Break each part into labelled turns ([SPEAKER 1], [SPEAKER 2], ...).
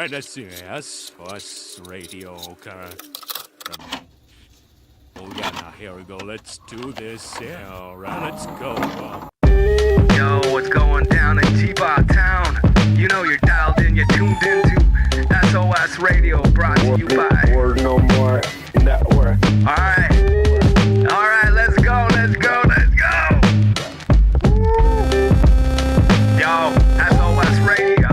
[SPEAKER 1] Alright, let's see. S.O.S Radio. Oh yeah, now here we go. Let's do this. Yeah, alright, let's go.
[SPEAKER 2] Yo, what's going down in T-Bar Town? You know you're dialed in, you're tuned into S.O.S Radio, brought to you by
[SPEAKER 3] Word No More Network.
[SPEAKER 2] Alright, let's go. Yo, S.O.S Radio.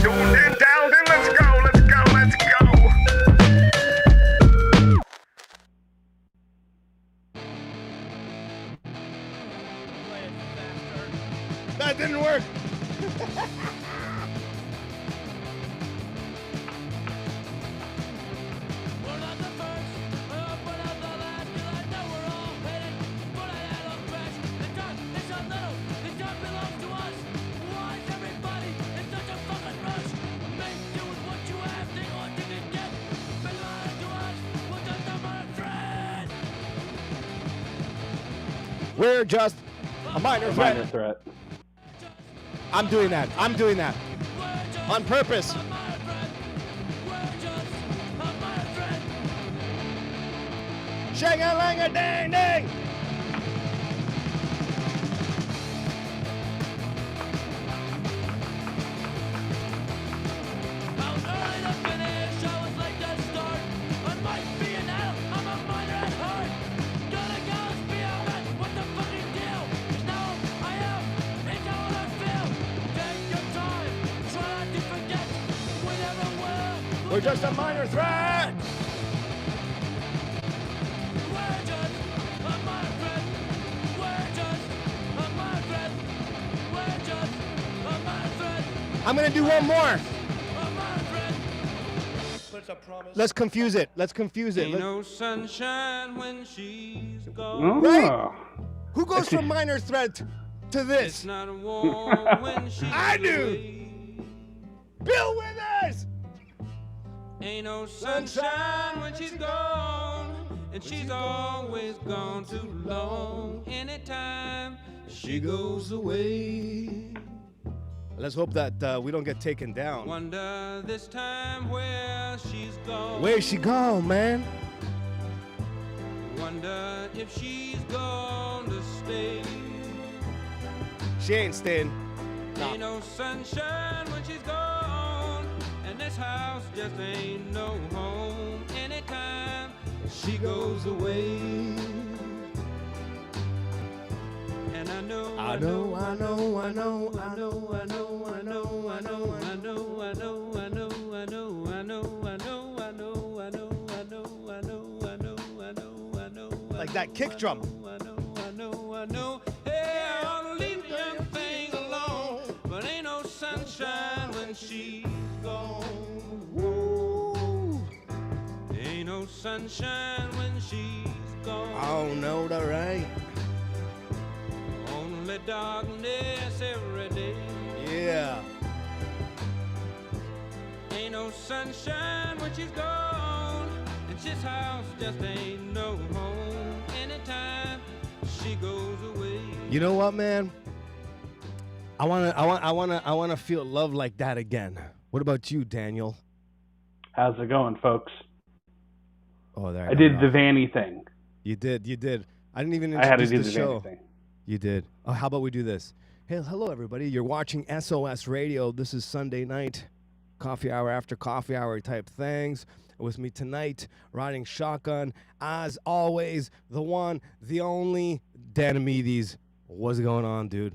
[SPEAKER 2] Tuned in, dialed in, let's go.
[SPEAKER 4] That didn't work. We're just a minor threat. I'm doing that. On purpose. Shang-a-lang-a-dang-dang! We're just a minor threat! I'm gonna do one more. Let's confuse it.
[SPEAKER 5] Ain't no sunshine when she's gone.
[SPEAKER 4] Right? Who goes from minor threat to this?
[SPEAKER 5] It's not a war when she's
[SPEAKER 4] I do.
[SPEAKER 5] away.
[SPEAKER 4] Bill Withers!
[SPEAKER 5] Ain't no sunshine when she's gone, and she's always gone too long. Anytime she goes away.
[SPEAKER 4] Let's hope that we don't get taken down.
[SPEAKER 5] Wonder this time where she's gone.
[SPEAKER 4] Where's she gone, man?
[SPEAKER 5] Wonder if she's gone to stay.
[SPEAKER 4] She ain't staying.
[SPEAKER 5] Ain't no sunshine when she's gone, and this house just ain't no home. Anytime she goes away. And I know
[SPEAKER 4] like that kick drum.
[SPEAKER 5] I know. Hey, I ought to leave the young thing alone, but ain't no sunshine when she's gone.
[SPEAKER 4] Woo.
[SPEAKER 5] Ain't no sunshine when she's gone.
[SPEAKER 4] Oh no, the right.
[SPEAKER 5] Only darkness every day.
[SPEAKER 4] Yeah.
[SPEAKER 5] Ain't no sunshine when she's gone, and this house just ain't no home. Anytime she goes away.
[SPEAKER 4] You know what, man? I wanna feel love like that again. What about you, Daniel?
[SPEAKER 3] How's it going, folks?
[SPEAKER 4] Oh, there.
[SPEAKER 3] I did the Vany thing.
[SPEAKER 4] You did. I didn't even
[SPEAKER 3] I had to
[SPEAKER 4] introduce
[SPEAKER 3] do
[SPEAKER 4] the
[SPEAKER 3] the
[SPEAKER 4] show.
[SPEAKER 3] Vany thing.
[SPEAKER 4] You did. Oh, how about we do this? Hey, hello, everybody. You're watching S.O.S Radio. This is Sunday night, coffee hour after coffee hour type things. With me tonight, riding shotgun, as always, the one, the only, Dan Amides. What's going on, dude?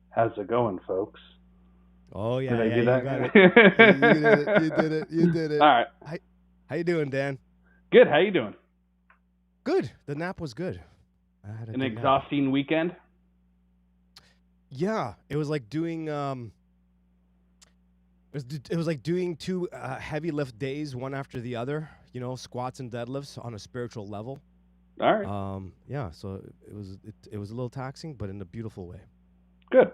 [SPEAKER 3] How's it going, folks?
[SPEAKER 4] Oh, yeah.
[SPEAKER 3] Did I do
[SPEAKER 4] you
[SPEAKER 3] that?
[SPEAKER 4] got it. You did it.
[SPEAKER 3] All right.
[SPEAKER 4] How you doing, Dan?
[SPEAKER 3] Good. How you doing?
[SPEAKER 4] Good. The nap was good. I had a
[SPEAKER 3] An
[SPEAKER 4] good nap.
[SPEAKER 3] exhausting weekend?
[SPEAKER 4] Yeah, it was like doing it was like doing two heavy lift days, one after the other. You know, squats and deadlifts on a spiritual level.
[SPEAKER 3] All right.
[SPEAKER 4] Yeah. So it was a little taxing, but in a beautiful way.
[SPEAKER 3] Good.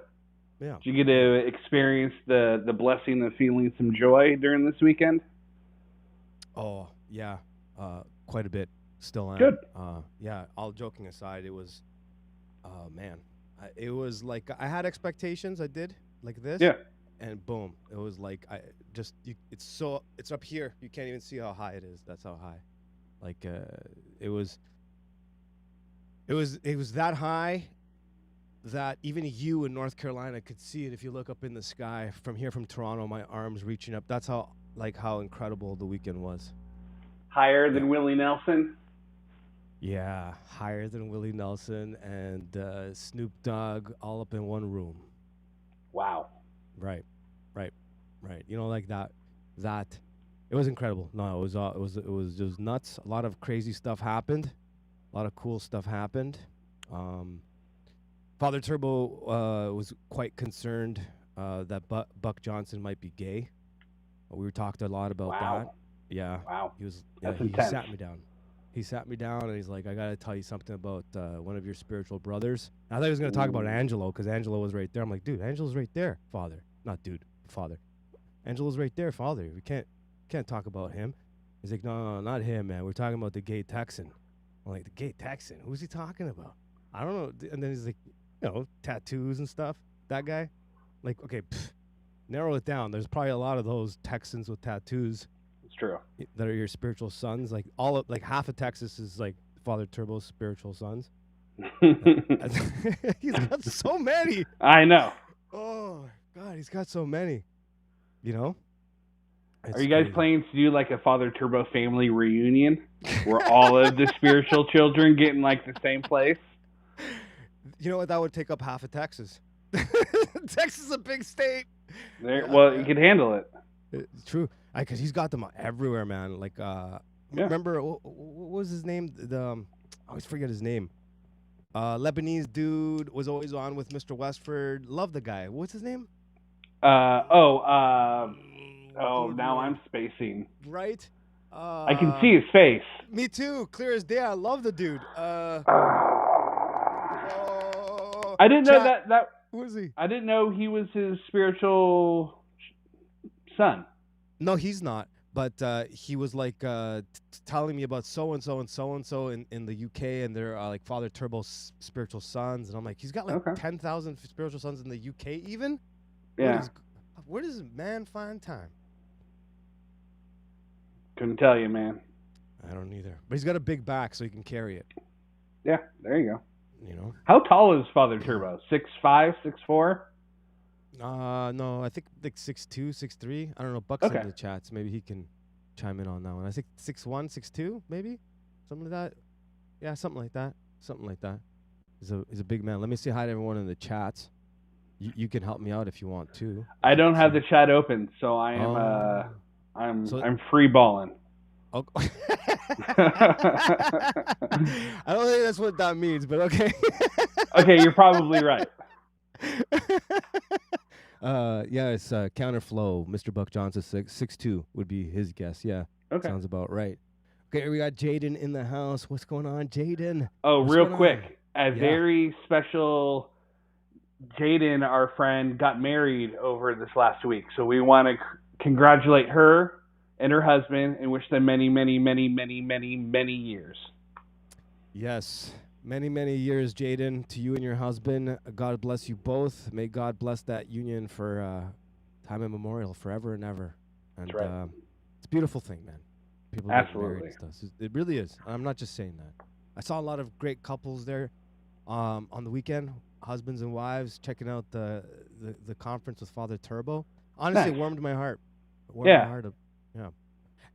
[SPEAKER 4] Yeah.
[SPEAKER 3] Did you get to experience the blessing of feeling some joy during this weekend?
[SPEAKER 4] Oh yeah, quite a bit. Still am.
[SPEAKER 3] Good.
[SPEAKER 4] Yeah. All joking aside, it was, man, it was like I had expectations. I did like this.
[SPEAKER 3] Yeah.
[SPEAKER 4] and boom, it was like it's up here. You can't even see how high it is. That's how high. Like it was that high that even you in North Carolina could see it if you look up in the sky from here from Toronto. My arms reaching up. That's how incredible the weekend was.
[SPEAKER 3] Higher than Willie Nelson.
[SPEAKER 4] Yeah, higher than Willie Nelson and Snoop Dogg all up in one room.
[SPEAKER 3] Wow.
[SPEAKER 4] Right. You know, like that. It was incredible. No, it was just nuts. A lot of crazy stuff happened. A lot of cool stuff happened. Father Turbo was quite concerned that Buck Johnson might be gay. We talked a lot about that. Yeah.
[SPEAKER 3] Wow.
[SPEAKER 4] He was.
[SPEAKER 3] That's
[SPEAKER 4] He
[SPEAKER 3] intense.
[SPEAKER 4] sat me down. He sat me down and he's like, I got to tell you something about one of your spiritual brothers. I thought he was going to talk about Angelo because Angelo was right there. I'm like, dude, Angelo's right there, Father. Not dude, Father. Angelo's right there, Father. We can't talk about him. He's like, no, not him, man. We're talking about the gay Texan. I'm like, the gay Texan? Who's he talking about? I don't know. And then he's like, tattoos and stuff. That guy? Like, okay, narrow it down. There's probably a lot of those Texans with tattoos.
[SPEAKER 3] It's true.
[SPEAKER 4] That are your spiritual sons. Like half of Texas is like Father Turbo's spiritual sons. He's got so many.
[SPEAKER 3] I know.
[SPEAKER 4] Oh God, he's got so many. You know.
[SPEAKER 3] Are you guys planning to do like a Father Turbo family reunion where all of the spiritual children get in like the same place?
[SPEAKER 4] You know what? That would take up half of Texas. Texas is a big state.
[SPEAKER 3] You can handle it.
[SPEAKER 4] It's true. Because he's got them everywhere, man. Like, remember, what was his name? I always forget his name. Lebanese dude was always on with Mr. Westford. Love the guy. What's his name?
[SPEAKER 3] Now I'm spacing.
[SPEAKER 4] Right?
[SPEAKER 3] I can see his face.
[SPEAKER 4] Me too. Clear as day. I love the dude.
[SPEAKER 3] I didn't know that.
[SPEAKER 4] Who is he?
[SPEAKER 3] I didn't know he was his spiritual son.
[SPEAKER 4] No, he's not. But he was like telling me about so and so and so and so in the UK, and they're like Father Turbo's spiritual sons, and I'm like, he's got like 10,000 spiritual sons in the UK, even.
[SPEAKER 3] Yeah.
[SPEAKER 4] Where does man find time?
[SPEAKER 3] Couldn't tell you, man.
[SPEAKER 4] I don't either. But he's got a big back, so he can carry it.
[SPEAKER 3] Yeah, there you go.
[SPEAKER 4] You know.
[SPEAKER 3] How tall is Father Turbo? 6'5", 6'4"?
[SPEAKER 4] No, I think like 6'2", 6'3". I don't know. Buck's in the chats. Maybe he can chime in on that one. I think 6'1", 6'2", maybe something like that. Yeah, something like that. He's a big man. Let me say hi to everyone in the chats. You can help me out if you want to.
[SPEAKER 3] I don't have the chat open, so I am I'm free balling.
[SPEAKER 4] Oh. I don't think that's what that means, but okay.
[SPEAKER 3] Okay, you're probably right.
[SPEAKER 4] It's Counterflow. Mr. Buck Johnson 6'2" would be his guess. Yeah.
[SPEAKER 3] Okay.
[SPEAKER 4] Sounds about right. Okay, we got Jaden in the house. What's going on, Jaden?
[SPEAKER 3] Oh, real quick. Very special. Jaden, our friend, got married over this last week. So we want to congratulate her and her husband and wish them many, many, many, many, many, many years.
[SPEAKER 4] Yes. Many, many years, Jaden, to you and your husband. God bless you both. May God bless that union for time immemorial, forever and ever. And
[SPEAKER 3] That's right.
[SPEAKER 4] It's a beautiful thing, man. People get married and stuff. It really is. I'm not just saying that. I saw a lot of great couples there on the weekend, husbands and wives, checking out the conference with Father Turbo. Honestly, It warmed my heart. It warmed my heart up. Yeah.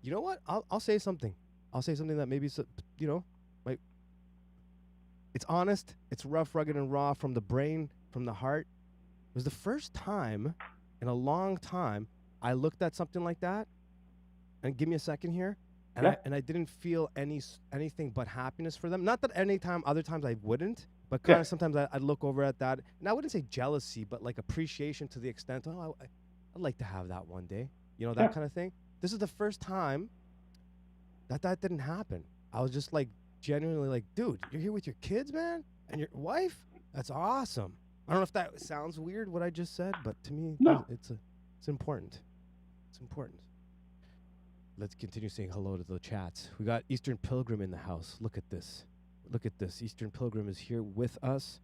[SPEAKER 4] You know what? I'll say something. I'll say something that maybe, like, it's honest, it's rough, rugged, and raw from the brain, from the heart. It was the first time in a long time I looked at something like that, and give me a second here, and I didn't feel anything but happiness for them. Not that other times I wouldn't, but kind of sometimes I'd look over at that, and I wouldn't say jealousy, but like appreciation to the extent, I'd like to have that one day, that kind of thing. This is the first time that didn't happen. I was just like, genuinely like, dude, you're here with your kids, man, and your wife. That's awesome. I don't know if that sounds weird what I just said, but to me, it's important. It's important. Let's continue saying hello to the chats. We got Eastern Pilgrim in the house. Look at this. Eastern Pilgrim is here with us.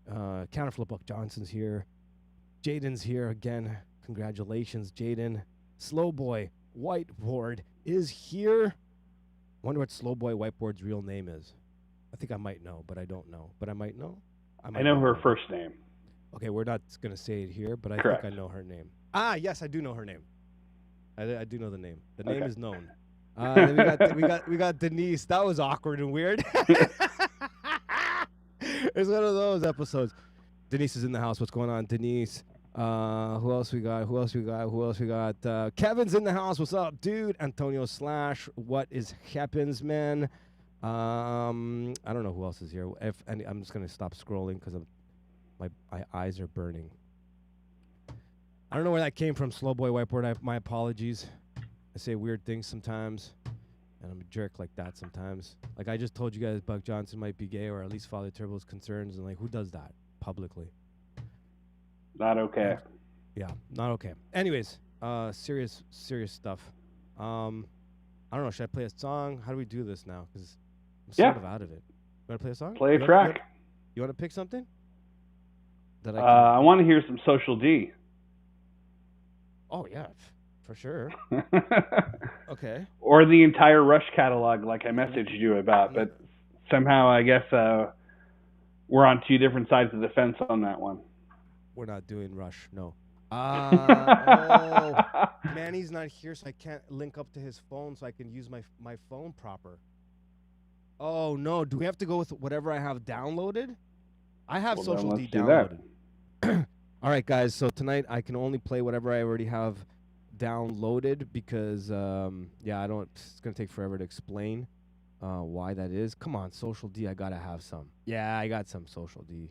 [SPEAKER 4] Counterflow Buck Johnson's here. Jaden's here again. Congratulations, Jaden. Slow Boy Whiteboard is here. Wonder what Slow Boy Whiteboard's real name is. I think I might know, but I don't know. But I might know.
[SPEAKER 3] I know her first name.
[SPEAKER 4] Okay, we're not going to say it here, but I
[SPEAKER 3] Correct.
[SPEAKER 4] think I know her name. Ah, yes, I do know her name. I do know the name. The name is known. Then we got Denise. That was awkward and weird. It's one of those episodes. Denise is in the house. What's going on, Denise? Who else we got? Kevin's in the house. What's up, dude? Antonio Slash. What is happens, man? I don't know who else is here. I'm just gonna stop scrolling because my eyes are burning. I don't know where that came from, Slow Boy Whiteboard. My apologies. I say weird things sometimes, and I'm a jerk like that sometimes. Like I just told you guys, Buck Johnson might be gay, or at least Father Turbo's concerns, and like who does that publicly?
[SPEAKER 3] Not okay.
[SPEAKER 4] Yeah, not okay. Anyways, serious stuff. I don't know. Should I play a song? How do we do this now? Because I'm sort of out of it. You want to play a song?
[SPEAKER 3] Play a track.
[SPEAKER 4] You want to pick something?
[SPEAKER 3] I want to hear some Social D.
[SPEAKER 4] Oh yeah, for sure. Okay.
[SPEAKER 3] Or the entire Rush catalog, like I messaged you about, but somehow I guess we're on two different sides of the fence on that one.
[SPEAKER 4] We're not doing Rush, no. Manny's not here, so I can't link up to his phone, so I can use my phone proper. Oh no, do we have to go with whatever I have downloaded? I have Social D downloaded. All right, guys. So tonight I can only play whatever I already have downloaded because, it's gonna take forever to explain why that is. Come on, Social D. I gotta have some. Yeah, I got some Social D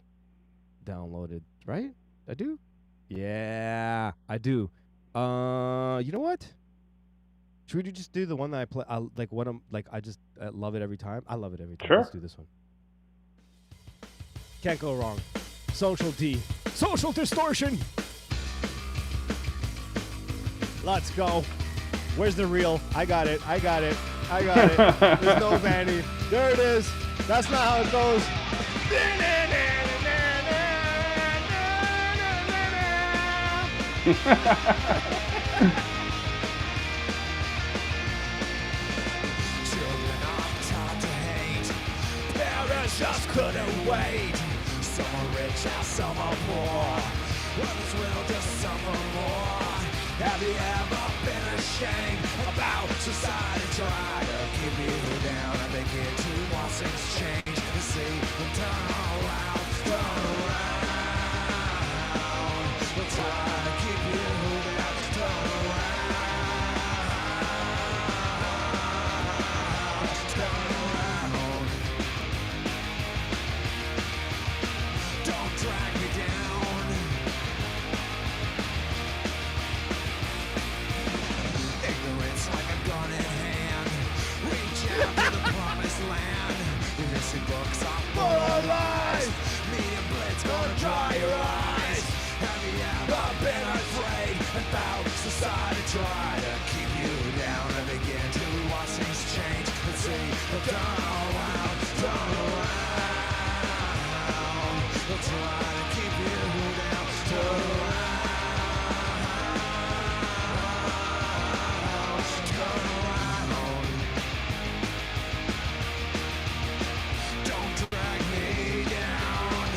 [SPEAKER 4] downloaded. Right? I do. Yeah, I do. You know what? Should we just do the one that I play? I love it every time. I love it every time.
[SPEAKER 3] Sure.
[SPEAKER 4] Let's do this one. Can't go wrong. Social D. Social distortion. Let's go. Where's the reel? I got it. There's no Vany. There it is. That's not how it goes.
[SPEAKER 6] Children are taught to hate. Parents just couldn't wait. Some are rich and some are poor. Others will just suffer more. Have you ever been ashamed about society trying to keep you down and begin to watch things change and see them turn around. We'll try to keep you down, turn around. Don't drag me down. Ignorance like a gun in hand. Reach out to the promised land. The history books are full of lies. Media blitz gonna dry your eyes. Have you ever been afraid about society try to keep you down and begin to watch things change and see them turn around. They'll try to keep you down, turn around. Don't drag me down.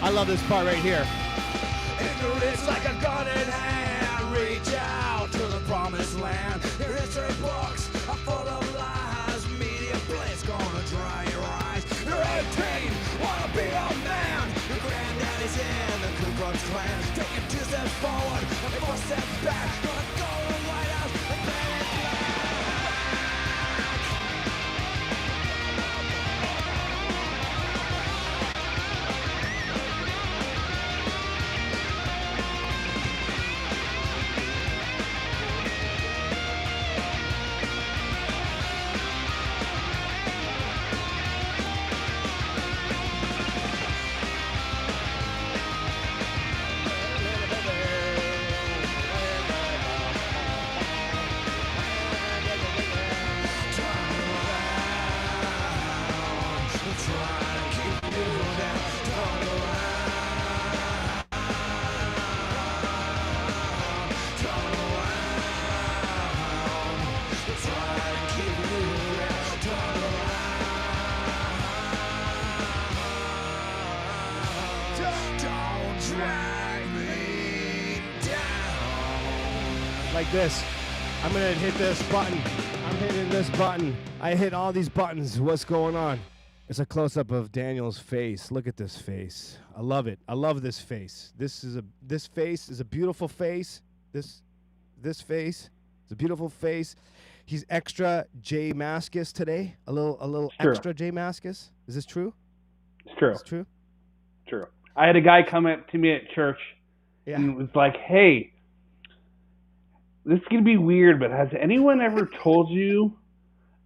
[SPEAKER 4] I love this part right here.
[SPEAKER 6] Ignorance like a gun in hand. Reach out to the promised land. Your history books are full of lies. Media blitz gonna dry your eyes. You're 18, wanna be a man. Your granddaddy's in the Ku Klux Klan. Taking 2 steps forward and 4 steps back. Gonna go to the White House and ban it black.
[SPEAKER 4] like this. I'm gonna hit this button. I'm hitting this button. I hit all these buttons. What's going on? It's a close-up of Daniel's face. Look at this face. I love it. I love this face. This face is a beautiful face. This face is a beautiful face. He's extra J Maskus today. A little extra J Maskus. Is this true?
[SPEAKER 3] It's true.
[SPEAKER 4] It's true.
[SPEAKER 3] True. I had a guy come up to me at church and was like, "Hey, this is going to be weird, but has anyone ever told you?"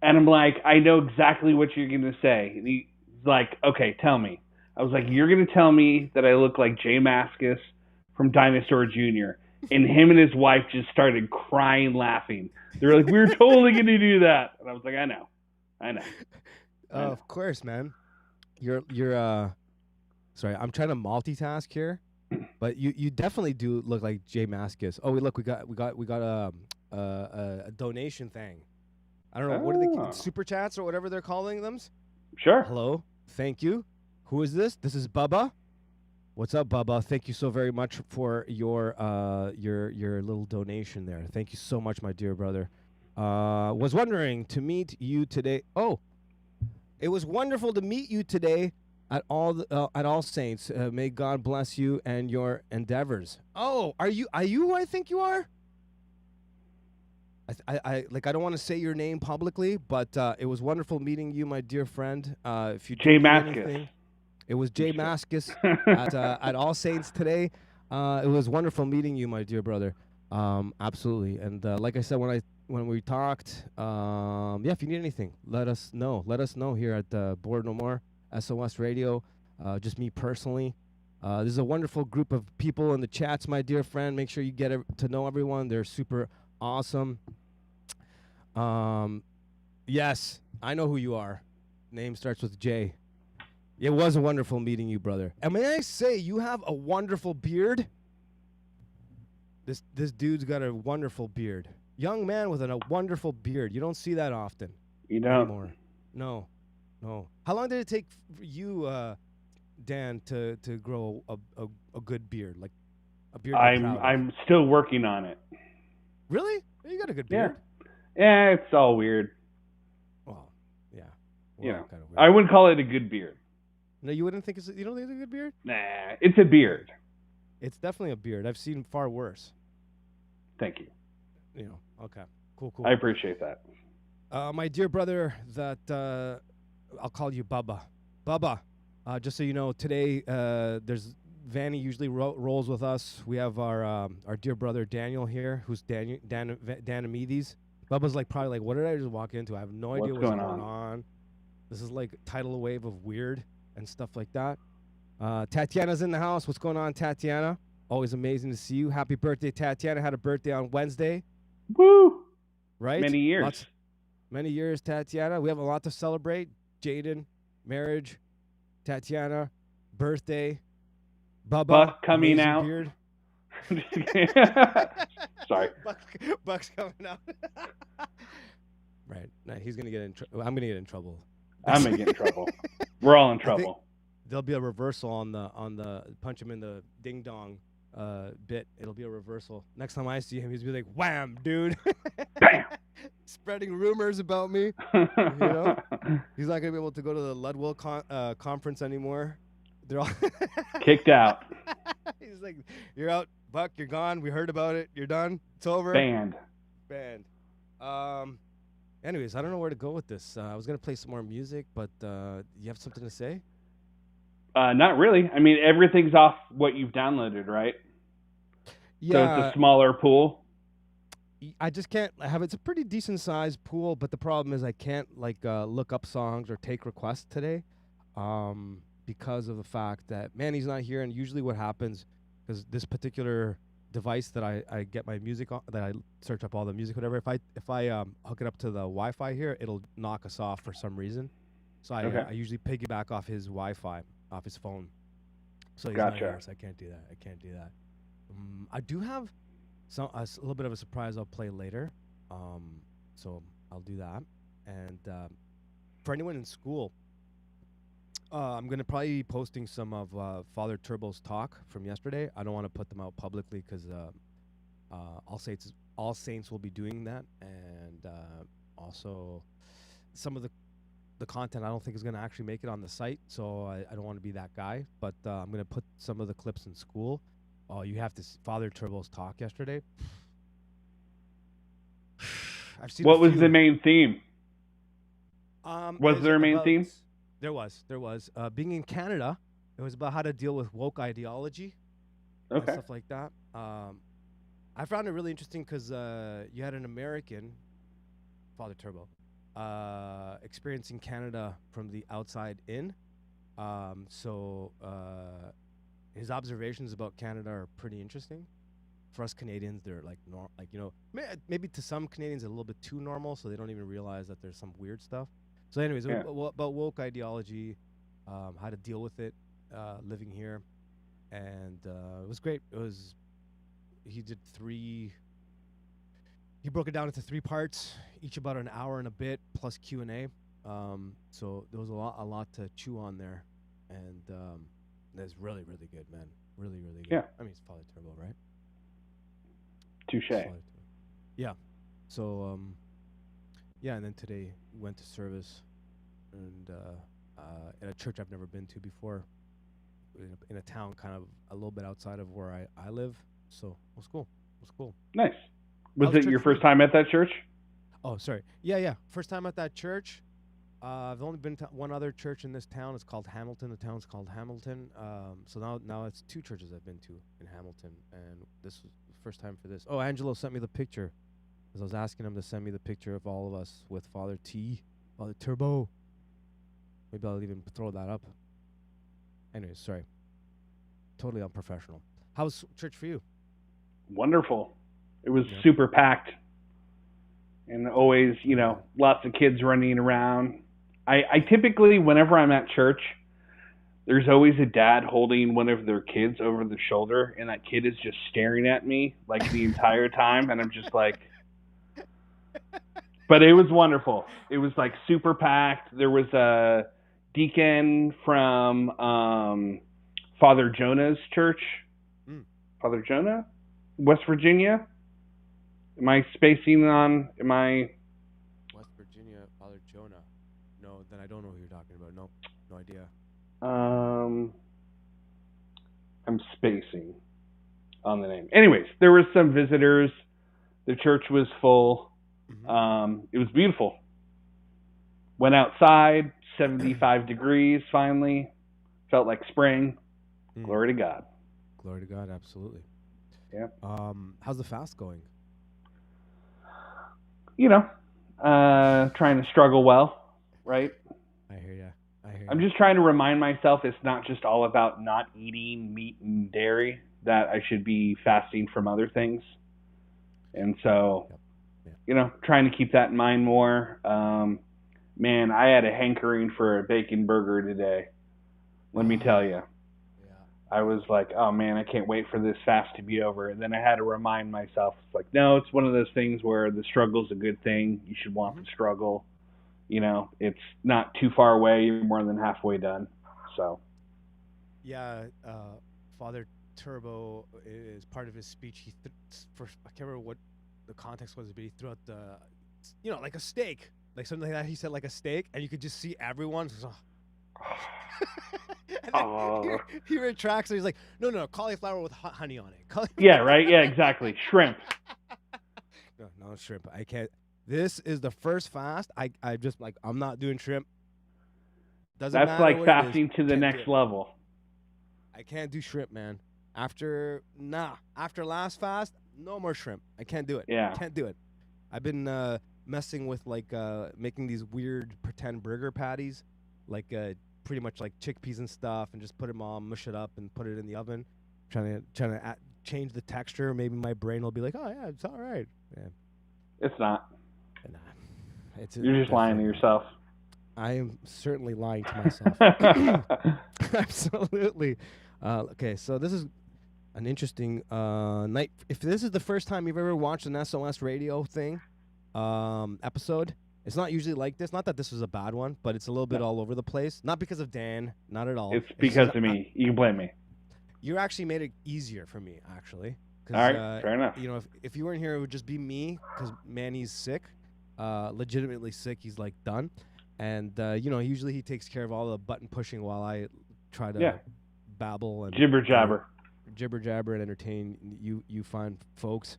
[SPEAKER 3] And I'm like, "I know exactly what you're going to say." And he's like, "Okay, tell me." I was like, "You're going to tell me that I look like Jay Maskus from Dinosaur Jr." And him and his wife just started crying, laughing. They were like, "We were totally going to do that." And I was like, I know.
[SPEAKER 4] Of course, man. You're sorry, I'm trying to multitask here. But you definitely do look like Jay Maskus. Oh, look, we got a donation thing. I don't know what are they super chats or whatever they're calling them.
[SPEAKER 3] Sure.
[SPEAKER 4] Hello, thank you. Who is this? This is Bubba. What's up, Bubba? Thank you so very much for your little donation there. Thank you so much, my dear brother. Was wondering to meet you today. Oh, it was wonderful to meet you today. At all saints, may God bless you and your endeavors. Oh, are you who I think you are? I don't want to say your name publicly, but it was wonderful meeting you, my dear friend. If you
[SPEAKER 3] Jay
[SPEAKER 4] need
[SPEAKER 3] Maskus.
[SPEAKER 4] anything, it was Jay Maskus at All Saints today. It was wonderful meeting you, my dear brother. Absolutely, and like I said when we talked, if you need anything, let us know. Let us know here at Board No More. S.O.S Radio, just me personally. This is a wonderful group of people in the chats, my dear friend. Make sure you get to know everyone. They're super awesome. Yes, I know who you are. Name starts with J. It was a wonderful meeting you, brother. And may I say, you have a wonderful beard. This dude's got a wonderful beard. Young man with a wonderful beard. You don't see that often.
[SPEAKER 3] You don't.
[SPEAKER 4] Anymore. No. How long did it take for you, Dan, to grow a good beard, like a beard?
[SPEAKER 3] I'm still working on it.
[SPEAKER 4] Really? You got a good beard.
[SPEAKER 3] Yeah, it's all weird.
[SPEAKER 4] Well, yeah.
[SPEAKER 3] Well,
[SPEAKER 4] kind of weird.
[SPEAKER 3] I wouldn't call it a good beard.
[SPEAKER 4] No, you wouldn't think you don't think it's a good beard?
[SPEAKER 3] Nah, it's a beard.
[SPEAKER 4] It's definitely a beard. I've seen far worse.
[SPEAKER 3] Thank you.
[SPEAKER 4] Okay, cool.
[SPEAKER 3] I appreciate that.
[SPEAKER 4] My dear brother, that. I'll call you Bubba. Bubba, just so you know, today there's Vany usually rolls with us. We have our dear brother Daniel here, who's Dan Amides. Bubba's probably what did I just walk into? I have no idea what's going on. This is like tidal wave of weird and stuff like that. Tatiana's in the house. What's going on, Tatiana? Always amazing to see you. Happy birthday, Tatiana. Had a birthday on Wednesday.
[SPEAKER 3] Woo!
[SPEAKER 4] Right?
[SPEAKER 3] Many years.
[SPEAKER 4] Many years, Tatiana. We have a lot to celebrate. Jaden, marriage, Tatiana, birthday, Bubba,
[SPEAKER 3] Buck coming out.
[SPEAKER 4] Beard.
[SPEAKER 3] Sorry.
[SPEAKER 4] Buck's coming out. Right. No, he's gonna get in. I'm gonna get in trouble.
[SPEAKER 3] I'm gonna get in trouble. We're all in trouble.
[SPEAKER 4] There'll be a reversal on the punch him in the ding dong bit. It'll be a reversal. Next time I see him, he's gonna be like, "Wham, dude!"
[SPEAKER 3] Bam.
[SPEAKER 4] Spreading rumors about me. He's not gonna be able to go to the Ludwell conference anymore. They're all
[SPEAKER 3] kicked out.
[SPEAKER 4] He's like, "You're out, Buck. You're gone. We heard about it. You're done. It's over."
[SPEAKER 3] Banned.
[SPEAKER 4] Anyways, I don't know where to go with this. I was gonna play some more music, but you have something to say?
[SPEAKER 3] Not really. I mean, everything's off what you've downloaded, right?
[SPEAKER 4] Yeah.
[SPEAKER 3] So it's a smaller pool.
[SPEAKER 4] I just can't have. It's a pretty decent sized pool, but the problem is I can't look up songs or take requests today, because of the fact that Manny's not here. And usually, what happens, because this particular device that I get my music on, that I search up all the music, whatever. If I hook it up to the Wi-Fi here, it'll knock us off for some reason. So I usually piggyback off his Wi-Fi, off his phone. So he's not here, so I can't do that. I do have a little bit of a surprise I'll play later. So I'll do that. And for anyone in school, I'm going to probably be posting some of Father Turbo's talk from yesterday. I don't want to put them out publicly because All Saints will be doing that, and also some of the content I don't think is going to actually make it on the site, so I don't want to be that guy. But I'm going to put some of the clips in school. Oh, you have to Father Turbo's talk yesterday. I've seen.
[SPEAKER 3] What was the main theme? Was there a main theme?
[SPEAKER 4] There was. Being in Canada, it was about how to deal with woke ideology and stuff like that. I found it really interesting because you had an American, Father Turbo, experiencing Canada from the outside in. So his observations about Canada are pretty interesting. For us Canadians, they're maybe to some Canadians a little bit too normal, so they don't even realize that there's some weird stuff. So anyways, about woke ideology, how to deal with it, living here, and it was great. He broke it down into 3 parts, each about an hour and a bit, plus Q&A. So there was a lot to chew on there, and that's really, really good, man. Really, really good.
[SPEAKER 3] Yeah.
[SPEAKER 4] I mean, it's Father Turbo, right?
[SPEAKER 3] Touche.
[SPEAKER 4] Yeah. So, and then today we went to service, and in a church I've never been to before, in a town kind of a little bit outside of where I live. So it was cool.
[SPEAKER 3] Nice. Was it your first time at that church?
[SPEAKER 4] Oh, sorry. Yeah. First time at that church. I've only been to one other church in this town. It's called Hamilton. The town's called Hamilton. So now it's 2 churches I've been to in Hamilton, and this was the first time for this. Oh, Angelo sent me the picture, because I was asking him to send me the picture of all of us with Father Turbo. Maybe I'll even throw that up. Anyways, sorry. Totally unprofessional. How was church for you?
[SPEAKER 3] Wonderful. It was super packed, and always, lots of kids running around. I typically, whenever I'm at church, there's always a dad holding one of their kids over the shoulder, and that kid is just staring at me like the entire time, and I'm just like, but it was wonderful. It was like super packed. There was a deacon from Father Jonah's church. Father Jonah? West Virginia? Am I spacing on?
[SPEAKER 4] West Virginia, Father Jonah. No, then I don't know who you're talking about. No idea.
[SPEAKER 3] I'm spacing on the name. Anyways, there were some visitors. The church was full. It was beautiful. Went outside, 75 degrees finally. Felt like spring. Glory to God.
[SPEAKER 4] Glory to God, absolutely.
[SPEAKER 3] Yeah.
[SPEAKER 4] How's the fast going?
[SPEAKER 3] Trying to struggle well, right?
[SPEAKER 4] I hear ya.
[SPEAKER 3] I'm just trying to remind myself it's not just all about not eating meat and dairy, that I should be fasting from other things. And so, trying to keep that in mind more. Man, I had a hankering for a bacon burger today. Let me tell you. I was like, oh man, I can't wait for this fast to be over. And then I had to remind myself, it's like, no, it's one of those things where the struggle's a good thing. You should want the struggle. It's not too far away. You're more than halfway done. So. Yeah,
[SPEAKER 4] Father Turbo, is part of his speech. I can't remember what the context was, but he threw out like a steak, like something like that. He said like a steak, and you could just see everyone. And he retracts, and he's like, no, cauliflower with honey on it.
[SPEAKER 3] Yeah, right? Yeah, exactly. Shrimp.
[SPEAKER 4] No shrimp. I can't. This is the first fast. I just like, I'm not doing shrimp. Doesn't
[SPEAKER 3] That's
[SPEAKER 4] matter
[SPEAKER 3] like
[SPEAKER 4] what
[SPEAKER 3] fasting to the next level.
[SPEAKER 4] I can't do shrimp, man. After last fast, no more shrimp. I can't do it.
[SPEAKER 3] Yeah.
[SPEAKER 4] Can't do it. I've been messing with making these weird pretend burger patties, pretty much like chickpeas and stuff, and just put them all, mush it up, and put it in the oven. Trying to change the texture. Maybe my brain will be like, oh yeah, it's all right. Yeah.
[SPEAKER 3] It's not.
[SPEAKER 4] Nah.
[SPEAKER 3] You're just lying to yourself.
[SPEAKER 4] I am certainly lying to myself. Absolutely. Okay, so this is an interesting night. If this is the first time you've ever watched an S.O.S Radio thing, episode, it's not usually like this. Not that this was a bad one, but it's a little bit all over the place. Not because of Dan, not at all.
[SPEAKER 3] It's because of me. You can blame me.
[SPEAKER 4] You actually made it easier for me, actually,
[SPEAKER 3] All right, fair enough.
[SPEAKER 4] You know, if you weren't here, it would just be me because Manny's sick, legitimately sick. He's like done, and you know, usually he takes care of all the button pushing while I try to babble and
[SPEAKER 3] jibber jabber
[SPEAKER 4] and entertain you fine folks.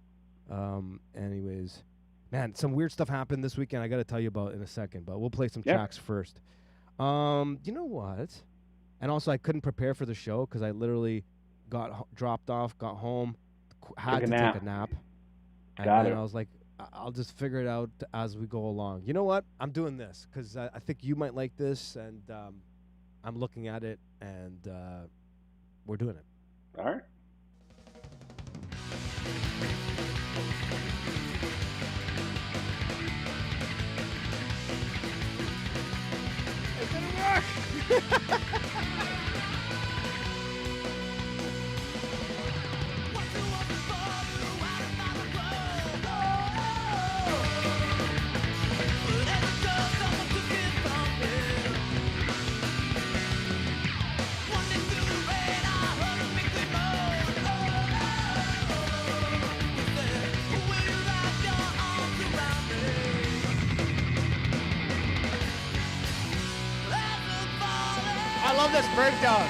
[SPEAKER 4] Anyways, man, some weird stuff happened this weekend. I got to tell you about in a second, but we'll play some tracks first. You know what? And also, I couldn't prepare for the show because I literally got dropped off, got home, had to take a nap, and then I was like, I'll just figure it out as we go along. You know what? I'm doing this because I think you might like this, and I'm looking at it, and we're doing it.
[SPEAKER 3] All right.
[SPEAKER 4] It's gonna work! I love this breakdown.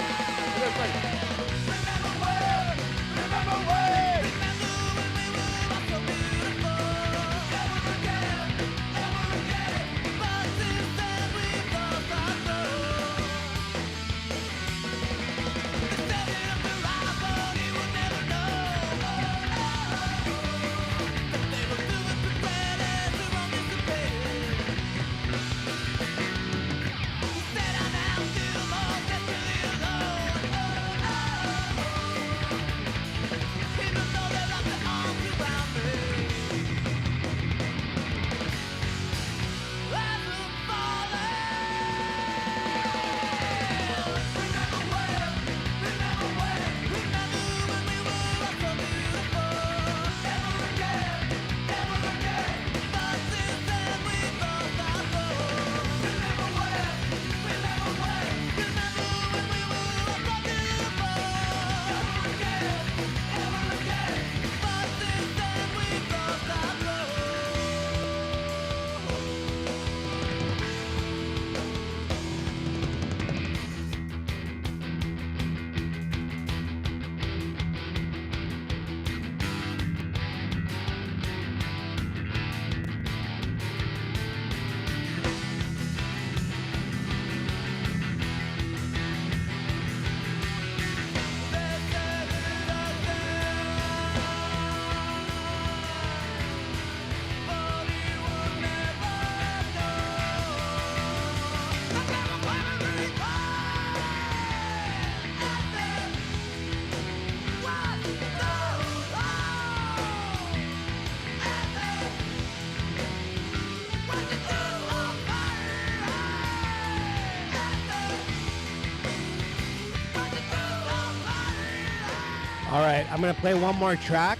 [SPEAKER 4] All right, I'm going to play one more track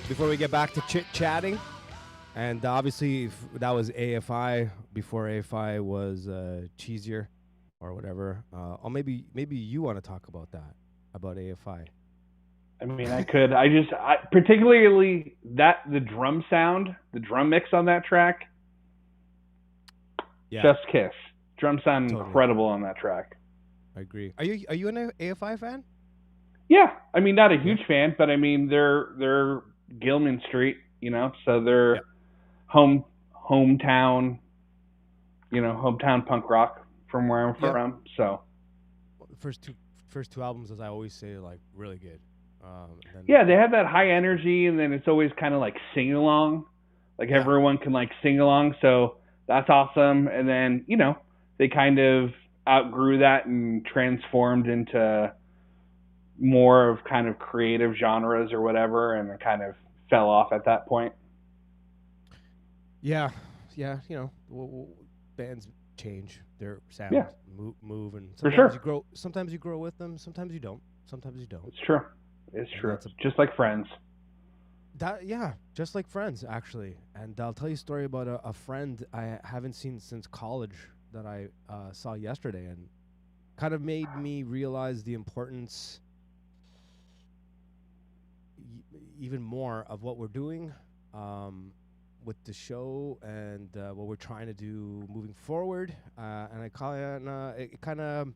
[SPEAKER 4] before we get back to chit-chatting. And obviously, that was AFI before AFI was cheesier or whatever. Or maybe you want to talk about that, about AFI.
[SPEAKER 3] I mean, I could. Particularly the drum sound, the drum mix on that track.
[SPEAKER 4] Yeah.
[SPEAKER 3] Just kiss. Drum sound incredible on that track.
[SPEAKER 4] I agree. Are you an AFI fan?
[SPEAKER 3] Yeah, I mean, not a huge fan, but I mean, they're Gilman Street, you know, so they're hometown, you know, hometown punk rock from where I'm from. So
[SPEAKER 4] first two albums, as I always say, like really good.
[SPEAKER 3] They have that high energy, and then it's always kind of like sing along, like everyone can like sing along. So that's awesome. And then they kind of outgrew that and transformed into more of kind of creative genres or whatever, and it kind of fell off at that point.
[SPEAKER 4] Yeah, bands change their sound, move, and sometimes you grow. Sometimes you grow with them. Sometimes you don't.
[SPEAKER 3] It's true. It's true. Just like Friends.
[SPEAKER 4] Just like Friends, actually. And I'll tell you a story about a friend I haven't seen since college that I saw yesterday, and kind of made me realize the importance. even more of what we're doing with the show and what we're trying to do moving forward. And it kind of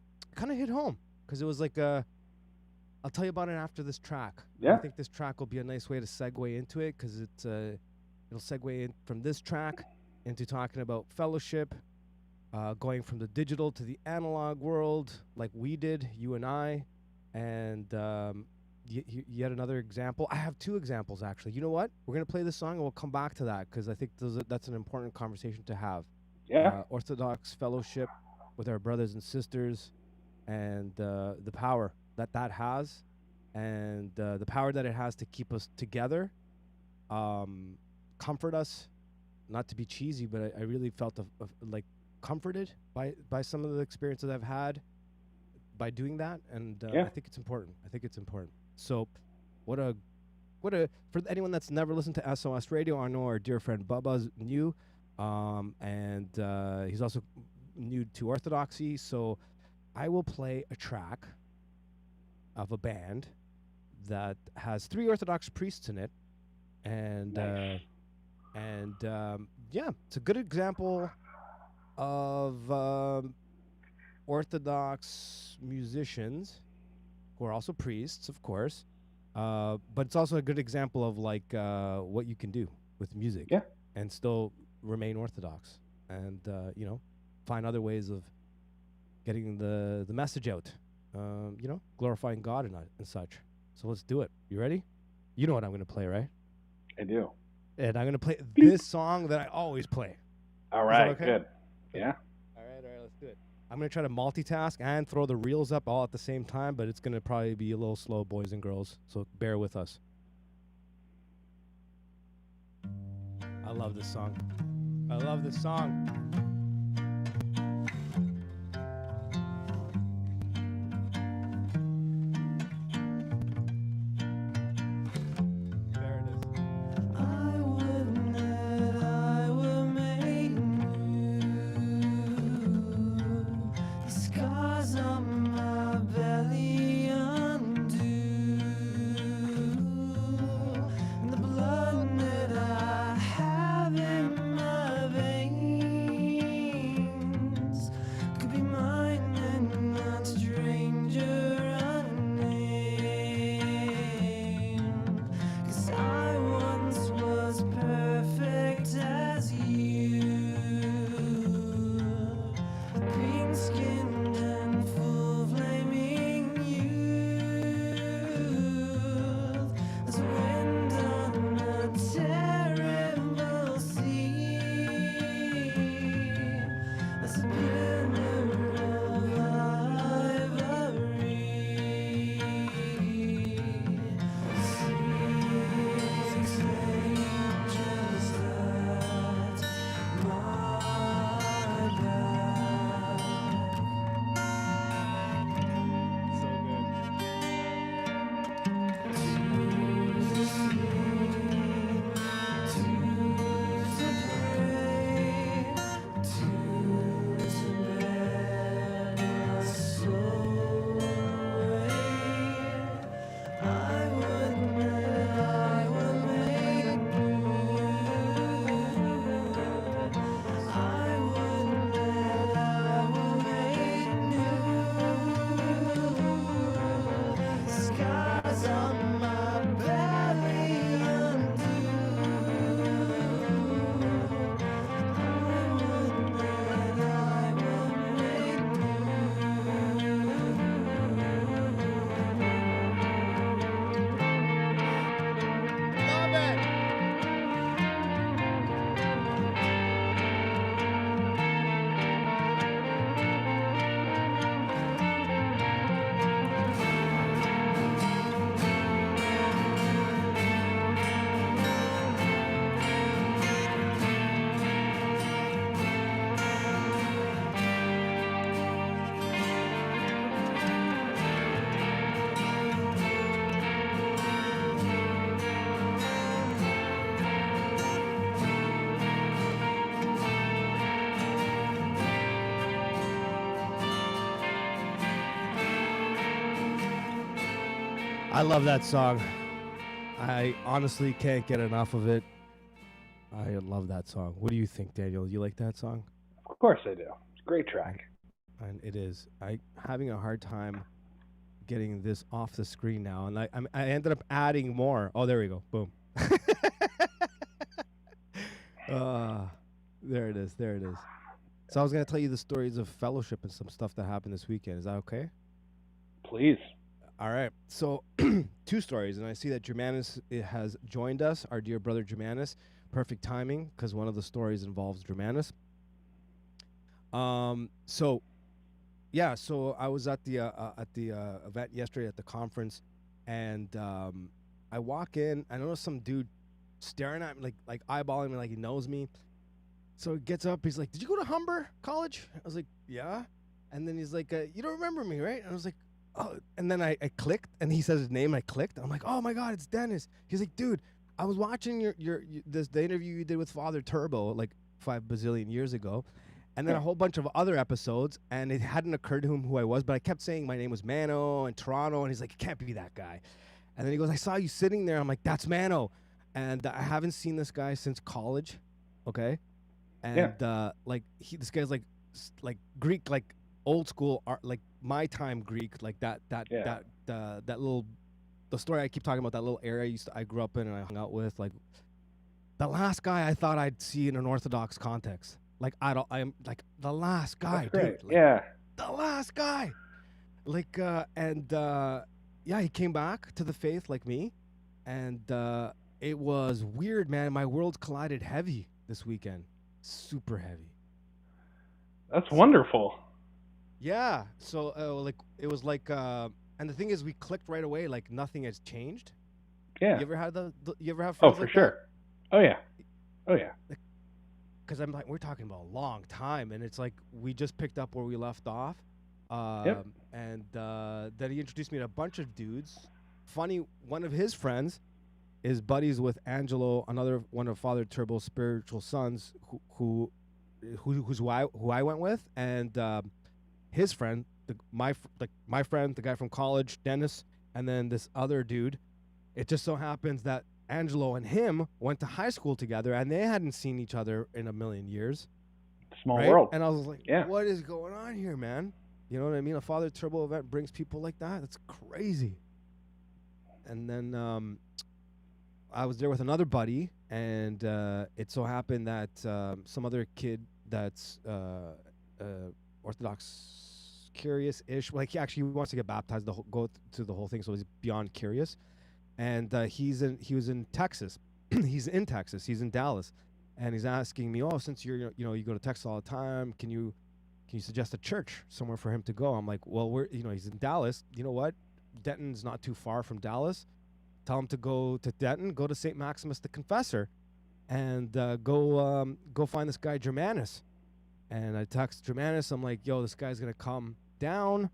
[SPEAKER 4] hit home because it was like I'll tell you about it after this track.
[SPEAKER 3] Yeah.
[SPEAKER 4] I think this track will be a nice way to segue into it because it'll segue in from this track into talking about fellowship, going from the digital to the analog world like we did, you and I, and yet another example. I have two examples, actually. You know what? We're going to play this song, and we'll come back to that because I think that's an important conversation to have.
[SPEAKER 3] Yeah.
[SPEAKER 4] Orthodox fellowship with our brothers and sisters and the power that has and the power that it has to keep us together, comfort us, not to be cheesy, but I really felt like comforted by some of the experiences I've had by doing that, and I think it's important. So what a for anyone that's never listened to S.O.S Radio, I know our dear friend Bubba's new, and he's also new to Orthodoxy, so I will play a track of a band that has 3 Orthodox priests in it, and
[SPEAKER 3] Nice.
[SPEAKER 4] It's a good example of Orthodox musicians who are also priests, of course, but it's also a good example of like what you can do with music and still remain Orthodox and find other ways of getting the message out, glorifying God and such. So let's do it. You ready? You know what I'm going to play, right?
[SPEAKER 3] I do.
[SPEAKER 4] And I'm going to play this song that I always play.
[SPEAKER 3] All right,
[SPEAKER 4] okay?
[SPEAKER 3] good. Yeah.
[SPEAKER 4] All right, let's do it. I'm going to try to multitask and throw the reels up all at the same time, but it's going to probably be a little slow, boys and girls, so bear with us. I love this song. There it is.
[SPEAKER 6] I would that I were made new. The scars on my belly undo, and the blood that I have in my veins could be mine and not stranger unnamed. 'Cause I once was perfect as you, green-skinned and full flaming youth, as a wind on a terrible sea, as a pillar of ivory. Six angels at my back.
[SPEAKER 4] So good.
[SPEAKER 6] Scars on my belly undo. I would that I were made
[SPEAKER 4] Love it. I love that song. I honestly can't get enough of it. I love that song. What do you think, Daniel? You like that song?
[SPEAKER 3] Of course I do. It's a great track.
[SPEAKER 4] And it is. I'm having a hard time getting this off the screen now, and I ended up adding more. Oh, there we go. Boom. There it is. There it is. So I was gonna tell you the stories of fellowship and some stuff that happened this weekend. Is that okay?
[SPEAKER 3] Please.
[SPEAKER 4] All right. So 2 stories, and I see that Germanus has joined us. Our dear brother Germanus. Perfect timing, because one of the stories involves Germanus. So I was at the event yesterday at the conference, and I walk in. I notice some dude staring at me, like eyeballing me, like he knows me. So he gets up. He's like, "Did you go to Humber College?" I was like, "Yeah." And then he's like, "You don't remember me, right?" And I was like, "Oh." And then I clicked, and he says his name. I clicked. I'm like, "Oh my God, it's Dennis." He's like, "Dude, I was watching the interview you did with Father Turbo like 5 bazillion years ago." And then a whole bunch of other episodes, and it hadn't occurred to him who I was, but I kept saying my name was Mano and Toronto, and he's like, "It can't be that guy." And then he goes, "I saw you sitting there." I'm like, "That's Mano." And I haven't seen this guy since college, okay? And this guy's like Greek, like old school art, like my time Greek, like that little, the story I keep talking about, that little area I grew up in and I hung out with, like the last guy I thought I'd see in an Orthodox context. Like I'm like the last guy, dude. Like, the last guy. Like he came back to the faith like me, and it was weird, man. My worlds collided heavy this weekend, super heavy.
[SPEAKER 3] That's wonderful.
[SPEAKER 4] Yeah. So it was like, and the thing is, we clicked right away. Like nothing has changed.
[SPEAKER 3] Yeah.
[SPEAKER 4] You ever had you ever have friends
[SPEAKER 3] for
[SPEAKER 4] like
[SPEAKER 3] sure.
[SPEAKER 4] That?
[SPEAKER 3] Oh yeah.
[SPEAKER 4] Because I'm like, we're talking about a long time, and it's like we just picked up where we left off. And then he introduced me to a bunch of dudes. Funny, one of his friends is buddies with Angelo, another one of Father Turbo's spiritual sons, who I went with, and his friend, my friend, the guy from college, Dennis, and then this other dude. It just so happens that Angelo and him went to high school together, and they hadn't seen each other in a million years.
[SPEAKER 3] Small world.
[SPEAKER 4] And I was like, what is going on here, man? You know what I mean? A Father Turbo event brings people like that. That's crazy. And then I was there with another buddy, and it so happened that some other kid that's Orthodox curious-ish, like he actually wants to get baptized, go through the whole thing, so he's beyond curious. And he was in Texas. He's in Texas. He's in Dallas, and he's asking me, "Oh, since you go to Texas all the time, can you suggest a church somewhere for him to go?" I'm like, "Well, he's in Dallas. You know what? Denton's not too far from Dallas. Tell him to go to Denton, go to St. Maximus the Confessor, and go find this guy Germanus." And I text Germanus. I'm like, "Yo, this guy's gonna come down.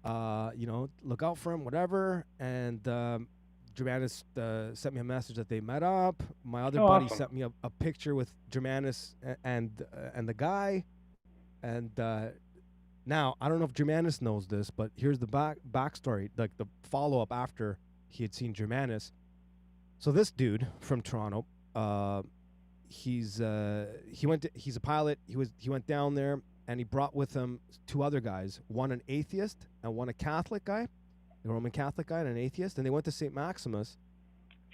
[SPEAKER 4] Look out for him, whatever." And Germanus sent me a message that they met up. My other buddy sent me a picture with Germanus and the guy. And now, I don't know if Germanus knows this, but here's the backstory, like the follow-up after he had seen Germanus. So this dude from Toronto, he's a pilot. He went down there, and he brought with him 2 other guys, one an atheist and one a Catholic guy. A Roman Catholic guy and an atheist, and they went to St. Maximus.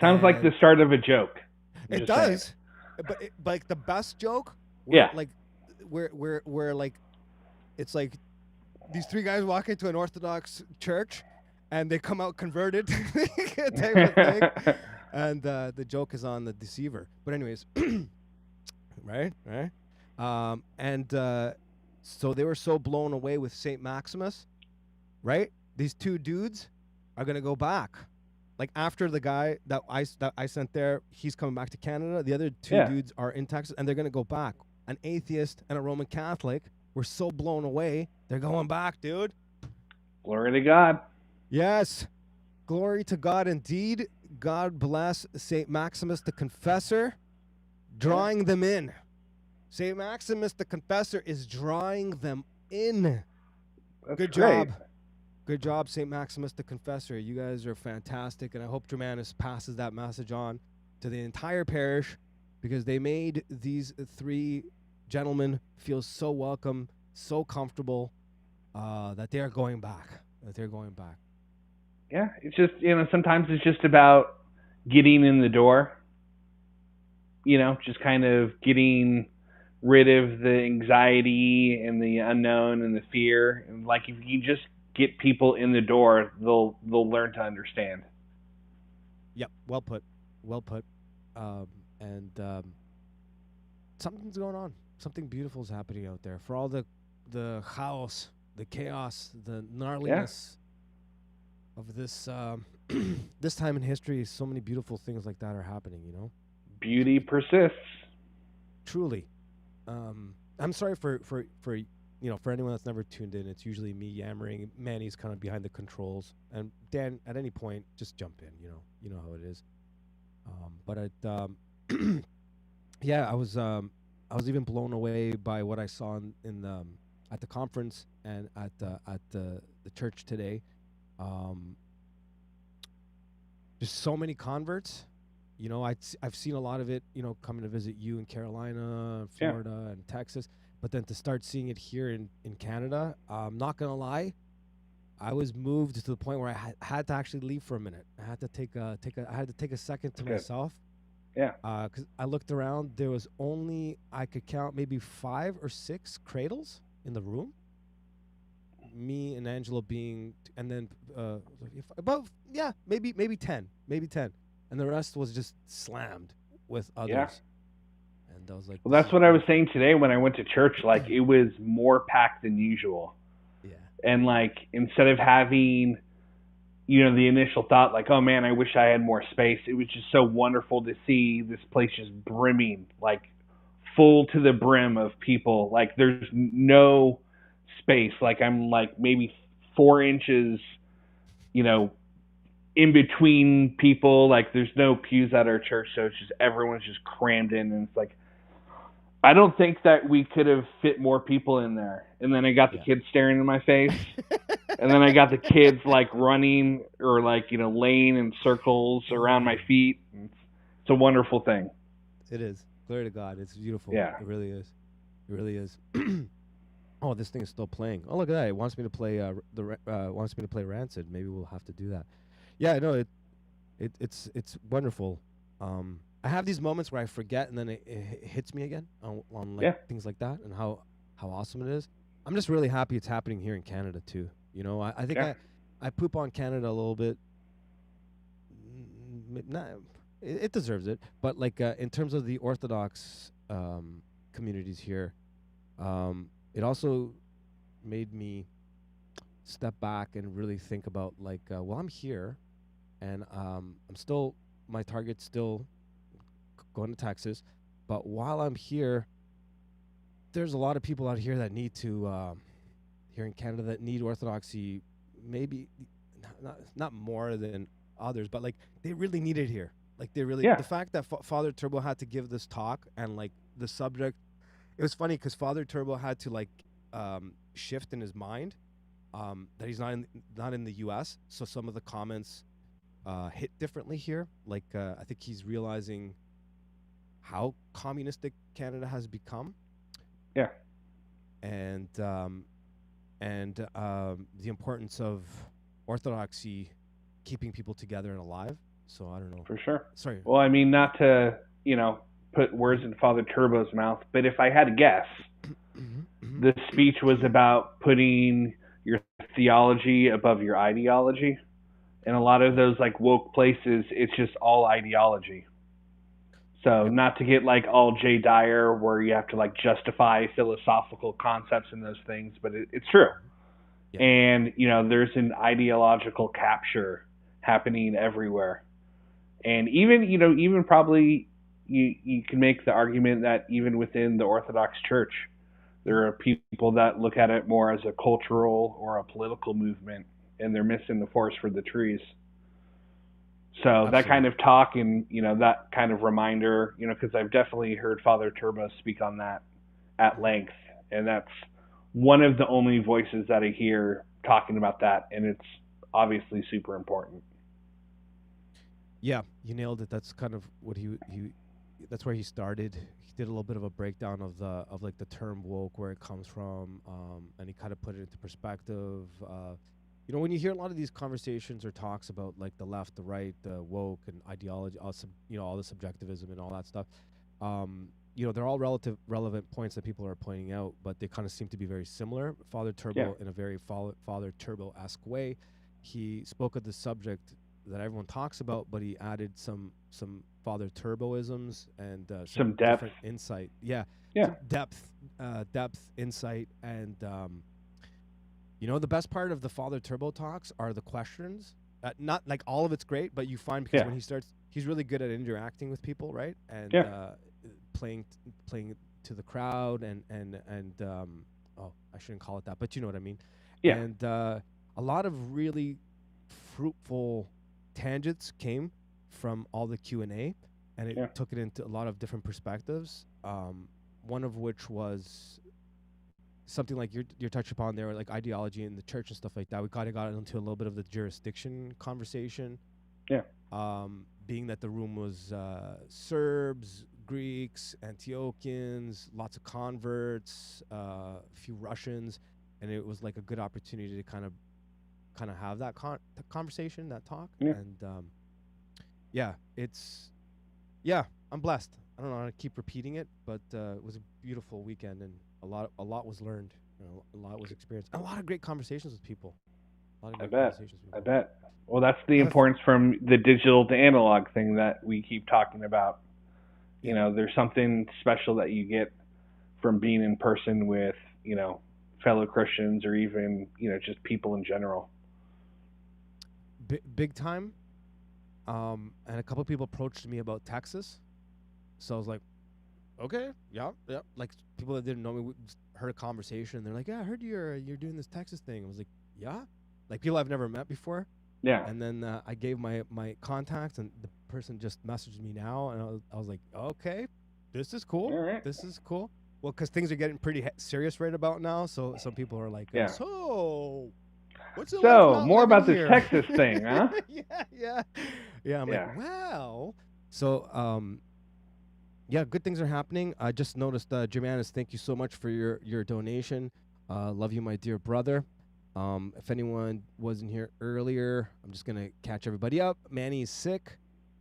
[SPEAKER 3] Sounds like the start of a joke.
[SPEAKER 4] It does, but like the best joke. Like where like it's like these 3 guys walk into an Orthodox church, and they come out converted, type of thing. And the joke is on the deceiver. But anyways, right. So they were so blown away with St. Maximus, right? These 2 dudes are gonna go back. Like after the guy that I sent there, he's coming back to Canada. The other 2 dudes are in Texas, and they're gonna go back. An atheist and a Roman Catholic were so blown away, they're going back, dude.
[SPEAKER 3] Glory to God.
[SPEAKER 4] Yes, glory to God indeed. God bless St. Maximus the Confessor, drawing them in. St. Maximus the Confessor is drawing them in.
[SPEAKER 3] That's
[SPEAKER 4] Good
[SPEAKER 3] great.
[SPEAKER 4] job. Good job, St. Maximus the Confessor. You guys are fantastic, and I hope Germanus passes that message on to the entire parish, because they made these 3 gentlemen feel so welcome, so comfortable, that they are going back.
[SPEAKER 3] Yeah, it's just, sometimes it's just about getting in the door, just kind of getting rid of the anxiety and the unknown and the fear. And like, if you just get people in the door, they'll learn to understand.
[SPEAKER 4] Yep, well put. Something's going on. Something beautiful is happening out there. For all the chaos, the chaos, the gnarliness of this this time in history, so many beautiful things like that are happening.
[SPEAKER 3] Beauty persists.
[SPEAKER 4] Truly. I'm sorry for anyone that's never tuned in. It's usually me yammering. Manny's kind of behind the controls, and Dan, at any point, just jump in. You know how it is. Yeah, I was even blown away by what I saw at the conference and at the church today. Just so many converts. I've seen a lot of it, coming to visit you in Carolina, Florida, and Texas. But then to start seeing it here in Canada, I'm not gonna lie, I was moved to the point where I had to actually leave for a minute. I had to take a second to myself.
[SPEAKER 3] Yeah.
[SPEAKER 4] Because I looked around, there was only, I could count maybe 5 or 6 cradles in the room. Me and Angela being, and then maybe 10, and the rest was just slammed with others.
[SPEAKER 3] Yeah.
[SPEAKER 4] And I was like,
[SPEAKER 3] well, that's what I was saying today when I went to church. Like, it was more packed than usual.
[SPEAKER 4] Yeah.
[SPEAKER 3] And like, instead of having, the initial thought, like, oh man, I wish I had more space, it was just so wonderful to see this place just brimming, like full to the brim of people. Like, there's no space. Like, I'm like maybe 4 inches, in between people. Like, there's no pews at our church, so it's just everyone's just crammed in, and it's like, I don't think that we could have fit more people in there. And then I got the kids staring in my face. And then I got the kids like running or like, laying in circles around my feet. It's a wonderful thing.
[SPEAKER 4] It is. Glory to God. It's beautiful.
[SPEAKER 3] Yeah.
[SPEAKER 4] It really is. It really is. Oh, this thing is still playing. Oh, look at that. It wants me to play Rancid. Maybe we'll have to do that. Yeah, no, it's wonderful. I have these moments where I forget, and then it hits me again on things like that, and how awesome it is. I'm just really happy it's happening here in Canada too. I think I poop on Canada a little bit. It deserves it, but like in terms of the Orthodox communities here, it also made me step back and really think about like, well, I'm here, and my target's still going to Texas, but while I'm here, there's a lot of people out here that need to here in Canada that need Orthodoxy, maybe not more than others, but like they really need it here. Like they really, the fact that Father Turbo had to give this talk, and like the subject, it was funny because Father Turbo had to like shift in his mind that he's not in the U.S., so some of the comments hit differently here. Like I think he's realizing how communistic Canada has become.
[SPEAKER 3] Yeah.
[SPEAKER 4] And the importance of Orthodoxy keeping people together and alive. So I don't know.
[SPEAKER 3] For sure.
[SPEAKER 4] Sorry.
[SPEAKER 3] Well, I mean, not to, put words in Father Turbo's mouth, but if I had to guess, the speech was about putting your theology above your ideology. And a lot of those like woke places, it's just all ideology. So not to get like all Jay Dyer where you have to like justify philosophical concepts and those things, but it's true. Yeah. And, there's an ideological capture happening everywhere. And even probably you can make the argument that even within the Orthodox Church, there are people that look at it more as a cultural or a political movement, and they're missing the forest for the trees. So Absolutely. That kind of talk and, that kind of reminder, because I've definitely heard Father Turbo speak on that at length. And that's one of the only voices that I hear talking about that, and it's obviously super important.
[SPEAKER 4] Yeah, you nailed it. That's kind of what he that's where he started. He did a little bit of a breakdown of the term woke, where it comes from, and he kind of put it into perspective. When you hear a lot of these conversations or talks about like the left, the right, the woke and ideology, all the subjectivism and all that stuff, they're all relevant points that people are pointing out, but they kind of seem to be very similar. Father Turbo, in a very Father Turbo-esque way, he spoke of the subject that everyone talks about, but he added some Father Turboisms and
[SPEAKER 3] some depth,
[SPEAKER 4] different insight. Some depth, insight, and the best part of the Father Turbo talks are the questions. Not like all of it's great, but you find because when he starts, he's really good at interacting with people, right? And playing to the crowd and I shouldn't call it that, but you know what I mean.
[SPEAKER 3] Yeah.
[SPEAKER 4] And a lot of really fruitful tangents came from all the Q&A, and it took it into a lot of different perspectives. One of which was something like you're touched upon there, like ideology in the church and stuff like that. We kind of got into a little bit of the jurisdiction conversation.
[SPEAKER 3] Yeah.
[SPEAKER 4] Being that the room was Serbs, Greeks, Antiochians, lots of converts, a few Russians, and it was like a good opportunity to kind of have that conversation, that talk.
[SPEAKER 3] Yeah.
[SPEAKER 4] And I'm blessed. I don't know how to keep repeating it, but it was a beautiful weekend, and a lot was learned, a lot was experienced, and a lot of great conversations with people.
[SPEAKER 3] I bet. Well, that's the importance from the digital to analog thing that we keep talking about. There's something special that you get from being in person with, fellow Christians, or even, just people in general.
[SPEAKER 4] Big time. And a couple of people approached me about Texas. So I was like, okay, yeah. Like people that didn't know me heard a conversation. They're like, yeah, I heard you're doing this Texas thing. I was like, yeah. Like people I've never met before.
[SPEAKER 3] Yeah.
[SPEAKER 4] And then I gave my contact, and the person just messaged me now, and I was like, okay, this is cool.
[SPEAKER 3] All right.
[SPEAKER 4] This is cool. Well, because things are getting pretty serious right about now. So some people are like, so what's it like
[SPEAKER 3] more about
[SPEAKER 4] here?
[SPEAKER 3] this Texas thing, huh?
[SPEAKER 4] Yeah. I'm like, well. So, good things are happening. I just noticed, Germanus, thank you so much for your donation. Love you, my dear brother. If anyone wasn't here earlier, I'm just going to catch everybody up. Manny is sick.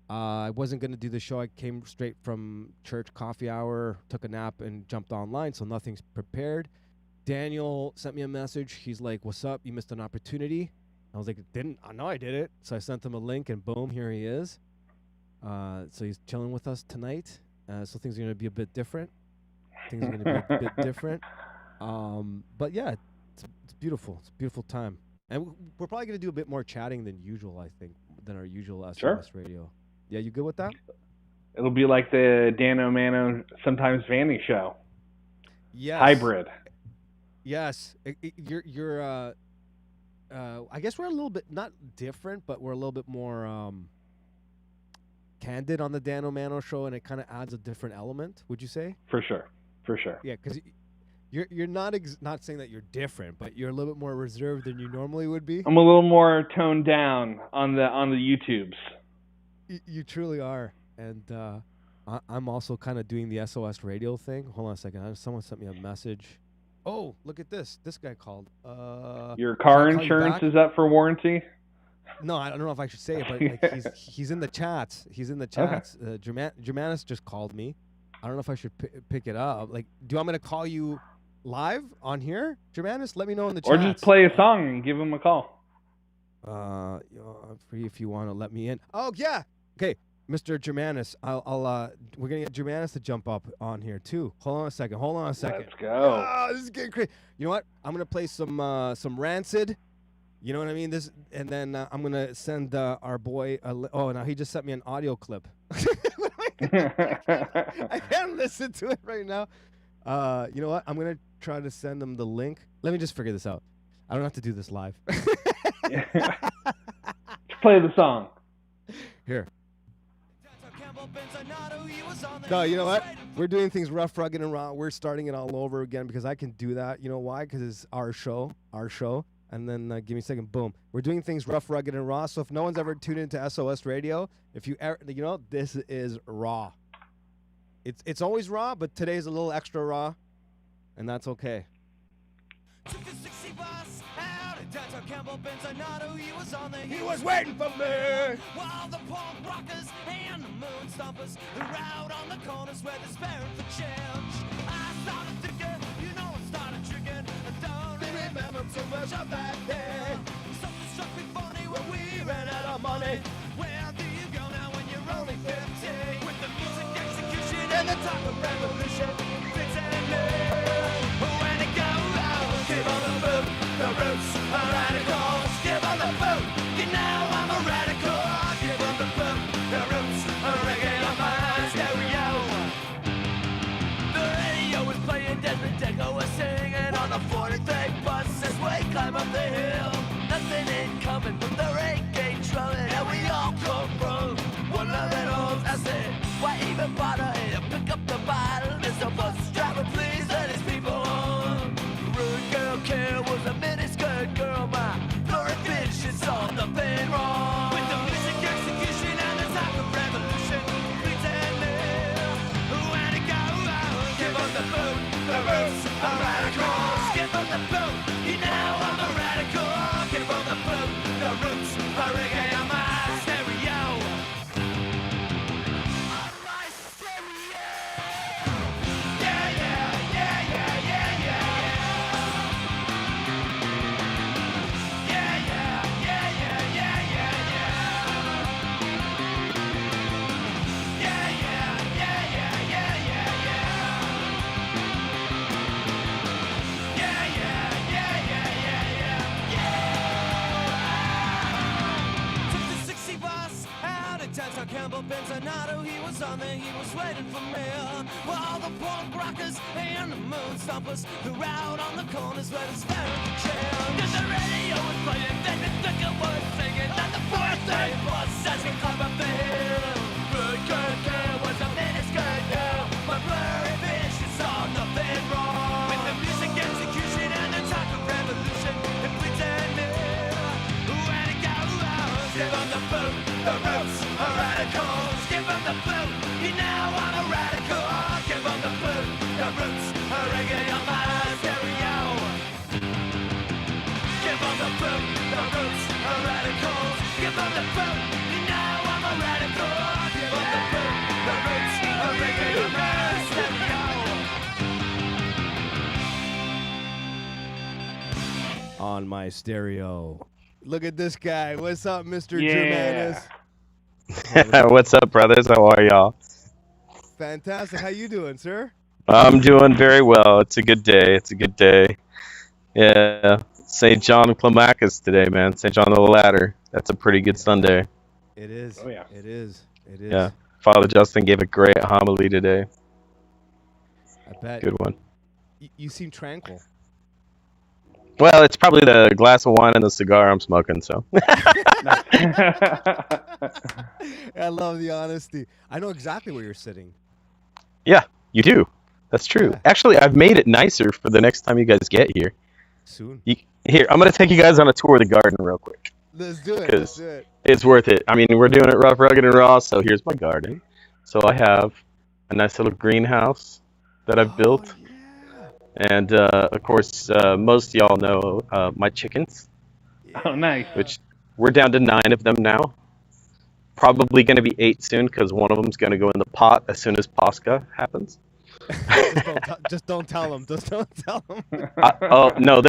[SPEAKER 4] I wasn't going to do the show. I came straight from church coffee hour, took a nap, and jumped online, so nothing's prepared. Daniel sent me a message. He's like, what's up? You missed an opportunity. I was like, I know I did it. So I sent him a link, and boom, here he is. So he's chilling with us tonight. So things are going to be a bit different. But yeah, it's beautiful. It's a beautiful time. And we're probably going to do a bit more chatting than usual, I think, than our usual S.O.S Radio. Yeah, you good with that?
[SPEAKER 3] It'll be like the Dano Mano, sometimes Vany show.
[SPEAKER 4] Yes.
[SPEAKER 3] Hybrid.
[SPEAKER 4] Yes. You're I guess we're a little bit, not different, but we're a little bit more candid on the Dano Mano show, and it kind of adds a different element, would you say? For sure. Yeah, because you're not not saying that you're different, but you're a little bit more reserved than you normally would be.
[SPEAKER 3] I'm a little more toned down on the YouTubes.
[SPEAKER 4] You truly are, and I'm also kind of doing the S.O.S Radio thing. Hold on a second. Someone sent me a message. Oh, look at this. This guy called.
[SPEAKER 3] Your car insurance is up for warranty?
[SPEAKER 4] No, I don't know if I should say it, but like he's in the chats. He's in the chats. Okay. Germanus just called me. I don't know if I should pick it up. Like, do you want me to call you live on here, Germanus? Let me know in the chat.
[SPEAKER 3] Or just play a song and give him a call.
[SPEAKER 4] I'm free if you want to let me in. Oh yeah. Okay, Mr. Germanus, we're gonna get Germanus to jump up on here too. Hold on a second.
[SPEAKER 3] Let's go.
[SPEAKER 4] Oh, this is getting crazy. You know what? I'm gonna play some Rancid. You know what I mean? This, and then I'm gonna send our boy. Now he just sent me an audio clip. I can't listen to it right now. You know what? I'm gonna try to send him the link. Let me just figure this out. I don't have to do this live.
[SPEAKER 3] Let's play the song.
[SPEAKER 4] Here. No, you know what? We're doing things rough, rugged, and raw. We're starting it all over again because I can do that. You know why? Because it's our show. And then give me a second. Boom. We're doing things rough, rugged, and raw. So if no one's ever tuned into S.O.S Radio, if you ever, this is raw. It's always raw, but today's a little extra raw, and that's okay.
[SPEAKER 6] Took the 60 bus out of downtown Campbell, Benzinato, he was on there.
[SPEAKER 4] He was waiting for me.
[SPEAKER 6] While the punk rockers and the moon stompers were out on the corners where they're sparing for change. I started thinking, I started tricking. I don't remember too much of that day. Something struck me funny when we ran out of money. Where do you go now when you're only 15? With the music execution and the type of revolution, pretending when it go out. Give on the boot, the roots are radicals. Give on the boot, I'm a radical. Give on the boot, the roots are reggae on my stereo. The radio was playing, Desmond Deco was singing on the 43rd bus as we climb up the hill. Nothing ain't coming from the reggae drumming, and we all come from one of the homes. I said, why even bother here? Pick up the bottle. There's a bus driver, please let his people on. Rude girl care was a miniskirt girl, my blurry bitch, she saw nothing wrong. With the music execution and the type of revolution, pretending when it go out. Give on the boot, the roots are radicals. Give on the boot, I'm a radical. Give on the boot, the roots are reggae on my stereo. On my stereo. Yeah, yeah, yeah, yeah, yeah, yeah. Yeah, yeah, yeah, yeah, yeah, yeah, yeah. Yeah, yeah, yeah, yeah, yeah, yeah, yeah. Yeah, yeah, yeah, yeah, yeah, yeah. Took the 60 bus out of downtown Campbell, Benzinato, he was on there, he was waiting for me. While the punk rockers and the moon stompers were out on the corners where the sparing for change. Cause the radio was playing, then the thicker was singing, and the 4th bus as we climb up the hill. Good girl was a miniskirt girl, my blurry vision saw nothing wrong. With the music execution and the type of revolution, and pretending when it go out. Give on the boot, the roots are radicals. Give on the boot, I'm a radical. Give on the boot, the roots are reggae on my stereo. Give on the boot, the roots are radicals. Give on the boot, I'm a radical. Give on the boot, the roots are reggae on my stereo.
[SPEAKER 4] On my stereo. Look at this guy. What's up, Mr.
[SPEAKER 3] Yeah.
[SPEAKER 4] Germanus?
[SPEAKER 7] What's up, brothers? How are y'all?
[SPEAKER 4] Fantastic. How you doing, sir?
[SPEAKER 7] I'm doing very well. It's a good day. It's a good day. Yeah. St. John Climacus today, man. St. John of the Ladder. That's a pretty good Sunday.
[SPEAKER 4] It is.
[SPEAKER 3] Oh, yeah.
[SPEAKER 4] It is. It is.
[SPEAKER 7] Yeah. Father Justin gave a great homily today.
[SPEAKER 4] I bet.
[SPEAKER 7] Good one.
[SPEAKER 4] You seem tranquil.
[SPEAKER 7] Well, it's probably the glass of wine and the cigar I'm smoking, so.
[SPEAKER 4] I love the honesty. I know exactly where you're sitting.
[SPEAKER 7] Yeah, you do. That's true.
[SPEAKER 4] Yeah.
[SPEAKER 7] Actually, I've made it nicer for the next time you guys get here.
[SPEAKER 4] Soon.
[SPEAKER 7] Here, I'm going to take you guys on a tour of the garden real quick.
[SPEAKER 4] Let's do it.
[SPEAKER 7] 'Cause
[SPEAKER 4] Let's do it.
[SPEAKER 7] It's worth it. I mean, we're doing it rough, rugged, and raw, so here's my garden. So I have a nice little greenhouse that I've built.
[SPEAKER 4] Yeah.
[SPEAKER 7] And, of course, most of y'all know my chickens,
[SPEAKER 3] Oh, nice.
[SPEAKER 7] which we're down to 9 of them now. Probably going to be 8 soon because one of them's going to go in the pot as soon as Pascha happens.
[SPEAKER 4] Just don't tell them. Just don't tell them.
[SPEAKER 7] Oh, no,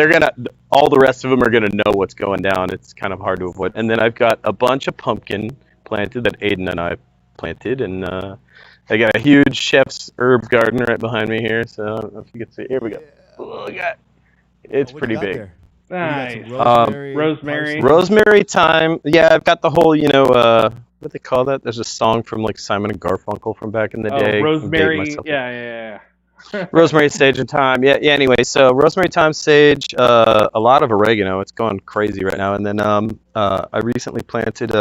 [SPEAKER 7] all the rest of them are going to know what's going down. It's kind of hard to avoid. And then I've got a bunch of pumpkin planted that Aiden and I planted. And I got a huge chef's herb garden right behind me here. So I don't know if you can see. Here we go. Look at it's
[SPEAKER 4] What do
[SPEAKER 7] pretty
[SPEAKER 4] you got
[SPEAKER 7] big.
[SPEAKER 4] there?
[SPEAKER 3] Nice.
[SPEAKER 4] You got some
[SPEAKER 3] rosemary.
[SPEAKER 7] Rosemary thyme. Yeah, I've got the whole, what do they call that? There's a song from like Simon and Garfunkel from back in the day.
[SPEAKER 3] Oh, rosemary.
[SPEAKER 7] I'm dating myself.
[SPEAKER 3] Yeah.
[SPEAKER 7] Rosemary, sage, and thyme. Yeah. Anyway, so rosemary, thyme, sage, a lot of oregano. It's going crazy right now. And then I recently planted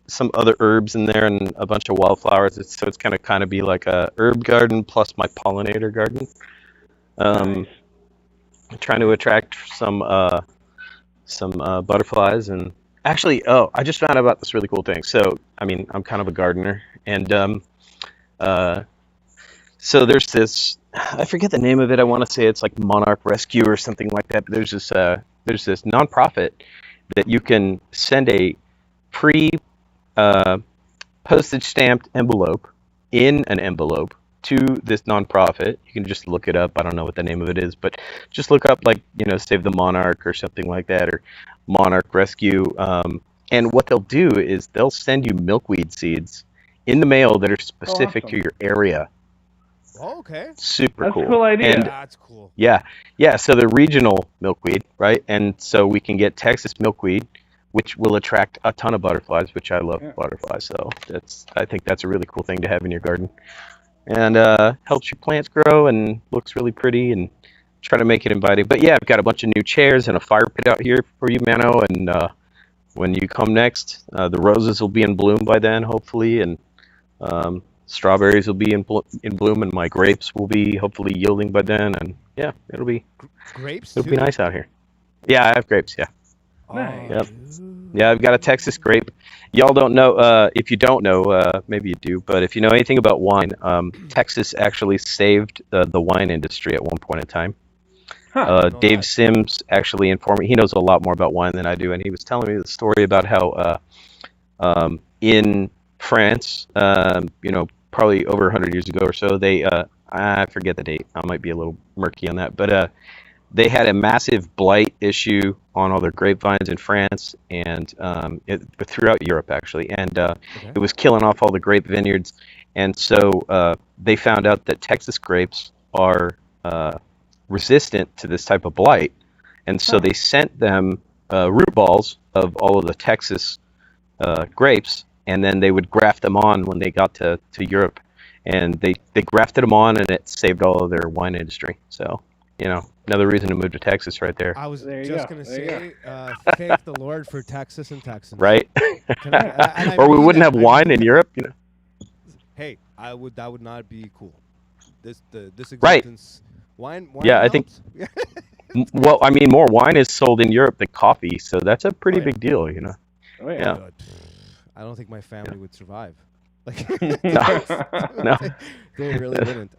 [SPEAKER 7] some other herbs in there and a bunch of wildflowers. So it's kind of be like a herb garden plus my pollinator garden.
[SPEAKER 3] Nice.
[SPEAKER 7] Trying to attract some some butterflies. And actually, I just found out about this really cool thing. So, I mean, I'm kind of a gardener, and so there's this, I forget the name of it. I want to say it's like Monarch Rescue or something like that. But there's this nonprofit that you can send a pre postage stamped envelope in an envelope to this nonprofit. You can just look it up. I don't know what the name of it is, but just look up, like, Save the Monarch or something like that, or Monarch Rescue. And what they'll do is they'll send you milkweed seeds in the mail that are specific to your area.
[SPEAKER 4] Oh, okay.
[SPEAKER 7] Super
[SPEAKER 3] That's
[SPEAKER 7] cool.
[SPEAKER 3] a cool idea.
[SPEAKER 7] And
[SPEAKER 4] That's cool.
[SPEAKER 7] yeah. So the regional milkweed, right? And so we can get Texas milkweed, which will attract a ton of butterflies, which I love butterflies. So I think that's a really cool thing to have in your garden, and helps your plants grow and looks really pretty, and try to make it inviting. But yeah, I've got a bunch of new chairs and a fire pit out here for you, Mano. And when you come next, the roses will be in bloom by then, hopefully, and strawberries will be in bloom, and my grapes will be hopefully yielding by then. And yeah, it'll be
[SPEAKER 4] grapes.
[SPEAKER 7] It'll be nice out here. Yeah, I have grapes. Yeah.
[SPEAKER 3] Nice.
[SPEAKER 7] Yep. Yeah, I've got a Texas grape. Y'all don't know, if you don't know, maybe you do, but if you know anything about wine, Texas actually saved the wine industry at one point in time. Dave Sims actually informed me. He knows a lot more about wine than I do, and he was telling me the story about how in France, probably over 100 years ago or so, they, I forget the date. I might be a little murky on that, but they had a massive blight issue on all their grapevines in France, and throughout Europe, actually. And it was killing off all the grape vineyards. And so they found out that Texas grapes are resistant to this type of blight. And so they sent them root balls of all of the Texas grapes, and then they would graft them on when they got to Europe. And they grafted them on, and it saved all of their wine industry. So, another reason to move to Texas right there.
[SPEAKER 4] I was
[SPEAKER 3] There you
[SPEAKER 4] just
[SPEAKER 3] go.
[SPEAKER 4] going to
[SPEAKER 3] There
[SPEAKER 4] say, thank the Lord for Texas and Texans.
[SPEAKER 7] Right?
[SPEAKER 4] And I
[SPEAKER 7] Or we
[SPEAKER 4] mean
[SPEAKER 7] wouldn't
[SPEAKER 4] that.
[SPEAKER 7] have
[SPEAKER 4] I
[SPEAKER 7] wine
[SPEAKER 4] mean
[SPEAKER 7] in Europe,
[SPEAKER 4] Hey, that would not be cool. This
[SPEAKER 7] Right.
[SPEAKER 4] existence. Wine
[SPEAKER 7] Yeah, I think-
[SPEAKER 4] helps.
[SPEAKER 7] Well, I mean, more wine is sold in Europe than coffee, so that's a pretty
[SPEAKER 4] Oh, yeah.
[SPEAKER 7] big deal,
[SPEAKER 3] Oh, yeah.
[SPEAKER 7] Yeah.
[SPEAKER 4] But I don't think my family would survive. Like,
[SPEAKER 7] No.
[SPEAKER 4] they really wouldn't.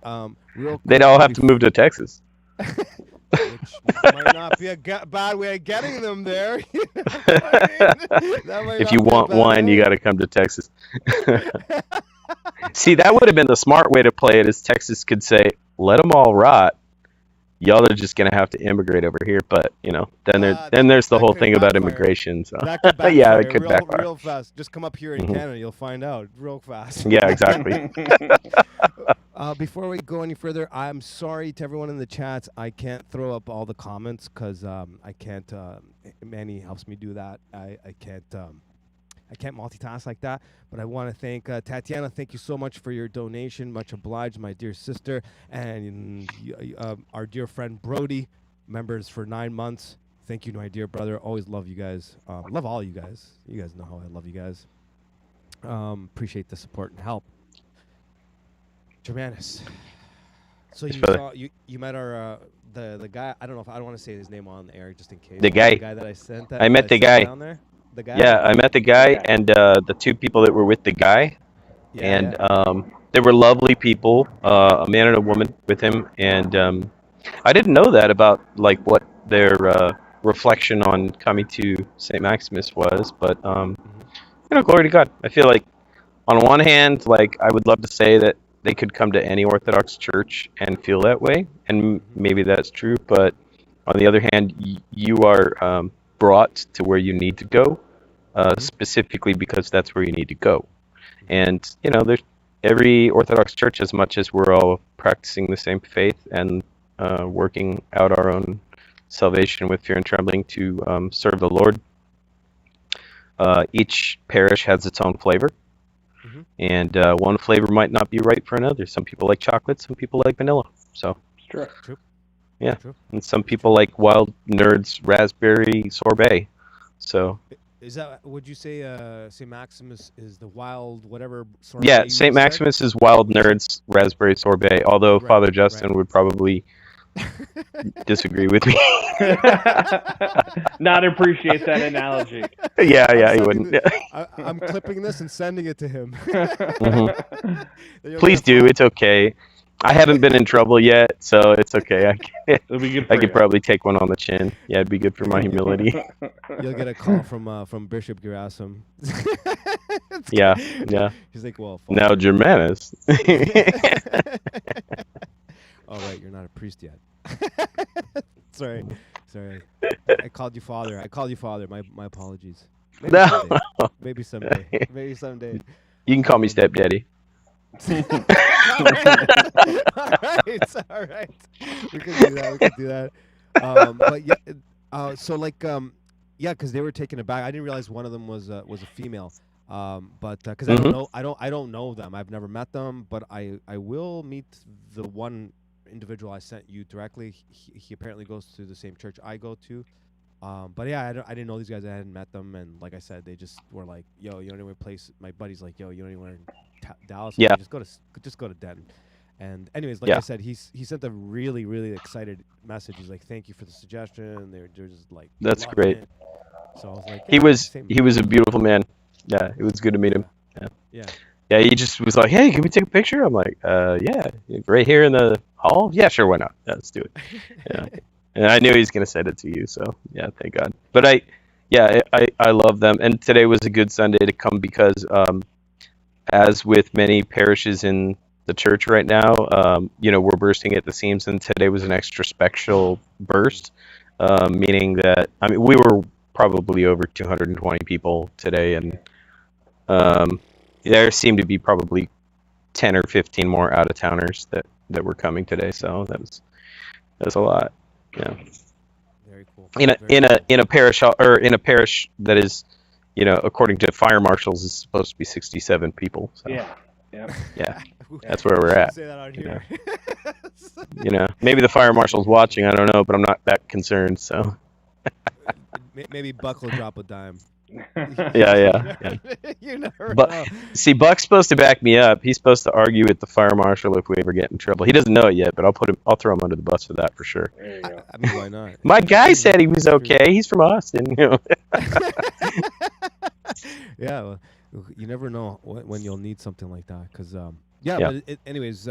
[SPEAKER 4] Real
[SPEAKER 7] They'd
[SPEAKER 4] quick
[SPEAKER 7] all have to move to Texas.
[SPEAKER 4] which might not be a bad way of getting them there. You know what I mean? That might
[SPEAKER 7] If
[SPEAKER 4] not
[SPEAKER 7] you
[SPEAKER 4] be a
[SPEAKER 7] want
[SPEAKER 4] bad
[SPEAKER 7] wine, you
[SPEAKER 4] way.
[SPEAKER 7] got to come to Texas. See, that would have been the smart way to play it, is Texas could say, let them all rot. Y'all are just going to have to immigrate over here. But, then there's the
[SPEAKER 4] that
[SPEAKER 7] whole
[SPEAKER 4] could
[SPEAKER 7] thing about
[SPEAKER 4] backfire.
[SPEAKER 7] immigration. So.
[SPEAKER 4] That could backfire
[SPEAKER 7] Yeah, it could
[SPEAKER 4] real,
[SPEAKER 7] backfire.
[SPEAKER 4] real fast. Just come up here in Canada, you'll find out real fast.
[SPEAKER 7] Yeah, exactly.
[SPEAKER 4] Before we go any further, I'm sorry to everyone in the chats. I can't throw up all the comments because I can't. Manny helps me do that. I can't. I can't multitask like that. But I want to thank Tatiana. Thank you so much for your donation. Much obliged, my dear sister, and our dear friend Brody, members for 9 months. Thank you, my dear brother. Always love you guys. Love all you guys. You guys know how I love you guys. Appreciate the support and help. Germanus. So you met our the guy. I don't know if I don't want to say his name on the air just in case.
[SPEAKER 7] The guy.
[SPEAKER 4] The guy that I sent.
[SPEAKER 7] I met the guy.
[SPEAKER 4] Down there. The guy.
[SPEAKER 7] Yeah, I met the guy and the two people that were with the guy.
[SPEAKER 4] Yeah,
[SPEAKER 7] And they were lovely people, a man and a woman with him. And I didn't know that about, like, what their reflection on coming to St. Maximus was. But, glory to God. I feel like, on one hand, like, I would love to say that they could come to any Orthodox church and feel that way. And maybe that's true. But on the other hand, you are brought to where you need to go, specifically because that's where you need to go. And, there's every Orthodox church, as much as we're all practicing the same faith and working out our own salvation with fear and trembling to serve the Lord, each parish has its own flavor. And one flavor might not be right for another. Some people like chocolate, some people like vanilla. So,
[SPEAKER 3] True.
[SPEAKER 7] yeah.
[SPEAKER 4] True.
[SPEAKER 7] And some people like Wild Nerd's raspberry sorbet. So,
[SPEAKER 4] Is that? Would you say St. Maximus is the wild whatever? Sorbet
[SPEAKER 7] yeah,
[SPEAKER 4] you
[SPEAKER 7] St.
[SPEAKER 4] said?
[SPEAKER 7] Maximus is Wild Nerd's raspberry sorbet, although
[SPEAKER 4] Right,
[SPEAKER 7] Father Justin
[SPEAKER 4] right.
[SPEAKER 7] would probably disagree with me.
[SPEAKER 3] Not appreciate that analogy.
[SPEAKER 7] Yeah, he wouldn't.
[SPEAKER 4] I'm clipping this and sending it to him.
[SPEAKER 7] Mhm.
[SPEAKER 4] Then you'll
[SPEAKER 7] Please
[SPEAKER 4] get a
[SPEAKER 7] do. It's okay. I haven't been in trouble yet, so it's okay.
[SPEAKER 3] It'll be good for
[SPEAKER 7] I could
[SPEAKER 3] you.
[SPEAKER 7] probably take one on the chin. Yeah, it'd be good for my humility.
[SPEAKER 4] You'll get a call from Bishop Gerasim.
[SPEAKER 7] Yeah.
[SPEAKER 4] He's like, well, fuck
[SPEAKER 7] Now,
[SPEAKER 4] you.
[SPEAKER 7] Germanus.
[SPEAKER 4] Oh, right, you're not a priest yet. Sorry. I called you father. My apologies. Maybe
[SPEAKER 7] No.
[SPEAKER 4] someday. Maybe someday.
[SPEAKER 7] You can call me stepdaddy.
[SPEAKER 4] All right. We can do that. But yeah, so like, yeah, because they were taken aback. I didn't realize one of them was a female. But because I don't know them. I've never met them, but I will meet the one individual I sent you directly. He apparently goes to the same church I go to. But yeah, I didn't know these guys. I hadn't met them, and like I said, they just were like, "Yo, you don't even place." My buddy's like, "Yo, you don't even in Dallas?
[SPEAKER 7] Yeah.
[SPEAKER 4] Just go to Denton." And anyways, like
[SPEAKER 7] Yeah.
[SPEAKER 4] I said, he sent a really, really excited message. He's like, "Thank you for the suggestion." They're just like,
[SPEAKER 7] That's
[SPEAKER 4] loving
[SPEAKER 7] great.
[SPEAKER 4] it. So I was like,
[SPEAKER 7] He
[SPEAKER 4] yeah,
[SPEAKER 7] was
[SPEAKER 4] same.
[SPEAKER 7] a beautiful man. Yeah, it was good to meet him.
[SPEAKER 4] Yeah.
[SPEAKER 7] Yeah, he just was like, "Hey, can we take a picture?" I'm like, yeah, right here in the hall. Yeah, sure, why not? Yeah, let's do it. Yeah, and I knew he was gonna send it to you, so yeah, thank God. But I love them, and today was a good Sunday to come because, as with many parishes in the church right now, we're bursting at the seams, and today was an extra special burst, meaning that we were probably over 220 people today, and there seemed to be probably 10 or 15 more out of towners that were coming today, so that was a lot. Yeah.
[SPEAKER 4] Very cool.
[SPEAKER 7] In a parish that is, according to fire marshals, is supposed to be 67 people. So.
[SPEAKER 3] Yeah.
[SPEAKER 7] Yeah. That's where we're at.
[SPEAKER 4] Say that out here.
[SPEAKER 7] Maybe the fire marshal's watching. I don't know, but I'm not that concerned. So.
[SPEAKER 4] Maybe Buck will drop a dime.
[SPEAKER 7] Yeah.
[SPEAKER 4] You never
[SPEAKER 7] But
[SPEAKER 4] know.
[SPEAKER 7] see, Buck's supposed to back me up. He's supposed to argue with the fire marshal if we ever get in trouble. He doesn't know it yet, but I'll throw him under the bus for that for sure.
[SPEAKER 3] There you go.
[SPEAKER 4] I mean, why not?
[SPEAKER 7] My guy said he was okay. He's from Austin.
[SPEAKER 4] Yeah, well, you never know when you'll need something like that. Because
[SPEAKER 7] Yeah.
[SPEAKER 4] But anyways,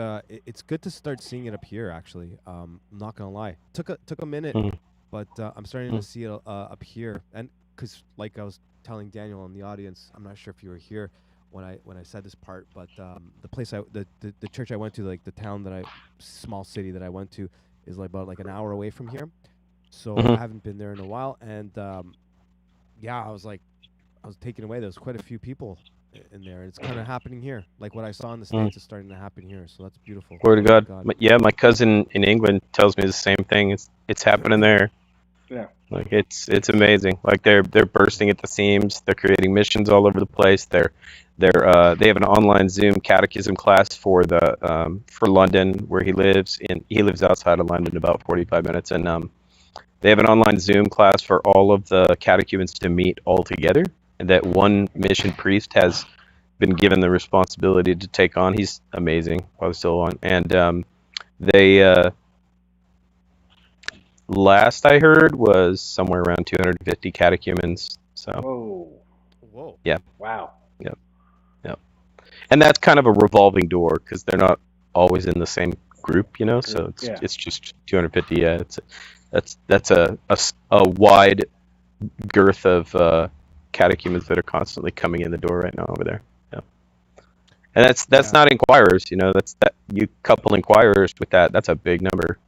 [SPEAKER 4] it's good to start seeing it up here. Actually, I'm not gonna lie, took a minute,
[SPEAKER 7] Mhm.
[SPEAKER 4] but I'm starting to see it up here. And because like I was telling Daniel in the audience, I'm not sure if you were here when I said this part, but the place the church I went to, like the town small city that I went to, is like about like an hour away from here. So
[SPEAKER 7] Mhm.
[SPEAKER 4] I haven't been there in a while, and yeah, I was taken away. There was quite a few people in there. It's kind of happening here. Like what I saw in the States is starting to happen here. So that's beautiful.
[SPEAKER 7] Glory to God. My cousin in England tells me the same thing. It's happening there.
[SPEAKER 3] Yeah.
[SPEAKER 7] Like it's amazing. Like they're bursting at the seams. They're creating missions all over the place. They have an online Zoom catechism class for London where he lives. He lives outside of London, about 45 minutes, and they have an online Zoom class for all of the catechumens to meet all together. And that one mission priest has been given the responsibility to take on. He's amazing. While still on, and they. Last I heard was somewhere around 250 catechumens. So.
[SPEAKER 4] Whoa.
[SPEAKER 7] Yeah.
[SPEAKER 3] Wow.
[SPEAKER 7] Yep. And that's kind of a revolving door because they're not always in the same group, So it's just 250. Yeah. That's a wide girth of catechumens that are constantly coming in the door right now over there. Yeah. And that's not inquirers. That's that you couple inquirers with that. That's a big number.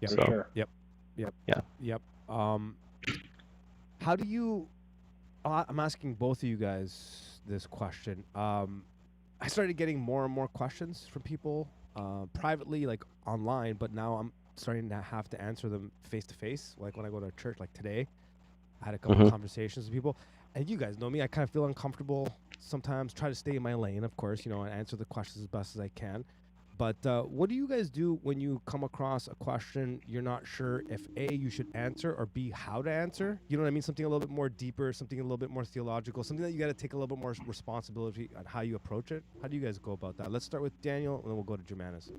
[SPEAKER 4] Yeah.
[SPEAKER 7] So.
[SPEAKER 3] Sure.
[SPEAKER 4] Yep. How do you? I'm asking both of you guys this question. I started getting more and more questions from people privately, like online, but now I'm starting to have to answer them face to face. Like when I go to church, like today, I had a couple of conversations with people, and you guys know me. I kind of feel uncomfortable sometimes. Try to stay in my lane, of course, and answer the questions as best as I can. But what do you guys do when you come across a question you're not sure if A, you should answer, or B, how to answer? You know what I mean? Something a little bit more deeper, something a little bit more theological, something that you got to take a little bit more responsibility on how you approach it. How do you guys go about that? Let's start with Daniel, and then we'll go to Germanus.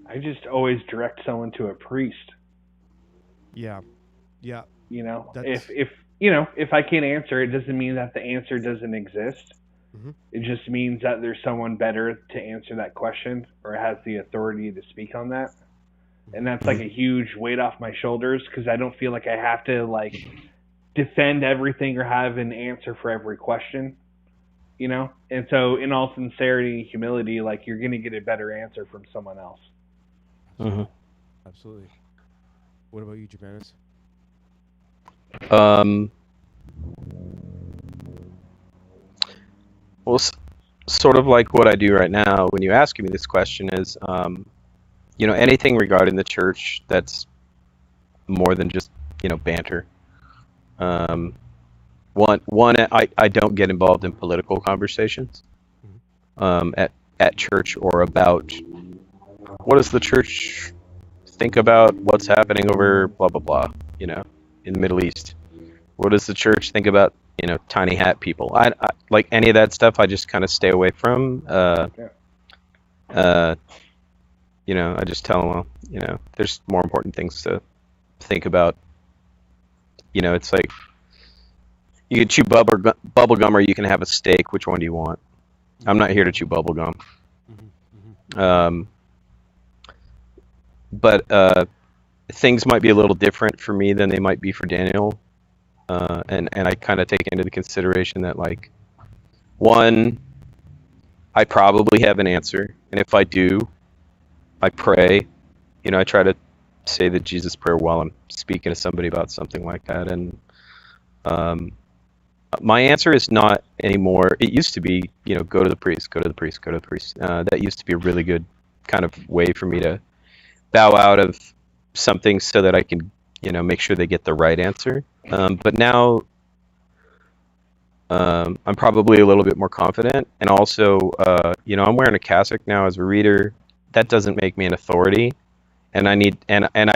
[SPEAKER 3] I just always direct someone to a priest.
[SPEAKER 4] Yeah. Yeah.
[SPEAKER 3] You know,
[SPEAKER 4] That's.
[SPEAKER 3] if I can't answer, it doesn't mean that the answer doesn't exist.
[SPEAKER 4] Mhm.
[SPEAKER 3] It just means that there's someone better to answer that question or has the authority to speak on that. And that's like a huge weight off my shoulders because I don't feel like I have to like defend everything or have an answer for every question, you know? And so in all sincerity, humility, like you're going to get a better answer from someone else.
[SPEAKER 7] Mhm.
[SPEAKER 4] Absolutely. What about you, Japanis?
[SPEAKER 7] Um, well, sort of like what I do right now when you ask me this question is, anything regarding the church that's more than just, banter. Um, I don't get involved in political conversations at church or about what does the church think about what's happening over blah blah blah, in the Middle East. What does the church think about, tiny hat people? I like any of that stuff. I just kind of stay away from. I just tell them, well, there's more important things to think about. It's like you can chew bubble gum or you can have a steak. Which one do you want? I'm not here to chew bubble gum. But things might be a little different for me than they might be for Daniel. And I kind of take into the consideration that, like, one, I probably have an answer. And if I do, I pray. I try to say the Jesus prayer while I'm speaking to somebody about something like that. And my answer is not anymore. It used to be, go to the priest, go to the priest, go to the priest. That used to be a really good kind of way for me to bow out of something so that I can, make sure they get the right answer. But now I'm probably a little bit more confident. And also, I'm wearing a cassock now as a reader. That doesn't make me an authority. And I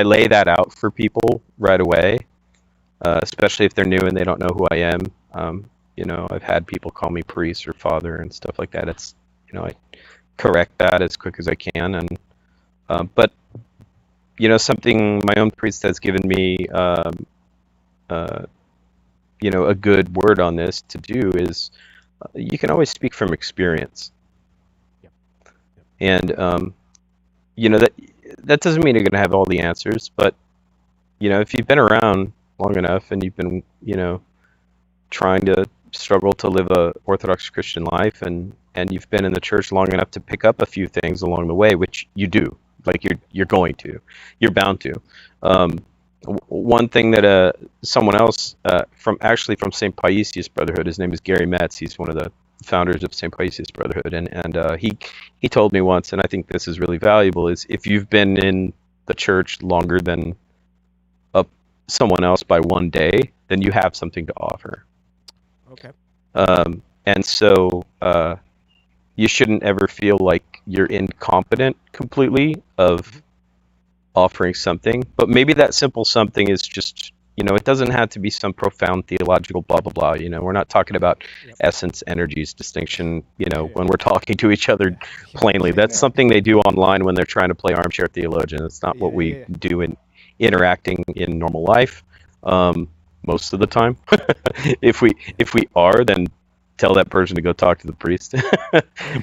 [SPEAKER 7] lay that out for people right away, especially if they're new and they don't know who I am. I've had people call me priest or father and stuff like that. It's, I correct that as quick as I can. And but something my own priest has given me, a good word on this to do is you can always speak from experience. And that doesn't mean you're going to have all the answers, but if you've been around long enough and you've been trying to struggle to live a Orthodox Christian life, and you've been in the church long enough to pick up a few things along the way, which you do, like you're bound to. One thing that someone else from St. Paisius Brotherhood, his name is Gary Metz. He's one of the founders of St. Paisius Brotherhood, and he told me once, and I think this is really valuable, is if you've been in the church longer than someone else by one day, then you have something to offer.
[SPEAKER 4] Okay.
[SPEAKER 7] And so you shouldn't ever feel like you're incompetent completely of offering something, but maybe that simple something is just, it doesn't have to be some profound theological blah blah blah. We're not talking about essence, energies, distinction, when we're talking to each other plainly. That's something they do online when they're trying to play armchair theologian. It's not what we do in interacting in normal life, most of the time. If we are, then tell that person to go talk to the priest.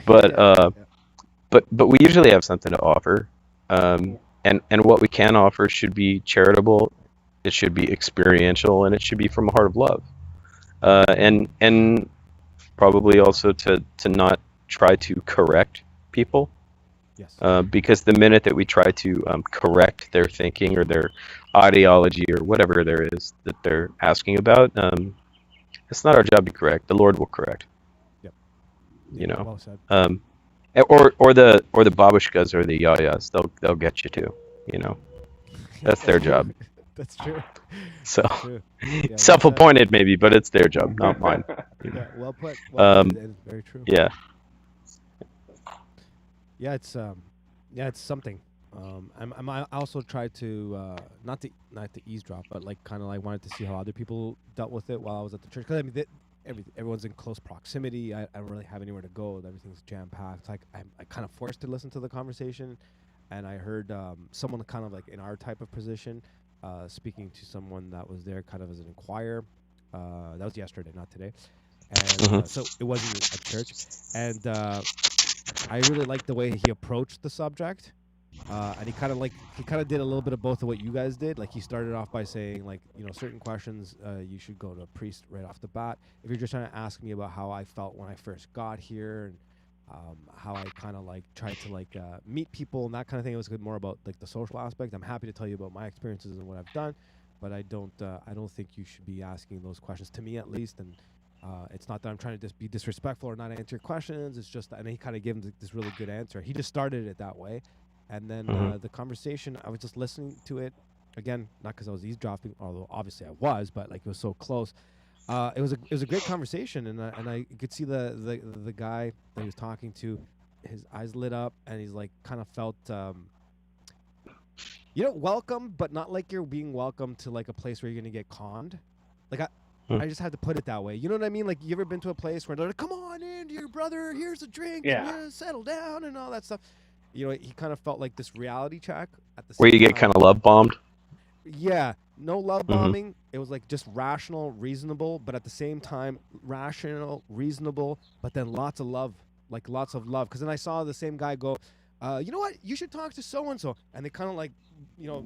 [SPEAKER 7] But we usually have something to offer. And what we can offer should be charitable, it should be experiential, and it should be from a heart of love. And probably also to not try to correct people.
[SPEAKER 4] Yes.
[SPEAKER 7] Because the minute that we try to correct their thinking or their ideology or whatever there is that they're asking about, it's not our job to correct. The Lord will correct.
[SPEAKER 4] Yep.
[SPEAKER 7] Well
[SPEAKER 4] said.
[SPEAKER 7] Or the babushkas or the yayas, they'll get you too. That's their job.
[SPEAKER 4] That's true.
[SPEAKER 7] So
[SPEAKER 4] That's true. Yeah,
[SPEAKER 7] self-appointed maybe, but it's their job, not mine.
[SPEAKER 4] Yeah, well put. Well put. It's very true.
[SPEAKER 7] Yeah.
[SPEAKER 4] Yeah, it's something. I also tried to not to eavesdrop, but like kind of like wanted to see how other people dealt with it while I was at the church. Because I mean, everyone's in close proximity. I don't really have anywhere to go. Everything's jam packed. Like I kind of forced to listen to the conversation, and I heard someone kind of like in our type of position speaking to someone that was there kind of as an inquirer. That was yesterday, not today. And
[SPEAKER 7] Mhm.
[SPEAKER 4] so it wasn't at church. And I really liked the way he approached the subject. And he kind of did a little bit of both of what you guys did. Like he started off by saying, like, certain questions you should go to a priest right off the bat. If you're just trying to ask me about how I felt when I first got here and how I kind of like tried to like meet people and that kind of thing, it was more about like the social aspect. I'm happy to tell you about my experiences and what I've done, but I don't think you should be asking those questions to me, at least. And it's not that I'm trying to just be disrespectful or not answer your questions. It's just, and he kind of gave him this really good answer. He just started it that way. And then the conversation, I was just listening to it again, not because I was eavesdropping, although obviously I was, but like it was so close. It was a great conversation, and I could see the guy that he was talking to, his eyes lit up, and he's like kind of felt welcome, but not like you're being welcome to like a place where you're gonna get conned. Like I just had to put it that way. You know what I mean? Like, you ever been to a place where they're like, "Come on in, dear brother. Here's a drink.
[SPEAKER 3] Yeah.
[SPEAKER 4] And, settle down," and all that stuff. He kind of felt like this reality check at the same
[SPEAKER 7] Where you get
[SPEAKER 4] time.
[SPEAKER 7] kind of love bombed.
[SPEAKER 4] Yeah, no love bombing. It was like just rational, reasonable, but at the same time, rational, reasonable, but then lots of love, like lots of love. Because then I saw the same guy go, you know what? You should talk to so-and-so. And they kind of like,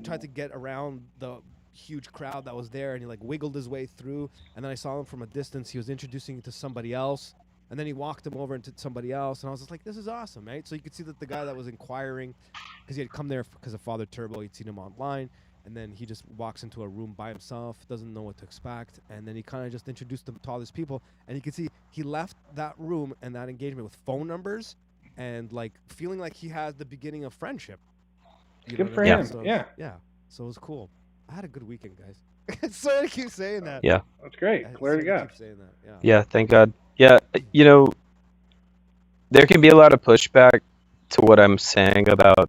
[SPEAKER 4] tried to get around the huge crowd that was there, and he like wiggled his way through. And then I saw him from a distance. He was introducing it to somebody else. And then he walked him over into somebody else, and I was just like, this is awesome, right? So you could see that the guy that was inquiring, because he had come there because of Father Turbo, he'd seen him online, and then he just walks into a room by himself, doesn't know what to expect, and then he kind of just introduced him to all these people, and you could see he left that room and that engagement with phone numbers and like feeling like he had the beginning of friendship.
[SPEAKER 3] Good for
[SPEAKER 7] him.
[SPEAKER 3] him.
[SPEAKER 4] So,
[SPEAKER 3] Yeah.
[SPEAKER 4] So it was cool. I had a good weekend, guys. Sorry to keep saying that.
[SPEAKER 7] Yeah.
[SPEAKER 3] That's great. Glory to God.
[SPEAKER 4] Keep saying that. Yeah.
[SPEAKER 7] Yeah, thank God. Yeah, there can be a lot of pushback to what I'm saying about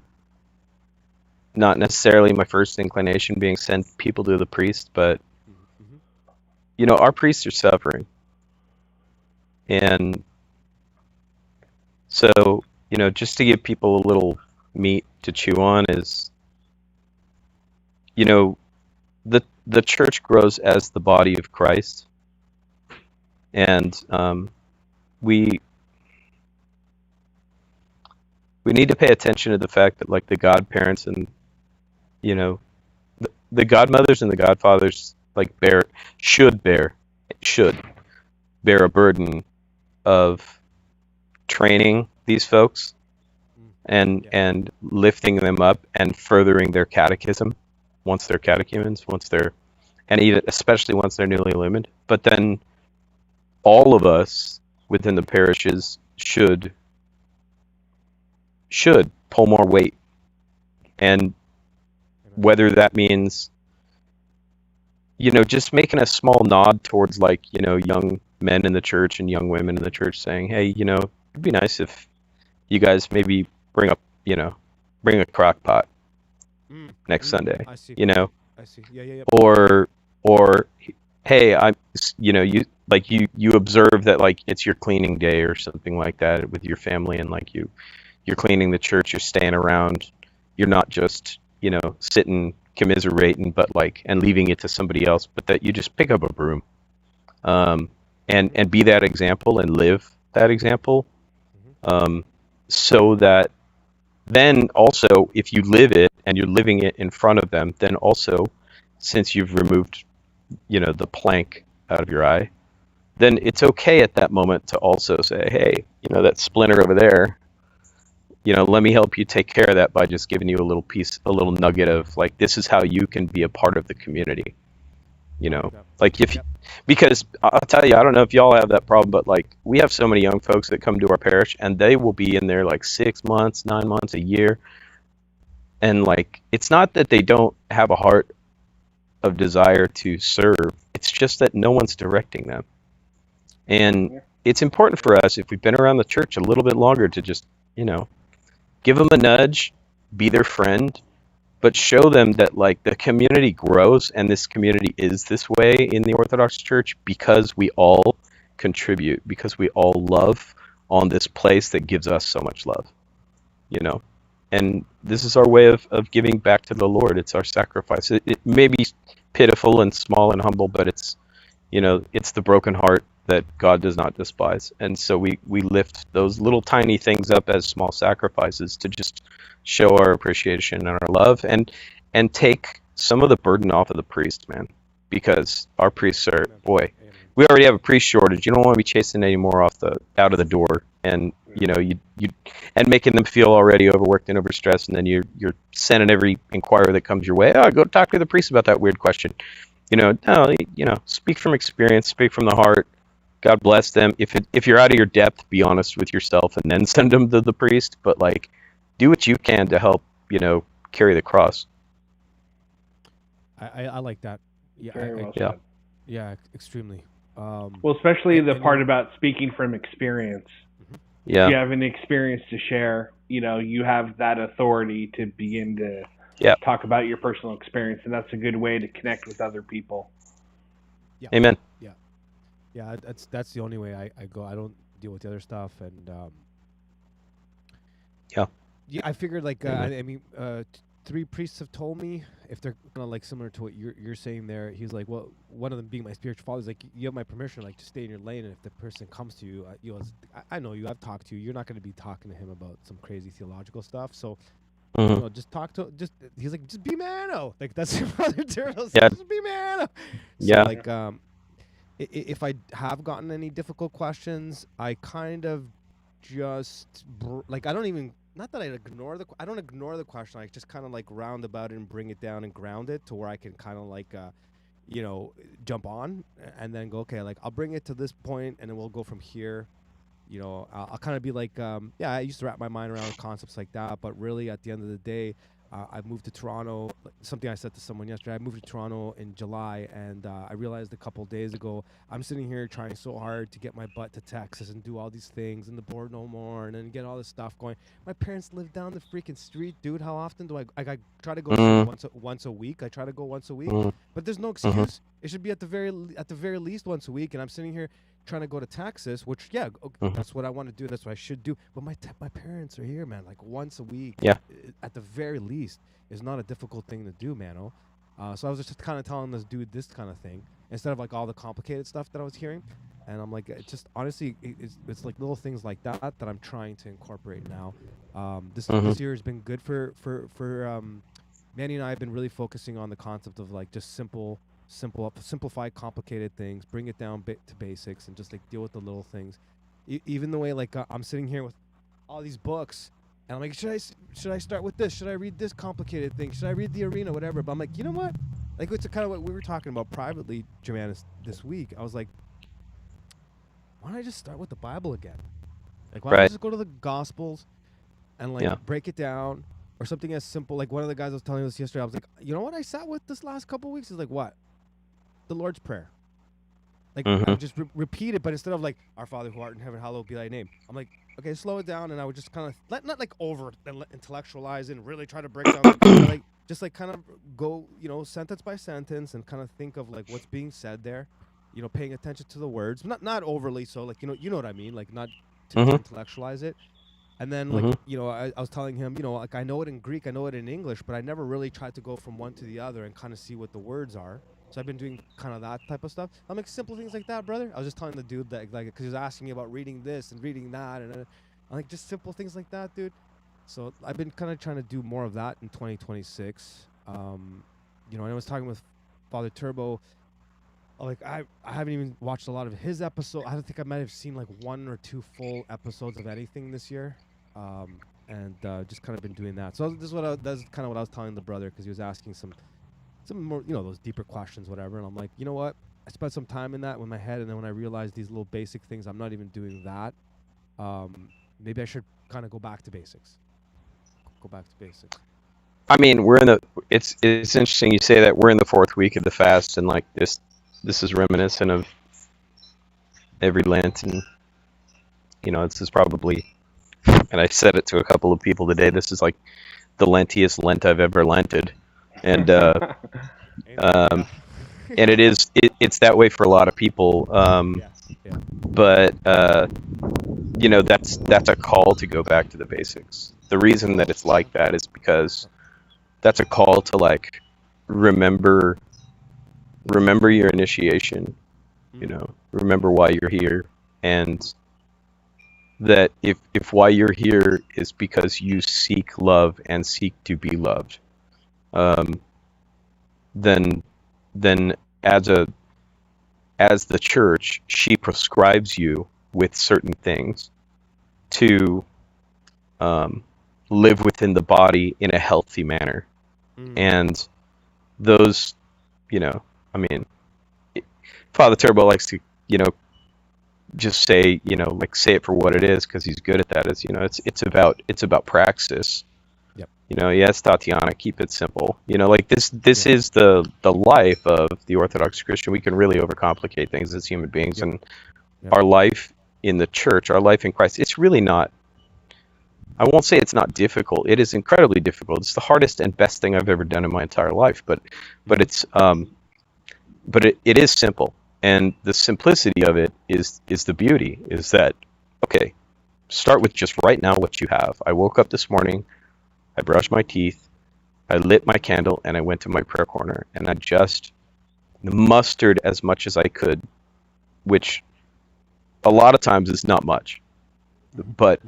[SPEAKER 7] not necessarily my first inclination being send people to the priest, but our priests are suffering. And so, just to give people a little meat to chew on is, the church grows as the body of Christ. And we need to pay attention to the fact that, like, the godparents and the godmothers and the godfathers like should bear a burden of training these folks and lifting them up and furthering their catechism once they're catechumens, and even especially once they're newly illumined. But then all of us within the parishes should pull more weight, and whether that means just making a small nod towards, like, young men in the church and young women in the church, saying, hey, it'd be nice if you guys maybe bring a crock pot next Sunday.
[SPEAKER 4] I see. I see. Yeah.
[SPEAKER 7] Or hey, you observe that, like, it's your cleaning day or something like that with your family, and like you're cleaning the church, you're staying around, you're not just sitting commiserating, but like, and leaving it to somebody else, but that you just pick up a broom, and be that example and live that example, so that then also, if you live it and you're living it in front of them, then also, since you've removed the plank out of your eye, then it's okay at that moment to also say, hey, that splinter over there, let me help you take care of that by just giving you a little nugget of, like, this is how you can be a part of the community. Like, because I'll tell you, I don't know if y'all have that problem, but like, we have so many young folks that come to our parish, and they will be in there like 6 months, 9 months, a year. And like, it's not that they don't have a heart of desire to serve. It's just that no one's directing them. And it's important for us, if we've been around the church a little bit longer, to just, give them a nudge, be their friend, but show them that, like, the community grows, and this community is this way in the Orthodox Church because we all contribute, because we all love on this place that gives us so much love, and this is our way of giving back to the Lord. It's our sacrifice. It may be pitiful and small and humble, but it's, it's the broken heart that God does not despise. And so we lift those little tiny things up as small sacrifices to just show our appreciation and our love, and take some of the burden off of the priest, man, because our priests are, boy, we already have a priest shortage. You don't want to be chasing any more out of the door, and you and making them feel already overworked and overstressed, and then you're sending every inquirer that comes your way, go talk to the priest about that weird question. No, speak from experience, speak from the heart. God bless them. If you're out of your depth, be honest with yourself, and then send them to the priest. But do what you can to help, carry the cross.
[SPEAKER 4] I like that. Yeah,
[SPEAKER 3] Very well said.
[SPEAKER 4] Yeah, extremely.
[SPEAKER 3] Well, especially the part about speaking from experience.
[SPEAKER 7] Yeah.
[SPEAKER 3] If you have an experience to share, you have that authority to begin to talk about your personal experience, and that's a good way to connect with other people.
[SPEAKER 4] Yeah.
[SPEAKER 7] Amen.
[SPEAKER 4] Yeah, that's the only way I go. I don't deal with the other stuff, and yeah, I figured three priests have told me, if they're kind of similar to what you're saying there. He's like, well, one of them being my spiritual father, is like, you have my permission, to stay in your lane, and if the person comes to you, I know you, I've talked to you, you're not going to be talking to him about some crazy theological stuff, so just talk to, he's like, just be Mano, that's your brother Turtle, just be Mano. So if I have gotten any difficult questions, I kind of just I don't even, not that I ignore I don't ignore the question. I just kind of round about it and bring it down and ground it to where I can kind of jump on and then go, okay, I'll bring it to this point and then we'll go from here. I'll kind of be I used to wrap my mind around concepts like that, but really at the end of the day, I moved to Toronto. Something I said to someone yesterday, I moved to Toronto in July, and I realized a couple of days ago, I'm sitting here trying so hard to get my butt to Texas and do all these things and the board no more and then get all this stuff going. My parents live down the freaking street, dude. How often do I try to go once a week? I try to go once a week, but there's no excuse. It should be at the very least once a week, and I'm sitting here trying to go to Texas, which that's what I want to do. That's what I should do. But my parents are here, man. Once a week, at the very least, is not a difficult thing to do, Mano. So I was just kind of telling this dude this kind of thing instead of all the complicated stuff that I was hearing. And I'm it's just honestly, it's little things like that that I'm trying to incorporate now. This year has been good for Manny and I have been really focusing on the concept of just simplify complicated things, bring it down to basics, and just deal with the little things. Even the way I'm sitting here with all these books, and I'm like, should I start with this? Should I read this complicated thing? Should I read the Arena, whatever? But I'm like, you know what? It's kind of what we were talking about privately, Joanna, this week. I was like, why don't I just start with the Bible again? Why don't I just go to the Gospels and break it down, or something as simple. One of the guys I was telling us yesterday, I was like, you know what I sat with this last couple of weeks is what? The Lord's Prayer. I would just repeat it, but instead of Our Father who art in heaven, hallowed be thy name. I'm like, okay, slow it down, and I would just kind of not over intellectualize it and really try to break down, just kind of go, sentence by sentence, and kind of think of what's being said there, paying attention to the words, not overly so, you know what I mean, not to intellectualize it. And then I was telling him, I know it in Greek, I know it in English, but I never really tried to go from one to the other and kind of see what the words are. So I've been doing kind of that type of stuff. I'm simple things like that, brother. I was just telling the dude that, because he was asking me about reading this and reading that, and I'm just simple things like that, dude. So I've been kind of trying to do more of that in 2026. And I was talking with Father Turbo. I haven't even watched a lot of his episodes. I don't think I might have seen 1 or 2 full episodes of anything this year. And just kind of been doing that. So that's kind of what I was telling the brother, because he was asking some more, those deeper questions, whatever. And I'm like, you know what? I spent some time in that with my head, and then when I realized these little basic things, I'm not even doing that. Maybe I should kind of go back to basics.
[SPEAKER 7] I mean, it's interesting you say that. We're in the 4th week of the fast, and this is reminiscent of every Lent, and this is probably, and I said it to a couple of people today, this is the lentiest Lent I've ever lented. And and it's that way for a lot of people.
[SPEAKER 4] Yeah.
[SPEAKER 7] But that's a call to go back to the basics. The reason that it's like that is because that's a call to like remember your initiation. Remember why you're here, and that if why you're here is because you seek love and seek to be loved, then as the church, she prescribes you with certain things to live within the body in a healthy manner. And those, I mean, Father Turbo likes to, just say, like say it for what it is, because he's good at that. It's about praxis.
[SPEAKER 4] Yep.
[SPEAKER 7] Yes, Tatiana, keep it simple. Like this is the life of the Orthodox Christian. We can really overcomplicate things as human beings, and our life in the church, our life in Christ, it's really not. I won't say it's not difficult. It is incredibly difficult. It's the hardest and best thing I've ever done in my entire life. But it is simple, and the simplicity of it is the beauty. Is that okay? Start with just right now what you have. I woke up this morning. I brushed my teeth, I lit my candle, and I went to my prayer corner, and I just mustered as much as I could, which a lot of times is not much, but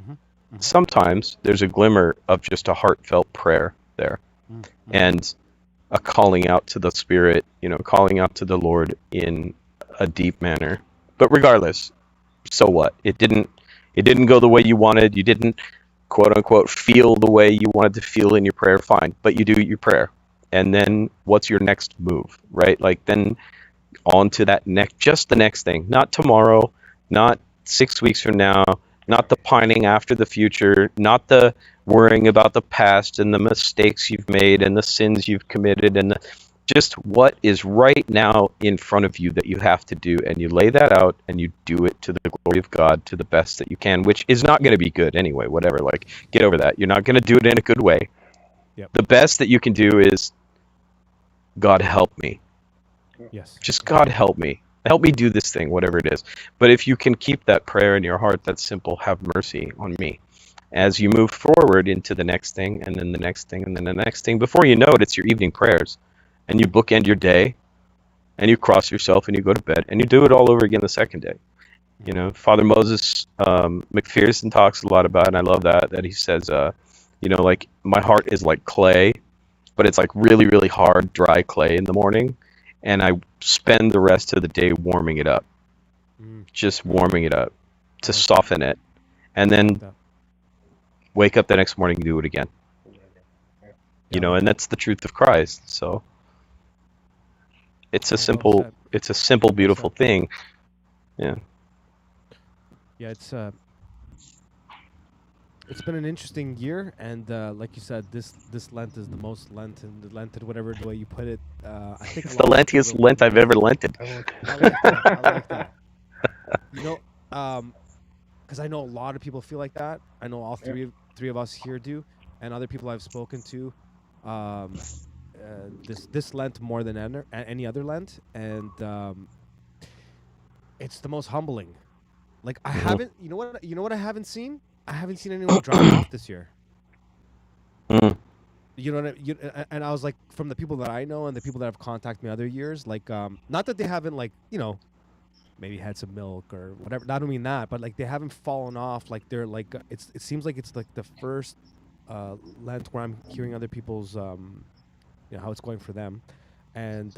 [SPEAKER 7] sometimes there's a glimmer of just a heartfelt prayer there, and a calling out to the Spirit, calling out to the Lord in a deep manner. But regardless, so what? It didn't go the way you wanted. You didn't, quote unquote, feel the way you wanted to feel in your prayer. Fine, but you do your prayer, and then what's your next move, right? Like then on to that the next thing, not tomorrow, not 6 weeks from now, not the pining after the future, not the worrying about the past and the mistakes you've made and the sins you've committed, and just what is right now in front of you that you have to do, and you lay that out and you do it to the glory of God to the best that you can, which is not going to be good anyway, whatever. Like, get over that. You're not going to do it in a good way.
[SPEAKER 4] Yep.
[SPEAKER 7] The best that you can do is, God help me.
[SPEAKER 4] Yes.
[SPEAKER 7] Just God help me. Help me do this thing, whatever it is. But if you can keep that prayer in your heart, that's simple, have mercy on me. As you move forward into the next thing, and then the next thing, and then the next thing, before you know it, it's your evening prayers. And you bookend your day, and you cross yourself, and you go to bed, and you do it all over again the second day. Father Moses McPherson talks a lot about, and I love that he says, like, my heart is like clay, but it's like really, really hard, dry clay in the morning, and I spend the rest of the day warming it up, just warming it up to soften it, and then wake up the next morning and do it again. And that's the truth of Christ. So it's a simple, beautiful thing. Yeah.
[SPEAKER 4] Yeah, it's been an interesting year, and like you said, this Lent is the most Lented, whatever the way you put it. I think
[SPEAKER 7] it's the lentiest Lent I've ever lented.
[SPEAKER 4] I like that. Because I know a lot of people feel like that. I know all three of us here do, and other people I've spoken to. This Lent more than any other Lent, and it's the most humbling. Like, I haven't, you know what I haven't seen? I haven't seen anyone drop off this year. You know what and I was like, from the people that I know and the people that have contacted me other years, like, not that they haven't, like, maybe had some milk or whatever. I don't mean that, but like they haven't fallen off. Like they're like, it seems like it's like the first Lent where I'm hearing other people's, how it's going for them, and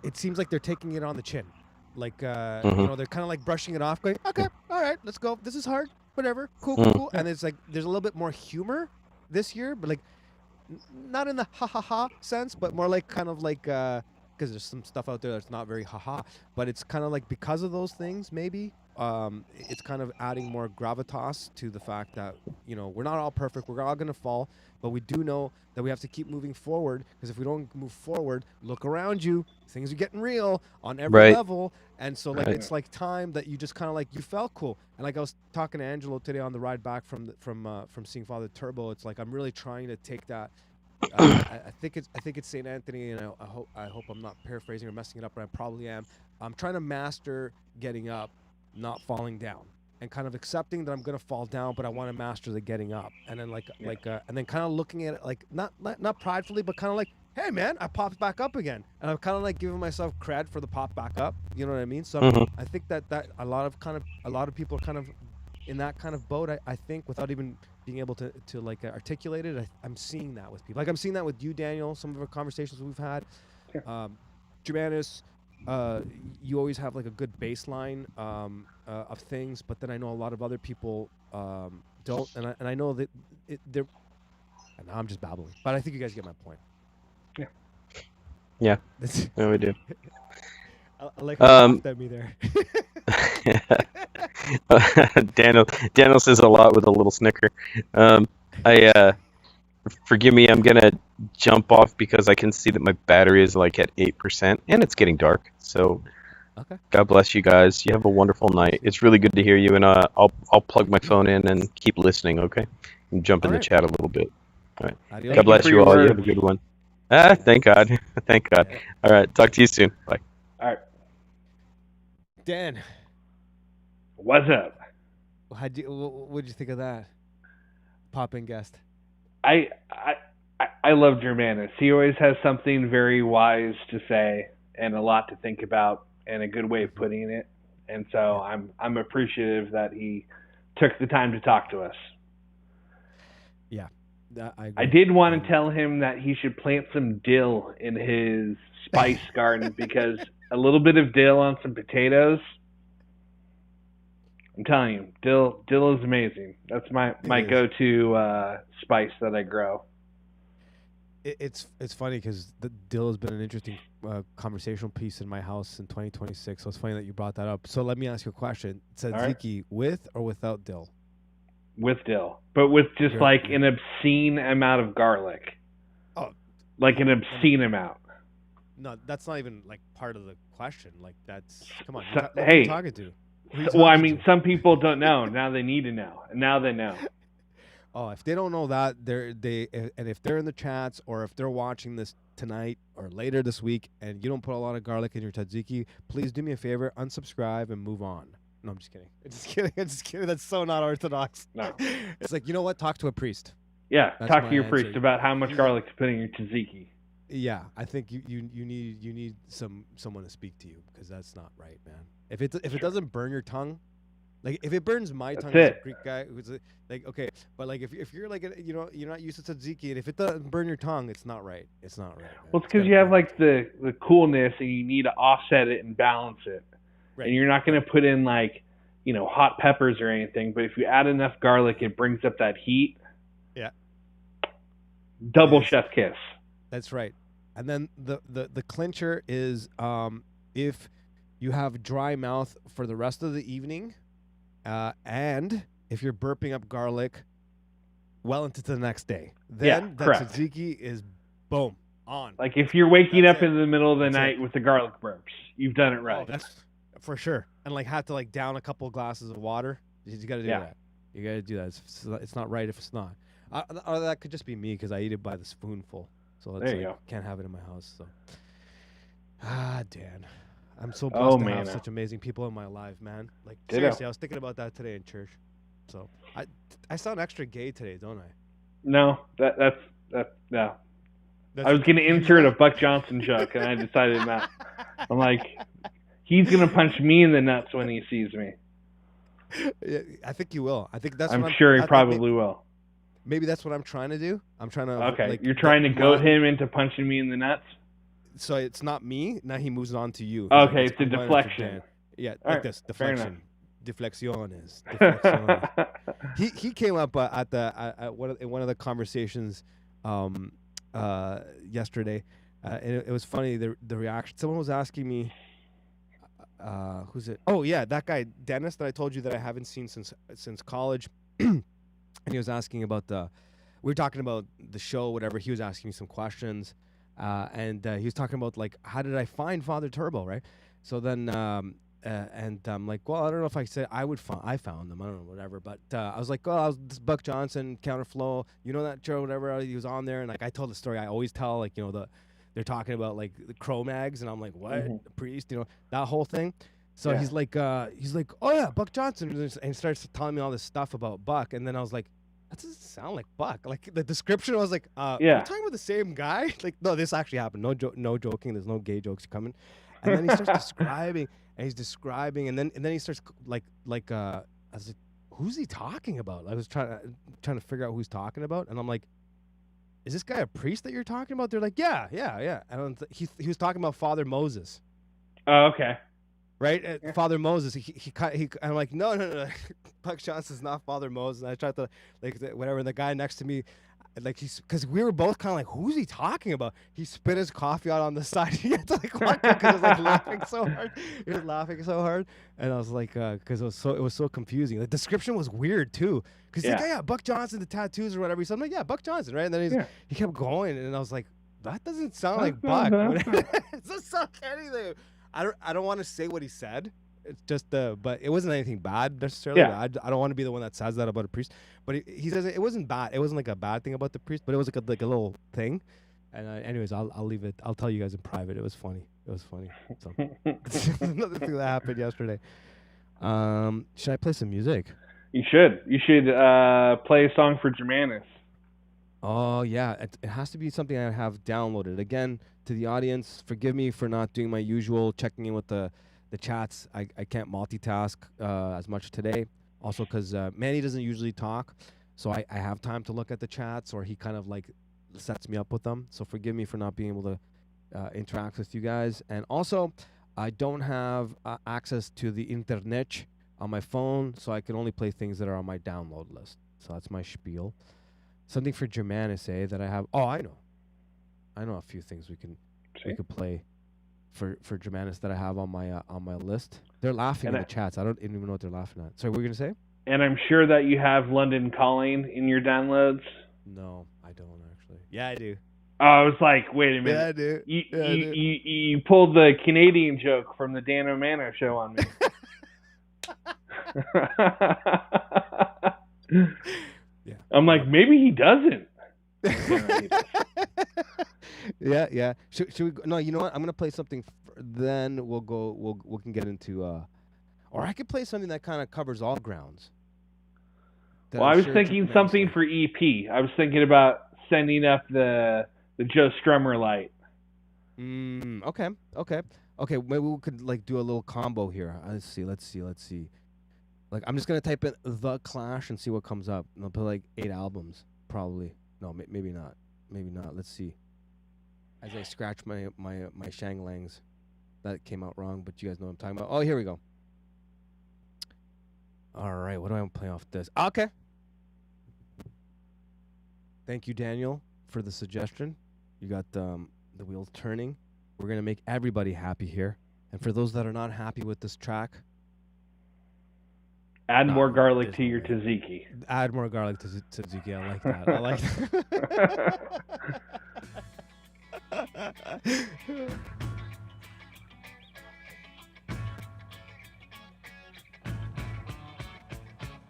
[SPEAKER 4] it seems like they're taking it on the chin. Like, they're kind of like brushing it off, going, okay, all right, let's go. This is hard, whatever, cool. And it's like, there's a little bit more humor this year, but like, not in the ha sense, but more like kind of like, because there's some stuff out there that's not very but it's kind of like, because of those things, maybe, it's kind of adding more gravitas to the fact that, we're not all perfect, we're all going to fall, but we do know that we have to keep moving forward, because if we don't move forward, look around you, things are getting real on every level, and so like it's like time that you just kind of like, you felt cool. And like I was talking to Angelo today on the ride back from seeing Father Turbo, it's like I'm really trying to take that I think it's St. Anthony, and I hope I'm not paraphrasing or messing it up, but I probably am. I'm trying to master getting up, not falling down, and kind of accepting that I'm gonna fall down, but I want to master the getting up, and then and then kind of looking at it like not pridefully, but kind of like, hey man, I popped back up again, and I'm kind of like giving myself cred for the pop back up. You know what I mean? So I think that a lot of people are kind of in that kind of boat. I think without even being able to like articulate it, I'm seeing that with people. Like I'm seeing that with you, Daniel. Some of our conversations we've had. Germanus, you always have like a good baseline of things, but then I know a lot of other people don't, and I know that they're. And now I'm just babbling, but I think you guys get my point.
[SPEAKER 7] Yeah, we do.
[SPEAKER 4] I like how you laughed at me there.
[SPEAKER 7] Daniel says a lot with a little snicker. Forgive me, I'm gonna jump off because I can see that my battery is like at 8% and it's getting dark. So,
[SPEAKER 4] okay. God
[SPEAKER 7] bless you guys. You have a wonderful night. It's really good to hear you, and I'll plug my phone in and keep listening. Okay, and jump in the chat a little bit. All right.
[SPEAKER 4] Adios.
[SPEAKER 7] God bless you all. You have a good one. Thank God. Thank God. All right. Talk to you soon. Bye.
[SPEAKER 3] All right.
[SPEAKER 4] Dan,
[SPEAKER 3] what's up?
[SPEAKER 4] What did you think of that pop-in guest?
[SPEAKER 3] I love Germanus. He always has something very wise to say and a lot to think about and a good way of putting it. And so I'm appreciative that he took the time to talk to us.
[SPEAKER 4] Yeah.
[SPEAKER 3] I did want to tell him that he should plant some dill in his spice garden because a little bit of dill on some potatoes, I'm telling you, dill is amazing. That's my go-to spice that I grow.
[SPEAKER 4] It's funny because the dill has been an interesting conversational piece in my house in 2026. So it's funny that you brought that up. So let me ask you a question. Tzatziki with or without dill?
[SPEAKER 3] With dill, but with just like an obscene amount of garlic.
[SPEAKER 4] Oh,
[SPEAKER 3] like an obscene amount.
[SPEAKER 4] No, that's not even like part of the question. Like that's come on.
[SPEAKER 3] So,
[SPEAKER 4] who are you talking to?
[SPEAKER 3] Well, I mean, some people don't know. Now they need to know, and now they know.
[SPEAKER 4] Oh, if they don't know that, if they're in the chats or if they're watching this tonight or later this week, and you don't put a lot of garlic in your tzatziki, please do me a favor, unsubscribe and move on. No, I'm just kidding. I'm just kidding. That's so not orthodox.
[SPEAKER 3] No.
[SPEAKER 4] It's like, you know what? Talk to a priest.
[SPEAKER 3] Yeah, talk to your priest about how much garlic to put in your tzatziki.
[SPEAKER 4] Yeah, I think you need someone to speak to you because that's not right, man. If it doesn't burn your tongue, like if it burns my tongue as a Greek guy who's like okay, but like if you're like you're not used to tzatziki, and if it doesn't burn your tongue, it's not right. It's not right. Man.
[SPEAKER 3] Well, it's because you have like the coolness and you need to offset it and balance it. Right. And you're not going to put in like, hot peppers or anything, but if you add enough garlic, it brings up that heat.
[SPEAKER 4] Yeah.
[SPEAKER 3] Double chef kiss.
[SPEAKER 4] That's right. And then the clincher is if you have dry mouth for the rest of the evening, and if you're burping up garlic well into the next day, then that tzatziki is boom on.
[SPEAKER 3] Like if you're waking up in the middle of the night with the garlic burps, you've done it right.
[SPEAKER 4] Oh, that's for sure. And like have to like down a couple glasses of water. You got to do that. You got to do that. It's not right if it's not. Or that could just be me because I eat it by the spoonful. So it's like, can't have it in my house. So Dan, I'm so blessed to have such amazing people in my life, man. Like seriously, I was thinking about that today in church. So I sound extra gay today, don't I?
[SPEAKER 3] No, that's no. I was gonna insert a Buck Johnson joke, and I decided not. I'm like, he's gonna punch me in the nuts when he sees me.
[SPEAKER 4] Yeah, I think he will. I think that's.
[SPEAKER 3] I'm sure he probably will.
[SPEAKER 4] Maybe that's what I'm trying to do. I'm trying to.
[SPEAKER 3] Okay, you're trying to goad him into punching me in the nuts.
[SPEAKER 4] So it's not me. Now he moves on to you.
[SPEAKER 3] Okay, it's a deflection.
[SPEAKER 4] Yeah, like this deflection. Deflexiones. Deflexiones. he came up at one of the conversations yesterday, and it was funny the reaction. Someone was asking me, who's it? Oh yeah, that guy Dennis that I told you that I haven't seen since college. And he was asking about we were talking about the show, whatever. He was asking me some questions, and he was talking about like, how did I find Father Turbo, right? So then and I'm like, well, I don't know if I said I found them. I don't know, whatever. But I was like, oh, this Buck Johnson, Counterflow. You know that show, whatever. He was on there, and like I told the story. I always tell, like, they're talking about like the Cro-Mags, and I'm like, what? The priest, that whole thing. So he's like, oh yeah, Buck Johnson, and he starts telling me all this stuff about Buck, and then I was like, that doesn't sound like Buck. Like the description, I was like, you're talking about the same guy? Like, no, this actually happened. No joking. There's no gay jokes coming. And then he starts describing, and then he starts like I was like, who's he talking about? I was trying to figure out who he's talking about, and I'm like, is this guy a priest that you're talking about? They're like, yeah. And he was talking about Father Moses.
[SPEAKER 3] Oh, okay.
[SPEAKER 4] Right, Father Moses. I'm like, no. Buck Johnson's not Father Moses. And I tried to whatever. And the guy next to me, because we were both kind of like, who's he talking about? He spit his coffee out on the side. He had to watch it because he was laughing so hard. He was laughing so hard, and I was like, because it was so confusing. The description was weird too, because he's like, yeah, Buck Johnson, the tattoos or whatever. So I'm like, yeah, Buck Johnson, right? And then he kept going, and I was like, that doesn't sound like Buck. It doesn't sound like anything. I don't want to say what he said. It's just but it wasn't anything bad necessarily.
[SPEAKER 3] Yeah.
[SPEAKER 4] I don't want to be the one that says that about a priest. But he says it wasn't bad. It wasn't like a bad thing about the priest, but it was like a little thing. And anyways, I'll leave it. I'll tell you guys in private. It was funny. So another thing that happened yesterday. Should I play some music?
[SPEAKER 3] You should. You should play a song for Germanus.
[SPEAKER 4] Oh yeah, it has to be something I have downloaded. Again, to the audience, forgive me for not doing my usual checking in with the chats. I can't multitask as much today. Also because Manny doesn't usually talk, so I have time to look at the chats, or he kind of like sets me up with them. So forgive me for not being able to interact with you guys. And also, I don't have access to the internet on my phone, so I can only play things that are on my download list. So that's my spiel. Something for Germanus, that I have. Oh, I know a few things we could play for Germanus that I have on my list. They're laughing in the chats. I don't even know what they're laughing at. Sorry, what were you gonna say?
[SPEAKER 3] And I'm sure that you have London Calling in your downloads.
[SPEAKER 4] No, I don't actually. Yeah, I do.
[SPEAKER 3] Oh, I was like, wait a minute.
[SPEAKER 4] Yeah, I do.
[SPEAKER 3] You pulled the Canadian joke from the Dan Mano show on me.
[SPEAKER 4] Yeah.
[SPEAKER 3] I'm like, maybe he doesn't.
[SPEAKER 4] Yeah. Should we? No, you know what? I'm gonna play something. Then we can get into. Or I could play something that kind of covers all grounds.
[SPEAKER 3] Well, I was thinking something for EP. I was thinking about sending up the Joe Strummer light.
[SPEAKER 4] Okay. Maybe we could like do a little combo here. Let's see. Like, I'm just gonna type in The Clash and see what comes up. And I'll put like 8 albums, probably. No, maybe not. Let's see. As I scratch my Shanglangs, that came out wrong, but you guys know what I'm talking about. Oh, here we go. All right, what do I want to play off this? Okay. Thank you, Daniel, for the suggestion. You got the wheels turning. We're gonna make everybody happy here, and for those that are not happy with this track.
[SPEAKER 3] Add more garlic to your tzatziki.
[SPEAKER 4] Add more garlic to tzatziki. I like that. I like that.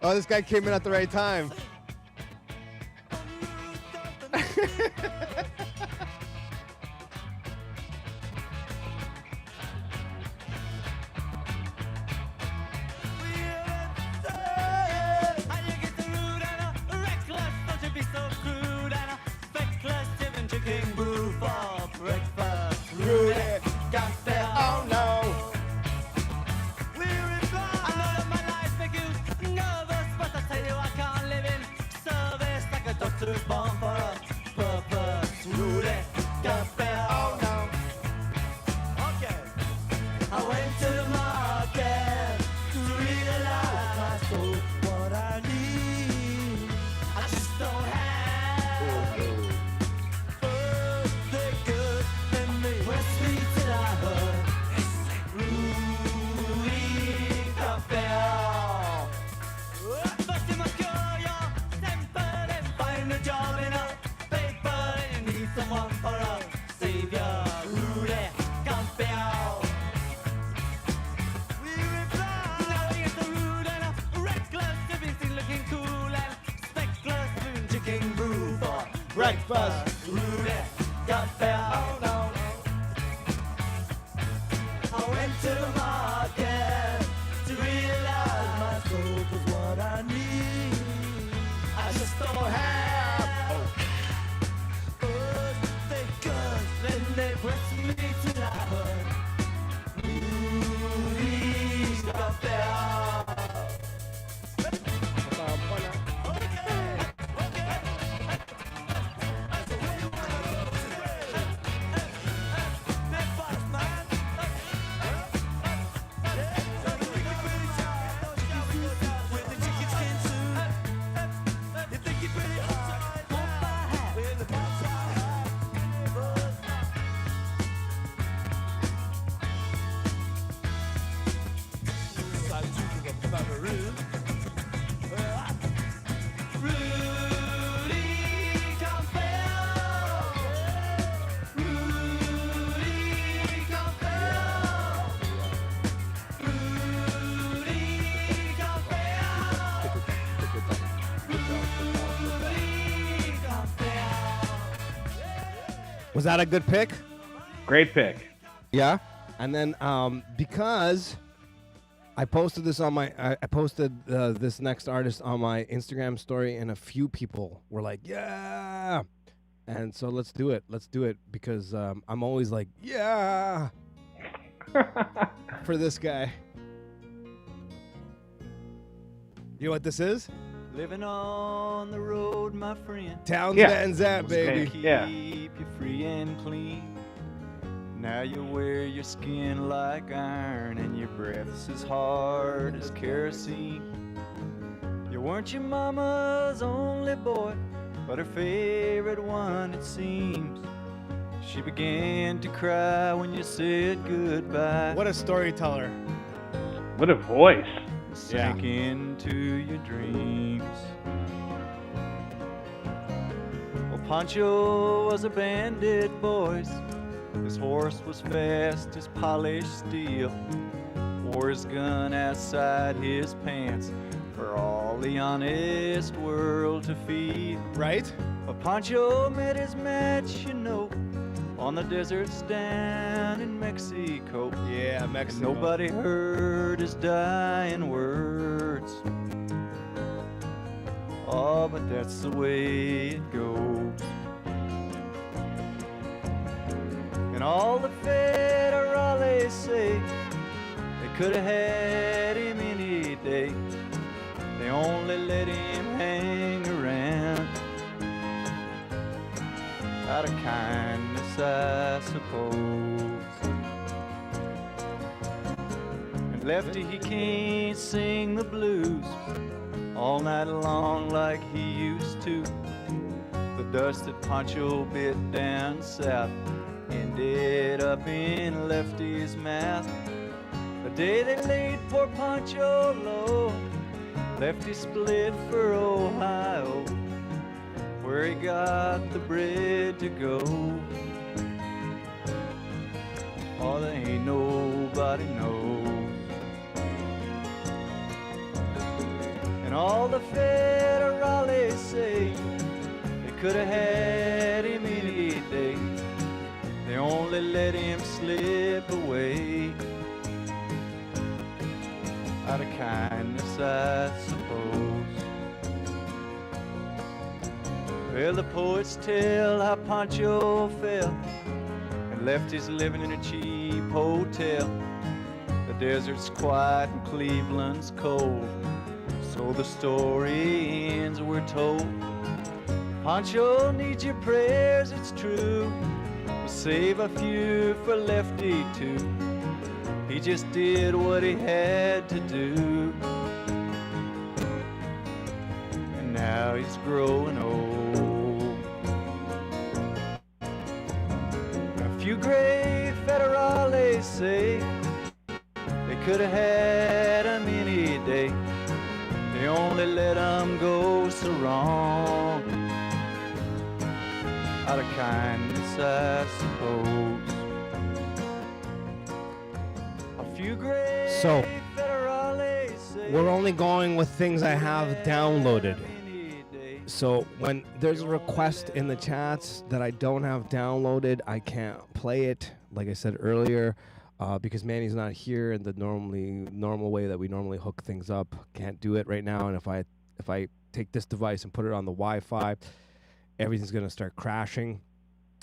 [SPEAKER 4] Oh, this guy came in at the right time. breakfast.
[SPEAKER 6] Rudy got fell down. I went to the market to realize my soul was what I need. I just don't have. Oh, they guns, then they press me to the hood. Rudy's got fell.
[SPEAKER 4] Was that a good pick?
[SPEAKER 3] Great pick.
[SPEAKER 4] Yeah. And then because I posted this on my, I posted this next artist on my Instagram story, and a few people were like, yeah. And so let's do it. Let's do it because I'm always like, yeah, for this guy. You know what this is?
[SPEAKER 8] Living on the road, my friend.
[SPEAKER 4] Towns
[SPEAKER 3] Yeah.
[SPEAKER 4] Van Zant, baby.
[SPEAKER 8] Keep
[SPEAKER 3] Yeah.
[SPEAKER 8] you free and clean. Now you wear your skin like iron and your breath's as hard as kerosene. You weren't your mama's only boy, but her favorite one, it seems. She began to cry when you said goodbye.
[SPEAKER 4] What a storyteller.
[SPEAKER 3] What a voice.
[SPEAKER 8] Sank into your dreams. Well, Pancho was a bandit, boys. His horse was fast as polished steel. Wore his gun outside his pants for all the honest world to feel.
[SPEAKER 4] Right?
[SPEAKER 8] But Pancho met his match, you know, on the deserts down in Mexico.
[SPEAKER 4] Yeah,
[SPEAKER 8] And
[SPEAKER 4] Mexico.
[SPEAKER 8] nobody heard his dying words. Oh, but that's the way it goes. And all the federales say they could have had him any day. They only let him hang around out of kindness, I suppose. And Lefty, he can't sing the blues all night long like he used to. The dust that Pancho bit down south ended up in Lefty's mouth. The day they laid poor Pancho low, Lefty split for Ohio, where he got the bread to go. Oh, there ain't nobody knows. And all the federales say they could have had him any day. They only let him slip away out of kindness, I suppose. Well, the poets tell how Pancho fell and left his living in a cheap hotel. The desert's quiet and Cleveland's cold, so the story ends, we're told. Pancho needs your prayers, it's true. We'll save a few for Lefty too. He just did what he had to do, and now he's growing old. A few gray federales say they could have had him any day. They only let him go so wrong out of kindness, I suppose.
[SPEAKER 4] So, we're only going with things I have downloaded. So when there's a request in the chats that I don't have downloaded, I can't play it, like I said earlier, because Manny's not here in the normal way that we normally hook things up. Can't do it right now, and if I take this device and put it on the Wi-Fi, everything's gonna start crashing,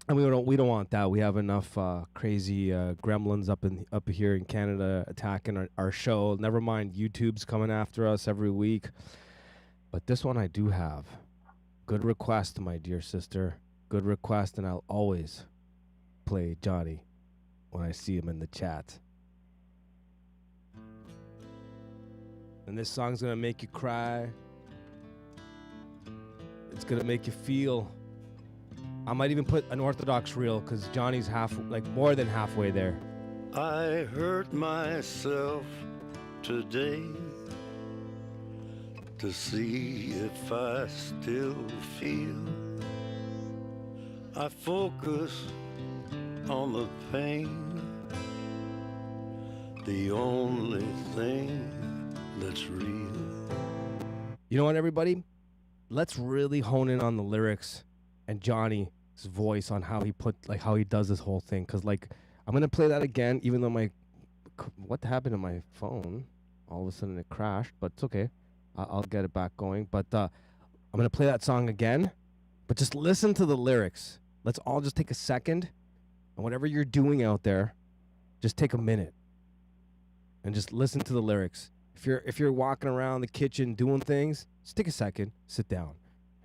[SPEAKER 4] and we don't want that. We have enough crazy gremlins up here in Canada attacking our show. Never mind, YouTube's coming after us every week. But this one I do have. Good request, my dear sister. Good request, and I'll always play Johnny when I see him in the chat. And this song's gonna make you cry. It's gonna make you feel. I might even put an Orthodox reel because Johnny's more than halfway there.
[SPEAKER 9] I hurt myself today to see if I still feel. I focus on the pain, the only thing that's real.
[SPEAKER 4] You know what, everybody? Let's really hone in on the lyrics and Johnny's voice on how he does this whole thing. Because, I'm going to play that again, even though what happened to my phone? All of a sudden it crashed, but it's okay. I'll get it back going. But I'm going to play that song again. But just listen to the lyrics. Let's all just take a second. And whatever you're doing out there, just take a minute. And just listen to the lyrics. If you're walking around the kitchen doing things, just take a second, sit down.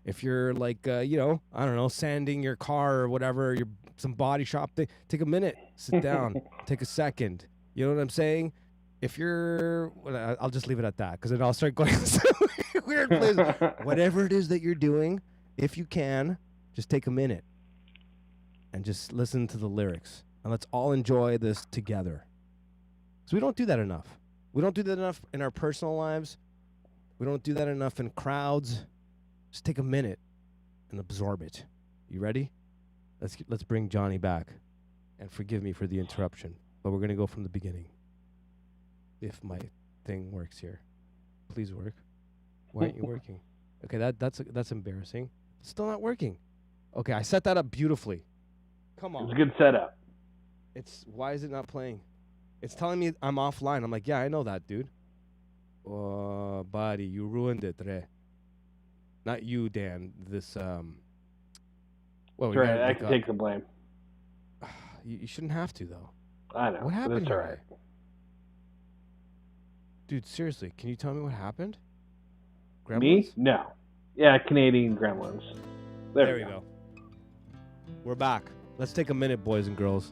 [SPEAKER 4] If you're I don't know, sanding your car or whatever, some body shop thing, take a minute, sit down, take a second. You know what I'm saying? If you're, I'll just leave it at that because then I'll start going to weird places. Whatever it is that you're doing, if you can, just take a minute and just listen to the lyrics. And let's all enjoy this together. Because we don't do that enough. We don't do that enough in our personal lives. We don't do that enough in crowds. Just take a minute and absorb it. You ready? Let's bring Johnny back. And forgive me for the interruption, but we're going to go from the beginning. If my thing works here. Please work. Why aren't you working? Okay, that's embarrassing. It's still not working. Okay, I set that up beautifully. Come on.
[SPEAKER 3] It's a good setup.
[SPEAKER 4] Why is it not playing? It's telling me I'm offline. I'm like, yeah, I know that, dude. Oh, buddy, you ruined it, Re. Not you, Dan. This, well,
[SPEAKER 3] right, I can take the blame.
[SPEAKER 4] You shouldn't have to, though.
[SPEAKER 3] I know.
[SPEAKER 4] What happened?
[SPEAKER 3] That's all right.
[SPEAKER 4] Dude, seriously, can you tell me what happened?
[SPEAKER 3] Me?
[SPEAKER 4] Gremlins?
[SPEAKER 3] No. Yeah, Canadian gremlins. There
[SPEAKER 4] we go. We're back. Let's take a minute, boys and girls.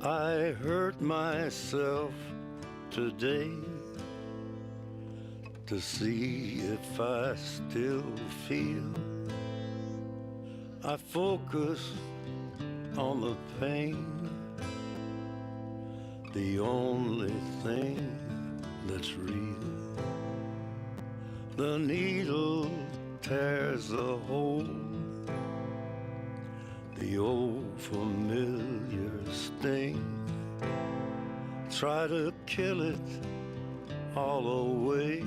[SPEAKER 9] I hurt myself today to see if I still feel. I focus on the pain, the only thing that's real. The needle tears a hole, the old familiar sting. Try to kill it all away,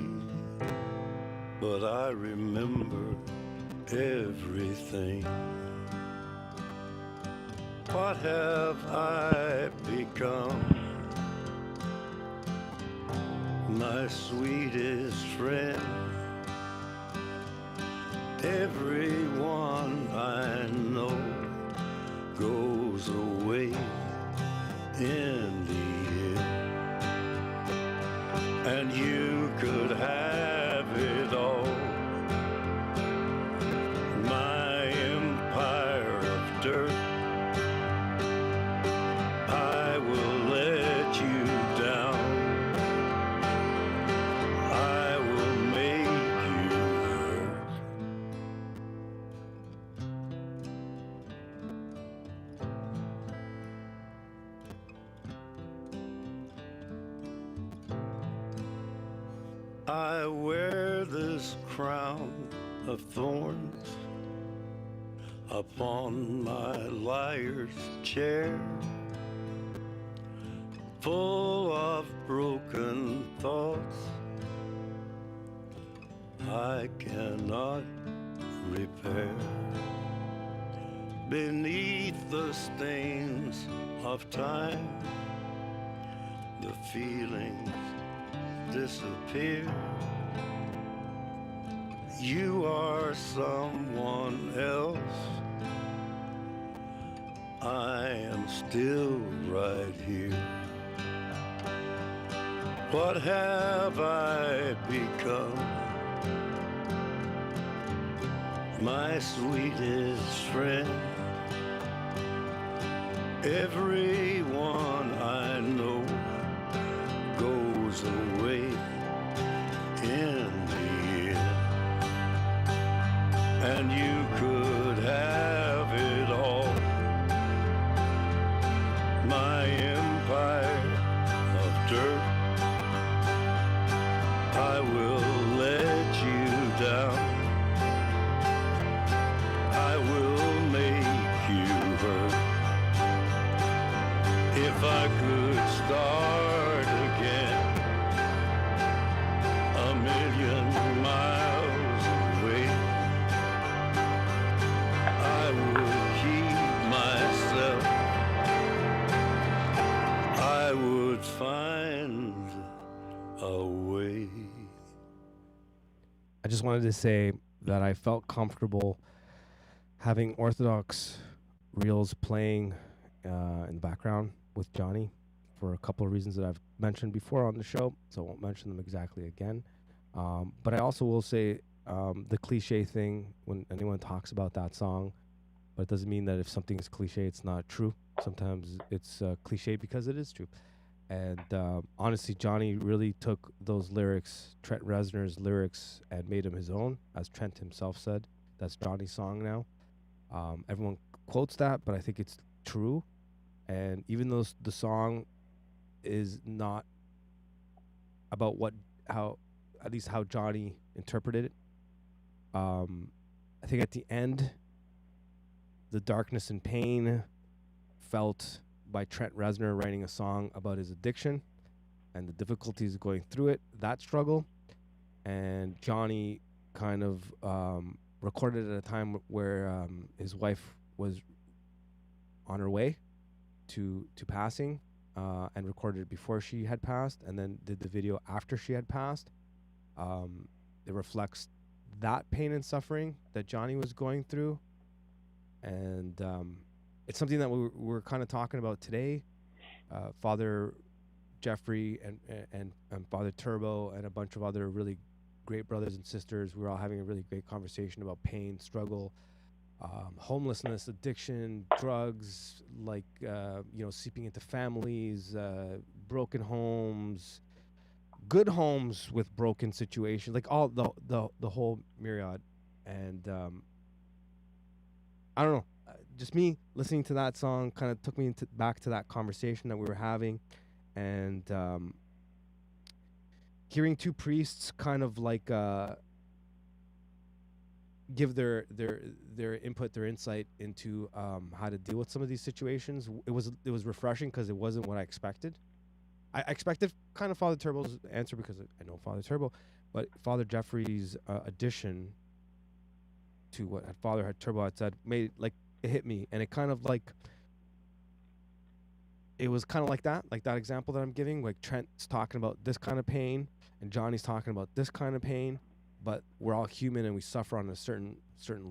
[SPEAKER 9] but I remember everything. What have I become? My sweetest friend. Everyone I know goes away in the end, and you could have it all. My empire of dirt, I will let you down. I will make you hurt. I wear this crown of thorns upon my liar's chair, full of broken thoughts I cannot repair. Beneath the stains of time, the feelings disappear. You are someone else. I am still right here. What have I become? My sweetest friend. Everyone I know goes away in the end. And you could have it all. My empire of dirt, I will let you down. I will make you hurt. If I could start again, a million miles away, I would keep myself. I would find a way.
[SPEAKER 4] I just wanted to say that I felt comfortable having Orthodox reels playing in the background with Johnny for a couple of reasons that I've mentioned before on the show, so I won't mention them exactly again. But I also will say the cliche thing when anyone talks about that song, but it doesn't mean that if something is cliche, it's not true. Sometimes it's cliche because it is true. And honestly, Johnny really took those lyrics, Trent Reznor's lyrics, and made them his own, as Trent himself said. That's Johnny's song now. Everyone quotes that, but I think it's true. And even though the song is not about at least how Johnny interpreted it, I think at the end, the darkness and pain felt by Trent Reznor writing a song about his addiction and the difficulties going through it, that struggle. And Johnny kind of recorded at a time where his wife was on her way to passing, and recorded it before she had passed, and then did the video after she had passed. It reflects that pain and suffering that Johnny was going through, and it's something that we're kind of talking about today. Father Jeffrey and Father Turbo and a bunch of other really great brothers and sisters, we were all having a really great conversation about pain, struggle, homelessness, addiction, drugs, like seeping into families, broken homes, good homes with broken situations, like all the whole myriad. And I don't know, just me listening to that song kind of took me back to that conversation that we were having, and hearing two priests kind of like give their input, their insight into how to deal with some of these situations. It was refreshing because it wasn't what I expected. I expected kind of Father Turbo's answer because I know Father Turbo, but Father Jeffrey's addition to what Father Turbo had said made it hit me, and it kind of it was kind of like that example that I'm giving. Like Trent's talking about this kind of pain, and Johnny's talking about this kind of pain, but we're all human and we suffer on a certain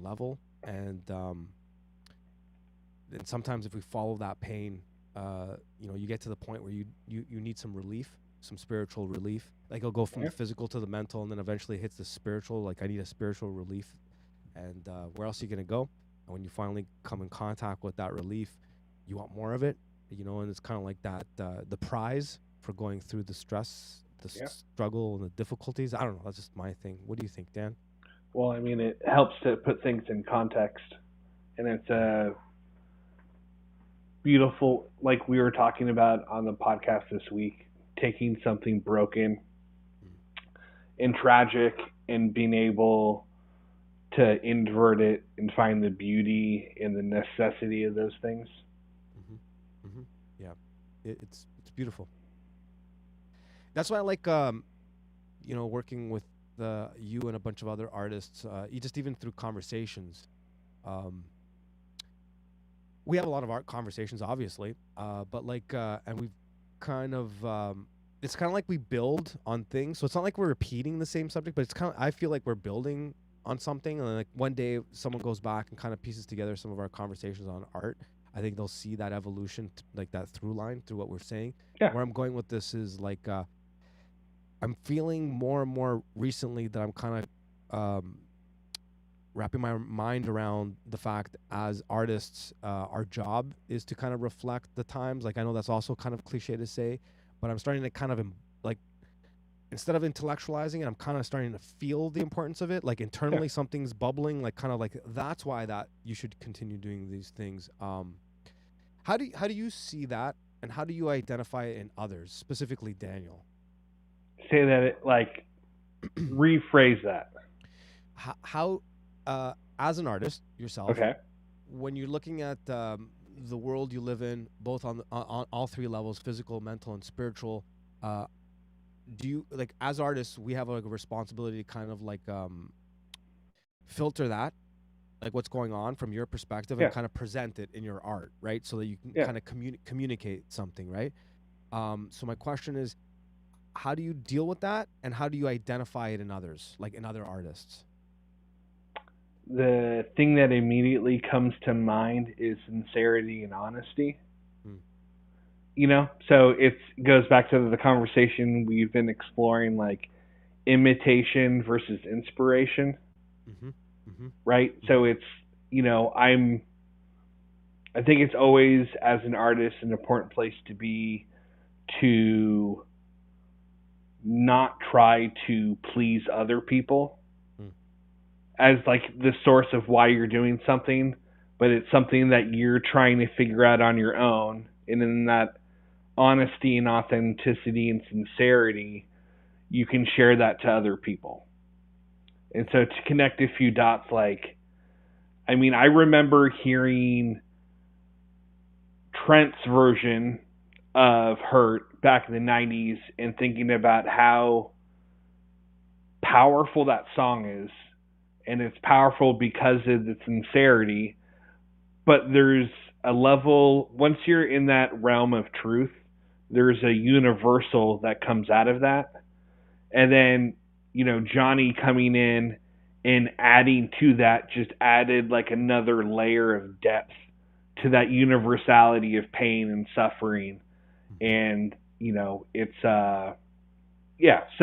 [SPEAKER 4] level, and sometimes if we follow that pain, you get to the point where you need some relief, some spiritual relief. Like it'll go from the physical to the mental, and then eventually it hits the spiritual. Like I need a spiritual relief, and where else are you gonna go? And when you finally come in contact with that relief, you want more of it, and it's kind of like that, the prize for going through the stress, the struggle, and the difficulties. I don't know. That's just my thing. What do you think, Dan?
[SPEAKER 3] Well, I mean, it helps to put things in context, and it's a beautiful, like we were talking about on the podcast this week, taking something broken and tragic and being able to invert it and find the beauty in the necessity of those things.
[SPEAKER 4] Yeah, it's beautiful. That's why I like working with you and a bunch of other artists. You just even through conversations. We have a lot of art conversations, obviously, but and we've kind of it's kind of like we build on things. So it's not like we're repeating the same subject, but it's kind of, I feel like we're building on something, and like one day someone goes back and kind of pieces together some of our conversations on art. I think they'll see that evolution, like that through line through what we're saying.
[SPEAKER 3] Yeah.
[SPEAKER 4] Where I'm going with this is like I'm feeling more and more recently that I'm kind of wrapping my mind around the fact as artists, our job is to kind of reflect the times. Like I know that's also kind of cliche to say, but I'm starting to kind of instead of intellectualizing it, I'm kind of starting to feel the importance of it. Like internally, something's bubbling. Like kind of like that's why that you should continue doing these things. How do you see that, and how do you identify it in others, specifically Daniel?
[SPEAKER 3] Say that rephrase that.
[SPEAKER 4] How as an artist yourself,
[SPEAKER 3] okay,
[SPEAKER 4] when you're looking at the world you live in, both on all three levels, physical, mental, and spiritual, do you, like, as artists, we have like a responsibility to kind of like filter that, like what's going on from your perspective, and kind of present it in your art, right? So that you can kind of communicate something, right? So my question is, how do you deal with that, and how do you identify it in others, like in other artists?
[SPEAKER 3] The thing that immediately comes to mind is sincerity and honesty. So it goes back to the conversation we've been exploring, like imitation versus inspiration, right? So it's, I think it's always, as an artist, an important place to be, to not try to please other people as like the source of why you're doing something, but it's something that you're trying to figure out on your own. And in that honesty and authenticity and sincerity, you can share that to other people. And so to connect a few dots, I remember hearing Trent's version of Hurt back in the 90s and thinking about how powerful that song is. And it's powerful because of the sincerity. But there's a level, once you're in that realm of truth, there's a universal that comes out of that. And then, Johnny coming in and adding to that just added like another layer of depth to that universality of pain and suffering. And, it's, So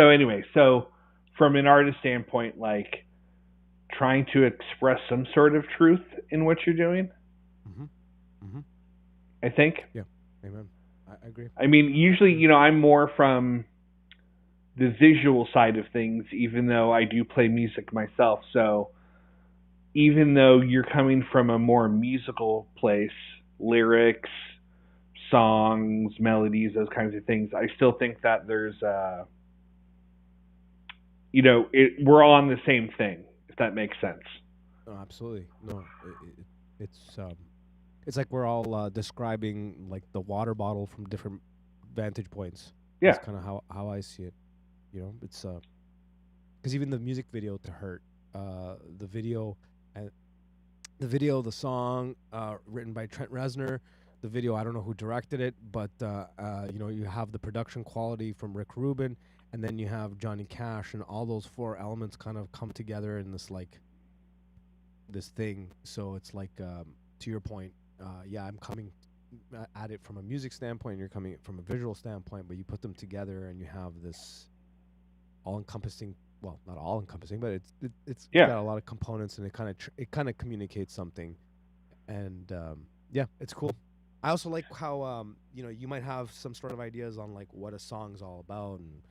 [SPEAKER 3] anyway, so from an artist standpoint, like trying to express some sort of truth in what you're doing, I think.
[SPEAKER 4] Yeah. Amen. I agree.
[SPEAKER 3] Usually, I'm more from the visual side of things, even though I do play music myself. So even though you're coming from a more musical place, lyrics, songs, melodies, those kinds of things, I still think that there's, we're on the same thing, if that makes sense.
[SPEAKER 4] No, absolutely. No, it's like we're all describing like the water bottle from different vantage points.
[SPEAKER 3] Yeah.
[SPEAKER 4] That's kind of how I see it. It's because even the music video to Hurt, the song written by Trent Reznor, the video, I don't know who directed it, but you have the production quality from Rick Rubin, and then you have Johnny Cash, and all those four elements kind of come together in this thing. So it's like, to your point, I'm coming at it from a music standpoint, you're coming from a visual standpoint, but you put them together and you have this all-encompassing, well, not all-encompassing, but it's got a lot of components, and it kind of communicates something. And it's cool. I also like how you might have some sort of ideas on like what a song's all about and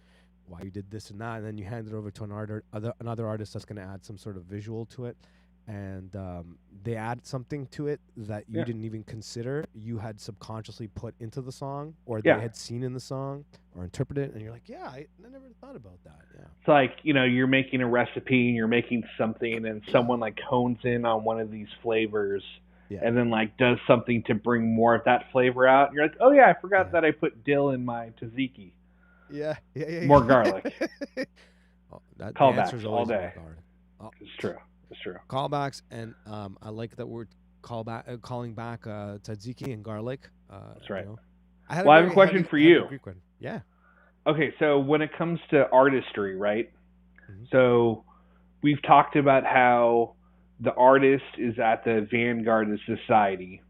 [SPEAKER 4] why you did this and that, and then you hand it over to another artist that's going to add some sort of visual to it, and they add something to it that you didn't even consider, you had subconsciously put into the song, or they had seen in the song or interpreted it, and you're like, I never thought about that.
[SPEAKER 3] It's like, you're making a recipe and you're making something, and someone like hones in on one of these flavors, and then like does something to bring more of that flavor out, and you're like, oh yeah, I forgot that I put dill in my tzatziki.
[SPEAKER 4] Yeah.
[SPEAKER 3] More garlic.
[SPEAKER 4] Oh, the
[SPEAKER 3] Callbacks
[SPEAKER 4] answer's
[SPEAKER 3] all
[SPEAKER 4] always
[SPEAKER 3] day.
[SPEAKER 4] more garlic. Oh,
[SPEAKER 3] It's true. It's true.
[SPEAKER 4] callbacks, and I like that word calling back tzatziki and garlic.
[SPEAKER 3] That's right.
[SPEAKER 4] You know. I had
[SPEAKER 3] Well, I have a
[SPEAKER 4] very
[SPEAKER 3] question for
[SPEAKER 4] heavy
[SPEAKER 3] you.
[SPEAKER 4] Greek one. Yeah.
[SPEAKER 3] Okay, so when it comes to artistry, right?
[SPEAKER 4] Mhm.
[SPEAKER 3] So we've talked about how the artist is at the vanguard of society,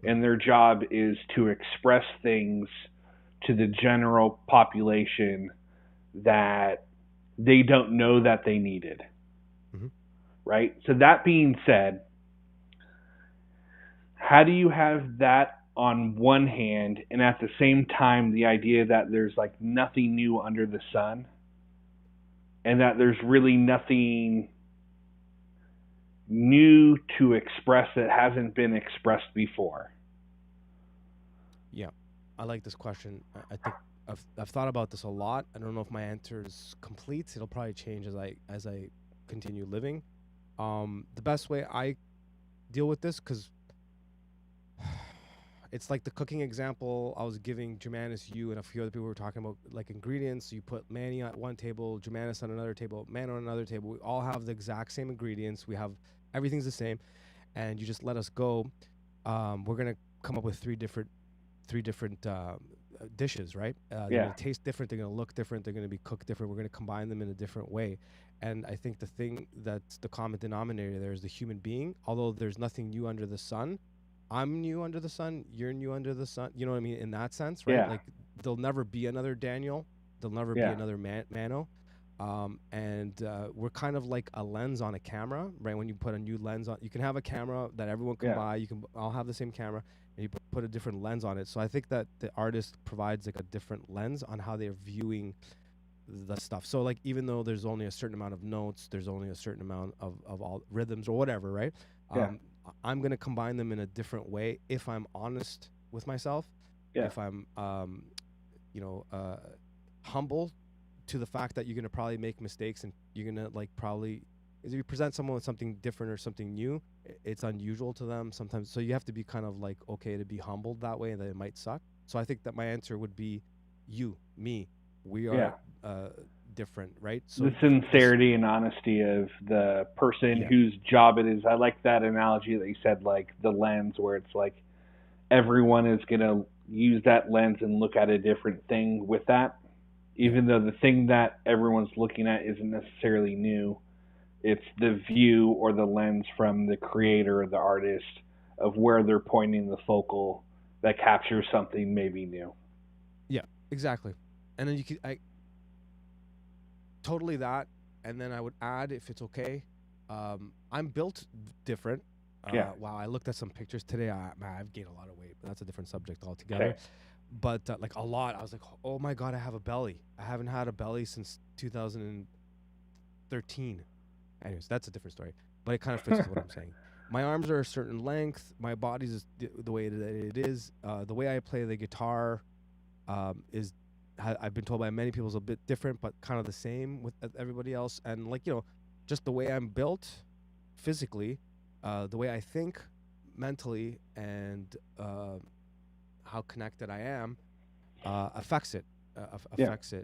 [SPEAKER 3] and their job is to express things to the general population that they don't know that they needed.
[SPEAKER 4] Mhm.
[SPEAKER 3] Right? So that being said, how do you have that on one hand, and at the same time the idea that there's like nothing new under the sun, and that there's really nothing new to express that hasn't been expressed before?
[SPEAKER 4] Yeah, I like this question. I think I've thought about this a lot. I don't know if my answer is complete. It'll probably change as I continue living. The best way I deal with this, because it's like the cooking example I was giving Germanus, you, and a few other people were talking about, like ingredients. You put Manny at one table, Germanus on another table, Mano on another table. We all have the exact same ingredients. We have everything's the same, and you just let us go. We're gonna come up with three different dishes, right? They're
[SPEAKER 3] Yeah.
[SPEAKER 4] gonna taste different. They're gonna look different. They're gonna be cooked different. We're gonna combine them in a different way. And I think the thing that's the common denominator there is the human being. Although there's nothing new under the sun, I'm new under the sun. You're new under the sun. You know what I mean? In that sense, right?
[SPEAKER 3] Yeah.
[SPEAKER 4] Like there'll never be another Daniel. There'll never be
[SPEAKER 3] Yeah.
[SPEAKER 4] another Mano. And we're kind of like a lens on a camera, right? When you put a new lens on, you can have a camera that everyone can
[SPEAKER 3] Yeah.
[SPEAKER 4] buy. You can all have the same camera, and you put a different lens on it. So I think that the artist provides like a different lens on how they're viewing the stuff. So like even though there's only a certain amount of notes, there's only a certain amount of all rhythms or whatever, right?
[SPEAKER 3] Yeah.
[SPEAKER 4] I'm gonna combine them in a different way if I'm honest with myself.
[SPEAKER 3] Yeah.
[SPEAKER 4] If I'm humble to the fact that you're gonna probably make mistakes, and you're gonna like probably if you present someone with something different or something new, it's unusual to them sometimes. So you have to be kind of like okay to be humbled that way, and that it might suck. So I think that my answer would be you, me. We are different, right? So
[SPEAKER 3] the sincerity and honesty of the person whose job it is. I like that analogy that you said, like the lens, where it's like everyone is going to use that lens and look at a different thing with that, even though the thing that everyone's looking at isn't necessarily new. It's the view or the lens from the creator or the artist of where they're pointing the focal that captures something maybe new.
[SPEAKER 4] Yeah, exactly. And then you could, totally that. And then I would add, if it's okay, I'm built different. Wow, I looked at some pictures today. I've gained a lot of weight, but that's a different subject altogether.
[SPEAKER 3] Okay.
[SPEAKER 4] But like a lot, I was like, oh my God, I have a belly. I haven't had a belly since 2013. Anyways, that's a different story. But it kind of fits with what I'm saying. My arms are a certain length. My body's the way that it is. The way I play the guitar is, I've been told by many people, is a bit different, but kind of the same with everybody else. And like, just the way I'm built physically, the way I think mentally, and how connected I am affects it.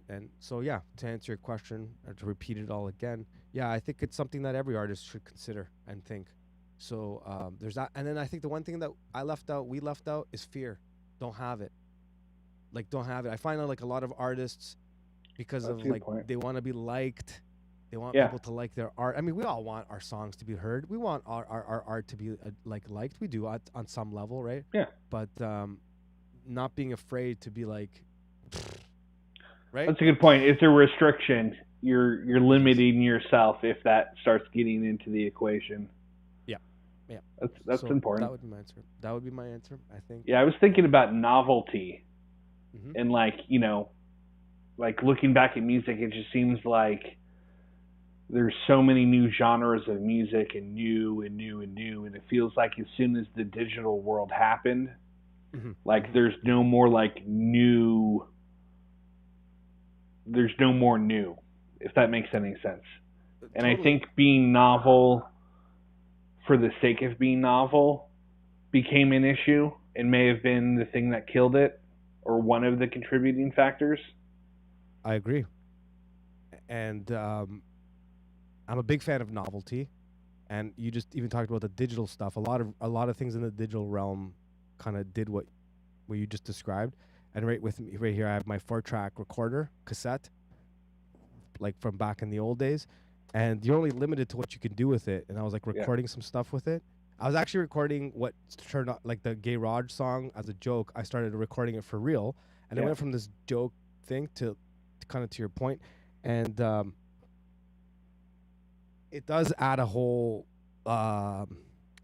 [SPEAKER 4] And so, yeah, to answer your question, or to repeat it all again, I think it's something that every artist should consider and think. So there's that. And then I think the one thing that we left out is fear. Don't have it. Don't have it. I find out like a lot of artists, because
[SPEAKER 3] That's
[SPEAKER 4] of
[SPEAKER 3] a good
[SPEAKER 4] like
[SPEAKER 3] point.
[SPEAKER 4] they want to be liked. They want people to like their art. I mean, we all want our songs to be heard. We want our art to be liked. We do on some level, right?
[SPEAKER 3] Yeah.
[SPEAKER 4] But not being afraid to be like, right?
[SPEAKER 3] That's a good point. It's a restriction. You're limiting yourself if that starts getting into the equation.
[SPEAKER 4] Yeah.
[SPEAKER 3] That's
[SPEAKER 4] So
[SPEAKER 3] important.
[SPEAKER 4] That would be my answer. That would be my answer, I think.
[SPEAKER 3] Yeah, I was thinking about novelty,
[SPEAKER 4] Mhm.
[SPEAKER 3] and like looking back at music, it just seems like there's so many new genres of music, and new, and it feels like as soon as the digital world happened,
[SPEAKER 4] Mhm.
[SPEAKER 3] like there's no more like new. There's no more new, if that makes any sense. And I
[SPEAKER 4] Totally.
[SPEAKER 3] think being novel for the sake of being novel became an issue, and may have been the thing that killed it, or one of the contributing factors.
[SPEAKER 4] I agree. And I'm a big fan of novelty. And you just even talked about the digital stuff. A lot of things in the digital realm kind of did what you just described. And right with me, right here, I have my 4-track recorder cassette, like from back in the old days. And you're only limited to what you can do with it. And I was like recording some stuff with it. I was actually recording what turned out like the Gay Raj song as a joke. I started recording it for real, and it went from this joke thing to kind of to your point, and it does add a whole.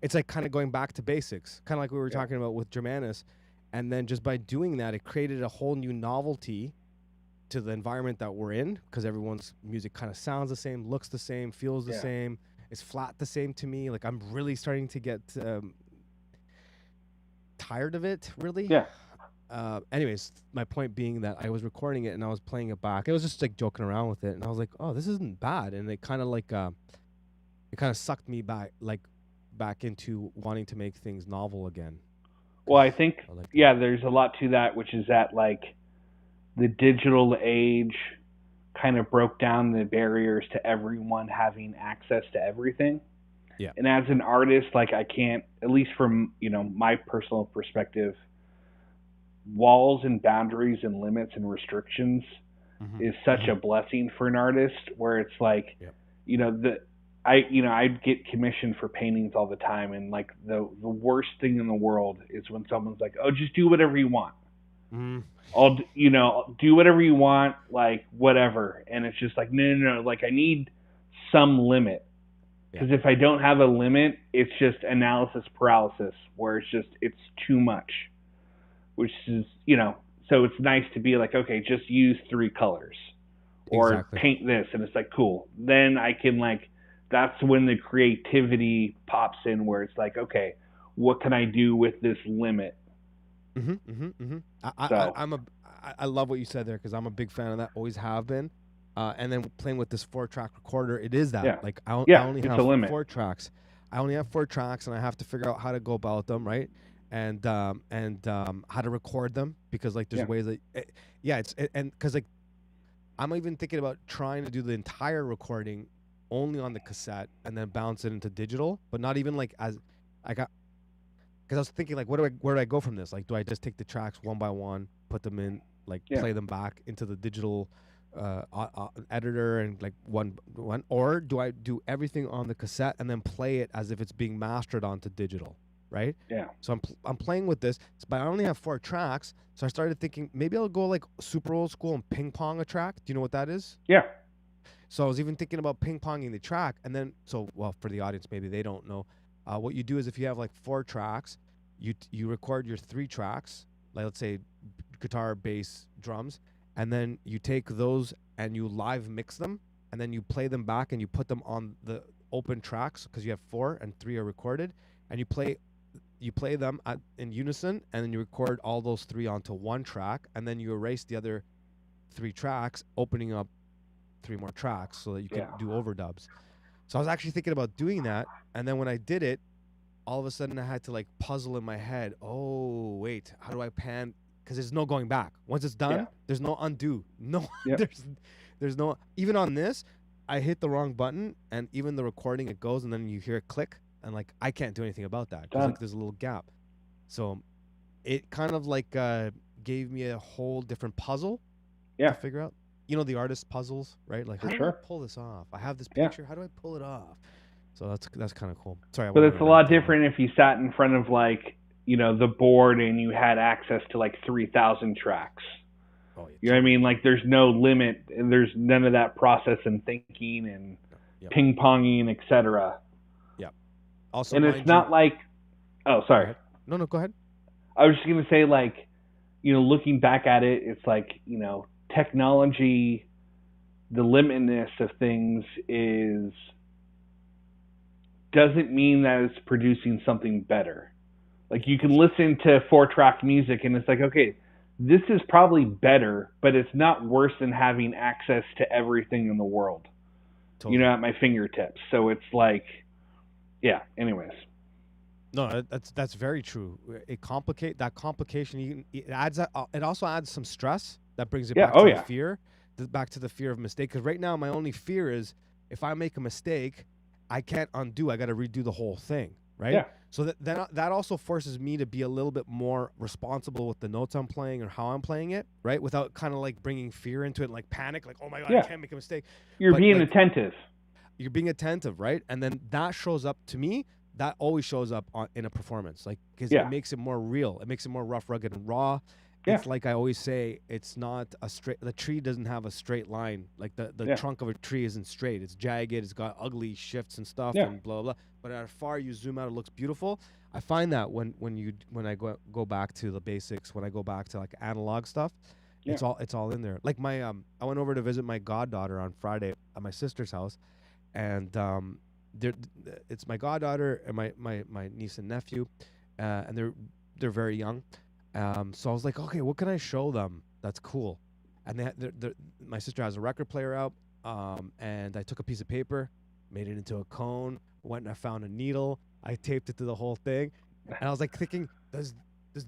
[SPEAKER 4] It's like kind of going back to basics, kind of like we were talking about with Germanus, and then just by doing that, it created a whole new novelty to the environment that we're in, because everyone's music kind of sounds the same, looks the same, feels the same. It's flat the same to me. Like I'm really starting to get tired of it, really.
[SPEAKER 3] Yeah.
[SPEAKER 4] Anyways, my point being that I was recording it and I was playing it back. It was just like joking around with it, and I was like, "Oh, this isn't bad." And it kind of like it kind of sucked me back into wanting to make things novel again.
[SPEAKER 3] Well, I think there's a lot to that, which is that like the digital age kind of broke down the barriers to everyone having access to everything.
[SPEAKER 4] Yeah.
[SPEAKER 3] And as an artist, like I can't, at least from, my personal perspective, walls and boundaries and limits and restrictions is such a blessing for an artist, where it's like, I get commissioned for paintings all the time. And like the worst thing in the world is when someone's like, "Oh, just do whatever you want." I'll do whatever you want, like whatever. And it's just like, no. Like I need some limit, because if I don't have a limit, it's just analysis paralysis, where it's too much, which is, so it's nice to be like, okay, just use 3 colors or paint this. And it's like, cool. Then I can that's when the creativity pops in, where it's like, okay, what can I do with this limit?
[SPEAKER 4] I love what you said there, because I'm a big fan of that. Always have been. And then playing with this 4-track recorder, it is that.
[SPEAKER 3] Yeah.
[SPEAKER 4] Like I only have
[SPEAKER 3] a limit.
[SPEAKER 4] 4 tracks. I only have 4 tracks, and I have to figure out how to go about them, right? And how to record them, because like there's ways that because like I'm even thinking about trying to do the entire recording only on the cassette and then bounce it into digital, but not even like as I got. Because I was thinking, like, where do I go from this? Like, do I just take the tracks one by one, put them in, like, play them back into the digital editor and, like, one, or do I do everything on the cassette and then play it as if it's being mastered onto digital, right?
[SPEAKER 3] Yeah.
[SPEAKER 4] So I'm playing with this, but I only have 4 tracks, so I started thinking maybe I'll go, like, super old school and ping pong a track. Do you know what that is?
[SPEAKER 3] Yeah.
[SPEAKER 4] So I was even thinking about ping ponging the track, and then, for the audience, maybe they don't know. What you do is if you have like 4 tracks, you record your 3 tracks, like let's say guitar, bass, drums, and then you take those and you live mix them, and then you play them back and you put them on the open tracks, because you have 4 and 3 are recorded, and you play them in unison, and then you record all those 3 onto one track, and then you erase the other 3 tracks, opening up 3 more tracks so that you can do overdubs. So I was actually thinking about doing that, and then when I did it, all of a sudden I had to like puzzle in my head. Oh, wait, how do I pan? Because there's no going back. Once it's done, there's no undo. No, there's no. Even on this, I hit the wrong button, and even the recording, it goes, and then you hear a click, and like I can't do anything about that. Like there's a little gap. So it kind of like gave me a whole different puzzle to figure out. You know, the artist puzzles, right? Like, how do I pull this off? I have this picture. How do I pull it off? So that's kind of cool. Sorry,
[SPEAKER 3] but it's a lot different if you sat in front of like, the board and you had access to like 3,000 tracks.
[SPEAKER 4] Oh, yeah.
[SPEAKER 3] You know what I mean? Like, there's no limit, and there's none of that process and thinking and ping ponging, etc.
[SPEAKER 4] Yeah. Also,
[SPEAKER 3] and it's not like, oh, sorry.
[SPEAKER 4] No, go ahead.
[SPEAKER 3] I was just gonna say, like, looking back at it, it's like, technology, the limitedness of things doesn't mean that it's producing something better. Like, you can listen to 4-track music and it's like, okay, this is probably better, but it's not worse than having access to everything in the world,
[SPEAKER 4] totally.
[SPEAKER 3] At my fingertips. So it's like, anyways.
[SPEAKER 4] No, that's very true. That complication, it adds. It also adds some stress that brings it back to the fear. back to the fear of mistake. Because right now my only fear is if I make a mistake, I can't undo. I got to redo the whole thing, right?
[SPEAKER 3] Yeah.
[SPEAKER 4] So that also forces me to be a little bit more responsible with the notes I'm playing or how I'm playing it, right? Without kind of like bringing fear into it, like panic, like, oh my God, I can't make a mistake.
[SPEAKER 3] You're being
[SPEAKER 4] like,
[SPEAKER 3] attentive.
[SPEAKER 4] You're being attentive, right? And then that shows up to me. That always shows up in a performance, like because it makes it more real. It makes it more rough, rugged, and raw. It's like I always say, it's not a straight. The tree doesn't have a straight line. Like the trunk of a tree isn't straight. It's jagged. It's got ugly shifts and stuff and blah blah. But at far you zoom out, it looks beautiful. I find that when I go back to the basics, when I go back to like analog stuff, it's all in there. Like my I went over to visit my goddaughter on Friday at my sister's house, and it's my goddaughter and my niece and nephew, and they're very young. So I was like, okay, what can I show them that's cool? And my sister has a record player out, and I took a piece of paper, made it into a cone, went and I found a needle, I taped it to the whole thing, and I was like thinking, does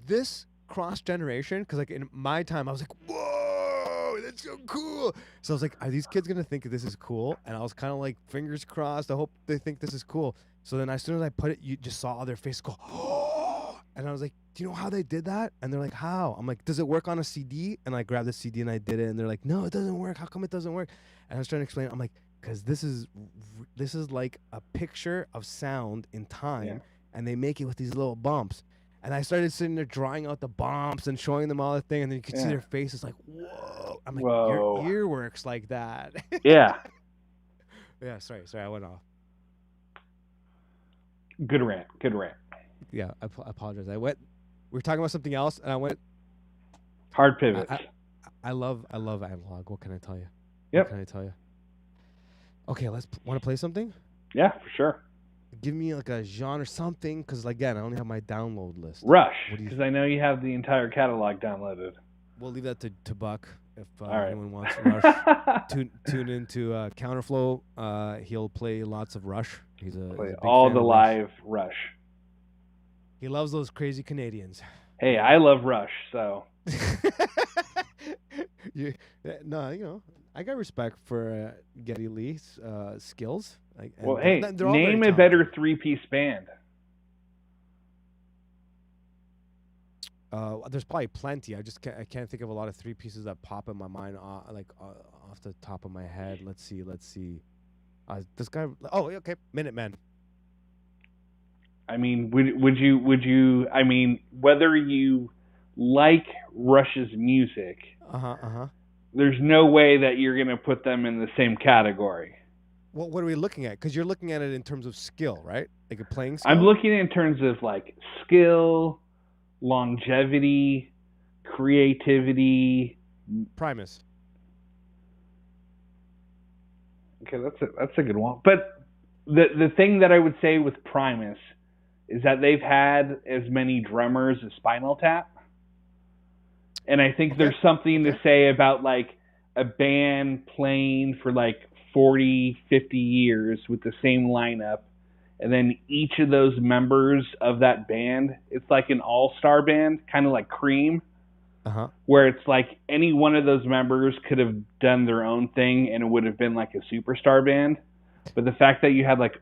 [SPEAKER 4] this cross generation? Because like in my time, I was like, whoa, that's so cool. So I was like, are these kids gonna think this is cool? And I was kind of like, fingers crossed, I hope they think this is cool. So then as soon as I put it, you just saw their face go, oh. And I was like, do you know how they did that? And they're like, how? I'm like, does it work on a CD? And I grabbed the CD and I did it. And they're like, no, it doesn't work. How come it doesn't work? And I was trying to explain. I'm like, because this is like a picture of sound in time, and they make it with these little bumps. And I started sitting there drawing out the bumps and showing them all the thing, and then you could see their faces like, whoa. I'm like, your ear works like that.
[SPEAKER 3] Yeah.
[SPEAKER 4] Yeah. Sorry, I went off.
[SPEAKER 3] Good rant.
[SPEAKER 4] Yeah, I apologize. We were talking about something else, and I went
[SPEAKER 3] hard pivots.
[SPEAKER 4] I love analog. What can I tell you?
[SPEAKER 3] Yep.
[SPEAKER 4] What can I tell you? Okay, want to play something?
[SPEAKER 3] Yeah, for sure.
[SPEAKER 4] Give me like a genre, something, because again, I only have my download list.
[SPEAKER 3] Rush, because I know you have the entire catalog downloaded.
[SPEAKER 4] We'll leave that to Buck if
[SPEAKER 3] right.
[SPEAKER 4] anyone wants Rush. Tune into Counterflow. He'll play lots of Rush. He's a big
[SPEAKER 3] all
[SPEAKER 4] fan
[SPEAKER 3] the
[SPEAKER 4] of
[SPEAKER 3] live Rush.
[SPEAKER 4] He loves those crazy Canadians.
[SPEAKER 3] Hey, I love Rush, so. I
[SPEAKER 4] got respect for Geddy Lee's skills.
[SPEAKER 3] Name a better three-piece band.
[SPEAKER 4] There's probably plenty. I can't think of a lot of three pieces that pop in my mind, off the top of my head. Let's see. This guy. Oh, okay, Minutemen.
[SPEAKER 3] I mean, would you? I mean, whether you like Rush's music, there's no way that you're gonna put them in the same category.
[SPEAKER 4] Well, what are we looking at? Because you're looking at it in terms of skill, right? Like a playing skill.
[SPEAKER 3] I'm looking in terms of like skill, longevity, creativity.
[SPEAKER 4] Primus.
[SPEAKER 3] Okay, that's a good one. But the thing that I would say with Primus is that they've had as many drummers as Spinal Tap. And I think there's something to say about like a band playing for like 40, 50 years with the same lineup. And then each of those members of that band, it's like an all-star band, kind of like Cream, where it's like any one of those members could have done their own thing and it would have been like a superstar band. But the fact that you had like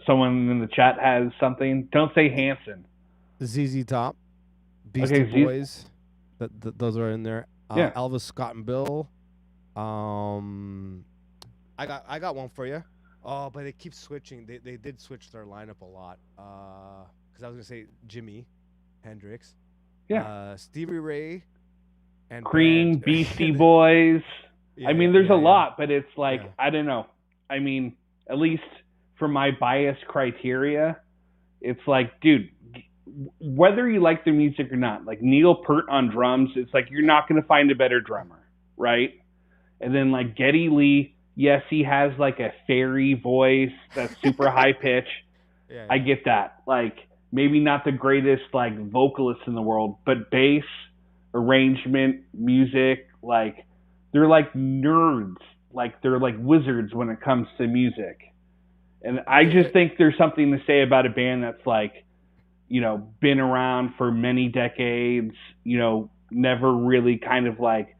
[SPEAKER 3] someone in the chat has something, don't say Hanson.
[SPEAKER 4] ZZ Top, Beastie Boys, those are in there. Elvis, Scott and Bill. I got one for you. Oh, but they keep switching. They did switch their lineup a lot. Because I was gonna say Jimi Hendrix. Yeah. Stevie Ray. And
[SPEAKER 3] Cream, Beastie Boys. I mean, there's a lot, but it's like I don't know. I mean, at least for my bias criteria, it's like, dude, whether you like their music or not, like Neil Peart on drums, it's like you're not going to find a better drummer, right? And then like Geddy Lee, yes, he has like a fairy voice that's super high pitch. I get that. Like maybe not the greatest like vocalist in the world, but bass, arrangement, music, like they're like nerds. Like they're like wizards when it comes to music. And I just think there's something to say about a band that's like, you know, been around for many decades, you know, never really kind of like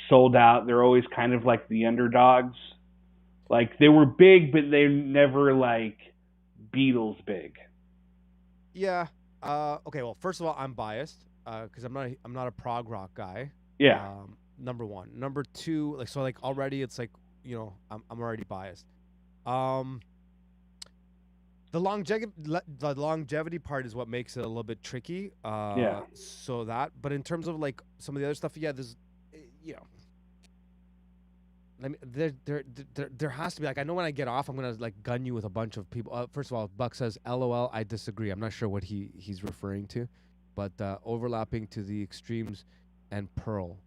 [SPEAKER 3] sold out. They're always kind of like the underdogs. Like they were big, but they're never like Beatles big.
[SPEAKER 4] Yeah. Okay. Well, first of all, I'm biased because I'm not a prog rock guy.
[SPEAKER 3] Yeah.
[SPEAKER 4] Number one. Number two, like already it's like I'm already biased. The longevity part is what makes it a little bit tricky.
[SPEAKER 3] Yeah.
[SPEAKER 4] So that, but in terms of like some of the other stuff, yeah, there's, there has to be, like, I know when I get off, I'm gonna like gun you with a bunch of people. First of all, Buck says, "LOL, I disagree." I'm not sure what he's referring to, but overlapping to the extremes and Pearl.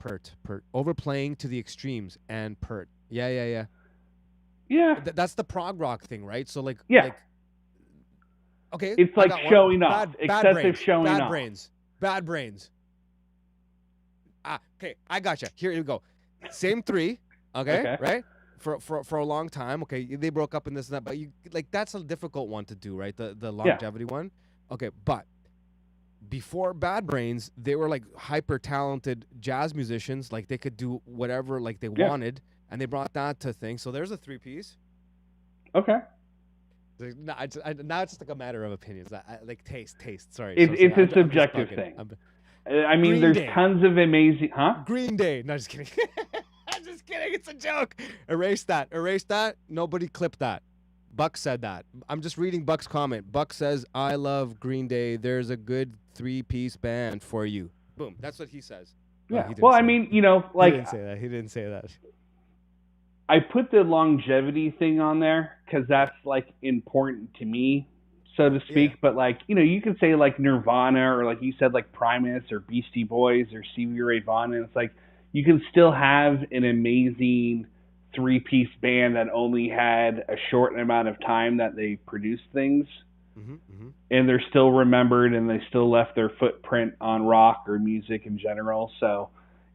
[SPEAKER 4] Pert. Overplaying to the extremes and pert. Yeah.
[SPEAKER 3] Yeah.
[SPEAKER 4] That's the prog rock thing, right? So like,
[SPEAKER 3] Yeah.
[SPEAKER 4] like, okay,
[SPEAKER 3] It's like showing off, excessive
[SPEAKER 4] brains,
[SPEAKER 3] showing off.
[SPEAKER 4] Bad brains. Okay, I gotcha. Here you go. Same three. Okay, right? For a long time. Okay, they broke up in this and that, but that's a difficult one to do, right? The longevity one. Okay, but before Bad Brains, they were like hyper talented jazz musicians. Like they could do whatever like they wanted, and they brought that to things. So there's a 3-piece.
[SPEAKER 3] Okay.
[SPEAKER 4] Now it's just like a matter of opinions. I like taste. Sorry,
[SPEAKER 3] it's a subjective thing. I mean, there's tons of amazing,
[SPEAKER 4] Green Day. No, just kidding. I'm just kidding. It's a joke. Erase that. Nobody clip that. Buck said that. I'm just reading Buck's comment. Buck says, "I love Green Day. There's a good 3-piece band for you." Boom. That's what he says.
[SPEAKER 3] Yeah. Well, I mean, like
[SPEAKER 4] he didn't say that.
[SPEAKER 3] I put the longevity thing on there because that's like important to me, so to speak. Yeah. But like, you can say like Nirvana or like you said like Primus or Beastie Boys or Stevie Ray Vaughan, and it's like you can still have an amazing 3-piece band that only had a short amount of time that they produced things, and they're still remembered and they still left their footprint on rock or music in general. So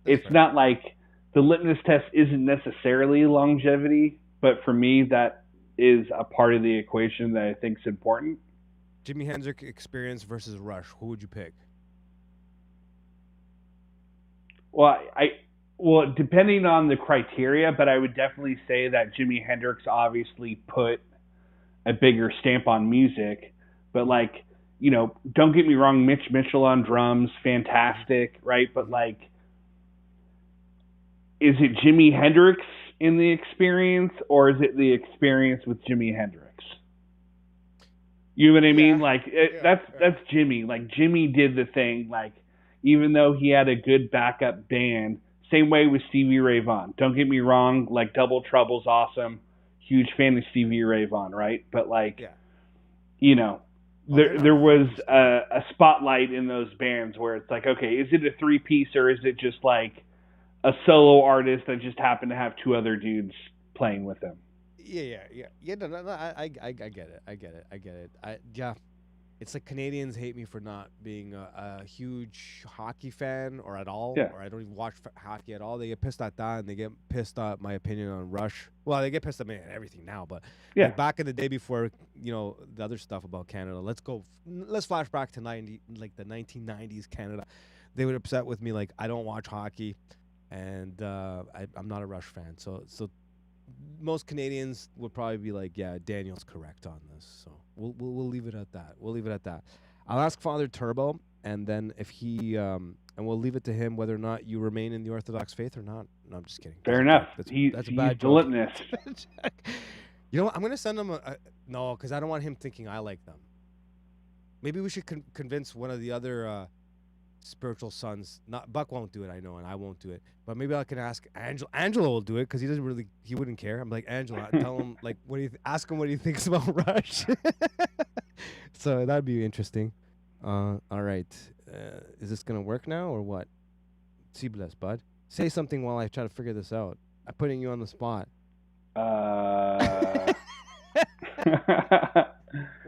[SPEAKER 3] it's not like the litmus test isn't necessarily longevity, but for me, that is a part of the equation that I think is important.
[SPEAKER 4] Jimi Hendrix experience versus Rush. Who would you pick?
[SPEAKER 3] Well, depending on the criteria, but I would definitely say that Jimi Hendrix obviously put a bigger stamp on music. But like, don't get me wrong, Mitch Mitchell on drums, fantastic, right? But like, is it Jimi Hendrix in the experience, or is it the experience with Jimi Hendrix? You know what I mean? Like that's Jimmy. Like Jimmy did the thing. Like even though he had a good backup band, same way with Stevie Ray Vaughan. Don't get me wrong. Like Double Trouble's awesome. Huge fan of Stevie Ray Vaughan, right? But like, there was a spotlight in those bands where it's like, okay, is it a 3-piece or is it just like a solo artist that just happened to have 2 other dudes playing with him?
[SPEAKER 4] Yeah. No, I get it. It's like Canadians hate me for not being a huge hockey fan or at all, or I don't even watch hockey at all. They get pissed at that, and they get pissed at my opinion on Rush. Well, they get pissed at me at everything now, but like back in the day before, the other stuff about Canada. Let's flash back to the 1990s Canada. They would upset with me like I don't watch hockey, and I'm not a Rush fan. So most Canadians would probably be like, yeah, Daniel's correct on this. So we'll leave it at that. I'll ask Father Turbo, and then if he and we'll leave it to him whether or not you remain in the Orthodox faith or not. No, I'm just kidding.
[SPEAKER 3] Fair enough. That's
[SPEAKER 4] a bad
[SPEAKER 3] joke. Litmus.
[SPEAKER 4] You know what? I'm gonna send him no, because I don't want him thinking I like them. Maybe we should convince one of the other spiritual sons. Not Buck won't do it, I know, and I won't do it. But maybe I can ask Angelo. Angelo will do it because he wouldn't care. I'm like, Angelo, tell him like ask him what he thinks about Rush. So that'd be interesting. All right, is this gonna work now or what? See bless, bud. Say something while I try to figure this out. I'm putting you on the spot.
[SPEAKER 3] I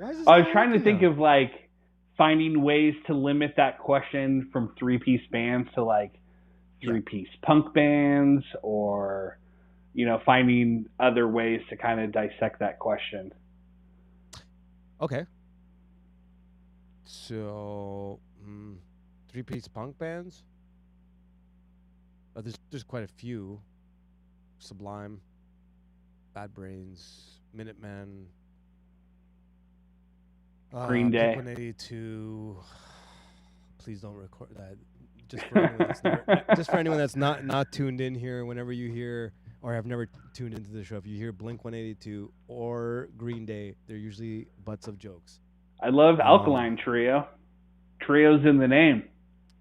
[SPEAKER 3] was trying to think of like finding ways to limit that question from 3-piece bands to like 3-piece punk bands, or finding other ways to kind of dissect that question.
[SPEAKER 4] Okay. So 3-piece punk bands. There's quite a few. Sublime, Bad Brains, Minutemen,
[SPEAKER 3] Green Day.
[SPEAKER 4] Blink-182. Please don't record that. Just for anyone that's not tuned in here, whenever you hear or have never tuned into the show, if you hear Blink-182 or Green Day, they're usually butts of jokes.
[SPEAKER 3] I love Alkaline Trio. Trio's in the name.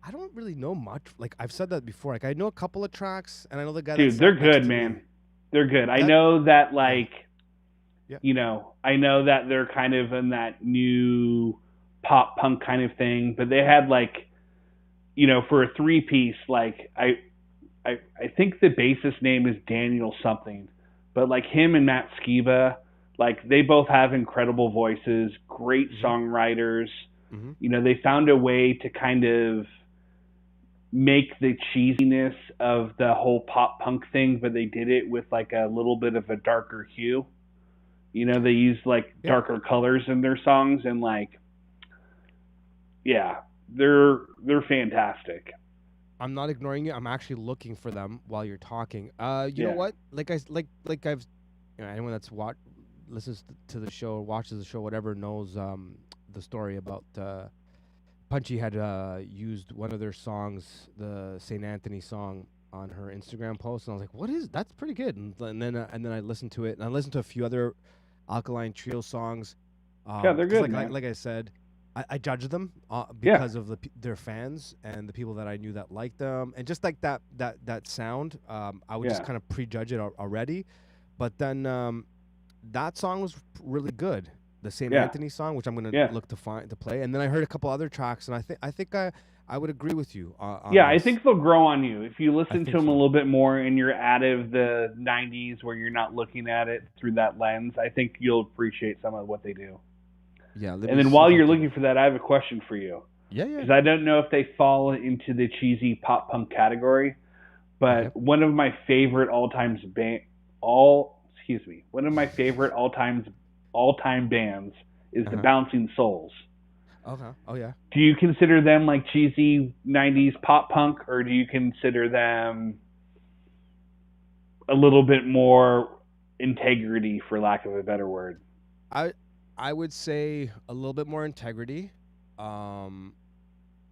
[SPEAKER 4] I don't really know much. Like, I've said that before. Like, I know a couple of tracks, and I know the guy.
[SPEAKER 3] Dude, they're good, man. They're good. I know that, like, you know, I know that they're kind of in that new pop punk kind of thing, but they had, like, you know, for a 3-piece, like, I think the bassist name is Daniel something, but like him and Matt Skiba, like, they both have incredible voices, great songwriters.
[SPEAKER 4] Mm-hmm.
[SPEAKER 3] You know, they found a way to kind of make the cheesiness of the whole pop punk thing, but they did it with like a little bit of a darker hue. You know, they used like darker colors in their songs, and like, yeah, they're fantastic.
[SPEAKER 4] I'm not ignoring you. I'm actually looking for them while you're talking. You know what? Like I've, you know, anyone that's listens to the show, watches the show, whatever, knows the story about Punchy had used one of their songs, the St. Anthony song, on her Instagram post, and I was like, "What is? That's pretty good." And then I listened to it, and I listened to a few other Alkaline Trio songs.
[SPEAKER 3] Yeah, they're good.
[SPEAKER 4] Like I said, I judge them because of their fans and the people that I knew that liked them, and just like that sound. I would just kind of prejudge it already, but then that song was really good. The St. Anthony song, which I'm gonna look to play, and then I heard a couple other tracks, and I think I would agree with you. On
[SPEAKER 3] this. I
[SPEAKER 4] this.
[SPEAKER 3] think they'll grow on you if you listen to them a little bit more, and you're out of the '90s where you're not looking at it through that lens. I think you'll appreciate some of what they do.
[SPEAKER 4] Yeah.
[SPEAKER 3] And then while you're looking for that, I have a question for you.
[SPEAKER 4] Yeah.
[SPEAKER 3] Because I don't know if they fall into the cheesy pop punk category, but one of my favorite all-time bands is the Bouncing Souls.
[SPEAKER 4] Okay. Oh yeah.
[SPEAKER 3] Do you consider them like cheesy 90s pop punk, or do you consider them a little bit more integrity, for lack of a better word?
[SPEAKER 4] I would say a little bit more integrity. I'm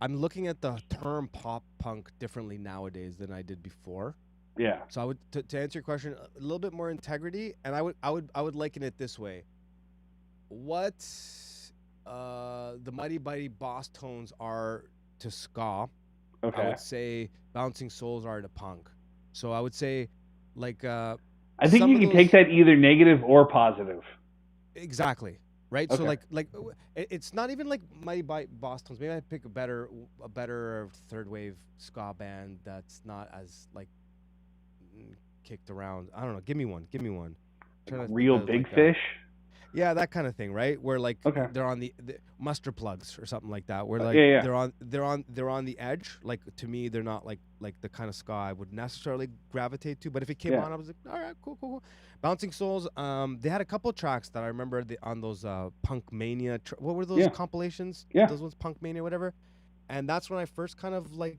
[SPEAKER 4] looking at the term pop punk differently nowadays than I did before.
[SPEAKER 3] Yeah.
[SPEAKER 4] So I would to answer your question, a little bit more integrity, and I would liken it this way. What the Mighty Mighty Boss Tones are to ska,
[SPEAKER 3] okay,
[SPEAKER 4] I would say Bouncing Souls are to punk. So I would say, like,
[SPEAKER 3] I think you can take that either negative or positive.
[SPEAKER 4] Exactly. Right.
[SPEAKER 3] Okay.
[SPEAKER 4] So like it's not even like Mighty Mighty Boss Tones. Maybe I pick a better third wave ska band that's not as like kicked around. I don't know. Give me one.
[SPEAKER 3] Real Big Fish.
[SPEAKER 4] Yeah, that kind of thing, right? Where like they're on the muster plugs or something like that. Where like they're on the edge. Like, to me, they're not like the kind of ska I would necessarily gravitate to. But if it came on, I was like, all right, cool. Bouncing Souls. They had a couple of tracks that I remember on those Punk Mania. What were those compilations?
[SPEAKER 3] Yeah,
[SPEAKER 4] those ones, Punk Mania, whatever. And that's when I first kind of like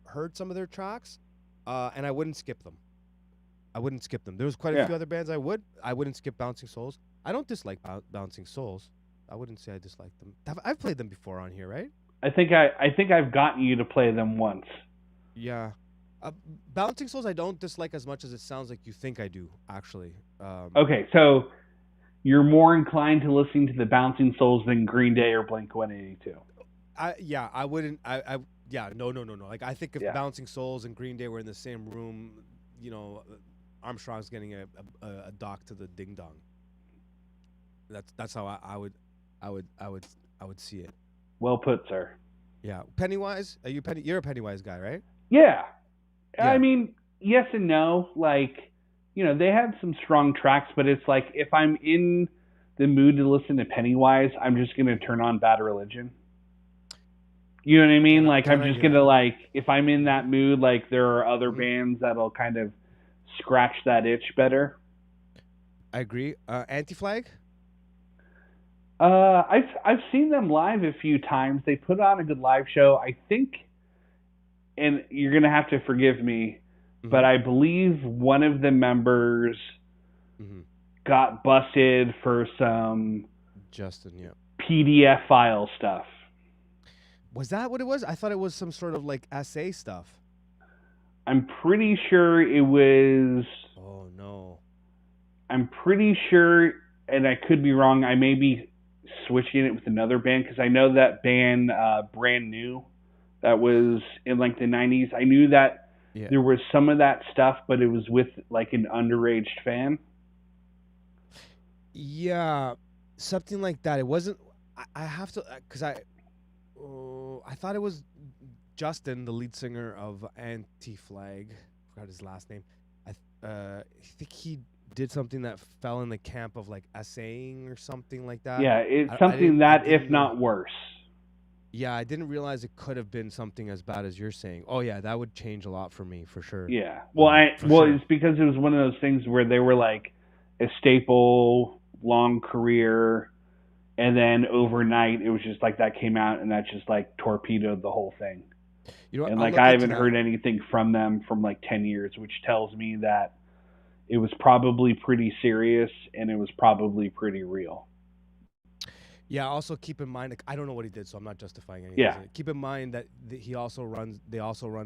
[SPEAKER 4] heard some of their tracks, and I wouldn't skip them. There was quite a few other bands I wouldn't skip Bouncing Souls. I don't dislike Bouncing Souls. I wouldn't say I dislike them. I've played them before on here, right?
[SPEAKER 3] I think I've gotten you to play them once.
[SPEAKER 4] Yeah. Bouncing Souls I don't dislike as much as it sounds like you think I do, actually.
[SPEAKER 3] Okay, so you're more inclined to listening to the Bouncing Souls than Green Day or Blink-182.
[SPEAKER 4] I wouldn't. No. Like, I think if Bouncing Souls and Green Day were in the same room, you know, Armstrong's getting a dock to the ding dong. That's how I would see it.
[SPEAKER 3] Well put, sir.
[SPEAKER 4] Yeah. Pennywise? You're a Pennywise guy, right?
[SPEAKER 3] Yeah. I mean, yes and no. Like, you know, they had some strong tracks, but it's like, if I'm in the mood to listen to Pennywise, I'm just going to turn on Bad Religion. You know what I mean? Like, I'm just going to, like, if I'm in that mood, like, there are other bands that'll kind of scratch that itch better.
[SPEAKER 4] I agree. Anti-Flag?
[SPEAKER 3] I've seen them live a few times. They put on a good live show. I think, and you're gonna have to forgive me, but I believe one of the members got busted for some
[SPEAKER 4] Justin, yeah.
[SPEAKER 3] PDF file stuff.
[SPEAKER 4] Was that what it was? I thought it was some sort of like essay stuff.
[SPEAKER 3] I'm pretty sure it was.
[SPEAKER 4] Oh no.
[SPEAKER 3] I'm pretty sure, and I could be wrong. I may be switching it with another band because I know that band, Brand New, that was in like the 90s. I knew that there was some of that stuff, but it was with like an underage fan.
[SPEAKER 4] Yeah, something like that. It wasn't. I have to, because I thought it was Justin, the lead singer of Anti-Flag. Forgot his last name. I think he did something that fell in the camp of like essaying or something like that.
[SPEAKER 3] Yeah, it's something that, if not worse.
[SPEAKER 4] Yeah, I didn't realize it could have been something as bad as you're saying. Oh yeah, that would change a lot for me for sure.
[SPEAKER 3] Yeah, well, it's because it was one of those things where they were like a staple, long career, and then overnight it was just like that came out and that just like torpedoed the whole thing.
[SPEAKER 4] You know what?
[SPEAKER 3] And like I haven't heard anything from them from like 10 years, which tells me that it was probably pretty serious and it was probably pretty real.
[SPEAKER 4] Yeah, also keep in mind, like, I don't know what he did, so I'm not justifying anything.
[SPEAKER 3] Yeah.
[SPEAKER 4] Keep in mind that they also run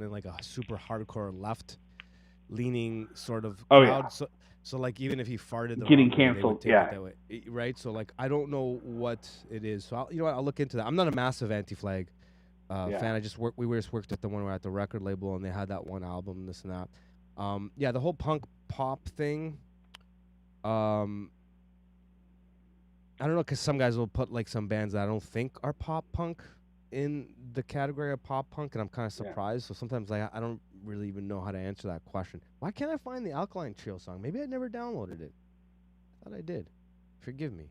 [SPEAKER 4] in like a super hardcore left-leaning sort of crowd.
[SPEAKER 3] Yeah.
[SPEAKER 4] So like even if he farted the
[SPEAKER 3] getting
[SPEAKER 4] wrong
[SPEAKER 3] canceled,
[SPEAKER 4] way, they would take it that way, right? So like I don't know what it is. So you know what? I'll look into that. I'm not a massive Anti-Flag fan. We just worked with them when we were at the record label, and they had that one album, this and that. Yeah, the whole punk pop thing. I don't know, because some guys will put like some bands that I don't think are pop punk in the category of pop punk, and I'm kind of surprised. So sometimes like I don't really even know how to answer that question. Why can't I find the Alkaline Trio song? Maybe I never downloaded it. I thought I did. Forgive me.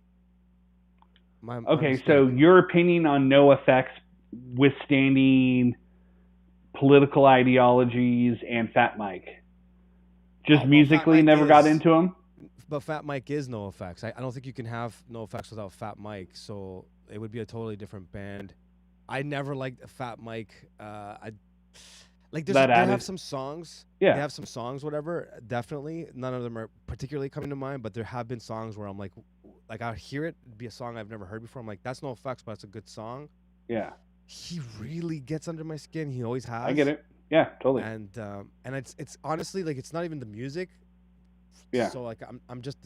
[SPEAKER 3] Okay, so your opinion on NoFX withstanding political ideologies and Fat Mike? Just musically never got into him?
[SPEAKER 4] But Fat Mike is NoFX. I don't think you can have NoFX without Fat Mike, so it would be a totally different band. I never liked Fat Mike. They have some songs.
[SPEAKER 3] Yeah.
[SPEAKER 4] They have some songs, whatever, definitely. None of them are particularly coming to mind, but there have been songs where I'm like I'll hear it, it'd be a song I've never heard before. I'm like, that's NoFX, but it's a good song.
[SPEAKER 3] Yeah.
[SPEAKER 4] He really gets under my skin. He always has.
[SPEAKER 3] I get it. Yeah, totally.
[SPEAKER 4] And it's honestly like it's not even the music.
[SPEAKER 3] Yeah.
[SPEAKER 4] So like I'm just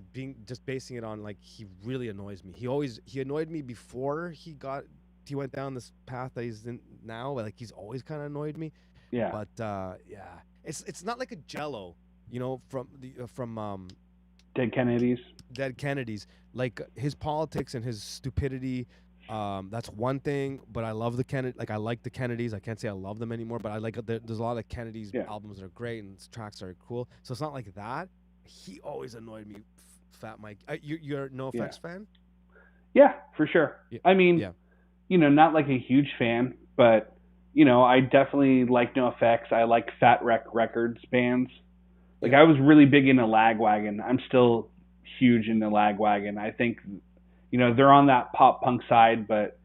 [SPEAKER 4] basing it on like he really annoys me. He annoyed me before he went down this path that he's in now. Like he's always kind of annoyed me.
[SPEAKER 3] Yeah.
[SPEAKER 4] But yeah, it's not like a Jello, you know, from
[SPEAKER 3] Dead Kennedys.
[SPEAKER 4] Dead Kennedys. Like his politics and his stupidity. That's one thing, but I love the Kennedy. Like I like the Kennedys. I can't say I love them anymore, but I like there's a lot of Kennedys albums that are great and tracks are cool. So it's not like that. He always annoyed me, Fat Mike. You're a NoFX fan?
[SPEAKER 3] Yeah, for sure.
[SPEAKER 4] Yeah.
[SPEAKER 3] I mean, you know, not like a huge fan, but you know, I definitely like NoFX. I like Fat Wreck Records bands. Like I was really big into Lagwagon. I'm still huge into Lagwagon. I think, you know, they're on that pop punk side, but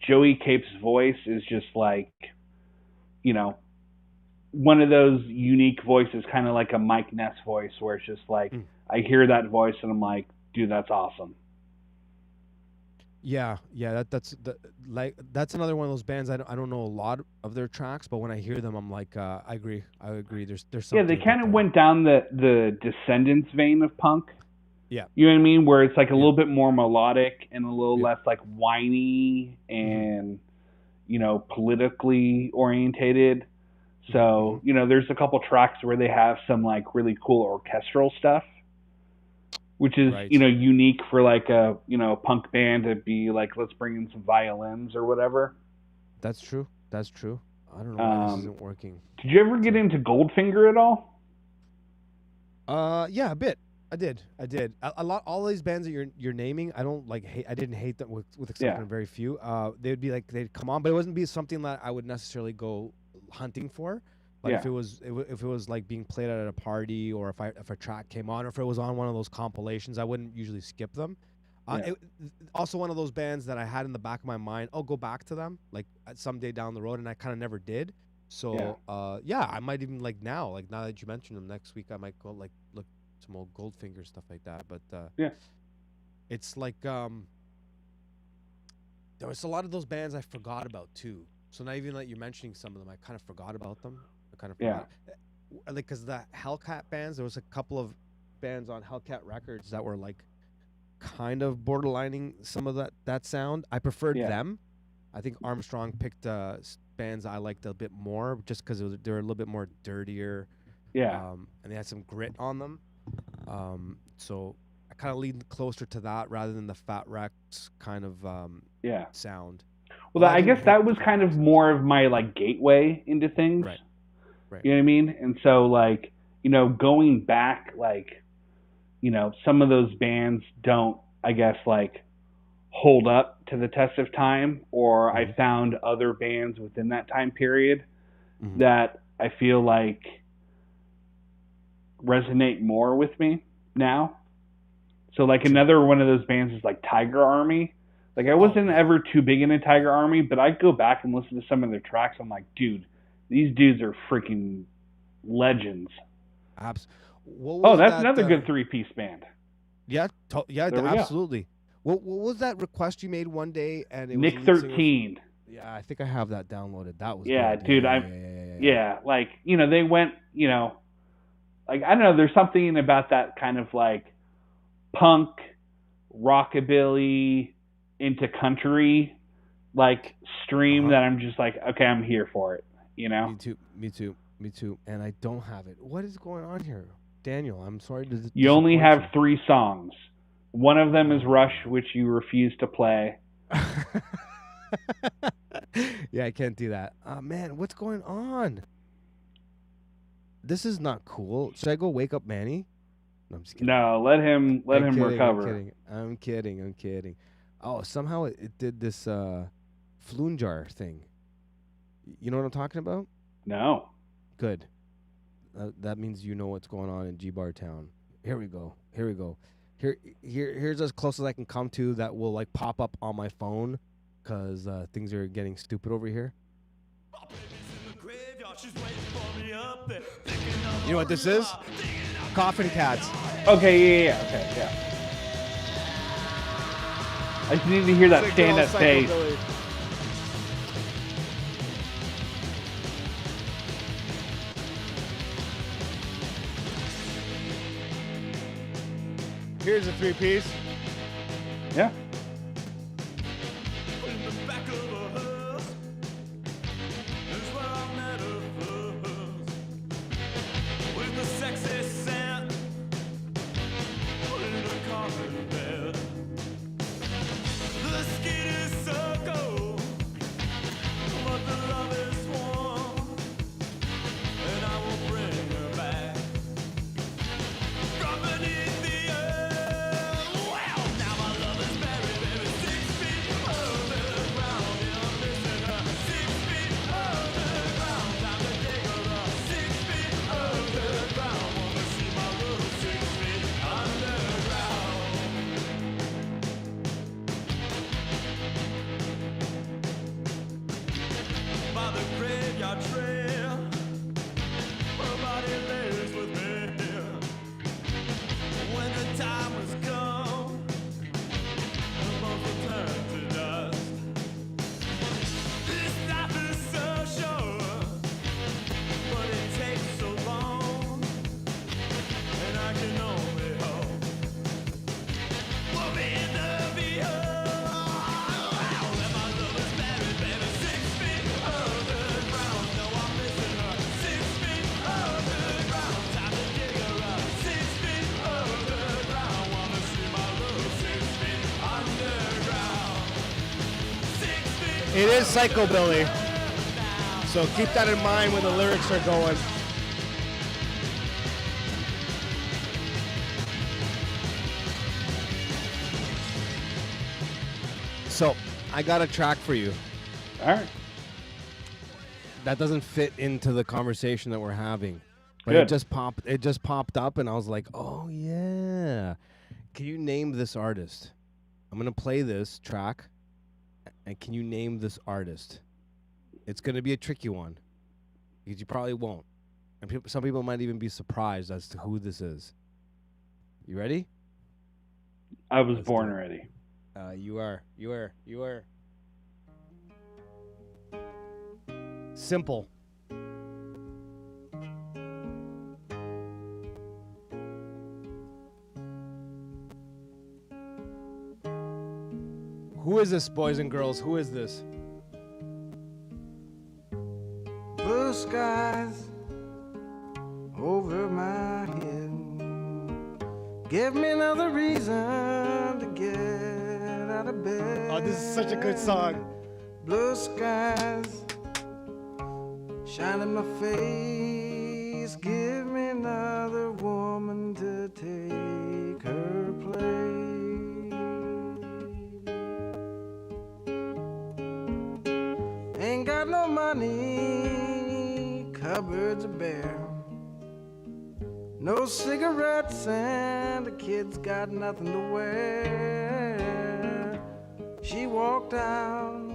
[SPEAKER 3] Joey Cape's voice is just like, you know, one of those unique voices, kind of like a Mike Ness voice, where it's just like, I hear that voice and I'm like, dude, that's awesome.
[SPEAKER 4] Yeah, that's that's another one of those bands. I don't know a lot of their tracks, but when I hear them, I'm like, I agree. There's something.
[SPEAKER 3] Yeah, they kind of went down the Descendants vein of punk.
[SPEAKER 4] Yeah.
[SPEAKER 3] You know what I mean? Where it's like a little bit more melodic and a little less like whiny and, you know, politically orientated. So, you know, there's a couple tracks where they have some like really cool orchestral stuff, which is, you know, unique for like a, you know, punk band to be like, let's bring in some violins or whatever.
[SPEAKER 4] That's true. I don't know why this isn't working.
[SPEAKER 3] Did you ever get into Goldfinger at all?
[SPEAKER 4] Yeah, a bit. I did. A lot. All these bands that you're naming, I don't like. I didn't hate them with exception of very few. They'd be like they'd come on, but it wouldn't be something that I would necessarily go hunting for. But if it was like being played at a party, or if a track came on, or if it was on one of those compilations, I wouldn't usually skip them. Also one of those bands that I had in the back of my mind, I'll go back to them like someday down the road, and I kind of never did. So yeah, I might even like now that you mentioned them, next week I might go like look some old Goldfinger stuff like that. But it's like there was a lot of those bands I forgot about too. So now even like you're mentioning some of them, I kind of forgot about them. I kind of forgot. Like because the Hellcat bands, there was a couple of bands on Hellcat Records that were like kind of borderlining some of that sound. I preferred them. I think Armstrong picked bands I liked a bit more just because they were a little bit more dirtier. And they had some grit on them. So I kind of lean closer to that rather than the Fat Rex kind of sound.
[SPEAKER 3] Well, I guess that was kind of more of my like gateway into things.
[SPEAKER 4] Right.
[SPEAKER 3] You know what I mean? And so like, you know, going back, like, you know, some of those bands don't, I guess, like hold up to the test of time, or I found other bands within that time period that I feel like resonate more with me now. So like another one of those bands is like Tiger Army. Like I wasn't ever too big into Tiger Army, but I'd go back and listen to some of their tracks. I'm like, dude, these dudes are freaking legends.
[SPEAKER 4] That's
[SPEAKER 3] another good 3-piece band.
[SPEAKER 4] Yeah, absolutely. What was that request you made one day? And it
[SPEAKER 3] Nick
[SPEAKER 4] was
[SPEAKER 3] 13.
[SPEAKER 4] Yeah, I think I have that downloaded. That was
[SPEAKER 3] good. Dude.
[SPEAKER 4] Yeah.
[SPEAKER 3] Like, you know, they went, you know, like, I don't know, there's something about that kind of like punk, rockabilly, into country, like stream that I'm just like, okay, I'm here for it, you know?
[SPEAKER 4] Me too. And I don't have it. What is going on here? Daniel, I'm sorry to
[SPEAKER 3] You only have 3 songs. One of them is Rush, which you refuse to play.
[SPEAKER 4] Yeah, I can't do that. Man, what's going on? This is not cool. Should I go wake up Manny? No, I'm just kidding.
[SPEAKER 3] No, let him recover.
[SPEAKER 4] I'm kidding. Oh, somehow it did this Floon Jar thing. You know what I'm talking about?
[SPEAKER 3] No.
[SPEAKER 4] Good. That means you know what's going on in G-Bar Town. Here we go. Here's as close as I can come to that will like pop up on my phone because things are getting stupid over here. You know what this is? Coffin Cats.
[SPEAKER 3] Okay, yeah. I just need to hear that stand-up bass.
[SPEAKER 4] Here's a 3-piece.
[SPEAKER 3] Yeah.
[SPEAKER 4] It is Psychobilly. So keep that in mind when the lyrics are going. So I got a track for you.
[SPEAKER 3] All right.
[SPEAKER 4] That doesn't fit into the conversation that we're having. But
[SPEAKER 3] Good.
[SPEAKER 4] It just popped up and I was like, oh yeah. Can you name this artist? I'm gonna play this track. And can you name this artist? It's going to be a tricky one. because you probably won't. And some people might even be surprised as to who this is. You ready?
[SPEAKER 3] I was born ready.
[SPEAKER 4] You are. Simple. Who is this, boys and girls? Who is this?
[SPEAKER 6] Blue skies over my head. Give me another reason to get out of bed.
[SPEAKER 4] Oh, this is such a good song.
[SPEAKER 6] Blue skies shine in my face. Give me another woman to take her place. Ain't got no money, cupboards are bare. No cigarettes and the kids got nothing to wear. She walked out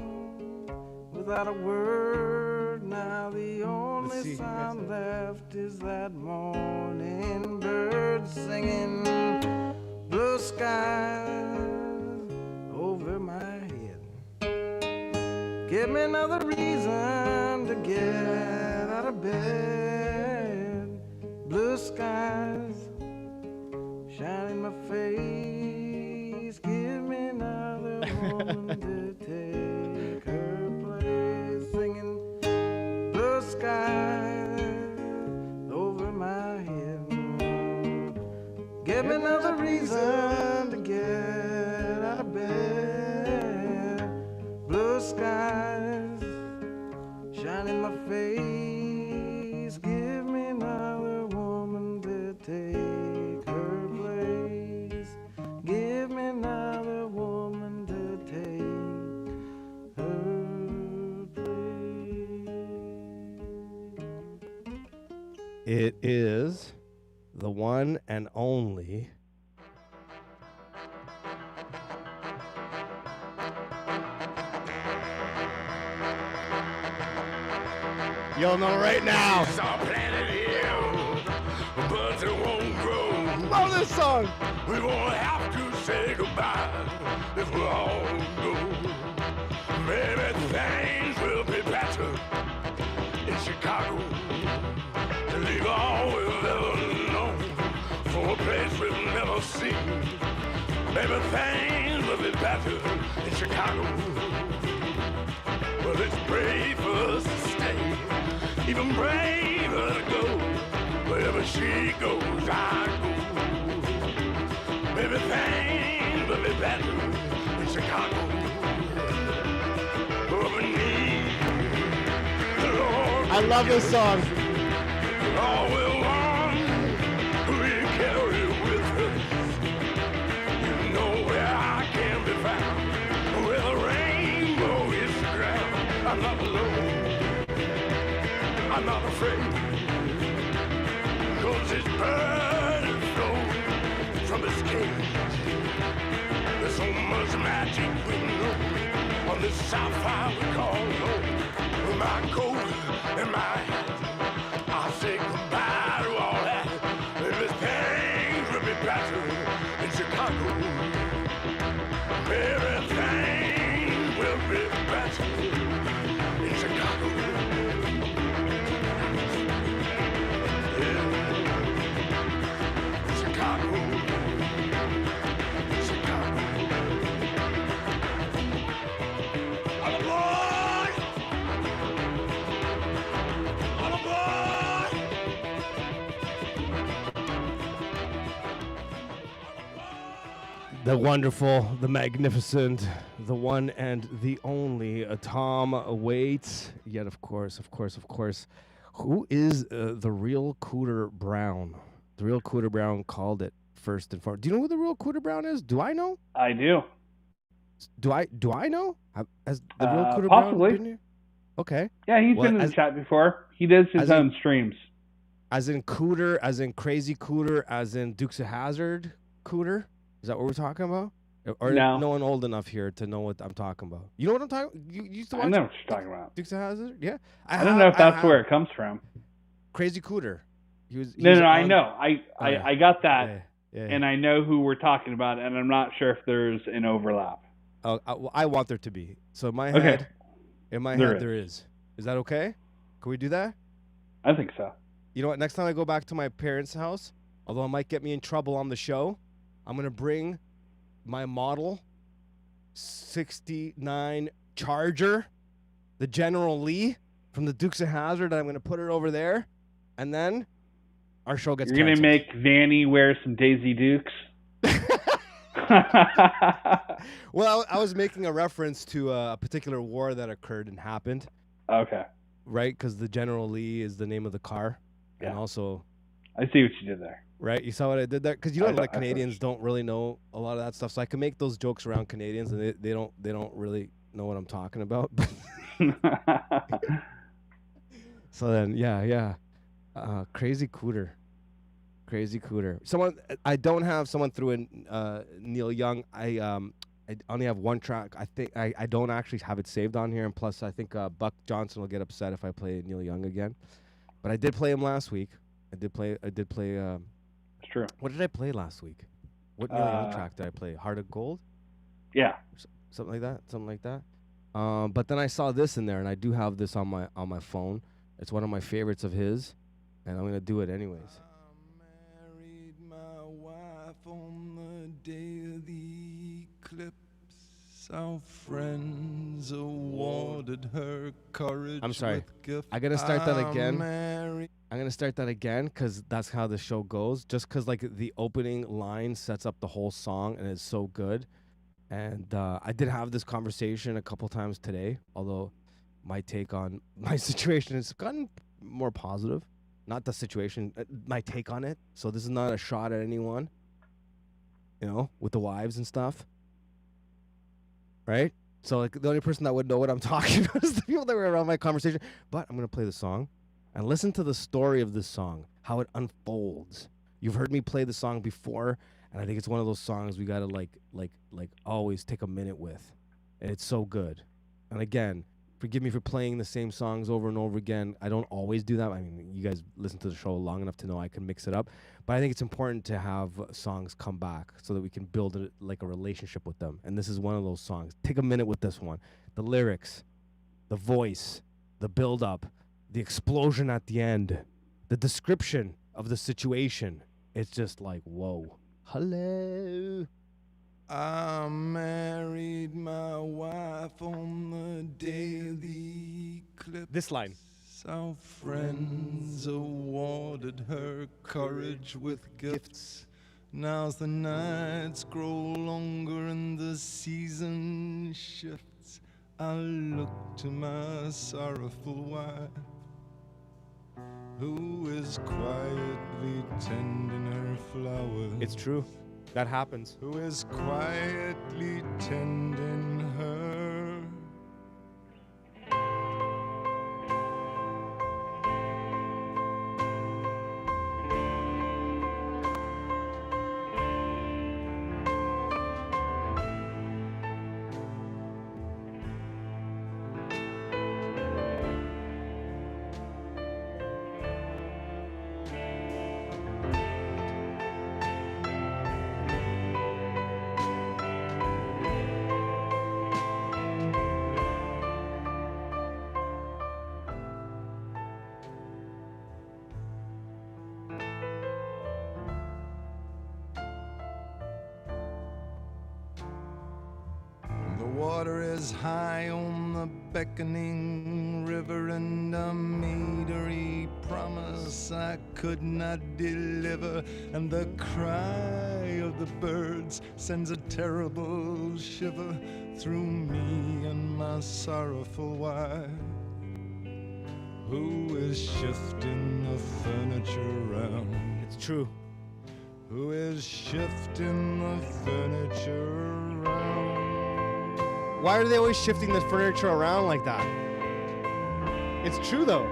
[SPEAKER 6] without a word. Now the only sound left is that morning bird singing. Blue skies over my head. Give me another reason to get out of bed. Blue skies shine in my face. Give me another woman to take her place. Singing blue skies over my head. Give me another reason to get out of bed. Blue skies shine in my face. Give me another woman to take her place. Give me another woman to take her place.
[SPEAKER 4] It is the one and only you'll know right now.
[SPEAKER 1] But it won't grow.
[SPEAKER 4] Love this song.
[SPEAKER 1] We won't have to say goodbye if we all go. Maybe things will be better in Chicago. To leave all we've ever known for a place we've never seen. Maybe things will be better in Chicago. But it's brave for us to stay, even braver to go. Wherever she goes, I go. Maybe things will be better in Chicago. But we need the Lord.
[SPEAKER 4] I love this song.
[SPEAKER 1] All we want, we carry with us. You know where I can be found, where the rainbow is the ground. I'm not alone, I'm not afraid. Cause this bird is flown from his cage. There's so much magic we know on this south side we call home. With my coat and my hat, I say goodbye to all that. Maybe things will be better in Chicago. Maybe things will be better in Chicago.
[SPEAKER 4] The wonderful, the magnificent, the one and the only Tom Waits. Yet, of course, who is the real Cooter Brown? The real Cooter Brown called it first and foremost. Do you know who the real Cooter Brown is? Do I know?
[SPEAKER 3] I do.
[SPEAKER 4] Do I know? Has the real Cooter
[SPEAKER 3] possibly.
[SPEAKER 4] Brown been here? Okay.
[SPEAKER 3] Yeah, he's been in the chat before. He does his own streams.
[SPEAKER 4] As in Cooter, as in Crazy Cooter, as in Dukes of Hazzard Cooter? Is that what we're talking about? Or
[SPEAKER 3] No.
[SPEAKER 4] no one old enough here to know what I'm talking about. You know what I'm talking? You used to watch.
[SPEAKER 3] I know what you're talking about.
[SPEAKER 4] Dukes of Hazzard? Yeah.
[SPEAKER 3] I don't know if that's where it comes from.
[SPEAKER 4] Crazy Cooter. He was
[SPEAKER 3] I
[SPEAKER 4] on-
[SPEAKER 3] know. I got that,
[SPEAKER 4] Yeah.
[SPEAKER 3] and I know who we're talking about, and I'm not sure if there's an overlap.
[SPEAKER 4] Oh, I want there to be. So in my
[SPEAKER 3] Okay.
[SPEAKER 4] head,
[SPEAKER 3] There
[SPEAKER 4] there is. Is that okay? Can we do that?
[SPEAKER 3] I think so.
[SPEAKER 4] You know what? Next time I go back to my parents' house, although it might get me in trouble on the show, I'm going to bring my model 69 Charger, the General Lee from the Dukes of Hazzard. I'm going to put it over there, and then our show gets
[SPEAKER 3] You're going to
[SPEAKER 4] canceled.
[SPEAKER 3] make Vany wear some Daisy Dukes?
[SPEAKER 4] Well, I was making a reference to a particular war that occurred and happened.
[SPEAKER 3] Okay.
[SPEAKER 4] Right, because the General Lee is the name of the car,
[SPEAKER 3] Yeah.
[SPEAKER 4] and also,
[SPEAKER 3] I see what you did there.
[SPEAKER 4] right, you saw what I did there, because
[SPEAKER 3] I
[SPEAKER 4] Canadians don't really know a lot of that stuff, so I can make those jokes around Canadians, and they don't really know what I'm talking about. So then, yeah, Crazy Cooter. I don't have someone through in Neil Young. I only have one track. I think I don't actually have it saved on here, and plus I think Buck Johnson will get upset if I play Neil Young again. But I did play him last week. I did play.
[SPEAKER 3] It's true.
[SPEAKER 4] What did I play last week? What Neil Young track did I play? Heart of Gold?
[SPEAKER 3] Yeah.
[SPEAKER 4] Something like that. But then I saw this in there, and I do have this on my phone. It's one of my favorites of his, and I'm gonna do it anyways.
[SPEAKER 6] I married my wife on the day of the eclipse. Our friends awarded her courage.
[SPEAKER 4] I'm sorry.
[SPEAKER 6] with gifts.
[SPEAKER 4] I'm gonna start that again.
[SPEAKER 6] Married.
[SPEAKER 4] I'm gonna start that again because that's how the show goes. Just because like the opening line sets up the whole song and it's so good. And I did have this conversation a couple times today, although my take on my situation has gotten more positive. Not the situation, my take on it. So this is not a shot at anyone, you know, with the wives and stuff. Right? So like the only person that would know what I'm talking about is the people that were around my conversation. But I'm gonna play the song and listen to the story of this song, how it unfolds. You've heard me play the song before, and I think it's one of those songs we gotta like always take a minute with. And it's so good. And again, forgive me for playing the same songs over and over again. I don't always do that. I mean, you guys listen to the show long enough to know I can mix it up. But I think it's important to have songs come back so that we can build like a relationship with them. And this is one of those songs. Take a minute with this one. The lyrics, the voice, the build-up, the explosion at the end, the description of the situation. It's just like, whoa. Hello.
[SPEAKER 6] I married my wife on the day of the eclipse.
[SPEAKER 4] This line.
[SPEAKER 6] Our friends awarded her courage with gifts. Now the nights grow longer and the season shifts. I look to my sorrowful wife, who is quietly tending her flowers.
[SPEAKER 4] It's true. That happens.
[SPEAKER 6] Who is quietly tending her. The water is high on the beckoning river, and I made her a promise I could not deliver. And the cry of the birds sends a terrible shiver through me and my sorrowful wife, who is shifting the furniture around.
[SPEAKER 4] It's true.
[SPEAKER 6] Who is shifting the furniture around.
[SPEAKER 4] Why are they always shifting the furniture around like that? It's true though.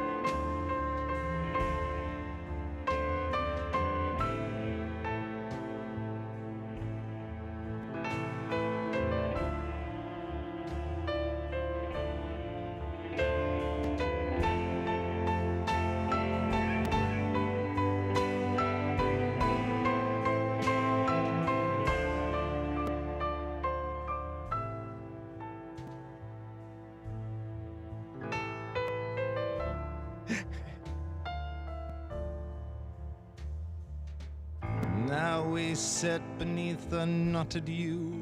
[SPEAKER 6] we sit beneath the knotted yew,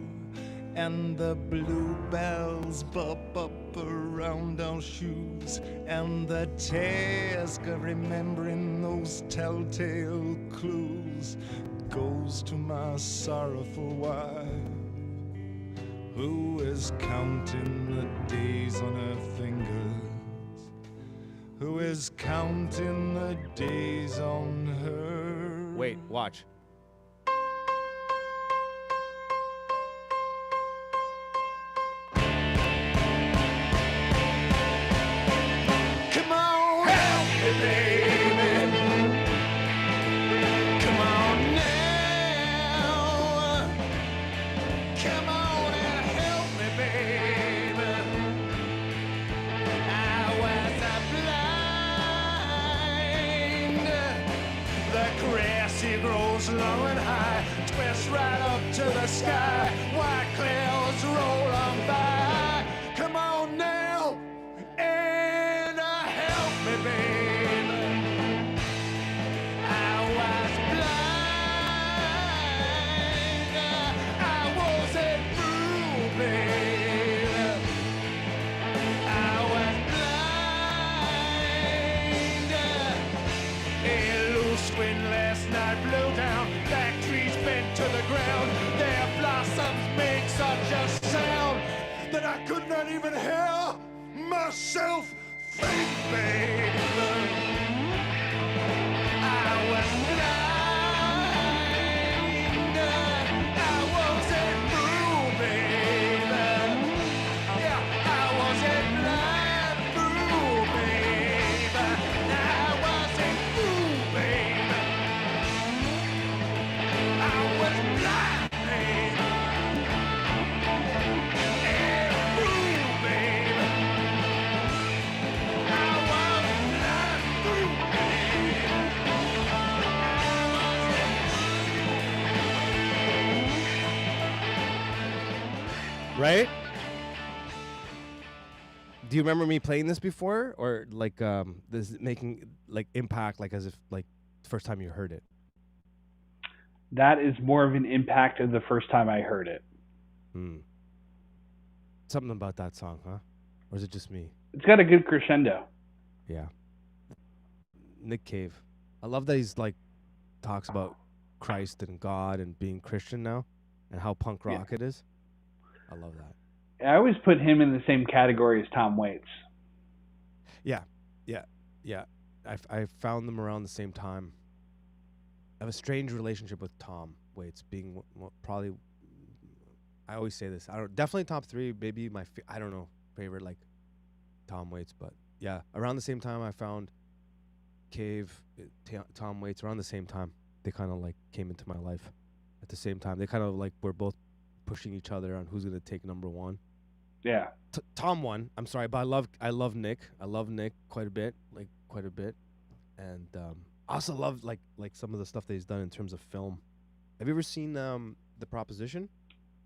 [SPEAKER 6] and the bluebells bob up around our shoes, and the task of remembering those telltale clues goes to my sorrowful wife, who is counting the days on her fingers, who is counting the days on her.
[SPEAKER 4] Wait, watch.
[SPEAKER 6] Come on, help me, baby. Come on now. Come on and help me, baby. I was blind. The grass, it grows low and high, twists right up to the sky. White clouds roll on by. Come on now and help me, baby. I was blind. I wasn't through, baby. I was blind. A loose wind last night blew down, back trees bent to the ground. Their blossoms make such a sound that I could not even hear myself think, baby. I was blind. I wasn't through, baby. Yeah, I wasn't blind through, baby. I wasn't through, baby. I was blind, baby. And through, baby. I was blind through, baby.
[SPEAKER 4] Right? Do you remember me playing this before, or like this making like impact, like as if like the first time you heard it?
[SPEAKER 3] That is more of an impact of the first time I heard it.
[SPEAKER 4] Something about that song, huh? Or is it just me?
[SPEAKER 3] It's got a good crescendo.
[SPEAKER 4] Yeah. Nick Cave. I love that he's like talks about Christ and God and being Christian now, and how punk rock it is. I love that.
[SPEAKER 3] I always put him in the same category as Tom Waits.
[SPEAKER 4] Yeah. I found them around the same time. I have a strange relationship with Tom Waits, being probably. I always say this. I don't definitely top 3. Maybe my I don't know favorite like Tom Waits, but yeah, around the same time I found Cave, Tom Waits. Around the same time, they kind of like came into my life. At the same time, they kind of like were both pushing each other on who's gonna take number 1.
[SPEAKER 3] Yeah.
[SPEAKER 4] Tom won. I'm sorry, but I love Nick. I love Nick quite a bit, and I also love like some of the stuff that he's done in terms of film. Have you ever seen The Proposition?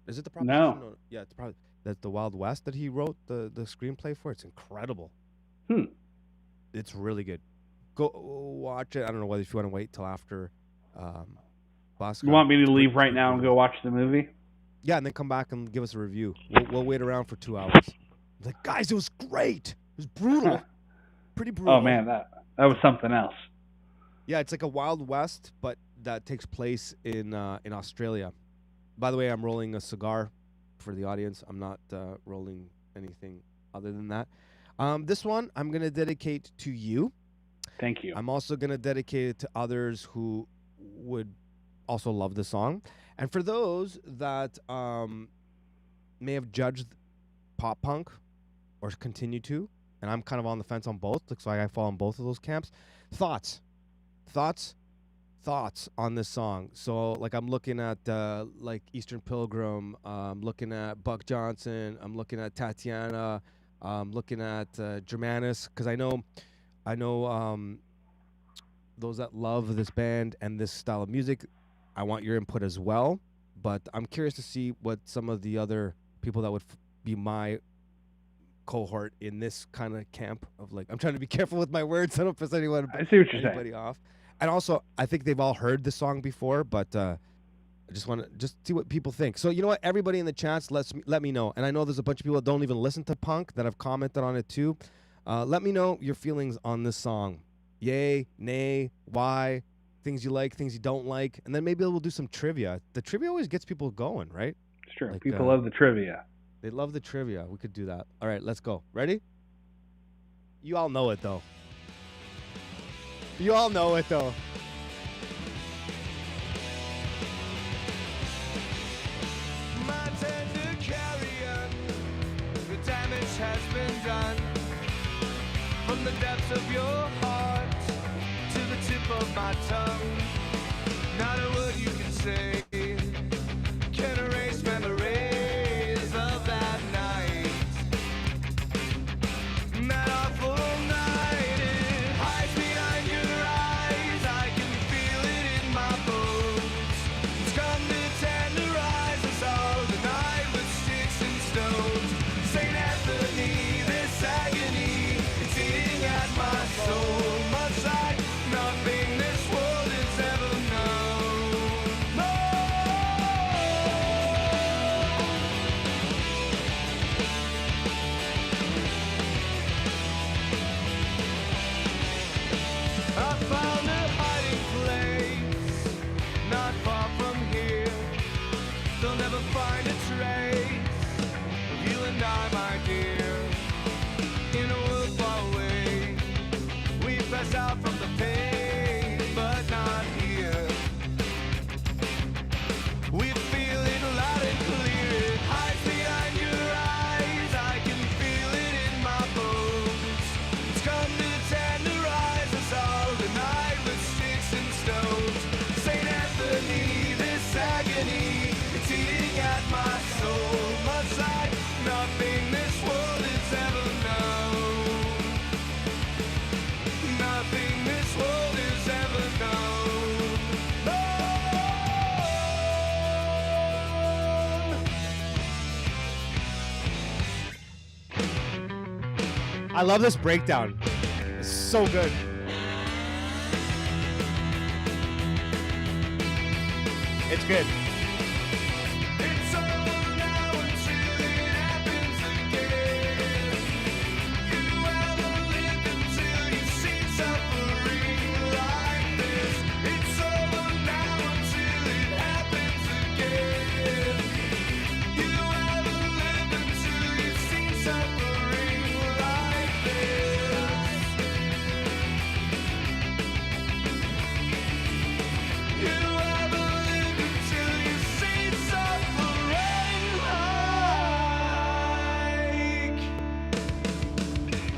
[SPEAKER 4] Is it The Proposition?
[SPEAKER 3] No.
[SPEAKER 4] Yeah, it's probably that's the Wild West that he wrote the screenplay for. It's incredible. It's really good. Go watch it. I don't know whether if you want to wait till after.
[SPEAKER 3] You want me to leave right now and go watch the movie?
[SPEAKER 4] Yeah, and then come back and give us a review. We'll wait around for 2 hours. Like, guys, it was great. It was brutal. Pretty brutal.
[SPEAKER 3] Oh man, that was something else.
[SPEAKER 4] Yeah, it's like a Wild West, but that takes place in Australia. By the way, I'm rolling a cigar for the audience. I'm not rolling anything other than that. This one I'm going to dedicate to you.
[SPEAKER 3] Thank you.
[SPEAKER 4] I'm also going to dedicate it to others who would also love the song. And for those that may have judged pop punk or continue to, and I'm kind of on the fence on both, looks like I fall in both of those camps. Thoughts on this song. So like I'm looking at like Eastern Pilgrim, I'm looking at Buck Johnson, I'm looking at Tatiana, I'm looking at Germanus, because I know those that love this band and this style of music. I want your input as well, but I'm curious to see what some of the other people that would be my cohort in this kind of camp of like, I'm trying to be careful with my words. I don't piss anyone
[SPEAKER 3] I see what you're
[SPEAKER 4] anybody off. And also, I think they've all heard the song before, but I just want to see what people think. So you know what? Everybody in the chats, let me know. And I know there's a bunch of people that don't even listen to punk that have commented on it too. Let me know your feelings on this song. Yay, nay, why, things you like, things you don't like, and then maybe we'll do some trivia. The trivia always gets people going, right?
[SPEAKER 3] It's true.
[SPEAKER 4] Like,
[SPEAKER 3] people love the trivia.
[SPEAKER 4] They love the trivia. We could do that. All right, let's go. Ready? You all know it though. You all know it though.
[SPEAKER 6] My tender carrion, the damage has been done. From the depths of your heart to the tip of my tongue. Not a word you can say can erase memories of that night. That awful night, it hides behind your eyes. I can feel it in my bones. It's come to tenderize us all tonight with sticks and stones. St. Anthony, this agony, it's eating at my soul. Much like nothing this world has ever known. No! I found a hiding place, not far from here. They'll never find a trace of you and I, my dear. In a world far away, we pass out from the pain, but not here. We feel it loud and clear. It hides behind your eyes. I can feel it in my bones. It's come to tenderize us all tonight with sticks and stones. St. Anthony, this agony, it's eating at my soul. Much like nothing this world has ever known. Nothing this world has ever known.
[SPEAKER 4] I love this breakdown. It's so good. It's good.
[SPEAKER 6] It's over now until it happens again. You haven't lived until you've seen suffering like this. It's over now until it happens again. You haven't lived until you've seen suffering like this. You haven't lived until you've seen suffering like.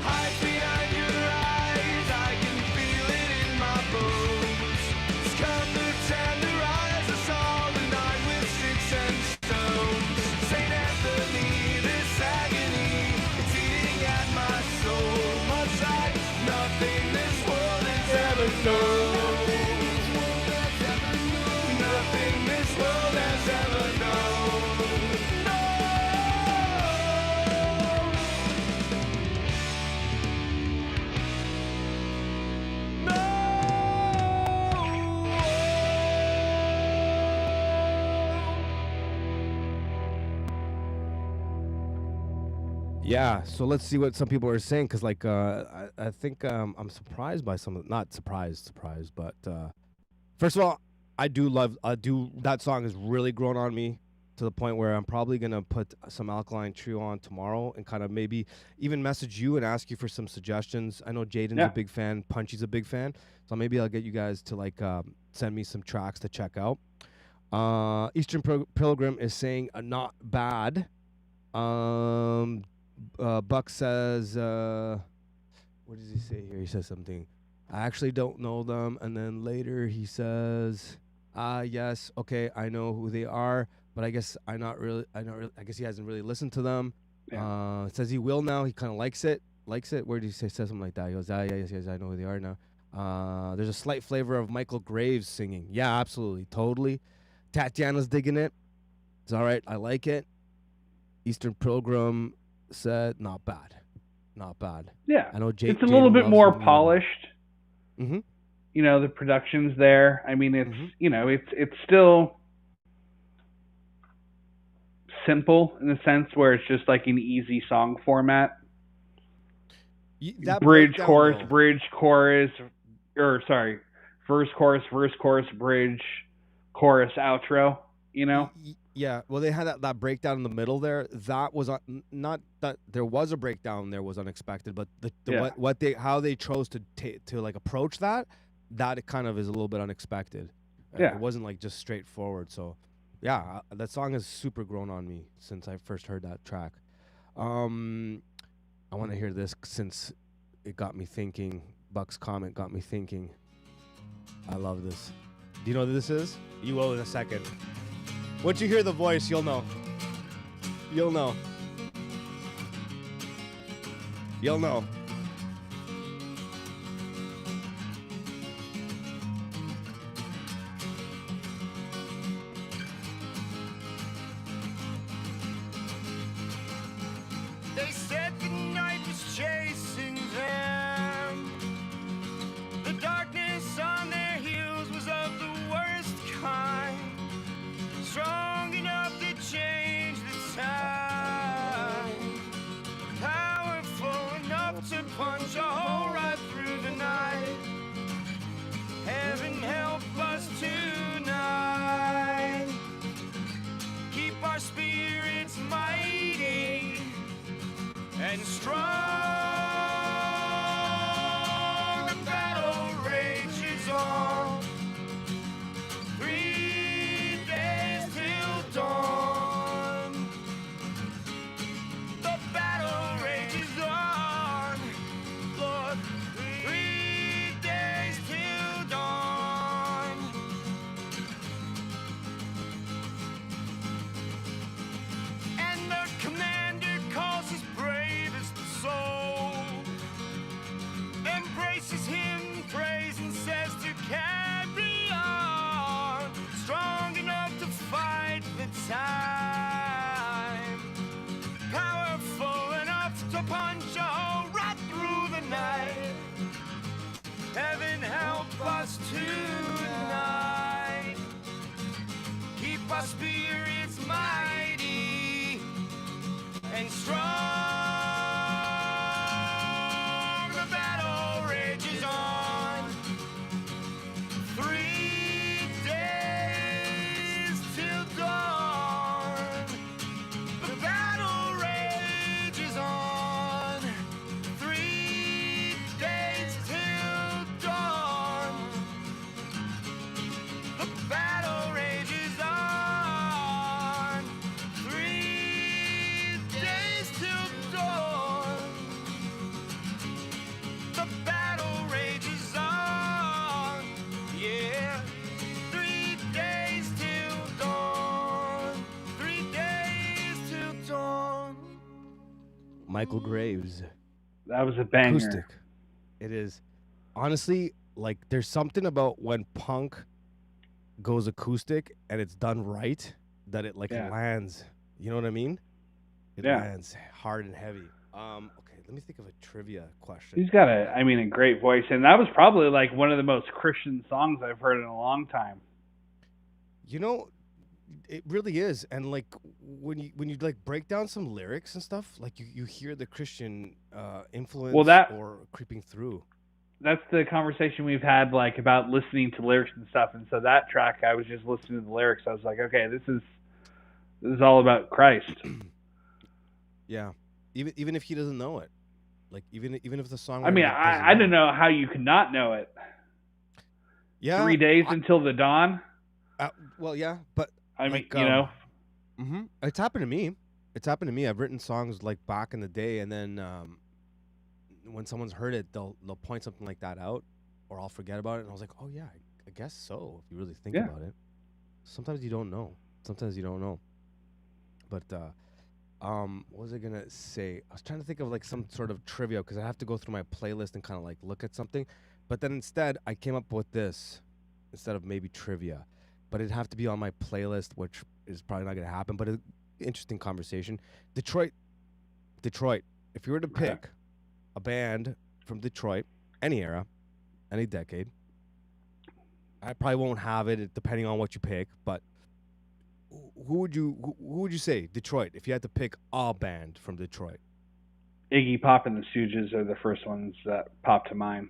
[SPEAKER 6] Hides behind your eyes, I can feel it in my bones. It's come to tenderize us all tonight with sticks and stones. St. Anthony, this agony, it's eating at my soul. Much like nothing this world has ever known. Nothing this world has ever known. No!
[SPEAKER 4] Yeah, so let's see what some people are saying, because like I think I'm surprised by some of, not surprised, but first of all, I do that song has really grown on me to the point where I'm probably gonna put some Alkaline Trio on tomorrow and kind of maybe even message you and ask you for some suggestions. I know Jaden's a big fan, Punchy's a big fan, so maybe I'll get you guys to like send me some tracks to check out. Eastern Pilgrim is saying not bad. Buck says, what does he say here? He says something. I actually don't know them. And then later he says, yes, okay, I know who they are, but I guess I guess he hasn't really listened to them. Yeah. Says he will now. He kind of likes it. Where did he say something like that? He goes, yes, I know who they are now. There's a slight flavor of Michael Graves singing. Yeah, absolutely, totally. Tatiana's digging it. It's all right. I like it. Eastern Pilgrim said not bad.
[SPEAKER 3] Yeah,
[SPEAKER 4] I know
[SPEAKER 3] it's a little bit more polished.
[SPEAKER 4] Mm-hmm.
[SPEAKER 3] You know, the production's there. I mean, it's you know, it's still simple in the sense where it's just like an easy song format.
[SPEAKER 4] That
[SPEAKER 3] Bridge,
[SPEAKER 4] breakdown,
[SPEAKER 3] chorus,
[SPEAKER 4] though,
[SPEAKER 3] bridge, chorus, or sorry, verse, chorus, bridge, chorus, outro. You know?
[SPEAKER 4] Yeah, well, they had that breakdown in the middle there. That was not that there was a breakdown there was unexpected, but how they chose to like approach that it kind of is a little bit unexpected.
[SPEAKER 3] Yeah,
[SPEAKER 4] it wasn't like just straightforward. So, yeah, that song has super grown on me since I first heard that track. I want to hear this since it got me thinking. Buck's comment got me thinking. I love this. Do you know what this is? You will in a second. Once you hear the voice, you'll know. You'll know. You'll know.
[SPEAKER 6] They said the night was chasing them. The darkness on their heels was of the worst kind. Strong enough to change the time. Powerful enough to punch a hole right through the night. Heaven help us tonight. Keep our spirits mighty and strong. The battle rages on. 3 days till dawn. The battle rages on. Lord, 3 days till dawn. And the commander calls his bravest soul, embraces him, prays and says to carry on, strong enough to fight the time, powerful enough to punch a hole right through the night. Heaven help us tonight. Keep our spirits mighty and strong. The battle rages on. 3 days till dawn. The battle rages on. 3 days till dawn. The battle rages on. 3 days till dawn. The battle rages on. Yeah. 3 days till dawn. 3 days till dawn.
[SPEAKER 4] Michael Graves.
[SPEAKER 3] that was a banger.
[SPEAKER 4] Acoustic. It is. Honestly, like, there's something about when punk goes acoustic and it's done right that it like
[SPEAKER 3] Yeah.
[SPEAKER 4] lands. You know what I mean? It
[SPEAKER 3] Yeah.
[SPEAKER 4] lands hard and heavy. Okay, let me think of a trivia question.
[SPEAKER 3] He's got a great voice, and that was probably like one of the most Christian songs I've heard in a long time.
[SPEAKER 4] You know, it really is. And like when you like break down some lyrics and stuff, like you hear the Christian influence or creeping through.
[SPEAKER 3] That's the conversation we've had, like, about listening to lyrics and stuff. And so that track, I was just listening to the lyrics. I was like, okay, this is all about Christ.
[SPEAKER 4] Yeah, even if he doesn't know it, like even if the song.
[SPEAKER 3] I mean, I don't know how you could not know it.
[SPEAKER 4] Yeah,
[SPEAKER 3] 3 days until the dawn.
[SPEAKER 4] Well, yeah, but
[SPEAKER 3] I mean,
[SPEAKER 4] like,
[SPEAKER 3] you know.
[SPEAKER 4] It's happened to me. I've written songs like back in the day, and then when someone's heard it, they'll point something like that out, or I'll forget about it, and I was like, oh yeah, I guess so. If you really think about it, sometimes you don't know. But what was I gonna say? I was trying to think of like some sort of trivia because I have to go through my playlist and kind of like look at something. But then instead, I came up with this instead of maybe trivia, but it'd have to be on my playlist, which is probably not gonna happen. But an interesting conversation. Detroit. If you were to pick a band from Detroit, any era, any decade, I probably won't have it depending on what you pick. But who who would you say Detroit if you had to pick a band from Detroit?
[SPEAKER 3] Iggy Pop and the Stooges are the first ones that pop to mind.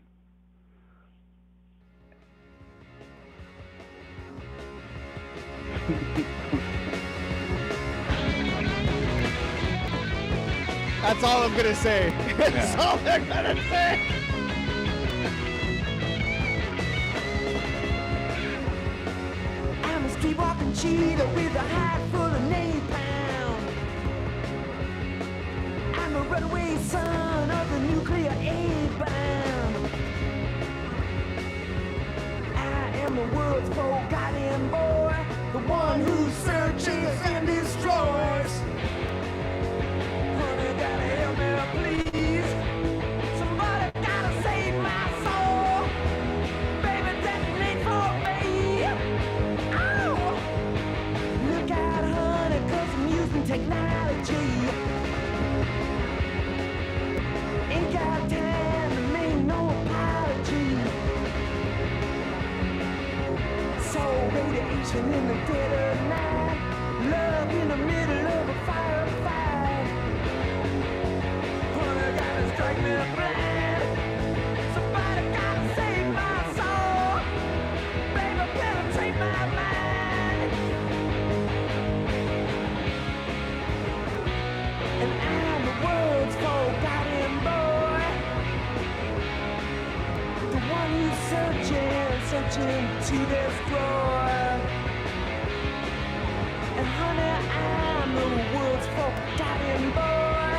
[SPEAKER 4] That's all I'm gonna say. That's all I'm gonna say.
[SPEAKER 6] I'm a street walking cheetah with a hat full of napalm. I'm a runaway son of the nuclear aid bomb. I am the world's forgotten boy, the one who searches and destroys. Honey, gotta help me, please. Somebody gotta save my soul. Baby, detonate for me. Oh! Look out, honey, 'cause I'm using technology. Ain't got time to make no apology. So radiation in the dead of night, love in the middle of a firefight. Honey, gotta strike me blind. Somebody gotta save my soul. Baby, penetrate my mind. And I'm the world's forgotten boy, the one who's searching to destroy. And honey, I'm the world's forgotten boy,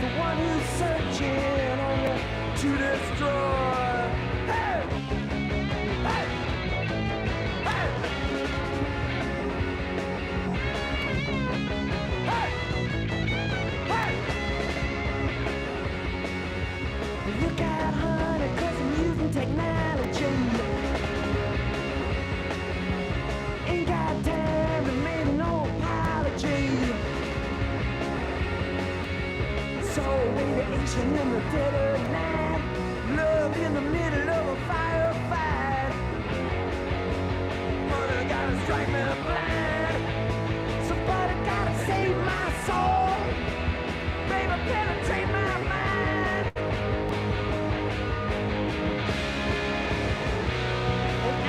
[SPEAKER 6] the one who's searching only to destroy. Hey! Hey! Hey! Hey! Hey! Look out, honey, 'cause I'm using technology. Ain't got time to make no apology. So radiation in the dead of night, love in the middle of a firefight. Honey, gotta strike me blind. Somebody gotta save my soul. Baby, penetrate my mind.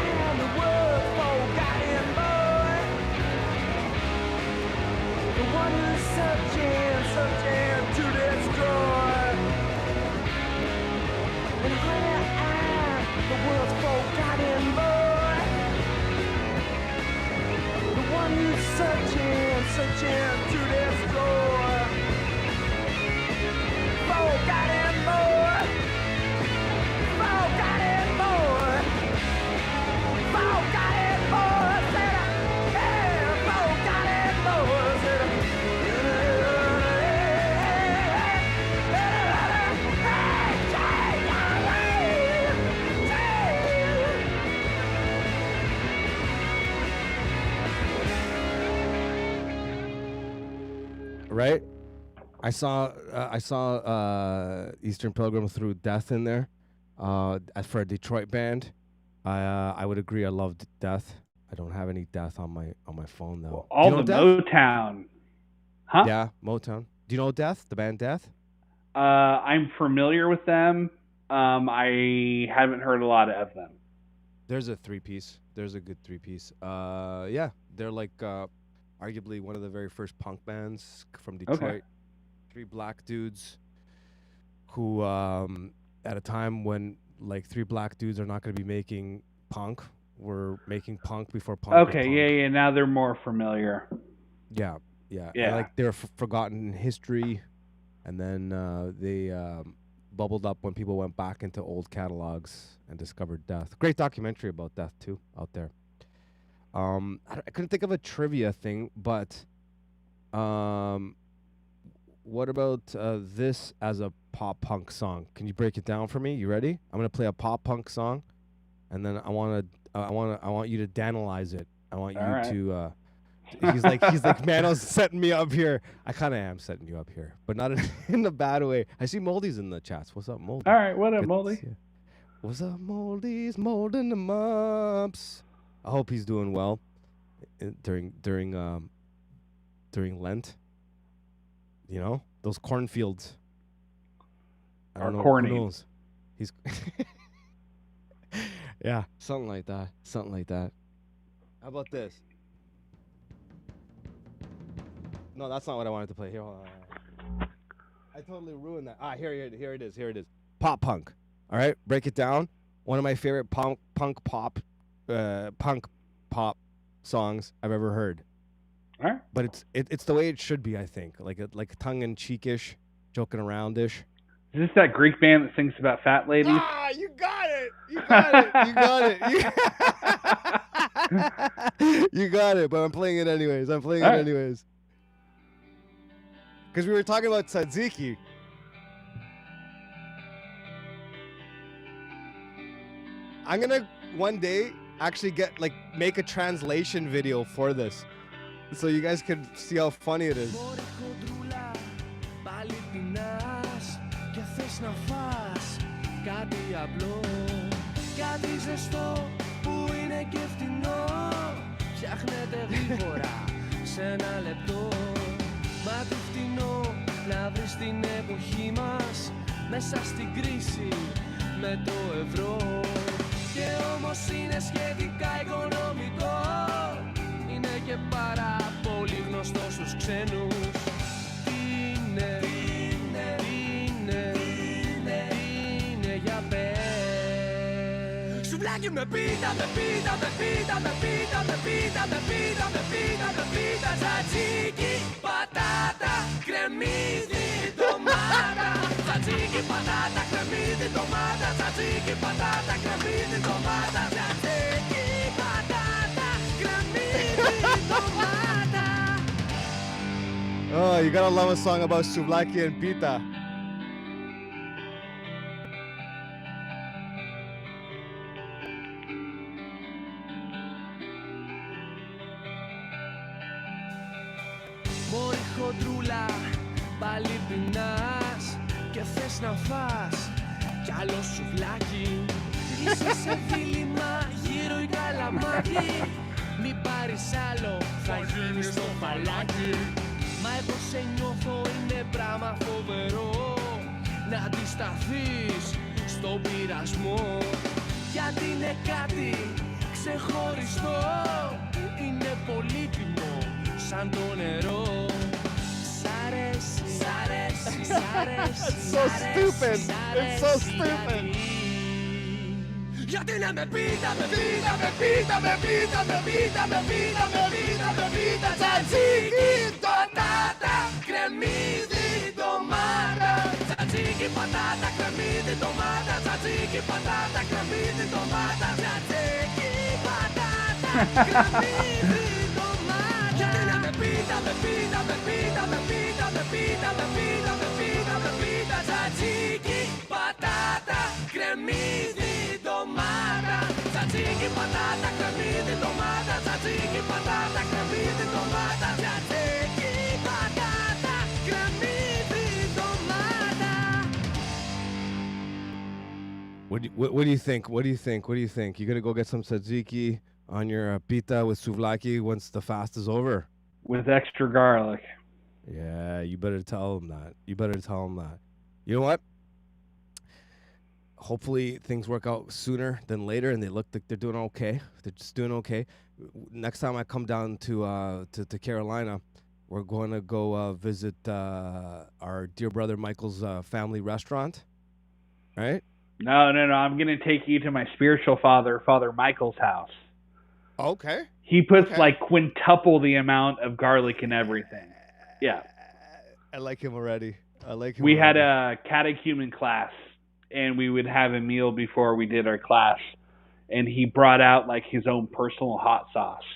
[SPEAKER 6] And I'm the world's forgotten boy, the one who's searching to destroy. And honey, I'm the world's forgotten boy, the one who's searching to destroy. Forgotten boy, forgotten boy, forgotten boy, said I, yeah, forgotten boy, said I.
[SPEAKER 4] Right? I saw Eastern Pilgrim threw Death in there. For a Detroit band, I would agree. I loved Death. I don't have any Death on my phone though.
[SPEAKER 3] Well, all the Motown, huh?
[SPEAKER 4] Yeah, Motown. Do you know Death? The band Death?
[SPEAKER 3] I'm familiar with them. I haven't heard a lot of them.
[SPEAKER 4] There's a three-piece. There's a good three-piece. Yeah, they're like arguably one of the very first punk bands from Detroit.
[SPEAKER 3] Okay.
[SPEAKER 4] Three black dudes who, at a time when like three black dudes are not going to be making punk, were making punk before punk.
[SPEAKER 3] Okay,
[SPEAKER 4] was punk.
[SPEAKER 3] yeah. Now they're more familiar.
[SPEAKER 4] Yeah.
[SPEAKER 3] Yeah.
[SPEAKER 4] Like they're forgotten in history, and then they bubbled up when people went back into old catalogs and discovered Death. Great documentary about Death too out there. I couldn't think of a trivia thing, but what about this as a pop punk song? Can you break it down for me? You ready? I'm gonna play a pop punk song, and then I want you to danalize it. I want you to. He's like, Mano's setting me up here. I kind of am setting you up here, but not in a bad way. I see Moldy's in the chats. What's up, Moldy?
[SPEAKER 3] All right, what up, Moldy?
[SPEAKER 4] What's up, Moldy's molding the mops. I hope he's doing well. during Lent. You know, those cornfields. I don't know.
[SPEAKER 3] corny.
[SPEAKER 4] Who knows? He's yeah, something like that. Something like that. How about this? No, that's not what I wanted to play. Here, hold on. I totally ruined that. Here it is. Pop punk. All right, break it down. One of my favorite punk pop songs I've ever heard.
[SPEAKER 3] All right.
[SPEAKER 4] But it's the way it should be, I think. Like tongue in cheekish, joking aroundish.
[SPEAKER 3] Is this that Greek band that sings about fat ladies?
[SPEAKER 4] Ah, you got it. You got it. You got it. But I'm playing it anyways. Because we were talking about tzatziki. I'm gonna one day actually make a translation video for this, so you guys can see how funny it is.
[SPEAKER 6] Και θες να φας κάτι απλό, κάτι ζεστό που είναι και φτηνό. Φτιάχνεται γρήγορα σε ένα λεπτό. Μα τι φτηνό να βρεις την εποχή μας μέσα στην κρίση με το ευρώ. Και όμως είναι σχετικά οικονομικό. Είναι και πάρα πολύ γνωστό στους ξένους. Τι είναι για πες. Σουβλάκι με πίτα, τzatziki, πατάτα, κρεμμύδι, ντομάτα. Τzatziki, πατάτα, κρεμμύδι, ντομάτα. Τzatziki, πατάτα, κρεμμύδι, ντομάτα. Τzatziki, πατάτα, κρεμμύδι, ντομάτα.
[SPEAKER 4] Oh, you gotta love a song about souvlaki and pita.
[SPEAKER 6] Μωρή χοντρούλα, πάλι πεινάς και θες να φας κι άλλο σουβλάκι. Είσαι σε δίλημμα, γύρω η καλαμάκι. Μη πάρεις άλλο, θα γίνεις το φαλάκι. Μα εγώ σε νιώθω, είναι πράγμα φοβερό να αντισταθείς στον πειρασμό. Γιατί είναι κάτι ξεχωριστό, είναι πολύτιμο σαν το νερό. Σ' αρέσει, σ' αρέσει, σ' αρέσει.
[SPEAKER 4] It's so stupid. It's so stupid.
[SPEAKER 6] Γιατί να με πίτα, με πίτα, με πίτα, με πίτα, με πίτα, με πίτα, με πίτα, με πίτα. Τzatziki, πατάτα, κρεμμύδι, ντομάτα. Τzatziki, πατάτα, κρεμμύδι, ντομάτα. Τzatziki, πατάτα, κρεμμύδι, ντομάτα. Τzatziki, πατάτα, κρεμμύδι, ντομάτα. Γιατί να με πίτα, με πίτα, με πίτα, με πίτα, με πίτα, με πίτα, με πίτα, με πίτα. Τzatziki, πατάτα, κρεμμύδι, ντομάτα. Τzatziki, πατάτα, κρεμμύδι, ντομάτα. Τzatziki, πατάτα, κρεμμύδι, ντομάτα. Τzatziki, πατάτα, κρεμμύδι, ντομάτα.
[SPEAKER 4] What do you think? What do you think? What do you think? You gonna go get some tzatziki on your pita with souvlaki once the fast is over?
[SPEAKER 3] With extra garlic.
[SPEAKER 4] Yeah, you better tell them that. You know what? Hopefully things work out sooner than later, and they look like they're doing okay. They're just doing okay. Next time I come down to Carolina, we're going to go visit our dear brother Michael's family restaurant. Right?
[SPEAKER 3] No. I'm going to take you to my spiritual father, Father Michael's house.
[SPEAKER 4] Okay.
[SPEAKER 3] He puts like quintuple the amount of garlic in everything. Yeah.
[SPEAKER 4] I like him already.
[SPEAKER 3] We had a catechumen class, and we would have a meal before we did our class, and he brought out like his own personal hot sauce,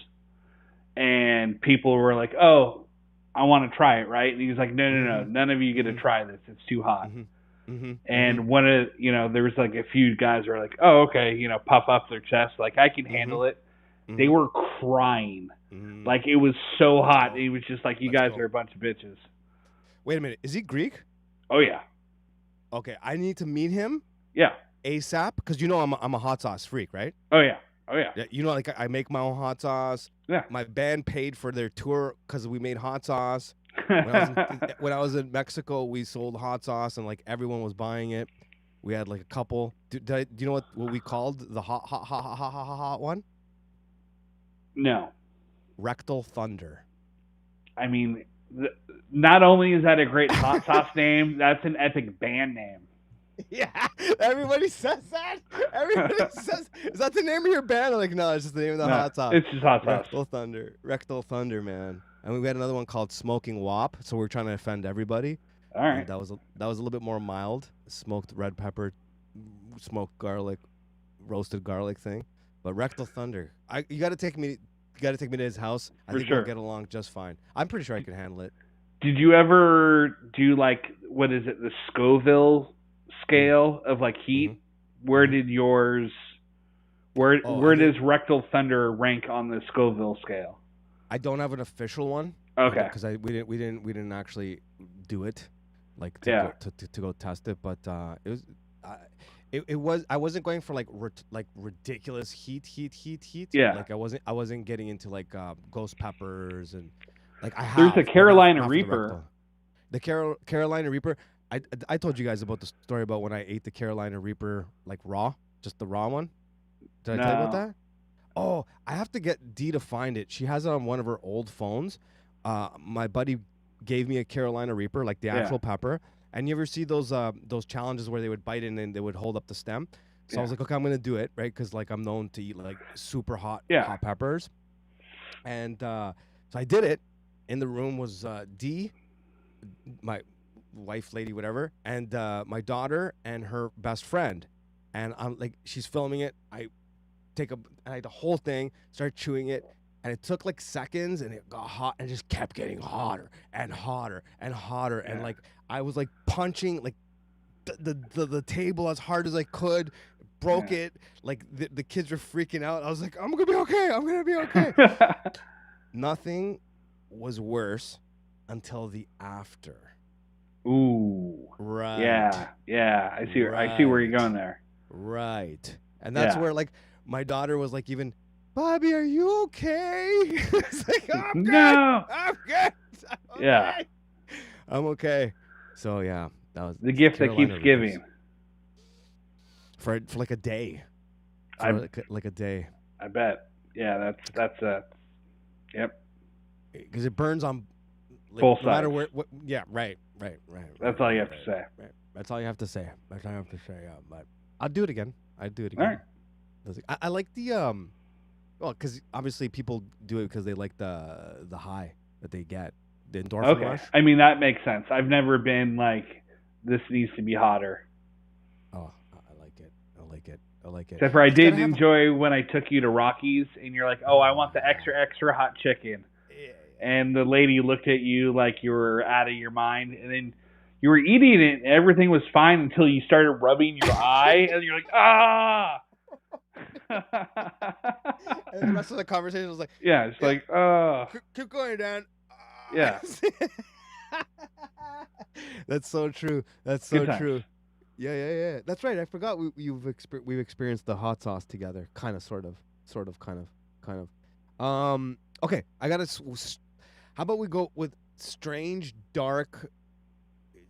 [SPEAKER 3] and people were like, "Oh, I want to try it," right? And he was like, "No, none of you get to try this. It's too hot." And one of there was like a few guys who were like, "Oh, okay," puff up their chest, like I can handle it. They were crying, like it was so hot. He was just like, "You guys are a bunch of bitches."
[SPEAKER 4] Wait a minute, is he Greek?
[SPEAKER 3] Oh yeah.
[SPEAKER 4] Okay, I need to meet him.
[SPEAKER 3] Yeah.
[SPEAKER 4] ASAP, because I'm a hot sauce freak, right?
[SPEAKER 3] Oh yeah. Oh yeah.
[SPEAKER 4] Yeah, you know, like I make my own hot sauce.
[SPEAKER 3] Yeah.
[SPEAKER 4] My band paid for their tour because we made hot sauce. When I was in Mexico, we sold hot sauce and like everyone was buying it. We had like a couple. Do you know what we called the hot one?
[SPEAKER 3] No.
[SPEAKER 4] Rectal Thunder.
[SPEAKER 3] I mean, not only is that a great hot sauce name, that's an epic band name.
[SPEAKER 4] Yeah, everybody says that. Everybody says, is that the name of your band? I'm like, no, it's just the name of the hot sauce.
[SPEAKER 3] It's just hot sauce.
[SPEAKER 4] Rectal Thunder, man. And we had another one called Smoking Wop, so we're trying to offend everybody.
[SPEAKER 3] All right.
[SPEAKER 4] And that was a little bit more mild, smoked red pepper, smoked garlic, roasted garlic thing. But Rectal Thunder, you got to take me to his house. I think we'll get along just fine. I'm pretty sure I can handle it.
[SPEAKER 3] Did you ever do like what is it, the Scoville scale of like heat? Mm-hmm. Where did yours? Where does Rectal Thunder rank on the Scoville scale?
[SPEAKER 4] I don't have an official one.
[SPEAKER 3] Okay.
[SPEAKER 4] Because we didn't actually do it, like to go test it. But it was I wasn't going for like ridiculous heat.
[SPEAKER 3] Yeah.
[SPEAKER 4] Like I wasn't getting into like ghost peppers and like
[SPEAKER 3] There's the Carolina Reaper.
[SPEAKER 4] The Carolina Reaper. I told you guys about the story about when I ate the Carolina Reaper like raw, just the raw one. Did I tell you about that? Oh, I have to get Dee to find it. She has it on one of her old phones. My buddy gave me a Carolina Reaper, like the actual pepper. And you ever see those challenges where they would bite in and they would hold up the stem? So I was like, okay, I'm gonna do it, right? Because like I'm known to eat like super hot peppers. And so I did it. In the room was Dee, my wife, lady, whatever, and my daughter and her best friend. And I'm like, she's filming it. I ate the whole thing, started chewing it, and it took like seconds, and it got hot, and it just kept getting hotter and hotter and hotter, and like I was like punching like the table as hard as I could, broke it. Like the kids were freaking out. I was like, I'm gonna be okay. I'm gonna be okay. Nothing was worse until the after.
[SPEAKER 3] Ooh.
[SPEAKER 4] Right.
[SPEAKER 3] Yeah. I see where you're going there.
[SPEAKER 4] Right. And that's where like my daughter was like, even, Bobby, are you okay? It's like, oh, I'm good.
[SPEAKER 3] No.
[SPEAKER 4] I'm good. I'm okay.
[SPEAKER 3] Yeah.
[SPEAKER 4] I'm okay. So yeah, that was
[SPEAKER 3] the gift
[SPEAKER 4] Carolina
[SPEAKER 3] that keeps giving.
[SPEAKER 4] For like a day. Like a day.
[SPEAKER 3] I bet. Yeah, that's yep.
[SPEAKER 4] Because it burns on like,
[SPEAKER 3] both sides.
[SPEAKER 4] No matter where. Yeah. Right.
[SPEAKER 3] That's all you have to say.
[SPEAKER 4] Right. That's all you have to say. Yeah, but I'll do it again.
[SPEAKER 3] All right.
[SPEAKER 4] I like the well, because obviously people do it because they like the high that they get, the endorphin rush.
[SPEAKER 3] I mean, that makes sense. I've never been like, this needs to be hotter.
[SPEAKER 4] Oh, I like it.
[SPEAKER 3] Except for I did enjoy when I took you to Rocky's and you're like, oh, I want the extra hot chicken. And the lady looked at you like you were out of your mind, and then you were eating it, and everything was fine until you started rubbing your eye, and you're like, ah!
[SPEAKER 4] And the rest of the conversation was like,
[SPEAKER 3] like, oh.
[SPEAKER 4] Keep going, Dan.
[SPEAKER 3] Yeah.
[SPEAKER 4] That's so true. That's so true. Yeah. That's right. I forgot we've experienced the hot sauce together. Kind of, sort of. Okay, I got to... How about we go with strange, dark,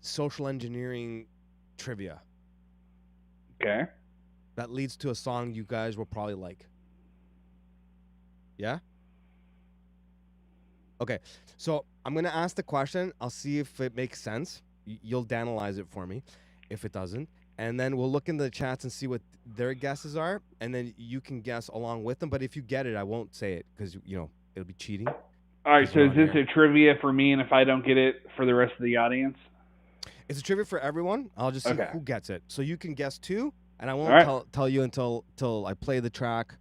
[SPEAKER 4] social engineering trivia?
[SPEAKER 3] Okay.
[SPEAKER 4] That leads to a song you guys will probably like. Yeah? Okay, so I'm going to ask the question. I'll see if it makes sense. You'll analyze it for me if it doesn't. And then we'll look in the chats and see what their guesses are. And then you can guess along with them. But if you get it, I won't say it because, it'll be cheating.
[SPEAKER 3] All right, so is this a trivia for me, and if I don't get it, for the rest of the audience?
[SPEAKER 4] It's a trivia for everyone. I'll just see who gets it. So you can guess too, and I won't tell you until I play the track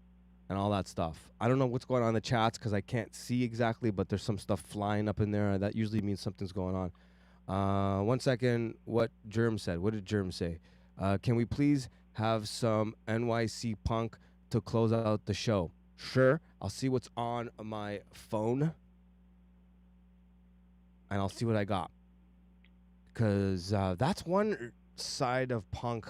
[SPEAKER 4] and all that stuff. I don't know what's going on in the chats because I can't see exactly, but there's some stuff flying up in there. That usually means something's going on. 1 second, what Germ said. What did Germ say? Can we please have some NYC punk to close out the show? Sure. I'll see what's on my phone. And I'll see what I got. Because that's one side of punk.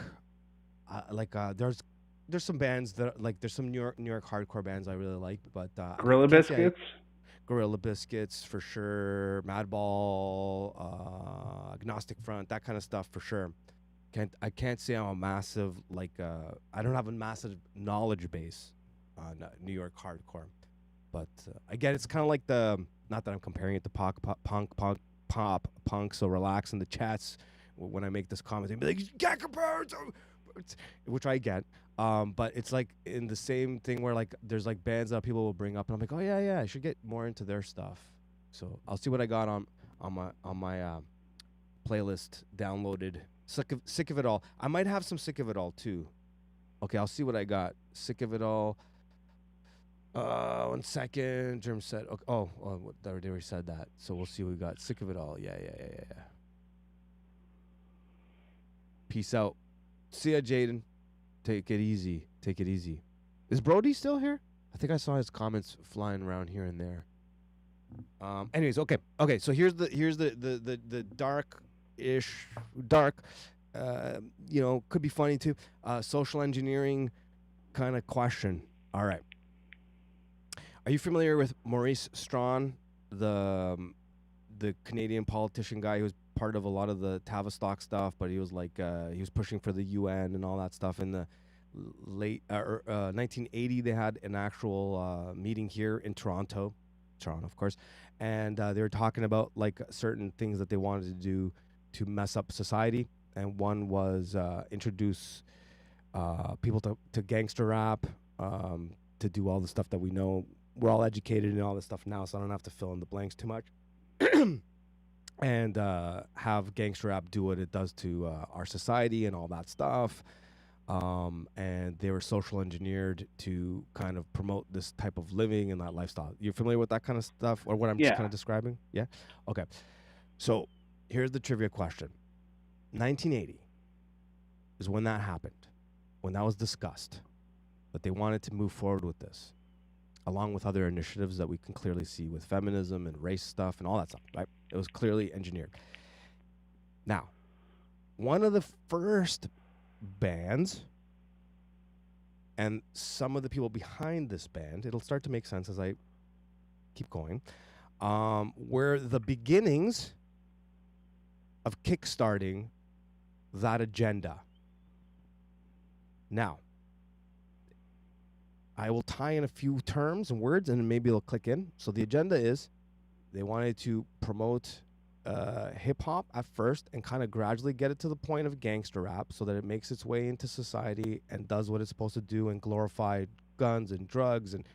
[SPEAKER 4] There's there's some bands that like there's some New York hardcore bands I really like, but
[SPEAKER 3] Gorilla Biscuits.
[SPEAKER 4] Gorilla Biscuits for sure, Madball, Agnostic Front, that kind of stuff for sure. I can't say I'm a massive I don't have a massive knowledge base on New York hardcore, but again, it's kind of like not that I'm comparing it to pop punk. So relax in the chats when I make this comment, they be like, you can't compare it to, which I get. But it's like in the same thing where like there's like bands that people will bring up, and I'm like, oh yeah, I should get more into their stuff. So I'll see what I got on my playlist downloaded. Sick of It All. I might have some Sick of It All too. Okay, I'll see what I got. Sick of It All. 1 second. Germ said. Okay, they already said that. So we'll see what we got. Sick of It All. Yeah. Peace out. See ya, Jaden. Take it easy. Is Brody still here? I think I saw his comments flying around here and there. Anyways, okay. So here's the dark-ish, could be funny too. Social engineering kind of question. All right. Are you familiar with Maurice Strachan, the Canadian politician guy who was part of a lot of the Tavistock stuff, but he was like he was pushing for the UN and all that stuff. In the late 1980, they had an actual meeting here in Toronto, of course, and they were talking about like certain things that they wanted to do to mess up society, and one was introduce people to gangster rap, to do all the stuff that we know. We're all educated in all this stuff now, so I don't have to fill in the blanks too much. And have gangster rap do what it does to our society and all that stuff. And they were social engineered to kind of promote this type of living and that lifestyle. You're familiar with that kind of stuff, or what I'm just kind of describing? Yeah? Okay. So here's the trivia question. 1980 is when that happened, when that was discussed, that they wanted to move forward with this, along with other initiatives that we can clearly see with feminism and race stuff and all that stuff, right? It was clearly engineered. Now, one of the first bands, and some of the people behind this band, it'll start to make sense as I keep going, were the beginnings of kickstarting that agenda. Now, I will tie in a few terms and words, and maybe it'll click in. So the agenda is they wanted to promote hip-hop at first and kind of gradually get it to the point of gangster rap so that it makes its way into society and does what it's supposed to do and glorify guns and drugs and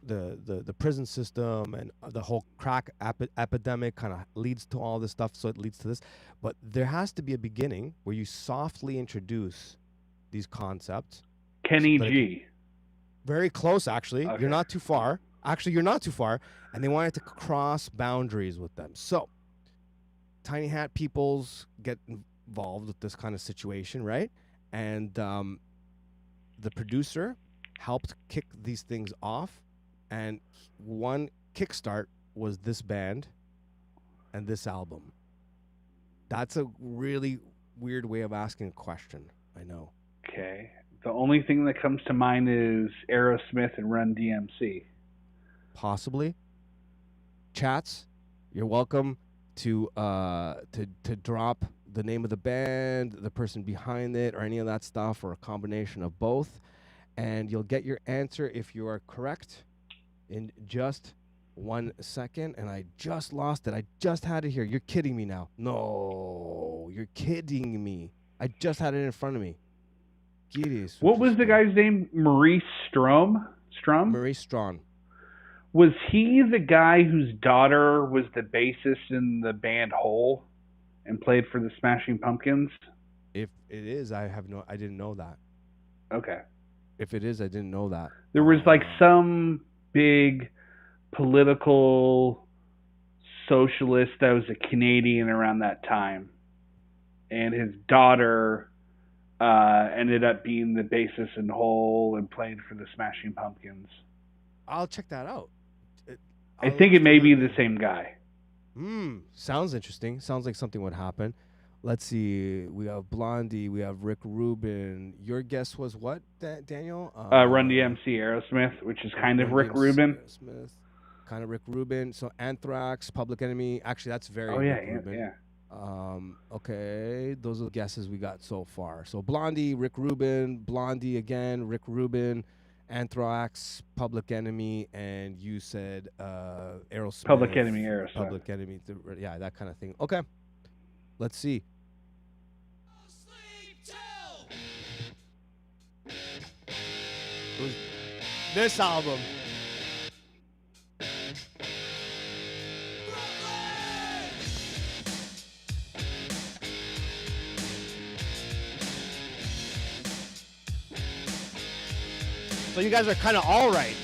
[SPEAKER 4] the prison system and the whole crack epidemic kind of leads to all this stuff, so it leads to this. But there has to be a beginning where you softly introduce these concepts.
[SPEAKER 3] Kenny G.
[SPEAKER 4] Very close, actually.
[SPEAKER 3] Okay.
[SPEAKER 4] You're not too far. Actually, you're not too far. And they wanted to cross boundaries with them. So, Tiny Hat peoples get involved with this kind of situation, right? And the producer helped kick these things off. And one kickstart was this band and this album. That's a really weird way of asking a question, I know.
[SPEAKER 3] Okay. The only thing that comes to mind is Aerosmith and Run DMC.
[SPEAKER 4] Possibly. Chats, you're welcome to drop the name of the band, the person behind it, or any of that stuff, or a combination of both. And you'll get your answer if you are correct in just 1 second. And I just lost it. I just had it here. You're kidding me now. No, you're kidding me. I just had it in front of me.
[SPEAKER 3] What was the guy's name? Maurice Strum?
[SPEAKER 4] Maurice Strachan.
[SPEAKER 3] Was he the guy whose daughter was the bassist in the band Hole and played for the Smashing Pumpkins?
[SPEAKER 4] If it is, I didn't know that.
[SPEAKER 3] Okay.
[SPEAKER 4] If it is, I didn't know that.
[SPEAKER 3] There was like some big political socialist that was a Canadian around that time. And his daughter ended up being the bassist in Hole and played for the Smashing Pumpkins.
[SPEAKER 4] I'll check that out.
[SPEAKER 3] I think it may be the same guy.
[SPEAKER 4] Sounds interesting. Sounds like something would happen. Let's see. We have Blondie. We have Rick Rubin. Your guess was what, Daniel?
[SPEAKER 3] Run DMC Aerosmith, which is kind of
[SPEAKER 4] Run
[SPEAKER 3] Rick
[SPEAKER 4] DMC
[SPEAKER 3] Rubin.
[SPEAKER 4] Aerosmith. Kind of Rick Rubin. So Anthrax, Public Enemy. Actually, that's very Rick Rubin.
[SPEAKER 3] Yeah.
[SPEAKER 4] Okay, those are the guesses we got so far. So Blondie, Rick Rubin, Blondie again, Rick Rubin, Anthrax, Public Enemy, and you said Aerosmith.
[SPEAKER 3] Public Enemy, Aerosmith.
[SPEAKER 4] Public Enemy, yeah, that kind of thing. Okay, let's see. It was this album. So you guys are kind of all right.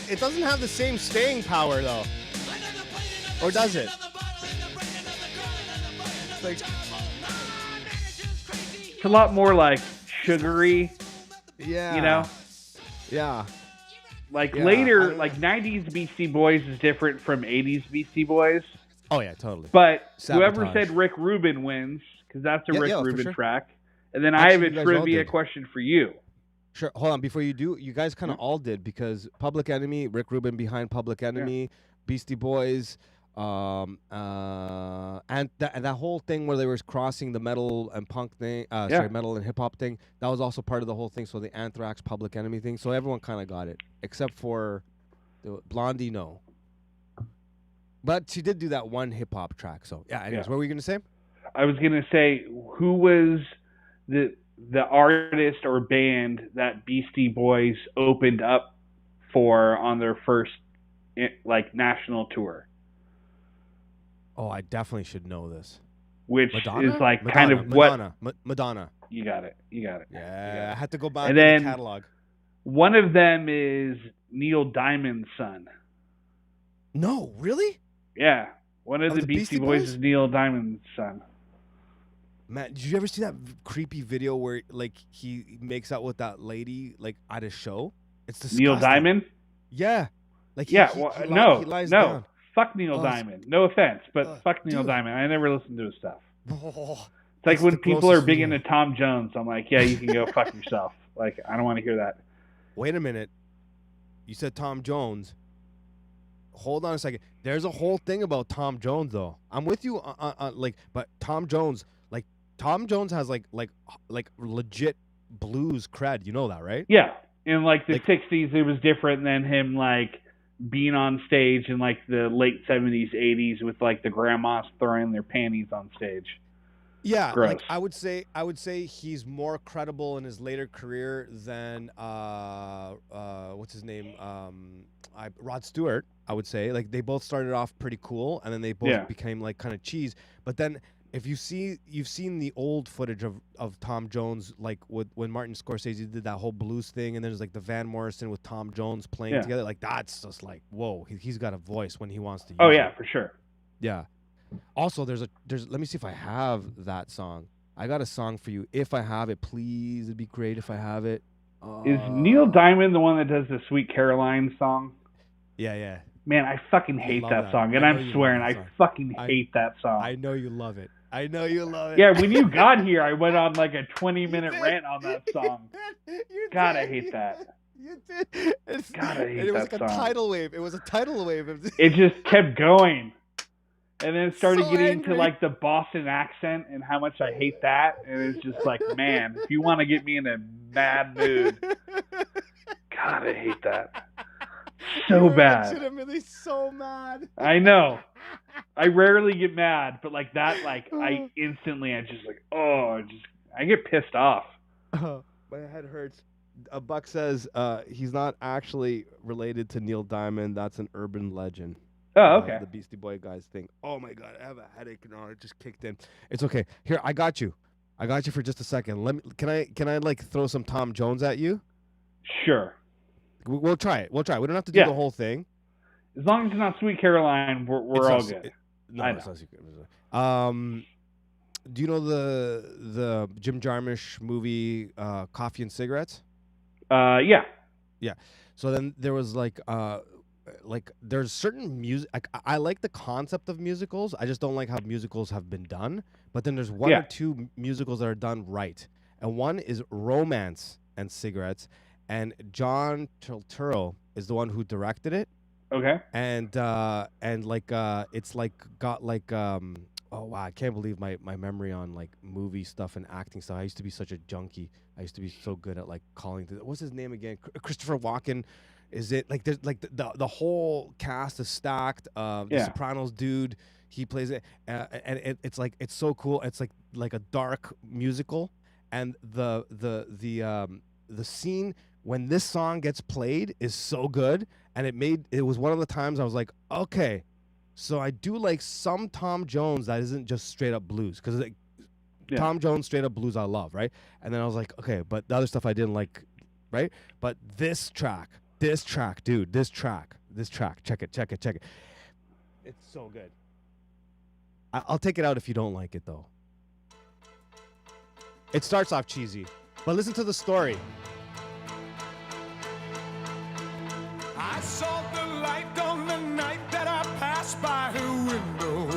[SPEAKER 4] It doesn't have the same staying power though. Or does it?
[SPEAKER 3] It's a lot more like sugary.
[SPEAKER 4] Yeah.
[SPEAKER 3] You know?
[SPEAKER 4] Yeah.
[SPEAKER 3] Later, 90s Beastie Boys is different from 80s Beastie Boys.
[SPEAKER 4] Oh yeah, totally.
[SPEAKER 3] But
[SPEAKER 4] Sabotage.
[SPEAKER 3] whoever said Rick Rubin wins, because that's a Rick Rubin
[SPEAKER 4] sure.
[SPEAKER 3] track. And then
[SPEAKER 4] Actually,
[SPEAKER 3] I have
[SPEAKER 4] you
[SPEAKER 3] a
[SPEAKER 4] guys all
[SPEAKER 3] trivia
[SPEAKER 4] did.
[SPEAKER 3] question for you.
[SPEAKER 4] Sure. Hold on. Before you do, you guys kind of all did, because Public Enemy, Rick Rubin behind Public Enemy, Beastie Boys, and that whole thing where they were crossing the metal and punk thing, metal and hip hop thing, that was also part of the whole thing. So the Anthrax, Public Enemy thing. So everyone kind of got it, except for the Blondie. No. But she did do that one hip hop track. So yeah. Anyways, what were you gonna say?
[SPEAKER 3] I was gonna say, who was the artist or band that Beastie Boys opened up for on their first national tour?
[SPEAKER 4] Oh, I definitely should know this.
[SPEAKER 3] Which
[SPEAKER 4] Madonna?
[SPEAKER 3] is like
[SPEAKER 4] Madonna,
[SPEAKER 3] kind of
[SPEAKER 4] Madonna,
[SPEAKER 3] what
[SPEAKER 4] Madonna.
[SPEAKER 3] You got it.
[SPEAKER 4] Yeah, I had to go back
[SPEAKER 3] and
[SPEAKER 4] to
[SPEAKER 3] then
[SPEAKER 4] the catalog.
[SPEAKER 3] One of them is Neil Diamond's son.
[SPEAKER 4] No, really?
[SPEAKER 3] Yeah, one of the Beastie Boys is Neil Diamond's son.
[SPEAKER 4] Man, did you ever see that creepy video where he makes out with that lady at a show? It's disgusting.
[SPEAKER 3] Neil Diamond?
[SPEAKER 4] Yeah.
[SPEAKER 3] He lies down. Fuck Neil Diamond. No offense, but fuck Neil Diamond. I never listened to his stuff. It's like when people are big into Tom Jones, I'm like, yeah, you can go fuck yourself. I don't want to hear that.
[SPEAKER 4] Wait a minute. You said Tom Jones. Hold on a second. There's a whole thing about Tom Jones, though. I'm with you but Tom Jones, Tom Jones has legit blues cred. You know that, right?
[SPEAKER 3] Yeah. In the 60s, it was different than him being on stage in the late 70s, 80s with the grandmas throwing their panties on stage.
[SPEAKER 4] Yeah,
[SPEAKER 3] gross.
[SPEAKER 4] I would say he's more credible in his later career than what's his name? Rod Stewart. I would say they both started off pretty cool, and then they both became kind of cheese. But then if you've seen the old footage of Tom Jones, when Martin Scorsese did that whole blues thing, and there's the Van Morrison with Tom Jones playing together, that's just whoa, he's got a voice when he wants to use it.
[SPEAKER 3] For sure.
[SPEAKER 4] Yeah. Also, there's let me see if I have that song. I got a song for you. If I have it, please, it'd be great if I have it.
[SPEAKER 3] Is Neil Diamond the one that does the Sweet Caroline song?
[SPEAKER 4] Yeah.
[SPEAKER 3] Man, I fucking hate that song, and I'm swearing I fucking hate that song.
[SPEAKER 4] I know you love it.
[SPEAKER 3] Yeah, when you got here, I went on a 20-minute rant on that song. God, I hate that.
[SPEAKER 4] You did.
[SPEAKER 3] God, I hate that song.
[SPEAKER 4] It was a tidal wave. It was a tidal wave.
[SPEAKER 3] It just kept going. And then it started getting
[SPEAKER 4] angry.
[SPEAKER 3] into the Boston accent and how much I hate that. And it's just man, if you want to get me in a mad mood. God, I hate that. So bad.
[SPEAKER 4] Legitimately so mad.
[SPEAKER 3] I know. I rarely get mad, but that, I instantly, I just I get pissed off.
[SPEAKER 4] My head hurts. A Buck says he's not actually related to Neil Diamond. That's an urban legend.
[SPEAKER 3] Oh, okay.
[SPEAKER 4] The Beastie Boy guys think, oh my God, I have a headache now. It just kicked in. It's okay. Here, I got you. I got you for just a second. Can I like throw some Tom Jones at you?
[SPEAKER 3] Sure.
[SPEAKER 4] We'll try it. We don't have to do the whole thing.
[SPEAKER 3] As long as it's not Sweet Caroline, we're all good.
[SPEAKER 4] No, it's not Sweet Caroline. Do you know the Jim Jarmusch movie Coffee and Cigarettes?
[SPEAKER 3] Yeah.
[SPEAKER 4] Yeah. So then there was like there's certain music. I like the concept of musicals. I just don't like how musicals have been done. But then there's one or two musicals that are done right, and one is Romance and Cigarettes, and John Turturro is the one who directed it.
[SPEAKER 3] Okay.
[SPEAKER 4] And it's like got like oh wow, I can't believe my memory on like movie stuff and acting stuff. I used to be such a junkie. I used to be so good at like calling what's his name again? Christopher Walken. Is it like there's like the whole cast is stacked? The Sopranos dude, he plays it, and it's like it's so cool. It's like a dark musical, and the scene when this song gets played is so good, and it was one of the times I was like, okay, so I do like some Tom Jones that isn't just straight up blues, because Tom Jones straight up blues I love, right? And then I was like, okay, but the other stuff I didn't like, right? But this track, dude, this track, check it. It's so good. I'll take it out if you don't like it though. It starts off cheesy, but listen to the story.
[SPEAKER 6] I saw the light on the night that I passed by her window.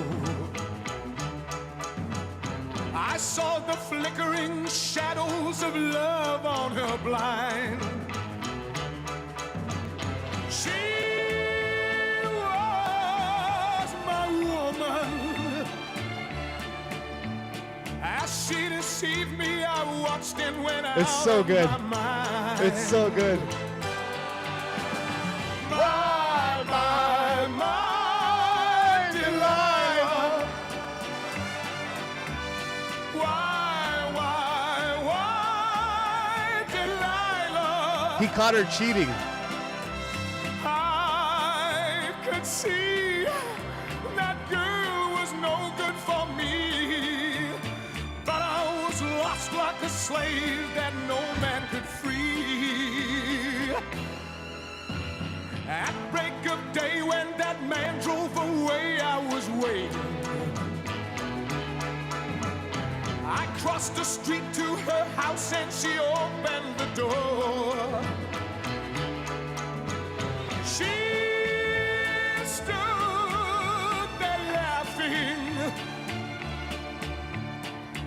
[SPEAKER 6] I saw the flickering shadows of love on her blind. She was my woman. As she deceived me, I watched and went out.
[SPEAKER 4] It's so good. It's so good.
[SPEAKER 6] My Delilah. Why, Delilah?
[SPEAKER 4] He caught her cheating.
[SPEAKER 6] I could see that girl was no good for me, but I was lost like a slave that no man could free. At break of day when that man drove away, I was waiting. I crossed the street to her house and she opened the door. She stood there laughing.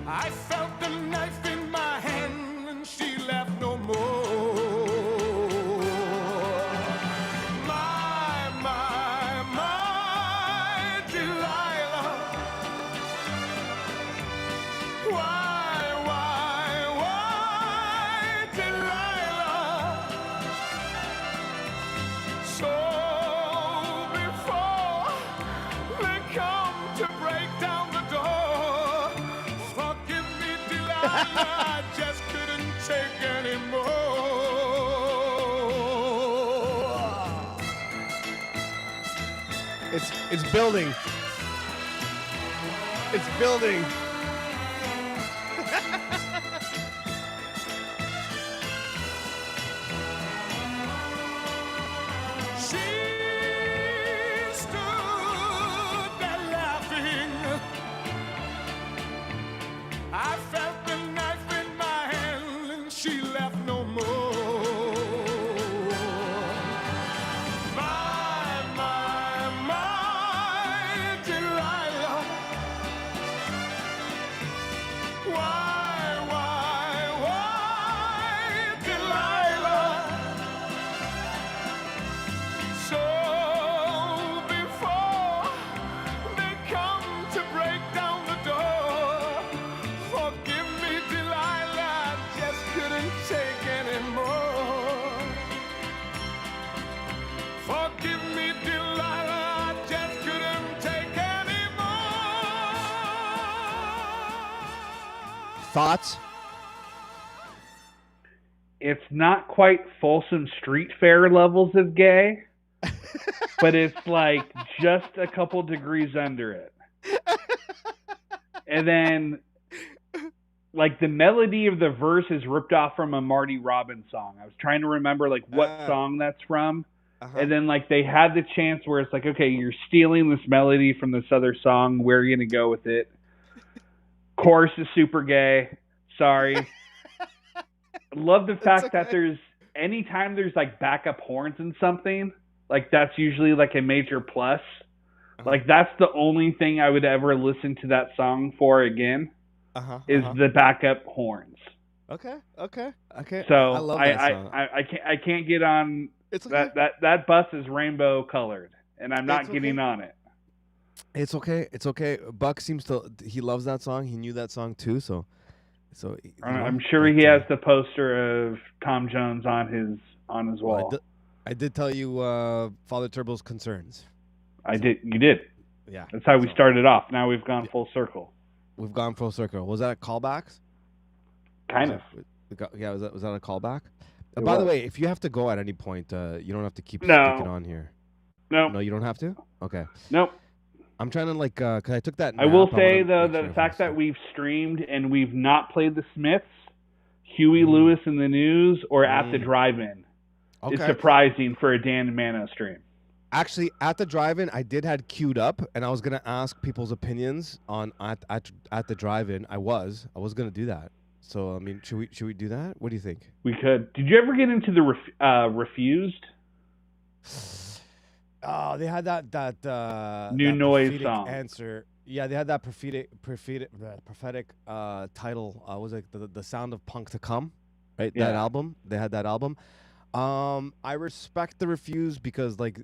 [SPEAKER 6] I felt the knife in my hand and she laughed no more. My Delilah. Why, Delilah? So before they come to break down the door, forgive me, Delilah, I just couldn't take anymore.
[SPEAKER 4] It's building. It's building.
[SPEAKER 6] She stood there laughing. I felt the knife in my hand and she laughed no more. My Delilah. Why, Delilah? So before they come to break down the door, forgive me, Delilah, I just couldn't take anymore. Forgive me, Delilah, I just couldn't take anymore.
[SPEAKER 4] Thoughts?
[SPEAKER 3] it's not quite Folsom Street Fair levels of gay, but it's like just a couple degrees under it. And then, like, the melody of the verse is ripped off from a Marty Robbins song. I was trying to remember, like, what song that's from. And then, like, they had the chance where it's like, okay, you're stealing this melody from this other song. Where are you going to go with it? Chorus is super gay. Sorry. Love the fact that there's, anytime there's, like, backup horns in something, like, that's usually, like, a major plus. Like, that's the only thing I would ever listen to that song for again, is the backup horns.
[SPEAKER 4] Okay.
[SPEAKER 3] So
[SPEAKER 4] I love that song.
[SPEAKER 3] I can't get on. It's okay. That bus is rainbow colored, and I'm not getting on it.
[SPEAKER 4] It's okay. Buck he loves that song. He knew that song too. So
[SPEAKER 3] I'm sure he has the poster of Tom Jones on his wall.
[SPEAKER 4] Well, I did tell you Father Turbo's concerns.
[SPEAKER 3] I did. You did.
[SPEAKER 4] Yeah.
[SPEAKER 3] That's how we started off. Now we've gone full circle.
[SPEAKER 4] We've gone full circle. Was that a callback?
[SPEAKER 3] Kind of.
[SPEAKER 4] Yeah. Was that a callback? By the way, if you have to go at any point, you don't have to keep sticking on here.
[SPEAKER 3] No,
[SPEAKER 4] you don't have to. Okay.
[SPEAKER 3] Nope.
[SPEAKER 4] I'm trying to because I took that.
[SPEAKER 3] I will say though, the fact that we've streamed and we've not played the Smiths, Huey Lewis in the News, or At the Drive-In is surprising for a Dan and Mano stream.
[SPEAKER 4] Actually, At the Drive-In, I did had queued up, and I was gonna ask people's opinions on at the Drive-In. I was gonna do that. So I mean, should we do that? What do you think?
[SPEAKER 3] We could. Did you ever get into the Refused?
[SPEAKER 4] Oh, they had that
[SPEAKER 3] New
[SPEAKER 4] that
[SPEAKER 3] Noise song
[SPEAKER 4] answer. Yeah, they had that prophetic title. Was it the Sound of Punk to Come? Right, that album. They had that album. I respect the Refused because, like,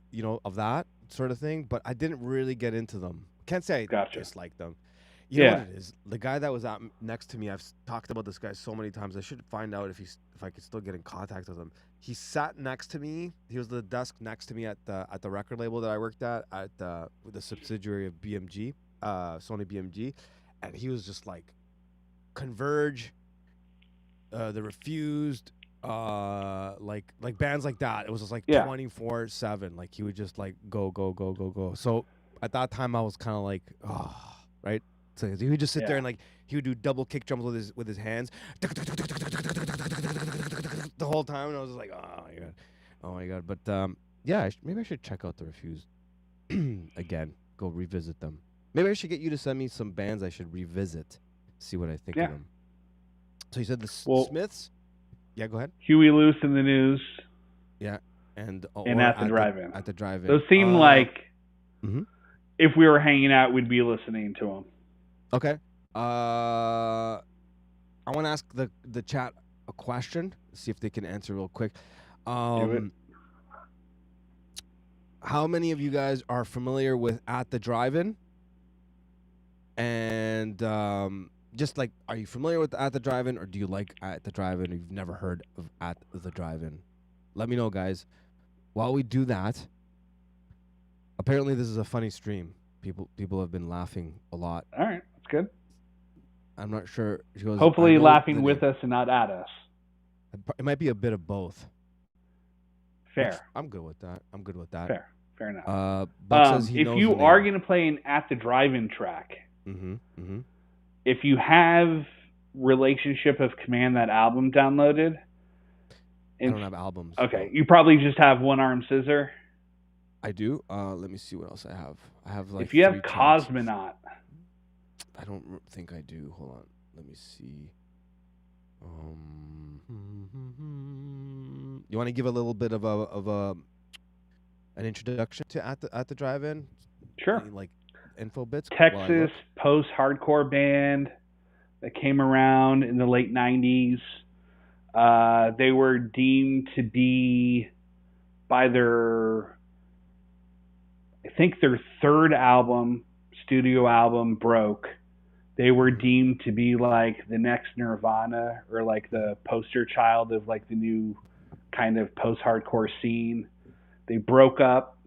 [SPEAKER 4] of that sort of thing, but I didn't really get into them. Can't say I dislike them. You know what it is? The guy that was next to me, I've talked about this guy so many times. I should find out if I could still get in contact with him. He sat next to me. He was the desk next to me at the record label that I worked at the subsidiary of BMG, Sony BMG, and he was just like Converge, the Refused, like bands like that. It was just like 24/7. Like he would just like go. So at that time I was kind of like, right. So he would just sit there and like he would do double kick drums with his hands the whole time, and I was just like, oh my god. But maybe I should check out the Refused again. Go revisit them. Maybe I should get you to send me some bands I should revisit, see what I think of them. So you said the Smiths. Yeah, go ahead.
[SPEAKER 3] Huey Lewis in the News.
[SPEAKER 4] Yeah, and
[SPEAKER 3] At the Drive-In.
[SPEAKER 4] At the Drive-In.
[SPEAKER 3] Those seem like if we were hanging out, we'd be listening to them.
[SPEAKER 4] Okay. I want to ask the chat a question. See if they can answer real quick. How many of you guys are familiar with At the Drive-In? And just like, are you familiar with At the Drive-In, or do you like At the Drive-In, or you've never heard of At the Drive-In? Let me know, guys. While we do that, apparently this is a funny stream. People have been laughing a lot.
[SPEAKER 3] All right, that's good.
[SPEAKER 4] I'm not sure. She goes,
[SPEAKER 3] hopefully laughing with us and not at us.
[SPEAKER 4] It might be a bit of both.
[SPEAKER 3] Fair.
[SPEAKER 4] I'm good with that.
[SPEAKER 3] Fair enough.
[SPEAKER 4] Says he
[SPEAKER 3] if
[SPEAKER 4] knows
[SPEAKER 3] you are going to play an At the Drive-In track, if you have Relationship of Command, that album downloaded.
[SPEAKER 4] I don't have albums.
[SPEAKER 3] Okay, you probably just have One Arm Scissor.
[SPEAKER 4] I do. Let me see what else I have. I have like.
[SPEAKER 3] If you have Cosmonaut.
[SPEAKER 4] I don't think I do. Hold on. Let me see. You want to give a little bit of an introduction to At the Drive-In?
[SPEAKER 3] Sure.
[SPEAKER 4] Any, like info bits.
[SPEAKER 3] Texas post-hardcore band that came around in the late 90s. They were deemed to be by their third album, studio album, Broke. They were deemed to be like the next Nirvana, or like the poster child of like the new kind of post-hardcore scene. They broke up.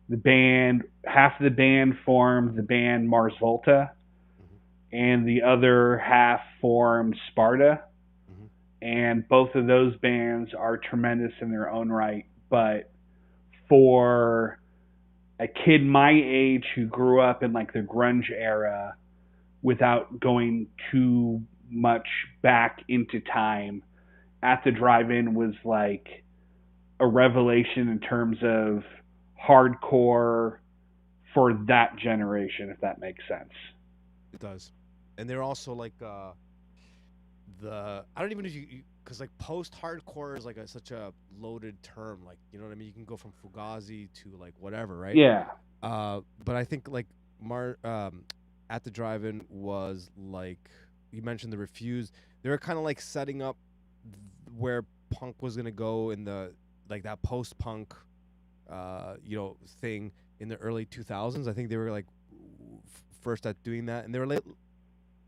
[SPEAKER 3] The band, half of the band formed the band Mars Volta, and the other half formed Sparta. and both of those bands are tremendous in their own right. But for a kid my age who grew up in like the grunge era without going too much back into time, At the Drive-In was like a revelation in terms of hardcore for that generation, if that makes sense.
[SPEAKER 4] It does. And they're also like I don't even know if you because like post-hardcore is like such a loaded term. Like, you know what I mean? You can go from Fugazi to like whatever, right?
[SPEAKER 3] Yeah.
[SPEAKER 4] But I think like At the Drive-In was like, you mentioned the Refused. They were kind of like setting up where punk was gonna go in the like that post-punk, thing in the early 2000s. I think they were like first at doing that, and they were like,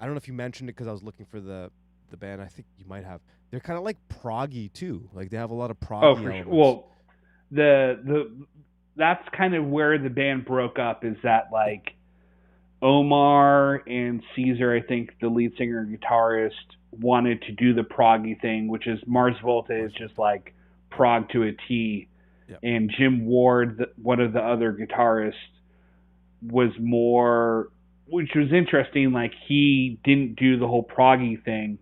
[SPEAKER 4] I don't know if you mentioned it because I was looking for the band. I think you might have. They're kind of like proggy too. Like they have a lot of proggy.
[SPEAKER 3] Oh, for sure. Well, that's kind of where the band broke up. Is that like Omar and Caesar, I think the lead singer and guitarist, wanted to do the proggy thing, which is Mars Volta is just like prog to a T.
[SPEAKER 4] Yep.
[SPEAKER 3] And Jim Ward, one of the other guitarists, was more, which was interesting. Like he didn't do the whole proggy thing,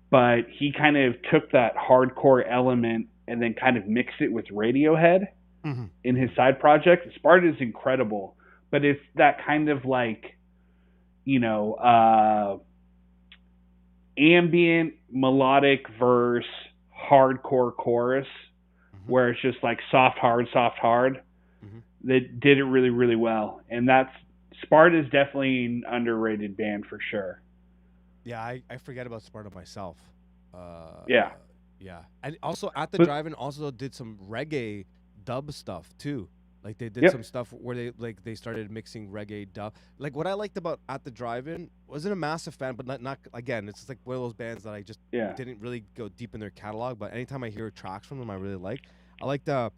[SPEAKER 3] but he kind of took that hardcore element and then kind of mixed it with Radiohead in his side project. Sparta is incredible, but it's that kind of like, ambient melodic verse, hardcore chorus, where it's just like soft, hard, that did it really, really well. And Sparta is definitely an underrated band for sure.
[SPEAKER 4] Yeah, I forget about Sparta myself.
[SPEAKER 3] Yeah.
[SPEAKER 4] And also At the Drive-In also did some reggae dub stuff too. Like they did some stuff where they started mixing reggae dub. Like what I liked about At the Drive-In, wasn't a massive fan, but not again, it's just like one of those bands that I just didn't really go deep in their catalog, but anytime I hear tracks from them I really like. I liked they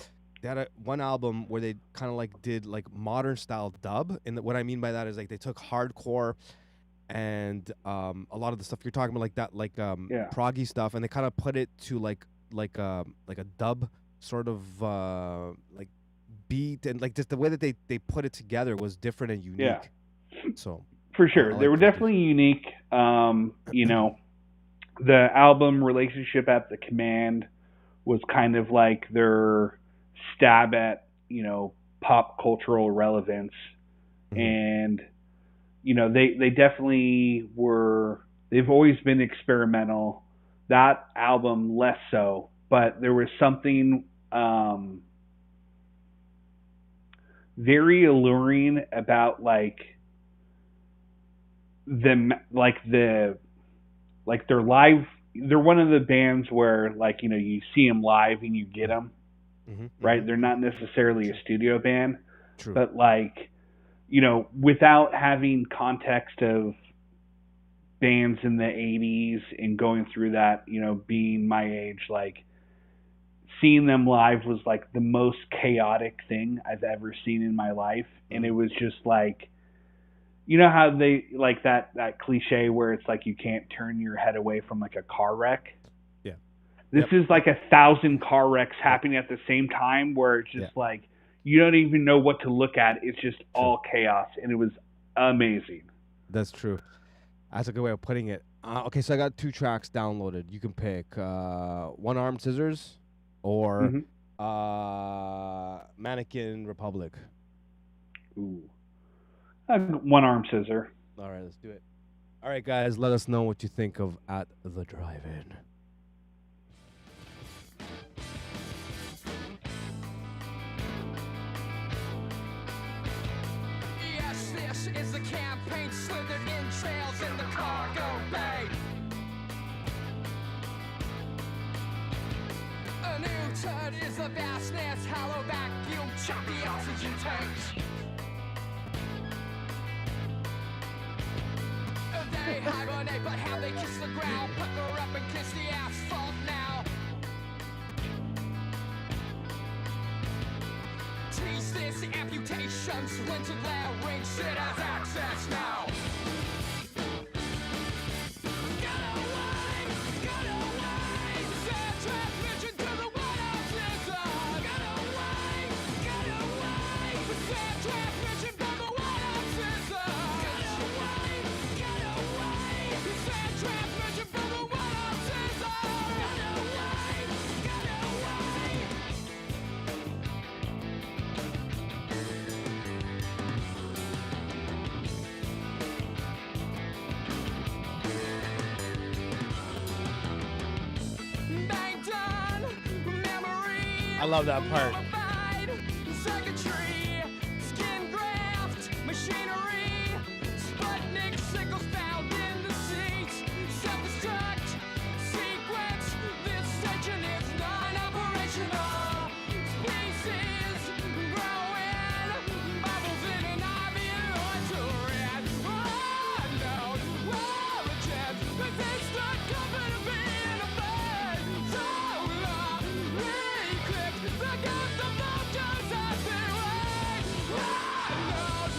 [SPEAKER 4] had one album where they kind of like did like modern style dub, and what I mean by that is like they took hardcore and a lot of the stuff you're talking about, like that, like proggy stuff, and they kind of put it to like a dub sort of like beat, and like just the way that they put it together was different and unique.
[SPEAKER 3] Yeah.
[SPEAKER 4] So
[SPEAKER 3] for sure, they were definitely unique. The album Relationship at the Command was kind of like their stab at pop cultural relevance, and they definitely were. They've always been experimental. That album less so, but there was something very alluring about their live. They're one of the bands where you see them live and you get them, right? They're not necessarily a studio band.
[SPEAKER 4] True.
[SPEAKER 3] But without having context of bands in the 80s and going through that, being my age, seeing them live was the most chaotic thing I've ever seen in my life. And it was just how they that cliche where it's you can't turn your head away from a car wreck.
[SPEAKER 4] Yeah.
[SPEAKER 3] This is 1,000 car wrecks happening at the same time where it's just you don't even know what to look at. It's just all chaos, and it was amazing.
[SPEAKER 4] That's true. That's a good way of putting it. Okay, so I got 2 tracks downloaded. You can pick One Armed Scissors or Mannequin Republic.
[SPEAKER 3] Ooh. One Armed Scissor.
[SPEAKER 4] All right, let's do it. All right, guys, let us know what you think of At the Drive-In.
[SPEAKER 6] Yes, this is the campaign slithered in trails in the cargo bay. A new turd is the vastness, hollow vacuum, choppy oxygen tanks. They hibernate, but how they kiss the ground, pucker up and kiss the asphalt now. Tease this amputations, splintered layering, shit has access now. Get away, get away.
[SPEAKER 4] I love that part.
[SPEAKER 6] Circuitry, skin graft, machinery, Sputnik sickles found in the seats, self-destruct sequence. This section is non-operational. Species growing, bubbles in an avian or turret. Unknown origins, resistant company being a bird. Solar eclipse, the gift of vultures has been raised. Unknown,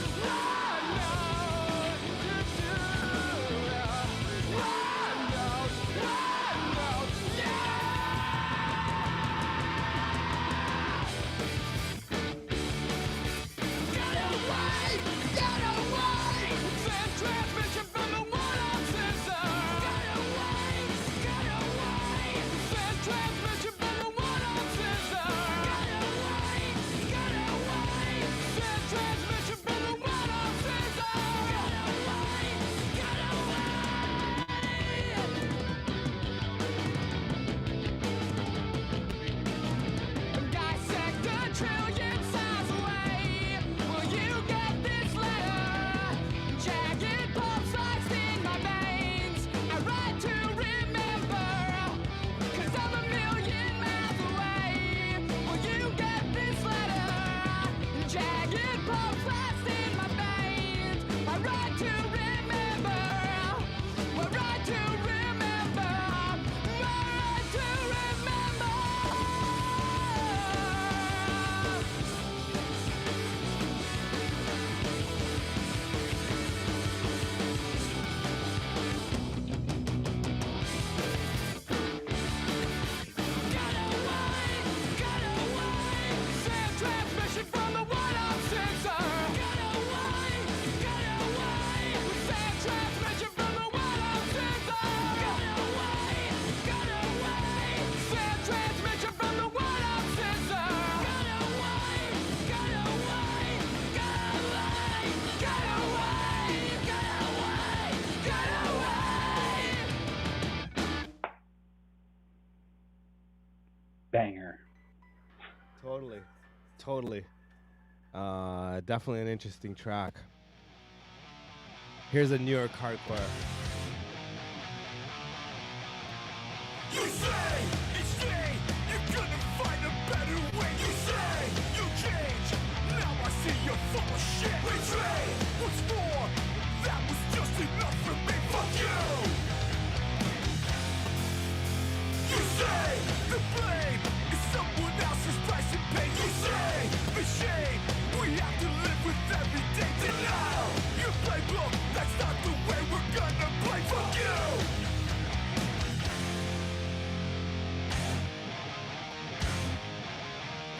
[SPEAKER 6] Get away! Send transmission from the one-off sensor. Get away! Send transmission from the one-off sensor. Get away! Send transmission from the one-off sensor. Get away! Dissect a trillion size away. Will you get this letter? Jagged pulp sliced in my veins. I write to remember, 'cause I'm a million miles away. Will you get this letter? Jagged pulp sliced in my veins. I write to remember. I write to remember. I write to remember. Get away! Send transmission from the one-off sensor. Get away! Send transmission from the one-off sensor. Get away! Send transmission from the one-off sensor. Get away! Get away!
[SPEAKER 3] Banger.
[SPEAKER 4] Totally. Definitely an interesting track. Here's a New York hardcore.
[SPEAKER 6] You say it's day, you're gonna find a better way. You say you change, now I see you're full of shit. Betray, what's more, that was just enough for me. Fuck you. You say the blame is someone else's price and pain. You say the shame we have to live with every day. Denial, your playbook, that's not the way we're gonna play. Fuck you.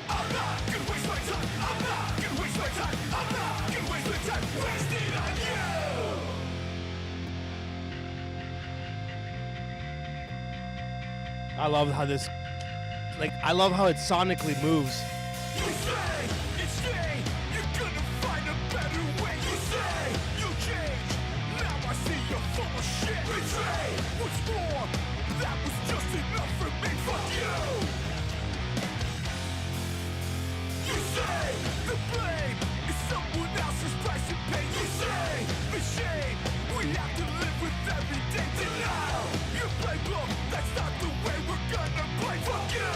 [SPEAKER 6] I'm not gonna waste my time. I'm not gonna waste my time. I'm not gonna waste my time wasting on you.
[SPEAKER 4] I love how this, I love how it sonically moves.
[SPEAKER 6] You say it's day, you're gonna find a better way. You say you'll change, now I see you're full of shit. Betray, what's more, that was just enough for me. Fuck you. You say the blame is someone else's price and pain. You say the shame we have to live with every day. Denial, your playbook, that's not the way we're gonna play. Fuck you.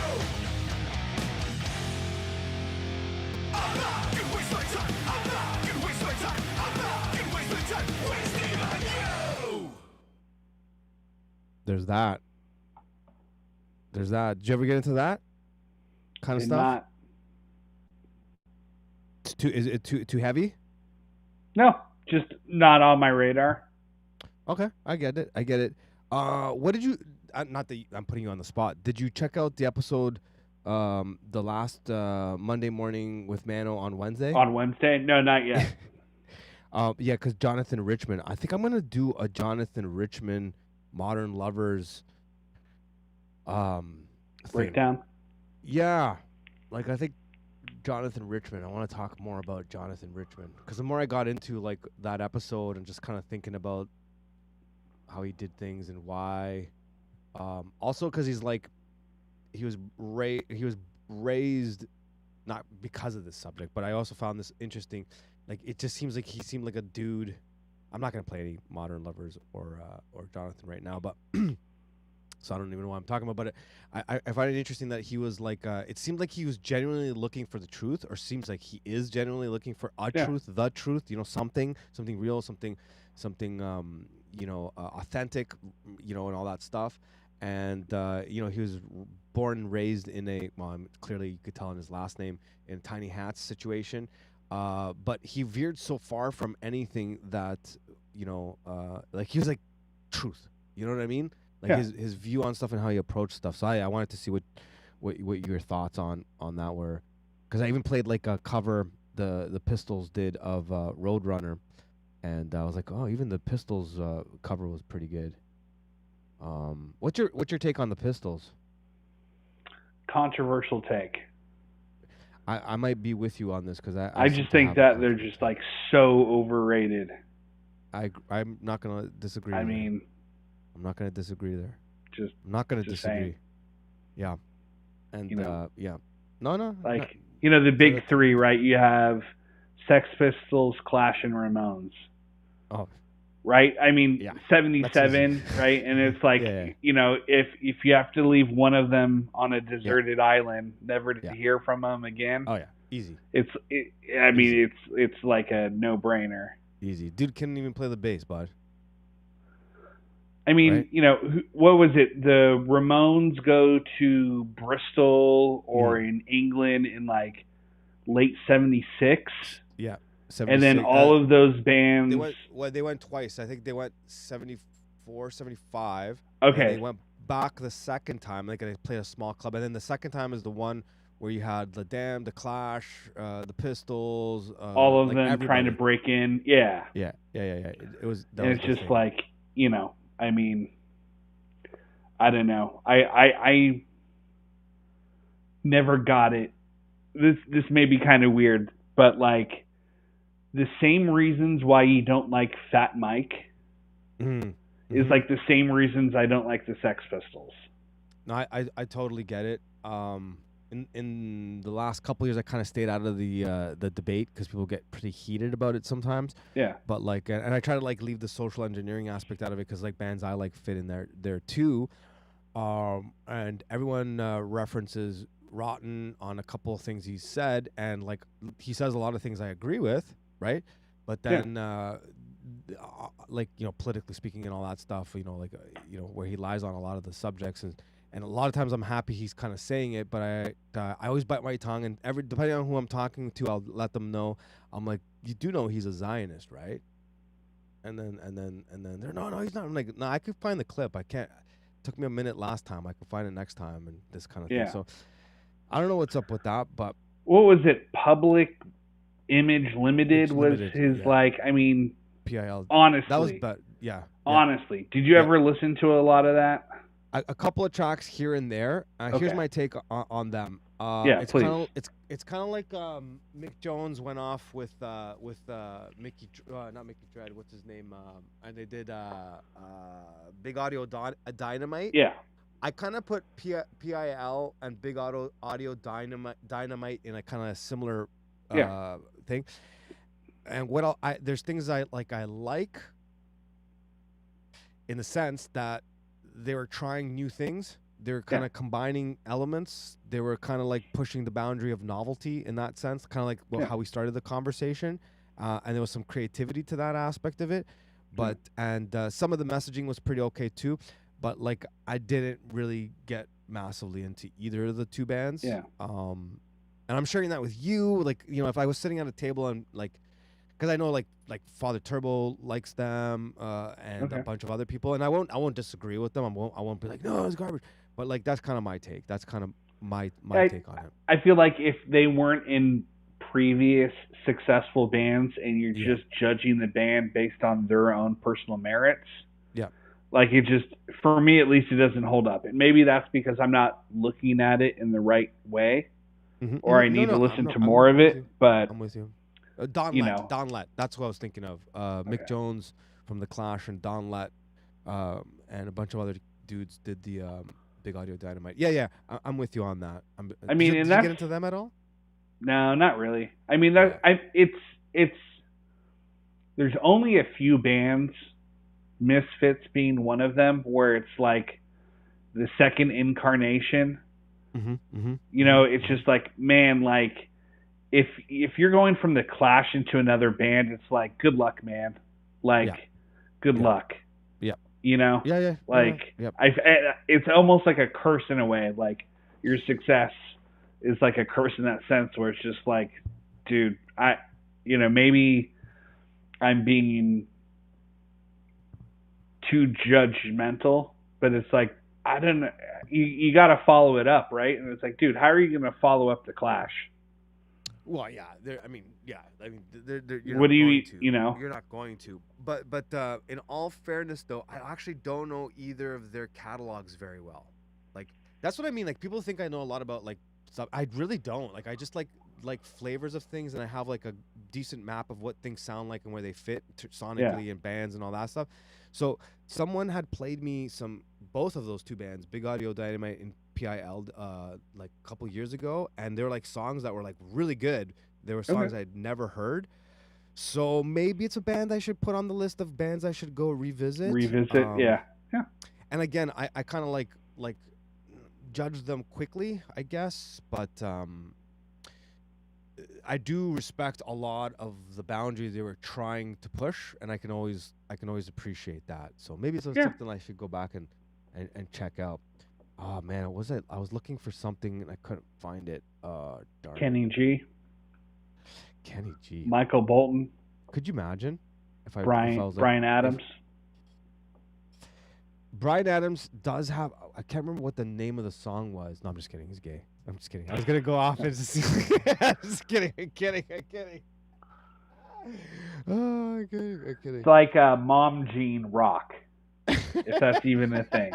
[SPEAKER 6] I'm not gonna waste my time. I'm not gonna waste my time. I'm not gonna waste my time wasting on you.
[SPEAKER 4] There's that. Did you ever get into that kind of
[SPEAKER 3] Did
[SPEAKER 4] stuff?
[SPEAKER 3] not.
[SPEAKER 4] Is it too heavy?
[SPEAKER 3] No, just not on my radar.
[SPEAKER 4] Okay, I get it. What did you? Not that I'm putting you on the spot. Did you check out the episode, the last Monday morning with Mano on Wednesday?
[SPEAKER 3] On Wednesday? No, not yet.
[SPEAKER 4] Yeah, because Jonathan Richman. I think I'm gonna do a Jonathan Richman Modern Lovers thing.
[SPEAKER 3] Breakdown.
[SPEAKER 4] Yeah, I think Jonathan Richman. I want to talk more about Jonathan Richman because the more I got into that episode and just kind of thinking about how he did things and why. Also, because he was raised not because of this subject, but I also found this interesting. Like, it just seems like he seemed like a dude. I'm not gonna play any Modern Lovers or Jonathan right now, but so I don't even know what I'm talking about. But I find it interesting that he was like, it seemed like he was genuinely looking for the truth, or seems like he is genuinely looking for a truth, the truth. You know, something real, something authentic, and all that stuff. And he was born and raised in clearly you could tell in his last name, in a tiny hats situation. But he veered so far from anything that, like he was like truth. You know what I mean? Like his view on stuff and how he approached stuff. So I wanted to see what your thoughts on that were, because I even played like a cover the Pistols did of Roadrunner, and I was like, oh, even the Pistols cover was pretty good. What's your take on the Pistols?
[SPEAKER 3] Controversial take.
[SPEAKER 4] I might be with you on this, because
[SPEAKER 3] I just think that they're just like so overrated.
[SPEAKER 4] I'm not gonna disagree. I'm not gonna disagree there. I'm not gonna disagree.
[SPEAKER 3] Saying.
[SPEAKER 4] Yeah, and yeah, no.
[SPEAKER 3] Like the big three, right? You have Sex Pistols, Clash, and Ramones.
[SPEAKER 4] Oh.
[SPEAKER 3] Right? 77, right? And it's like, if you have to leave one of them on a deserted island, never to hear from them again.
[SPEAKER 4] Oh, yeah. Easy.
[SPEAKER 3] It's like a no-brainer.
[SPEAKER 4] Easy. Dude couldn't even play the bass, bud.
[SPEAKER 3] Right? What was it? The Ramones go to Bristol or in England in like late 76.
[SPEAKER 4] Yeah.
[SPEAKER 3] And then all of those bands...
[SPEAKER 4] They went twice. I think they went 74, 75.
[SPEAKER 3] Okay.
[SPEAKER 4] They went back the second time. Like, they played a small club. And then the second time is the one where you had The Damned, The Clash, the Pistols.
[SPEAKER 3] All of them everybody. Trying to break in. Yeah.
[SPEAKER 4] Yeah. It was...
[SPEAKER 3] And it's just like, I don't know. I never got it. This may be kind of weird, but like... The same reasons why you don't like Fat Mike is like the same reasons I don't like the Sex Pistols.
[SPEAKER 4] No, I totally get it. In the last couple years, I kind of stayed out of the debate, because people get pretty heated about it sometimes.
[SPEAKER 3] Yeah.
[SPEAKER 4] But like, and I try to like leave the social engineering aspect out of it, because like bands I like fit in there too. And everyone references Rotten on a couple of things he said, and like he says a lot of things I agree with. Right, but then, politically speaking and all that stuff, where he lies on a lot of the subjects, and a lot of times I'm happy he's kind of saying it, but I always bite my tongue, and depending on who I'm talking to, I'll let them know. I'm like, you do know he's a Zionist, right? And then they're no, he's not. I'm like, no, I could find the clip. I can't. It took me a minute last time. I could find it next time, and this kind of thing. So I don't know what's up with that, but
[SPEAKER 3] what was it? Public Image Limited was his
[SPEAKER 4] PIL.
[SPEAKER 3] Honestly,
[SPEAKER 4] that was
[SPEAKER 3] honestly, did you ever listen to a lot of that?
[SPEAKER 4] A couple of tracks here and there. Here's my take on them.
[SPEAKER 3] It's
[SPEAKER 4] please. It's kind of like Mick Jones went off with Mickey, not Mickey Dread. What's his name? And they did Big Audio Dynamite.
[SPEAKER 3] Yeah.
[SPEAKER 4] I kind of put PIL and Big Audio Dynamite in a kind of similar thing. And there's things I like in the sense that they were trying new things. They were kind of combining elements. They were kind of like pushing the boundary of novelty in that sense, kind of like how we started the conversation. And there was some creativity to that aspect of it. But and some of the messaging was pretty okay too. But like I didn't really get massively into either of the two bands.
[SPEAKER 3] Yeah.
[SPEAKER 4] And I'm sharing that with you, like, if I was sitting at a table and like, because I know like Father Turbo likes them, and a bunch of other people, and I won't disagree with them. I won't be like, no, it's garbage. But like that's kind of my take. That's kind of my take on it.
[SPEAKER 3] I feel like if they weren't in previous successful bands and you're just judging the band based on their own personal merits, like it just, for me at least, it doesn't hold up. And maybe that's because I'm not looking at it in the right way. Or I need to listen to more of it, but
[SPEAKER 4] I'm with you. Don Lett. That's what I was thinking of. Mick Jones from The Clash and Don Lett, and a bunch of other dudes did the Big Audio Dynamite. Yeah. I'm with you on that.
[SPEAKER 3] I mean,
[SPEAKER 4] did
[SPEAKER 3] and
[SPEAKER 4] you
[SPEAKER 3] that's
[SPEAKER 4] get into them at all?
[SPEAKER 3] no, not really. I mean, it's there's only a few bands, Misfits being one of them, where it's like the second incarnation. You know, it's just like, man, like if you're going from the Clash into another band, it's like, good luck, man. Like, good luck.
[SPEAKER 4] Yeah.
[SPEAKER 3] You know?
[SPEAKER 4] Yeah.
[SPEAKER 3] Like,
[SPEAKER 4] Yeah.
[SPEAKER 3] It's almost like a curse in a way. Like, your success is like a curse in that sense, where it's just like, dude, maybe I'm being too judgmental, but it's like, I don't know. You got to follow it up, right? And it's like, dude, how are you going to follow up the Clash?
[SPEAKER 4] Well, yeah. You're
[SPEAKER 3] What do you,
[SPEAKER 4] going to.
[SPEAKER 3] you know?
[SPEAKER 4] You're not going to. But in all fairness, though, I actually don't know either of their catalogs very well. Like, that's what I mean. Like, people think I know a lot about like stuff. I really don't. Like, I just like flavors of things, and I have like a decent map of what things sound like and where they fit sonically and bands and all that stuff. So someone had played me both of those two bands, Big Audio Dynamite and PIL, like a couple years ago, and they were like songs that were like really good. They were songs I'd never heard. So maybe it's a band I should put on the list of bands I should go revisit.
[SPEAKER 3] Yeah.
[SPEAKER 4] And again, I kind of like judge them quickly, I guess, but I do respect a lot of the boundaries they were trying to push, and I can always appreciate that. So maybe it's something I should go back and check out. Oh man, I was looking for something and I couldn't find it. Darn.
[SPEAKER 3] Kenny G. Michael Bolton.
[SPEAKER 4] Could you imagine if I was like,
[SPEAKER 3] Bryan Adams?
[SPEAKER 4] Bryan Adams does have. I can't remember what the name of the song was. No, I'm just kidding. He's gay. I'm just kidding. I was gonna go off and just. I'm just kidding. I'm kidding. Oh, I'm kidding.
[SPEAKER 3] It's like Mom Jean rock, if that's even a thing.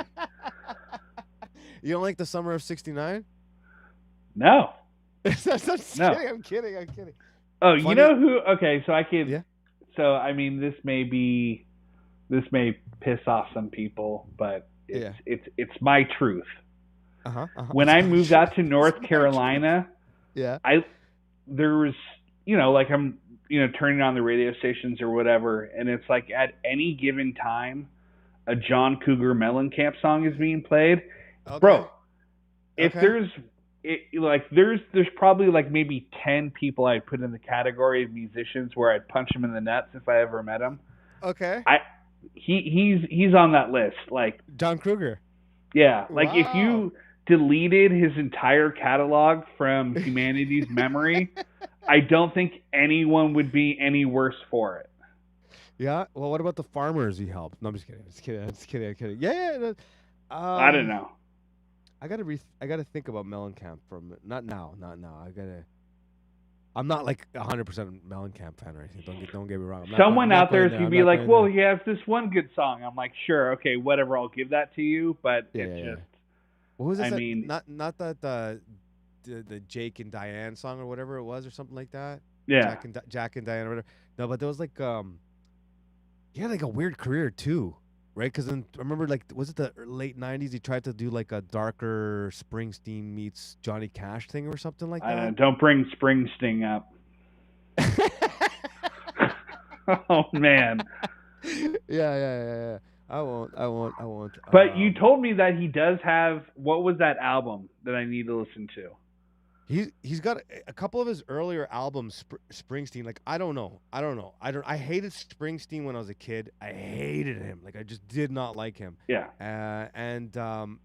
[SPEAKER 4] You don't like the Summer of '69?
[SPEAKER 3] No.
[SPEAKER 4] I'm kidding.
[SPEAKER 3] Oh,
[SPEAKER 4] Funny.
[SPEAKER 3] You know who? Okay, so I could.
[SPEAKER 4] Yeah.
[SPEAKER 3] So I mean, this may piss off some people, but it's my truth. When I moved out to North Carolina, there was, like I'm, turning on the radio stations or whatever, and it's like at any given time, a John Cougar Mellencamp song is being played.
[SPEAKER 4] Okay.
[SPEAKER 3] Bro, if there's probably like maybe 10 people I'd put in the category of musicians where I'd punch them in the nuts if I ever met them.
[SPEAKER 4] Okay.
[SPEAKER 3] He's on that list. Like
[SPEAKER 4] John Cougar.
[SPEAKER 3] Yeah. Like if you deleted his entire catalog from humanity's memory, I don't think anyone would be any worse for it.
[SPEAKER 4] Yeah. Well, what about the farmers he helped? No, I'm just kidding. Yeah.
[SPEAKER 3] I don't know.
[SPEAKER 4] I gotta think about Mellencamp not now. I'm not like 100% Mellencamp fan or anything. Don't get me wrong.
[SPEAKER 3] Someone out there is gonna be like, "Well, he has this one good song." I'm like, "Sure, okay, whatever. I'll give that to you." But it's just.
[SPEAKER 4] What was this?
[SPEAKER 3] I mean,
[SPEAKER 4] not that the Jake and Diane song or whatever it was or something like that.
[SPEAKER 3] Yeah.
[SPEAKER 4] Jack and Diane or whatever. No, but there was like he had like a weird career too, right? Because then I remember like was it the late '90s? He tried to do like a darker Springsteen meets Johnny Cash thing or something like that.
[SPEAKER 3] Don't bring Springsteen up. Oh man.
[SPEAKER 4] Yeah. I won't.
[SPEAKER 3] But you told me that he does have. What was that album that I need to listen to?
[SPEAKER 4] He's got a couple of his earlier albums. Springsteen, like I don't know. I hated Springsteen when I was a kid. I hated him. Like I just did not like him.
[SPEAKER 3] Yeah.
[SPEAKER 4] And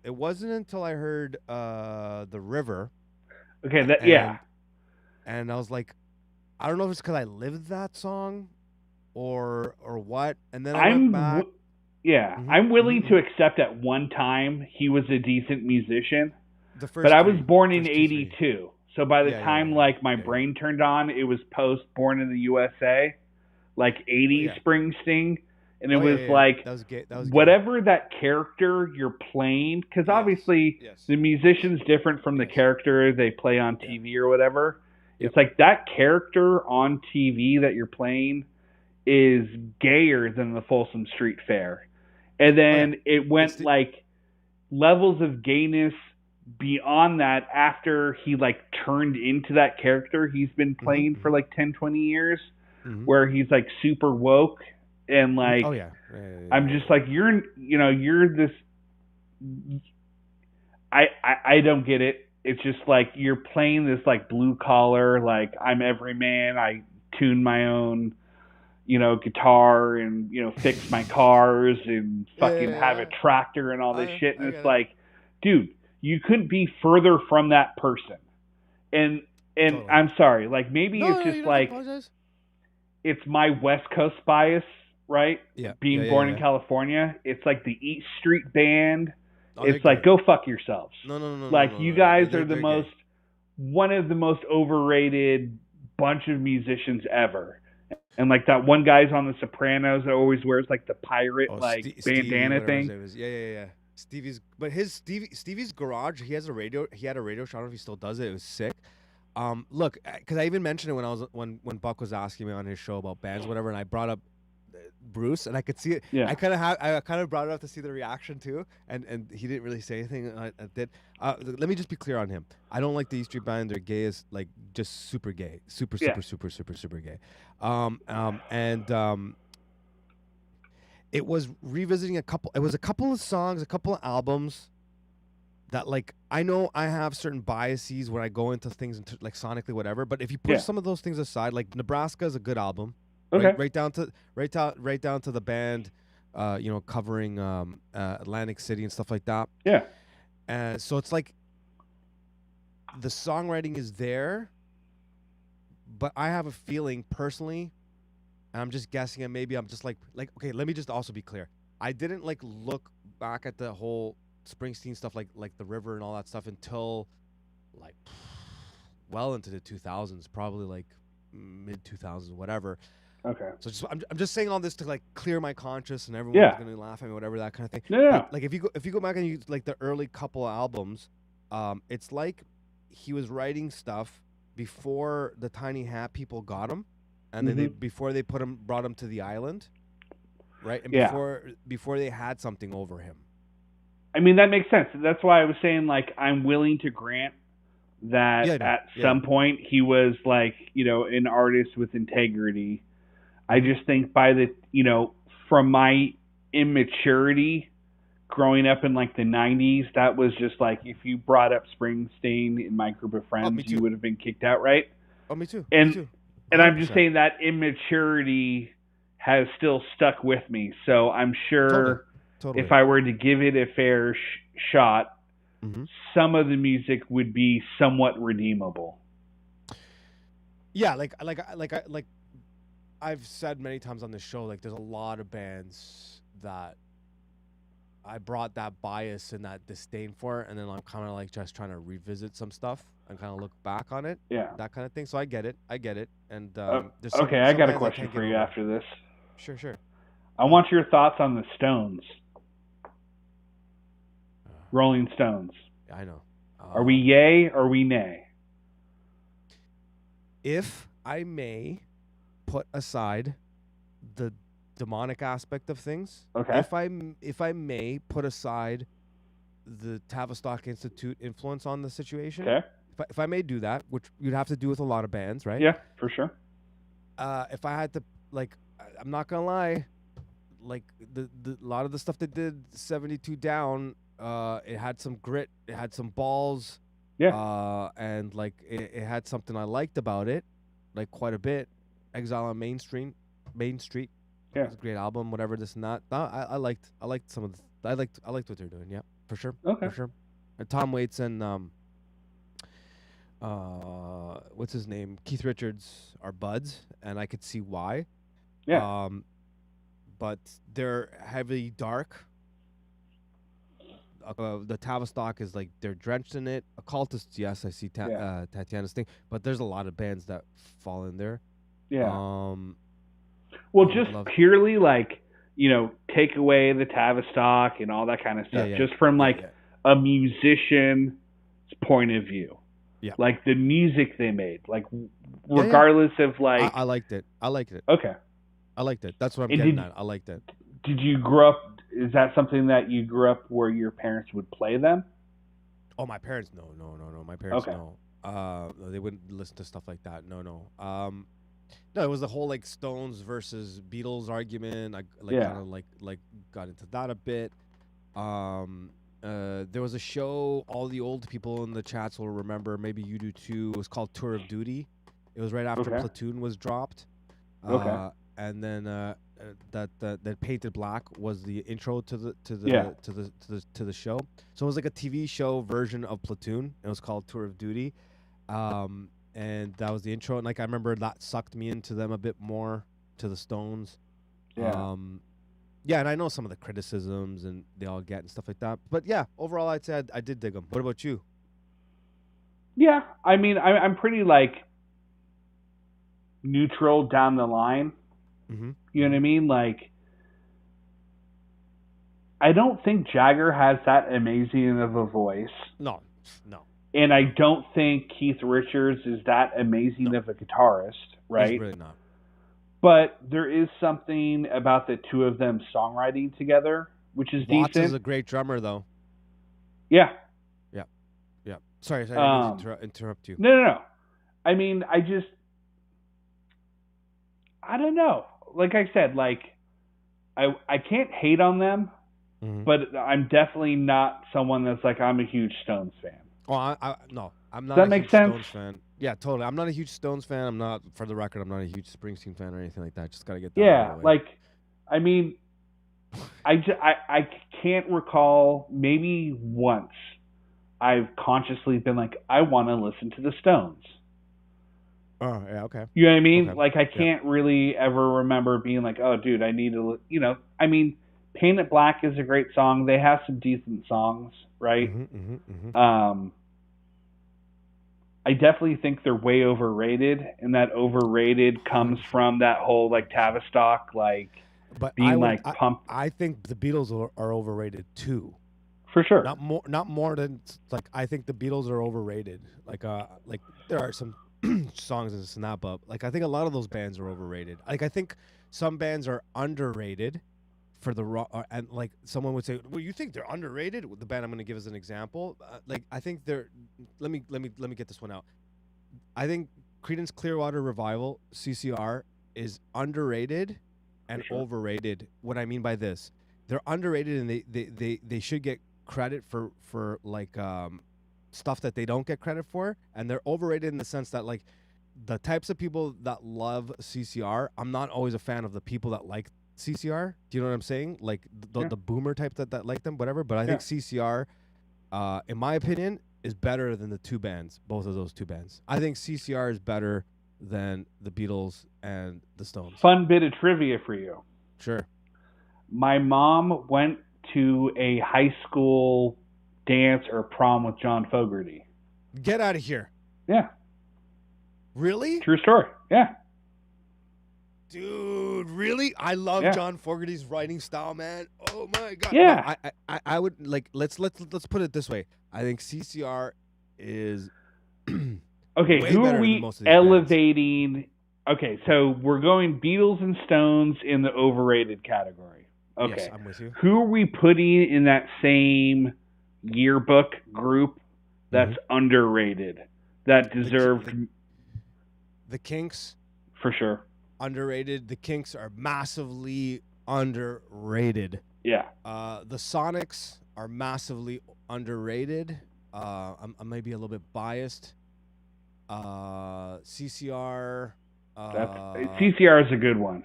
[SPEAKER 4] it wasn't until I heard The River.
[SPEAKER 3] Okay.
[SPEAKER 4] And I was like, I don't know if it's because I lived that song, or what. And then I went back.
[SPEAKER 3] I'm willing to accept at one time he was a decent musician. But I was born in '82, so by the time my brain turned on, it was post Born in the USA, like '80s Springsteen, and it was like
[SPEAKER 4] that was
[SPEAKER 3] whatever that character you're playing, because obviously the musician's different from the character they play on TV or whatever. It's like that character on TV that you're playing is gayer than the Folsom Street Fair. And then it went levels of gayness beyond that after he like turned into that character he's been playing for like 10, 20 years, where he's like super woke and like, I'm just like, you're this. I don't get it. It's just like you're playing this like blue collar, like I'm every man. I tune my own, guitar and fix my cars and fucking have a tractor and all this shit. And it's like, dude, you couldn't be further from that person. And totally. I'm sorry, like maybe it's just like it's my West Coast bias, right? Yeah. Being born in California, it's like the East Street Band. It's like, go fuck yourselves. No. Like, you guys are one of the most overrated bunch of musicians ever. And like that one guy's on The Sopranos that always wears like the pirate bandana thing.
[SPEAKER 4] Yeah. Stevie's garage. He had a radio show. I don't know if he still does it. It was sick. Look, because I even mentioned it when Buck was asking me on his show about bands, whatever, and I brought up Bruce, and I could see it. Yeah. I kind of brought it up to see the reaction too, and he didn't really say anything. I did. Let me just be clear on him. I don't like the E Street Band. They're gay as like just super gay, super gay. It was revisiting a couple of songs, a couple of albums that like I know I have certain biases when I go into things like sonically, whatever. But if you put some of those things aside, like Nebraska is a good album. Okay. Right down to the band, covering Atlantic City and stuff like that. Yeah. So it's like the songwriting is there, but I have a feeling personally, and I'm just guessing, and maybe I'm just like okay, let me just also be clear. I didn't like look back at the whole Springsteen stuff like The River and all that stuff until like well into the 2000s, probably like mid 2000s, whatever. Okay. So I'm just saying all this to like clear my conscience, and everyone's gonna laugh at me, whatever, that kind of thing. Yeah. Like if you go back and you like the early couple of albums, it's like he was writing stuff before the Tiny Hat people got him, and then before they brought him to the island, right? And before they had something over him.
[SPEAKER 3] I mean, that makes sense. That's why I was saying like I'm willing to grant that at some point he was like an artist with integrity. I just think from my immaturity growing up in like the 90s, that was just like if you brought up Springsteen in my group of friends, you would have been kicked out, right?
[SPEAKER 4] Oh, me too.
[SPEAKER 3] And
[SPEAKER 4] me too.
[SPEAKER 3] And I'm just saying that immaturity has still stuck with me. So I'm sure totally. If I were to give it a fair shot, some of the music would be somewhat redeemable.
[SPEAKER 4] Yeah, like I've said many times on this show, like there's a lot of bands that I brought that bias and that disdain for, and then I'm kind of like just trying to revisit some stuff and kind of look back on it, that kind of thing. So I get it, and
[SPEAKER 3] okay, I got a question for you after this.
[SPEAKER 4] Sure.
[SPEAKER 3] I want your thoughts on the Stones, Rolling Stones.
[SPEAKER 4] I know.
[SPEAKER 3] Are we yay or are we nay?
[SPEAKER 4] If I may put aside the demonic aspect of things. Okay. If I may put aside the Tavistock Institute influence on the situation. Okay. If I may do that, which you'd have to do with a lot of bands, right?
[SPEAKER 3] Yeah, for sure.
[SPEAKER 4] If I had to, like, I'm not gonna lie, like the lot of the stuff they did 72 Down, it had some grit, it had some balls. Yeah. And like it had something I liked about it, like quite a bit. Exile on Main Street. Yeah, it's a great album. Whatever, this and that. I liked some of the. I liked what they're doing. Yeah, for sure. Okay, for sure. And Tom Waits and what's his name? Keith Richards are buds, and I could see why. Yeah. But they're heavily dark. The Tavistock is like they're drenched in it. Occultists, yes, I see Tatiana's thing, but there's a lot of bands that fall in there.
[SPEAKER 3] Yeah. Well, just purely like, take away the Tavistock and all that kind of stuff. Yeah. Just from like a musician's point of view. Yeah. Like the music they made, like regardless of like.
[SPEAKER 4] I liked it.
[SPEAKER 3] Okay.
[SPEAKER 4] I liked it. That's what I'm getting at. I liked it.
[SPEAKER 3] Did you grow up? is that something that you grew up where your parents would play them?
[SPEAKER 4] Oh, my parents, no. My parents,
[SPEAKER 3] Okay.
[SPEAKER 4] no. They wouldn't listen to stuff like that. No. No, it was the whole like Stones versus Beatles argument. I kind of like got into that a bit. There was a show all the old people in the chats will remember. Maybe you do too. It was called Tour of Duty. It was right after Platoon was dropped. And then that Painted Black was the intro to the show. So it was like a TV show version of Platoon. It was called Tour of Duty. And that was the intro. And like I remember that sucked me into them a bit more, to the Stones.
[SPEAKER 3] Yeah.
[SPEAKER 4] Yeah, and I know some of the criticisms and they all get and stuff like that. But yeah, overall I'd say I did dig them. What about you?
[SPEAKER 3] Yeah, I mean, I'm pretty like neutral down the line.
[SPEAKER 4] Mm-hmm.
[SPEAKER 3] You know what I mean? Like, I don't think Jagger has that amazing of a voice.
[SPEAKER 4] No.
[SPEAKER 3] And I don't think Keith Richards is that amazing of a guitarist, right?
[SPEAKER 4] He's really not.
[SPEAKER 3] But there is something about the two of them songwriting together, which is
[SPEAKER 4] Watts
[SPEAKER 3] decent.
[SPEAKER 4] is a great drummer, though.
[SPEAKER 3] Yeah.
[SPEAKER 4] Sorry, I didn't interrupt you.
[SPEAKER 3] No. I mean, I don't know. Like I said, like I can't hate on them, but I'm definitely not someone that's like, I'm a huge Stones fan.
[SPEAKER 4] Oh, no, I'm not.
[SPEAKER 3] Does that
[SPEAKER 4] a
[SPEAKER 3] make
[SPEAKER 4] huge
[SPEAKER 3] sense?
[SPEAKER 4] Stones fan. Yeah, totally. I'm not a huge Stones fan. I'm not, for the record, I'm not a huge Springsteen fan or anything like that. Just gotta get that out of the way.
[SPEAKER 3] Like, I mean, I can't recall, maybe once I've consciously been like, I want to listen to the Stones.
[SPEAKER 4] Oh, yeah, okay.
[SPEAKER 3] You know what I mean?
[SPEAKER 4] Okay.
[SPEAKER 3] Like, I can't really ever remember being like, oh, dude, I need to, I mean, Paint It Black is a great song. They have some decent songs, right? I definitely think they're way overrated, and that overrated comes from that whole, like, Tavistock, like,
[SPEAKER 4] but
[SPEAKER 3] being, pumped.
[SPEAKER 4] I think the Beatles are overrated, too.
[SPEAKER 3] For sure.
[SPEAKER 4] Not more than, like, I think the Beatles are overrated. Like there are some songs in Snap Up. Like, I think a lot of those bands are overrated. Like, I think some bands are underrated for the and like someone would say, well, you think they're underrated? The band I'm going to give as an example, like I think they're. Let me get this one out. I think Creedence Clearwater Revival (CCR) is underrated and overrated. What I mean by this, they're underrated and they should get credit for like stuff that they don't get credit for, and they're overrated in the sense that like the types of people that love CCR, I'm not always a fan of the people that like CCR. Do you know what I'm saying? Like the boomer type that like them, whatever. But I think CCR, in my opinion, is better than the two bands, both of those two bands. I think CCR is better than the Beatles and the Stones.
[SPEAKER 3] Fun bit of trivia for you.
[SPEAKER 4] Sure.
[SPEAKER 3] My mom went to a high school dance or prom with John Fogerty.
[SPEAKER 4] Get out of here.
[SPEAKER 3] Yeah.
[SPEAKER 4] Really?
[SPEAKER 3] True story. Yeah.
[SPEAKER 4] Dude, really? I love John Fogerty's writing style, man. Oh my god.
[SPEAKER 3] Yeah.
[SPEAKER 4] No, I would like let's put it this way. I think CCR is
[SPEAKER 3] okay,
[SPEAKER 4] way
[SPEAKER 3] who
[SPEAKER 4] better
[SPEAKER 3] are we
[SPEAKER 4] than most of these
[SPEAKER 3] elevating? Bands. Okay, so we're going Beatles and Stones in the overrated category. Okay.
[SPEAKER 4] Yes, I'm with you.
[SPEAKER 3] Who are we putting in that same yearbook group that's underrated? That deserved
[SPEAKER 4] the Kinks?
[SPEAKER 3] For sure.
[SPEAKER 4] Underrated. The Kinks are massively underrated.
[SPEAKER 3] Yeah.
[SPEAKER 4] The Sonics are massively underrated. I may be a little bit biased. CCR.
[SPEAKER 3] CCR is a good one.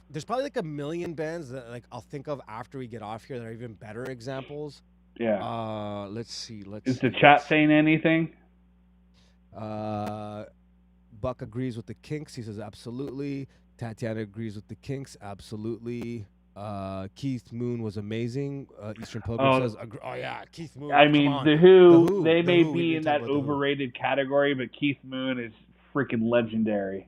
[SPEAKER 4] There's probably like a million bands that like I'll think of after we get off here that are even better examples.
[SPEAKER 3] Yeah.
[SPEAKER 4] Let's see.
[SPEAKER 3] Is the chat saying anything?
[SPEAKER 4] Buck agrees with the Kinks. He says absolutely. Tatiana agrees with the Kinks. Absolutely. Keith Moon was amazing. Eastern Pilgrim says, oh yeah, Keith Moon.
[SPEAKER 3] I mean, The Who they may be in that overrated category, but Keith Moon is freaking legendary.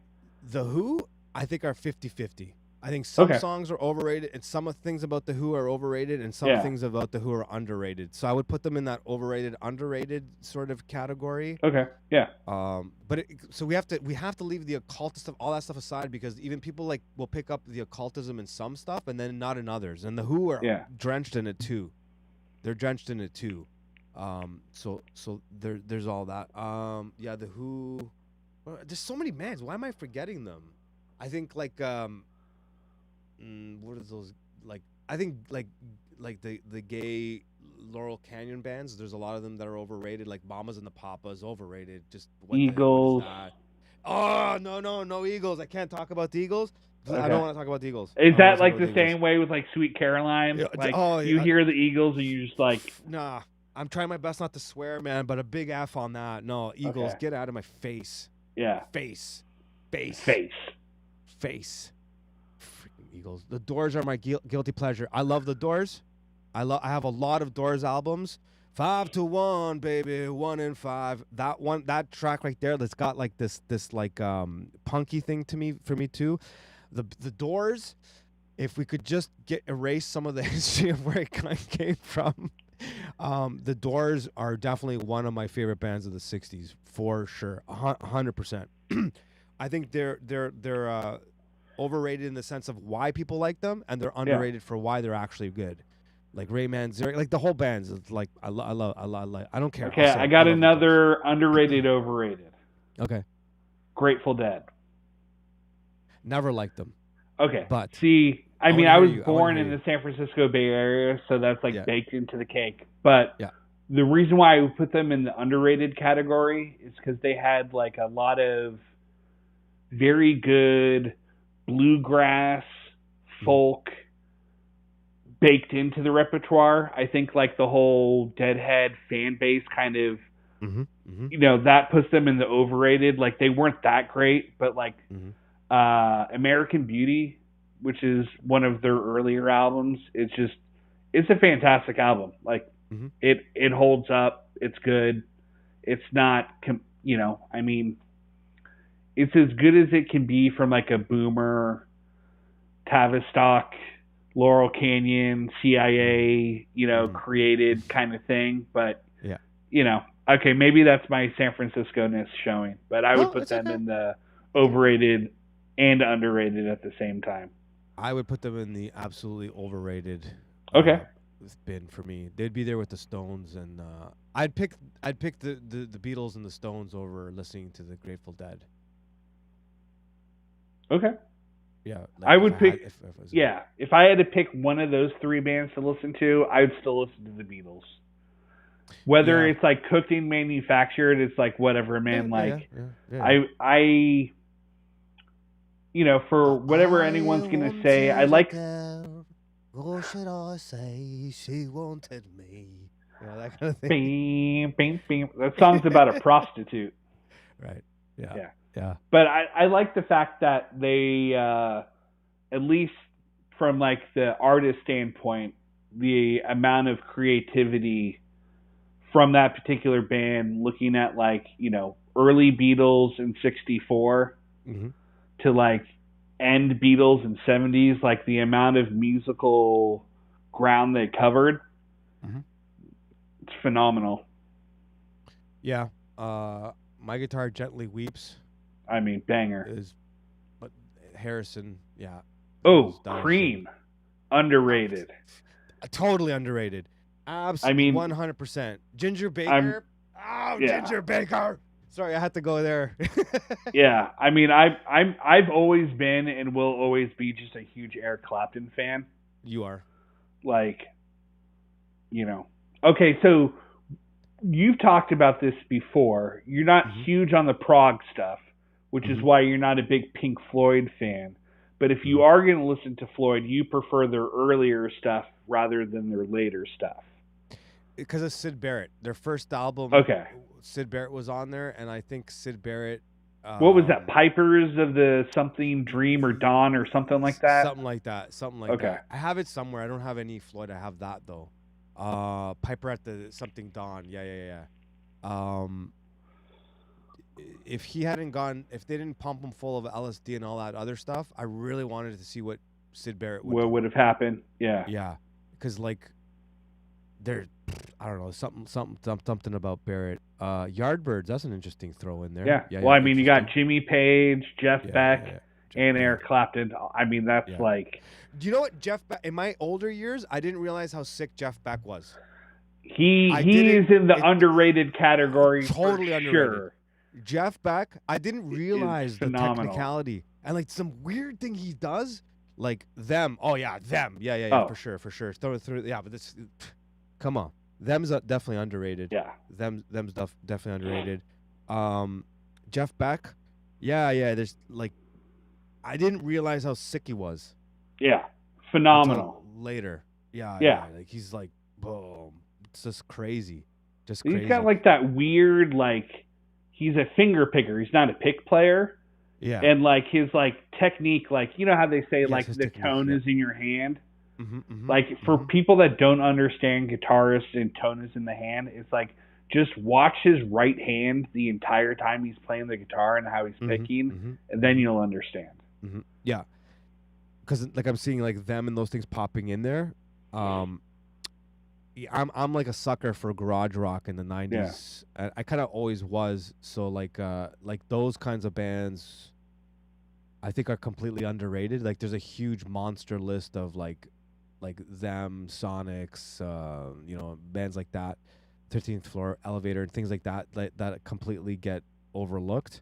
[SPEAKER 4] The Who, I think, are 50-50. I think some
[SPEAKER 3] Okay.
[SPEAKER 4] songs are overrated, and some of things about the Who are overrated, and some
[SPEAKER 3] Yeah.
[SPEAKER 4] things about the Who are underrated. So I would put them in that overrated, underrated sort of category.
[SPEAKER 3] Okay. Yeah.
[SPEAKER 4] So we have to leave the occultist stuff, all that stuff aside, because even people like will pick up the occultism in some stuff and then not in others. And the Who are drenched in it too. They're drenched in it too. So there's all that. The Who. Well, there's so many bands. Why am I forgetting them? I think like what are those like? I think like the gay Laurel Canyon bands. There's a lot of them that are overrated. Like Mamas and the Papas, overrated. Just what
[SPEAKER 3] Eagles.
[SPEAKER 4] The heck, what is that? Oh no Eagles. I can't talk about the Eagles.
[SPEAKER 3] Okay.
[SPEAKER 4] I don't want to talk about the Eagles.
[SPEAKER 3] Is that like the same way with like Sweet Caroline?
[SPEAKER 4] Yeah,
[SPEAKER 3] Like
[SPEAKER 4] you
[SPEAKER 3] hear the Eagles and you just like.
[SPEAKER 4] Nah, I'm trying my best not to swear, man, but a big F on that. No, Eagles,
[SPEAKER 3] Okay.
[SPEAKER 4] get out of my face.
[SPEAKER 3] Yeah.
[SPEAKER 4] Face. Freaking Eagles. The Doors are my guilty pleasure. I love the Doors. I have a lot of Doors albums. 5 to 1, baby, 1 in 5. That track right there, that's got like this like punky thing for me too. The Doors, if we could just erase some of the history of where it kind of came from. The Doors are definitely one of my favorite bands of the 60s for sure. 100%. I think they're overrated in the sense of why people like them, and they're underrated for why they're actually good. Like Ray Manzarek, like the whole band's like I love. I don't care.
[SPEAKER 3] Okay, I got another underrated, overrated.
[SPEAKER 4] Okay.
[SPEAKER 3] Grateful Dead.
[SPEAKER 4] Never liked them.
[SPEAKER 3] Okay.
[SPEAKER 4] But
[SPEAKER 3] see, I mean, I was born in
[SPEAKER 4] you.
[SPEAKER 3] the San Francisco Bay Area, so that's like baked into the cake. But the reason why I would put them in the underrated category is because they had like a lot of very good bluegrass, folk baked into the repertoire. I think like the whole Deadhead fan base kind of, you know, that puts them in the overrated. Like they weren't that great, but like American Beauty, which is one of their earlier albums, it's a fantastic album. Like it holds up. It's good. It's not, you know, I mean, it's as good as it can be from like a Boomer, Tavistock, Laurel Canyon, CIA, you know, created kind of thing. But, you know, okay, maybe that's my San Francisco-ness showing. But I would put them in the overrated and underrated at the same time.
[SPEAKER 4] I would put them in the absolutely overrated bin for me. They'd be there with the Stones, and I'd pick the Beatles and the Stones over listening to the Grateful Dead.
[SPEAKER 3] Okay.
[SPEAKER 4] Yeah. Like
[SPEAKER 3] I would pick.
[SPEAKER 4] If
[SPEAKER 3] I had to pick one of those three bands to listen to, I would still listen to the Beatles. Whether it's like cooked and manufactured, it's like whatever, man. I you know, for whatever anyone's gonna say, I like.
[SPEAKER 4] Or should I say she wanted me? You know, that kind of thing.
[SPEAKER 3] Bing, bing, bing. That song's about a prostitute.
[SPEAKER 4] Right. Yeah.
[SPEAKER 3] But I like the fact that they, at least from like the artist standpoint, the amount of creativity from that particular band, looking at like, you know, early Beatles in '64 to like end Beatles in '70s, like the amount of musical ground they covered, it's phenomenal.
[SPEAKER 4] Yeah. My Guitar Gently Weeps.
[SPEAKER 3] I mean, banger.
[SPEAKER 4] But Harrison,
[SPEAKER 3] Oh, Cream. Underrated.
[SPEAKER 4] Totally underrated. Absolutely. I mean, 100%. Ginger Baker. Ginger Baker. Sorry, I had to go there.
[SPEAKER 3] Yeah, I mean, I've always been and will always be just a huge Eric Clapton fan.
[SPEAKER 4] You are.
[SPEAKER 3] Like, you know. Okay, so you've talked about this before. You're not huge on the prog stuff, which is why you're not a big Pink Floyd fan. But if you are going to listen to Floyd, you prefer their earlier stuff rather than their later stuff.
[SPEAKER 4] Because of Syd Barrett. Their first album, Syd Barrett was on there, and I think Syd Barrett...
[SPEAKER 3] what was that? Pipers of the something Dream or Dawn or something like that?
[SPEAKER 4] Something like that. That. I have it somewhere. I don't have any Floyd. I have that, though. Piper at the something Dawn. Yeah. If he hadn't gone, if they didn't pump him full of LSD and all that other stuff, I really wanted to see what Sid Barrett
[SPEAKER 3] what would have happened. Yeah.
[SPEAKER 4] Yeah, because like there, I don't know, something about Barrett. Yardbirds, that's an interesting throw in there.
[SPEAKER 3] Yeah. Well, I mean, you got Jimmy Page, Jeff Beck, and Eric Clapton. I mean, that's like.
[SPEAKER 4] Do you know what Jeff Beck? In my older years, I didn't realize how sick Jeff Beck was.
[SPEAKER 3] He is in the underrated category.
[SPEAKER 4] Totally
[SPEAKER 3] for
[SPEAKER 4] underrated.
[SPEAKER 3] Sure.
[SPEAKER 4] Jeff Beck, I didn't realize the
[SPEAKER 3] phenomenal.
[SPEAKER 4] technicality and like some weird thing he does, like them. Oh yeah, them. Yeah,
[SPEAKER 3] Oh.
[SPEAKER 4] for sure. Throw it through. Yeah, but this, come on, them's definitely underrated.
[SPEAKER 3] Yeah.
[SPEAKER 4] Them's definitely underrated. Jeff Beck, yeah. There's like, I didn't realize how sick he was.
[SPEAKER 3] Yeah, phenomenal.
[SPEAKER 4] Later, yeah. Like he's like, boom. It's just crazy.
[SPEAKER 3] He's got like that weird, like, he's a finger picker. He's not a pick player.
[SPEAKER 4] Yeah.
[SPEAKER 3] And like his like technique, like, you know how they say like the
[SPEAKER 4] technique,
[SPEAKER 3] tone is in your hand?
[SPEAKER 4] Mm-hmm,
[SPEAKER 3] like for people that don't understand guitarists and tone is in the hand, it's like just watch his right hand the entire time he's playing the guitar and how he's picking, and then you'll understand.
[SPEAKER 4] Mm-hmm. Yeah. Because like I'm seeing like them and those things popping in there. I'm like a sucker for garage rock in the 90s. Yeah. I kind of always was. So like those kinds of bands, I think are completely underrated. Like there's a huge monster list of like them, Sonics, bands like that, 13th Floor, Elevator, and things like that that completely get overlooked.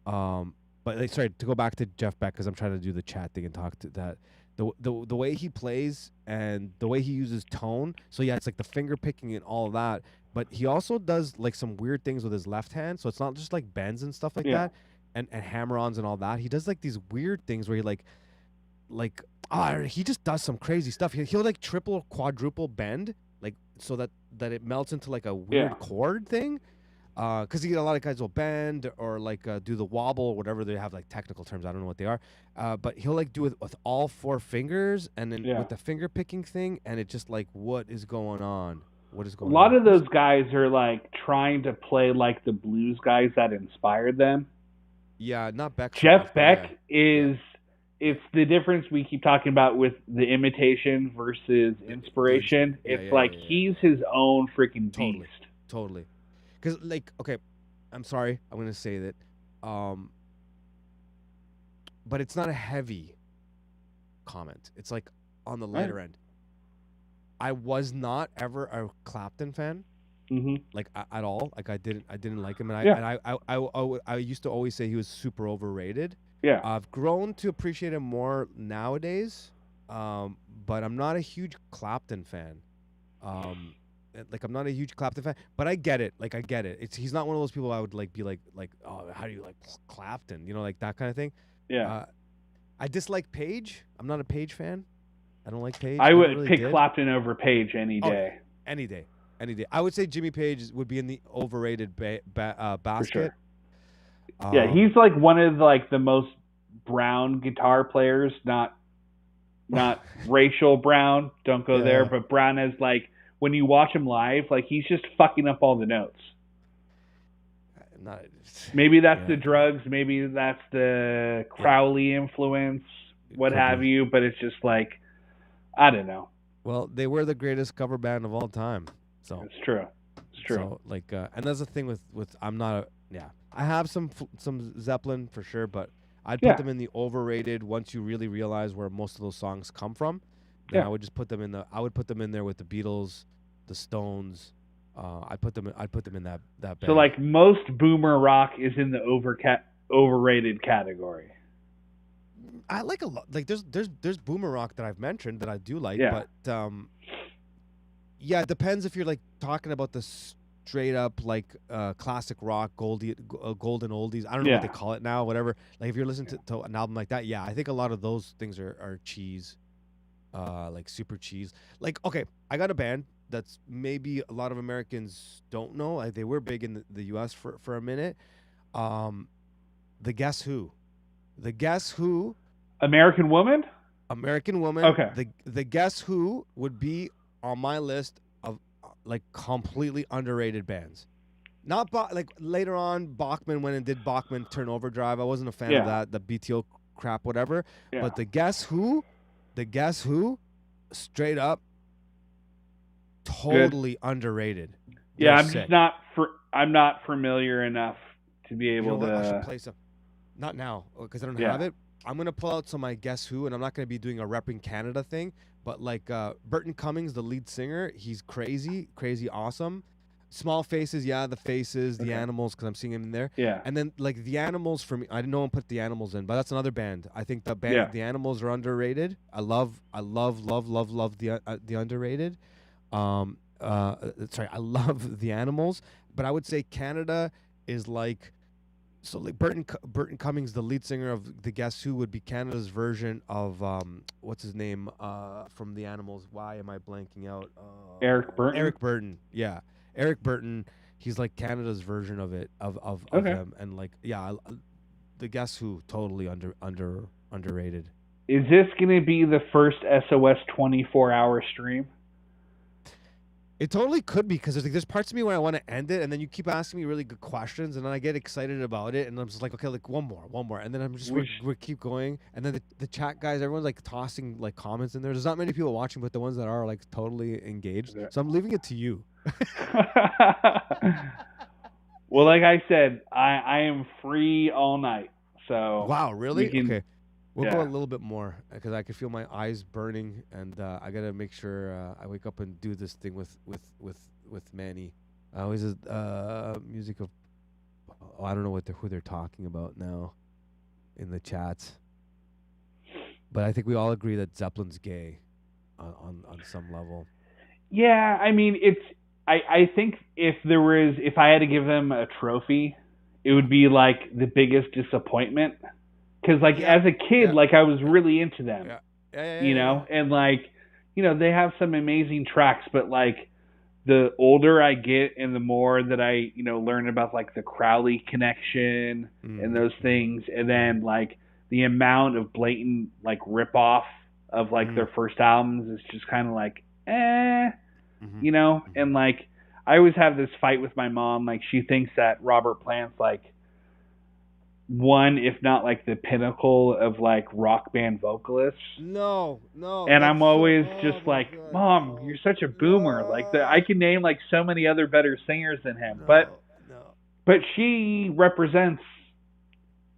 [SPEAKER 4] But like, sorry, to go back to Jeff Beck, because I'm trying to do the chat thing and talk to that. The way he plays and the way he uses tone. So yeah, it's like the finger picking and all of that. But he also does like some weird things with his left hand. So it's not just like bends and stuff like that, and hammer-ons and all that. He does like these weird things where he he just does some crazy stuff. He'll like triple or quadruple bend, like so that it melts into like a weird chord thing. Because you get a lot of guys will bend or like do the wobble or whatever. They have like technical terms. I don't know what they are. But he'll like do it with all four fingers and then with the finger picking thing. And it's just like, what is going on? What is going on?
[SPEAKER 3] A lot of those guys are like trying to play like the blues guys that inspired them.
[SPEAKER 4] Yeah, not Beck.
[SPEAKER 3] Jeff Beck is, it's the difference we keep talking about with the imitation versus inspiration. He's his own freaking beast.
[SPEAKER 4] Totally. Because, like, okay, I'm sorry, I'm going to say that, but it's not a heavy comment. It's, like, on the lighter end. I was not ever a Clapton fan, like, at all. Like, I didn't like him. And I used to always say he was super overrated.
[SPEAKER 3] Yeah.
[SPEAKER 4] I've grown to appreciate him more nowadays, but I'm not a huge Clapton fan. Like I'm not a huge Clapton fan, but I get it. Like I get it. He's not one of those people I would like be like, oh, how do you like Clapton? You know, like that kind of thing.
[SPEAKER 3] Yeah.
[SPEAKER 4] I dislike Page. I'm not a Page fan. I don't like Page.
[SPEAKER 3] I would pick Clapton over Page any day.
[SPEAKER 4] Any day. I would say Jimmy Page would be in the overrated basket.
[SPEAKER 3] For sure. Yeah, he's like one of like the most brown guitar players. Not racial brown. Don't go there. But brown as like. When you watch him live, like he's just fucking up all the notes. Maybe that's the drugs, maybe that's the Crowley influence, what have you, but it's just like, I don't know.
[SPEAKER 4] Well, they were the greatest cover band of all time. So
[SPEAKER 3] it's true.
[SPEAKER 4] So like, and that's the thing with I'm not I have some Zeppelin for sure, but I'd put them in the overrated once you really realize where most of those songs come from. Then I would just put them in there with the Beatles, the Stones. I'd put them in that band.
[SPEAKER 3] So like most boomer rock is in the overrated category.
[SPEAKER 4] I like a lot. Like there's boomer rock that I've mentioned that I do like, but it depends if you're like talking about the straight up like classic rock, golden oldies. I don't know what they call it now. Whatever. Like if you're listening to an album like that, I think a lot of those things are cheese. Like super cheese. Like, okay, I got a band that's maybe a lot of Americans don't know. Like, they were big in the U.S. for a minute. The Guess Who.
[SPEAKER 3] American Woman?
[SPEAKER 4] Okay. The Guess Who would be on my list of like completely underrated bands. Not like later on, Bachman went and did Bachman Turn Overdrive. I wasn't a fan of that. The BTO crap, whatever.
[SPEAKER 3] Yeah.
[SPEAKER 4] But the Guess Who, straight up, totally underrated.
[SPEAKER 3] Yeah,
[SPEAKER 4] They're
[SPEAKER 3] I'm
[SPEAKER 4] sick.
[SPEAKER 3] just not I'm not familiar enough to be
[SPEAKER 4] You know
[SPEAKER 3] able
[SPEAKER 4] what? I should
[SPEAKER 3] to.
[SPEAKER 4] play some. Not now, because I don't
[SPEAKER 3] Yeah.
[SPEAKER 4] have it. I'm gonna pull out some of my Guess Who, and I'm not gonna be doing a repping Canada thing. But like Burton Cummings, the lead singer, he's crazy awesome. Small Faces, yeah, the Faces, the Animals, because I'm seeing him in there.
[SPEAKER 3] Yeah.
[SPEAKER 4] And then like the Animals for me, I didn't know one put the Animals in, but that's another band. I think the band, the Animals, are underrated. I love the underrated. Sorry, I love the Animals, but I would say Canada is like. So like Burton Cummings, the lead singer of the Guess Who, would be Canada's version of what's his name from the Animals. Why am I blanking out?
[SPEAKER 3] Eric Burton.
[SPEAKER 4] Eric Burton, yeah, Eric Burton. He's like Canada's version of it of them, and like the Guess Who totally underrated.
[SPEAKER 3] Is this going to be the first SOS 24-hour stream?
[SPEAKER 4] It totally could be, because there's parts of me where I want to end it, and then you keep asking me really good questions, and then I get excited about it, and I'm just like, okay, like one more, and then I'm just we keep going, and then the chat guys, everyone's like tossing like comments in there. There's not many people watching, but the ones that are like totally engaged. So I'm leaving it to you.
[SPEAKER 3] Well, like I said, I am free all night. So
[SPEAKER 4] wow, really? Okay. We'll
[SPEAKER 3] Yeah.
[SPEAKER 4] go a little bit more, because I can feel my eyes burning, and I gotta make sure I wake up and do this thing with Manny. I always music of I don't know who they're talking about now in the chats, but I think we all agree that Zeppelin's gay on some level.
[SPEAKER 3] Yeah, I mean, I think if I had to give them a trophy, it would be like the biggest disappointment. Because, like, as a kid, like, I was really into them, you know? And, like, you know, they have some amazing tracks, but, like, the older I get and the more that I, you know, learn about, like, the Crowley connection and those things, and then, like, the amount of blatant, like, rip-off of, like, their first albums is just kind of like, you know? And, like, I always have this fight with my mom. Like, she thinks that Robert Plant's, like, one, if not like the pinnacle of like rock band vocalists.
[SPEAKER 4] No.
[SPEAKER 3] And I'm always just like, Mom, you're such a boomer. Like I can name like so many other better singers than him, but she represents,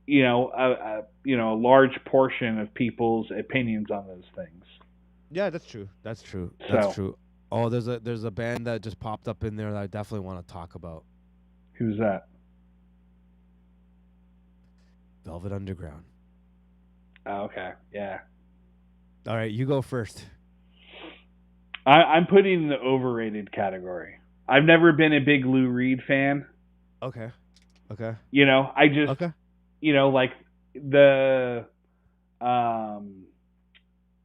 [SPEAKER 3] you know, a large portion of people's opinions on those things.
[SPEAKER 4] Yeah, that's true. That's true. Oh, there's a band that just popped up in there that I definitely want to talk about.
[SPEAKER 3] Who's that?
[SPEAKER 4] Velvet Underground.
[SPEAKER 3] Oh, okay. Yeah.
[SPEAKER 4] All right, you go first.
[SPEAKER 3] I'm putting in the overrated category. I've never been a big Lou Reed fan.
[SPEAKER 4] Okay.
[SPEAKER 3] You know, I just, you know, like the,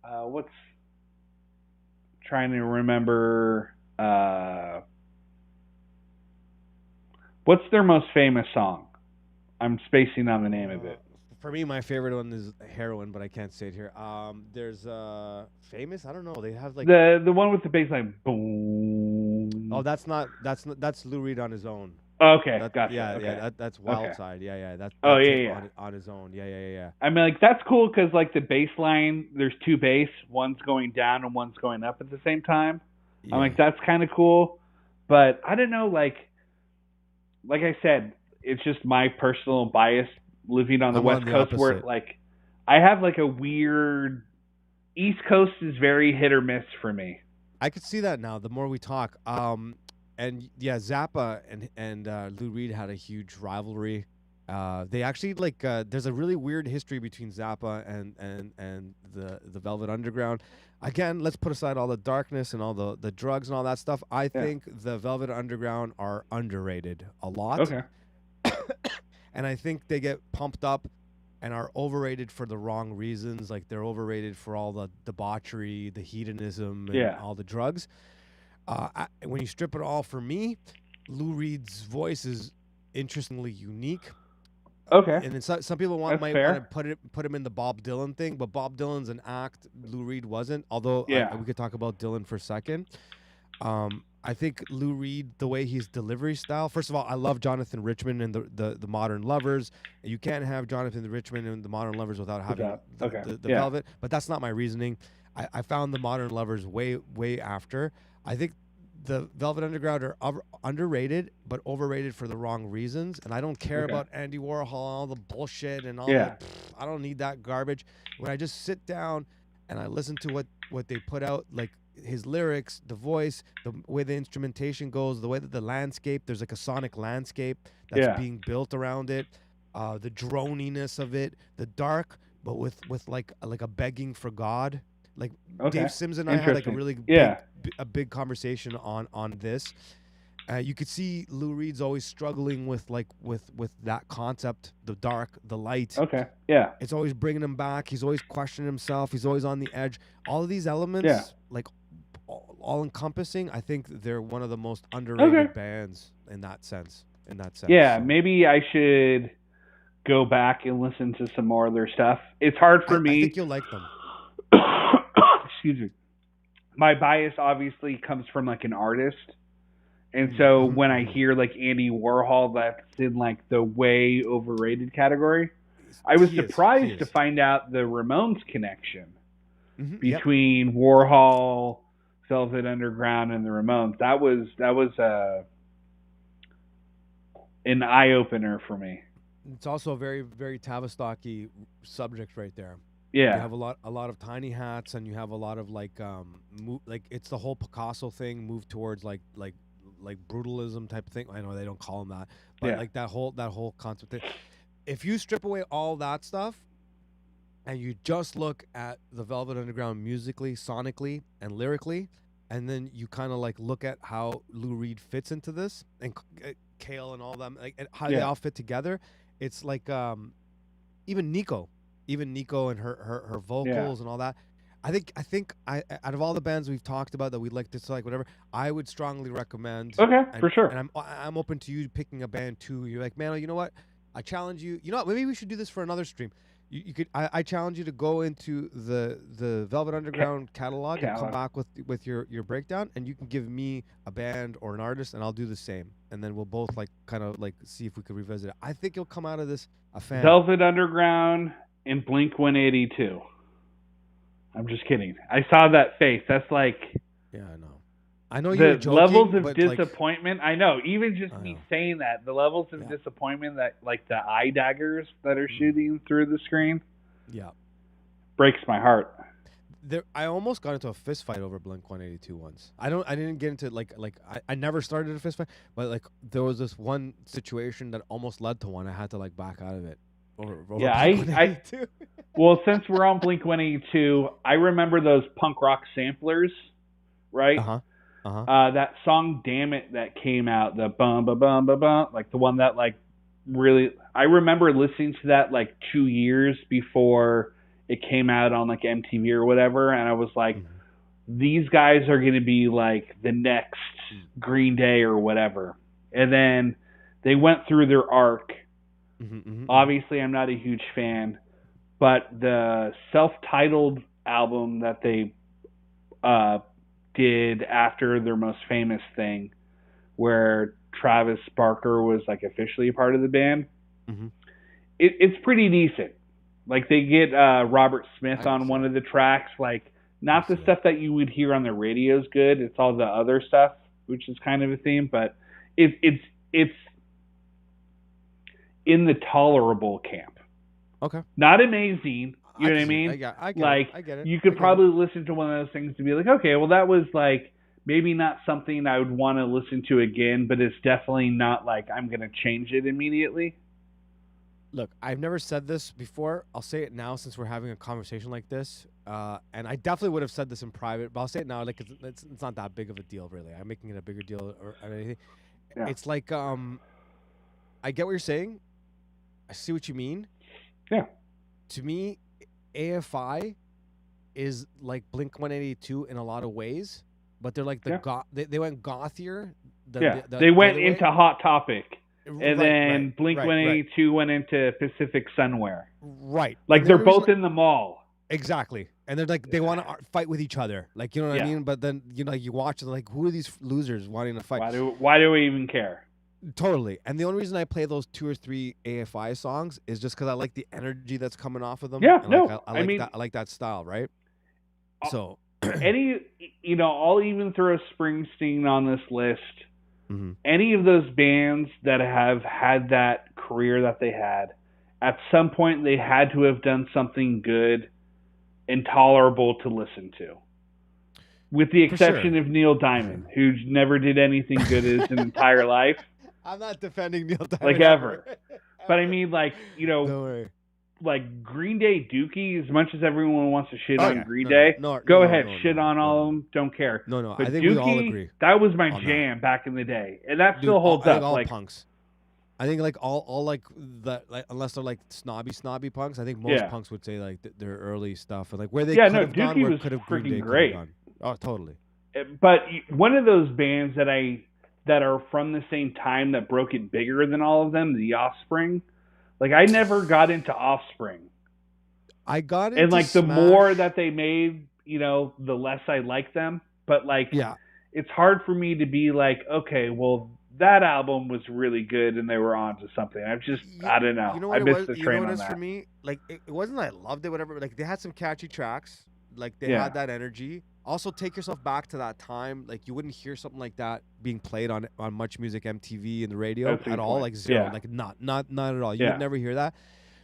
[SPEAKER 3] what's, trying to remember, what's their most famous song? I'm spacing on the name of it.
[SPEAKER 4] For me, my favorite one is Heroin, but I can't say it here. There's famous. I don't know. They have like
[SPEAKER 3] the one with the bass line. Boom.
[SPEAKER 4] Oh, that's Lou Reed on his own.
[SPEAKER 3] Okay, gotcha.
[SPEAKER 4] Yeah,
[SPEAKER 3] okay.
[SPEAKER 4] That's Wild Side. Yeah. That's on his own. Yeah.
[SPEAKER 3] I mean, like that's cool because like the bass line, there's two bass, one's going down and one's going up at the same time. Yeah. I'm like, that's kind of cool, but I don't know, like I said. It's just my personal bias living on the West Coast where like I have like a weird East Coast is very hit or miss for me.
[SPEAKER 4] I could see that now the more we talk. And yeah, Zappa and Lou Reed had a huge rivalry. They actually like there's a really weird history between Zappa and the Velvet Underground. Again, let's put aside all the darkness and all the drugs and all that stuff. I think the Velvet Underground are underrated a lot.
[SPEAKER 3] Okay.
[SPEAKER 4] And I think they get pumped up and are overrated for the wrong reasons. Like they're overrated for all the debauchery, the hedonism, and all the drugs. When you strip it all, for me, Lou Reed's voice is interestingly unique.
[SPEAKER 3] Okay.
[SPEAKER 4] And then some people might want to put him in the Bob Dylan thing, but Bob Dylan's an act. Lou Reed wasn't. Although we could talk about Dylan for a second. I think Lou Reed, the way his delivery style. First of all, I love Jonathan Richman and the Modern Lovers. You can't have Jonathan Richman and the Modern Lovers without having the Velvet. But that's not my reasoning. I found the Modern Lovers way after. I think the Velvet Underground are underrated, but overrated for the wrong reasons. And I don't care about Andy Warhol, all the bullshit and all that. I don't need that garbage. When I just sit down and I listen to what they put out, like his lyrics, the voice, the way the instrumentation goes, the way that the landscape, there's like a sonic landscape that's being built around it, the droniness of it, the dark, but with like a begging for God. Like Dave Sims and I had like a really big conversation on this. You could see Lou Reed's always struggling with that concept, the dark, the light. It's always bringing him back. He's always questioning himself. He's always on the edge. All of these elements, like all encompassing. I think they're one of the most underrated bands in that sense.
[SPEAKER 3] Yeah, so maybe I should go back and listen to some more of their stuff. It's hard for me.
[SPEAKER 4] I think you'll like them.
[SPEAKER 3] Excuse me. My bias obviously comes from like an artist. And so when I hear like Andy Warhol, that's in like the way overrated category. I was surprised to find out the Ramones connection between Warhol, Velvet Underground, and the Ramones. That was an eye opener for me.
[SPEAKER 4] It's also a very, very Tavistocky subject right there.
[SPEAKER 3] Yeah,
[SPEAKER 4] you have a lot of tiny hats, and you have a lot of like it's the whole Picasso thing, move towards like brutalism type of thing. I know they don't call them that, but like that whole concept thing. If you strip away all that stuff, and you just look at the Velvet Underground musically, sonically, and lyrically, and then you kind of like look at how Lou Reed fits into this, and Cale and all them, like and how they all fit together. It's like even Nico and her vocals and all that. I think out of all the bands we've talked about that we'd like to select, whatever, I would strongly recommend.
[SPEAKER 3] For sure.
[SPEAKER 4] And I'm open to you picking a band too. You're like, Mano, you know what? I challenge you. You know what? Maybe we should do this for another stream. You could. I challenge you to go into the Velvet Underground catalog and come back with your breakdown, and you can give me a band or an artist, and I'll do the same, and then we'll both like kind of like see if we could revisit it. I think you'll come out of this a fan.
[SPEAKER 3] Velvet Underground and Blink-182. I'm just kidding. I saw that face. That's like...
[SPEAKER 4] Yeah, I know. I know you're joking,
[SPEAKER 3] levels of disappointment. I know. Even just me saying that, the levels of disappointment that, like, the eye daggers that are shooting through the screen.
[SPEAKER 4] Yeah.
[SPEAKER 3] Breaks my heart.
[SPEAKER 4] I almost got into a fist fight over Blink-182 once. I didn't get into I never started a fist fight, but like there was this one situation that almost led to one. I had to like back out of it.
[SPEAKER 3] Well, since we're on Blink-182, I remember those punk rock samplers, right? That song "Damn It" that came out, the bum ba bum ba bum, like the one that like really. I remember listening to that like 2 years before it came out on like MTV or whatever, and I was like, these guys are going to be like the next Green Day or whatever. And then they went through their arc. Obviously, I'm not a huge fan, but the self-titled album that they did after their most famous thing, where Travis Barker was like officially a part of the band, it's pretty decent. Like they get Robert Smith on one of the tracks, like not the stuff that you would hear on the radio is good. It's all the other stuff, which is kind of a theme, but it's in the tolerable camp.
[SPEAKER 4] Okay.
[SPEAKER 3] Not amazing. You know what I mean?
[SPEAKER 4] I get it.
[SPEAKER 3] You could probably listen to one of those things to be like, okay, well, that was like maybe not something I would want to listen to again, but it's definitely not like I'm going to change it immediately.
[SPEAKER 4] Look, I've never said this before. I'll say it now since we're having a conversation like this. And I definitely would have said this in private, but I'll say it now. Like it's not that big of a deal, really. I'm making it a bigger deal or anything. Yeah. It's like I get what you're saying. I see what you mean.
[SPEAKER 3] Yeah.
[SPEAKER 4] To me, AFI is like Blink-182 in a lot of ways, but they're like they went gothier.
[SPEAKER 3] They went into Hot Topic, and then Blink-182 went into Pacific Sunwear.
[SPEAKER 4] Right.
[SPEAKER 3] Like they're both in the mall.
[SPEAKER 4] Exactly. And they're like, they want to fight with each other. Like, you know what I
[SPEAKER 3] Yeah.
[SPEAKER 4] mean? But then, you know, you watch it, like, who are these losers wanting to fight?
[SPEAKER 3] Why do we even care?
[SPEAKER 4] Totally. And the only reason I play those 2 or 3 AFI songs is just because I like the energy that's coming off of them.
[SPEAKER 3] Yeah,
[SPEAKER 4] and
[SPEAKER 3] no,
[SPEAKER 4] like,
[SPEAKER 3] I mean-
[SPEAKER 4] I like that style, right? So
[SPEAKER 3] I'll even throw Springsteen on this list.
[SPEAKER 4] Mhm.
[SPEAKER 3] Any of those bands that have had that career that they had, at some point they had to have done something good and tolerable to listen to. With the
[SPEAKER 4] For
[SPEAKER 3] exception
[SPEAKER 4] sure.
[SPEAKER 3] of Neil Diamond, who never did anything good in his entire life,
[SPEAKER 4] I'm not defending Neil Diamond.
[SPEAKER 3] like ever. But I mean, like,
[SPEAKER 4] Don't worry.
[SPEAKER 3] like Green Day Dookie, as much as everyone wants to shit
[SPEAKER 4] Oh,
[SPEAKER 3] on
[SPEAKER 4] yeah.
[SPEAKER 3] Green
[SPEAKER 4] No,
[SPEAKER 3] Day,
[SPEAKER 4] no,
[SPEAKER 3] go
[SPEAKER 4] no,
[SPEAKER 3] ahead,
[SPEAKER 4] no,
[SPEAKER 3] shit
[SPEAKER 4] no,
[SPEAKER 3] on
[SPEAKER 4] no,
[SPEAKER 3] all
[SPEAKER 4] no.
[SPEAKER 3] of them, don't care.
[SPEAKER 4] No,
[SPEAKER 3] But
[SPEAKER 4] I think
[SPEAKER 3] Dookie,
[SPEAKER 4] we all agree.
[SPEAKER 3] that was my
[SPEAKER 4] on that.
[SPEAKER 3] jam back in the day, and that
[SPEAKER 4] Dude,
[SPEAKER 3] still holds
[SPEAKER 4] I
[SPEAKER 3] up.
[SPEAKER 4] think all
[SPEAKER 3] Like,
[SPEAKER 4] punks. I think like all like the like unless they're like snobby punks. I think most
[SPEAKER 3] Yeah.
[SPEAKER 4] punks would say like their early stuff and like where they
[SPEAKER 3] Yeah,
[SPEAKER 4] could
[SPEAKER 3] no,
[SPEAKER 4] have gone,
[SPEAKER 3] Dookie
[SPEAKER 4] where
[SPEAKER 3] was
[SPEAKER 4] could have Green
[SPEAKER 3] freaking
[SPEAKER 4] Day could have
[SPEAKER 3] great.
[SPEAKER 4] gone. Oh, totally.
[SPEAKER 3] but one of those bands that are from the same time that broke it bigger than all of them, the Offspring. Like, I never got into Offspring,
[SPEAKER 4] I got into
[SPEAKER 3] and like the
[SPEAKER 4] Smash.
[SPEAKER 3] more that they made, the less I liked them. But like,
[SPEAKER 4] Yeah.
[SPEAKER 3] it's hard for me to be like, okay, well, that album was really good and they were onto something. I don't know.
[SPEAKER 4] You know
[SPEAKER 3] I
[SPEAKER 4] what
[SPEAKER 3] missed
[SPEAKER 4] it was?
[SPEAKER 3] the
[SPEAKER 4] You
[SPEAKER 3] train
[SPEAKER 4] know what
[SPEAKER 3] on
[SPEAKER 4] it is
[SPEAKER 3] that.
[SPEAKER 4] for me? Like it wasn't that I loved it, whatever. Like they had some catchy tracks. Like they
[SPEAKER 3] Yeah.
[SPEAKER 4] had that energy. Also, take yourself back to that time. Like you wouldn't hear something like that being played on Much Music MTV and the radio
[SPEAKER 3] That's a
[SPEAKER 4] at
[SPEAKER 3] good
[SPEAKER 4] all.
[SPEAKER 3] point.
[SPEAKER 4] Like zero.
[SPEAKER 3] Yeah.
[SPEAKER 4] Like not at all. You
[SPEAKER 3] Yeah.
[SPEAKER 4] would never hear that.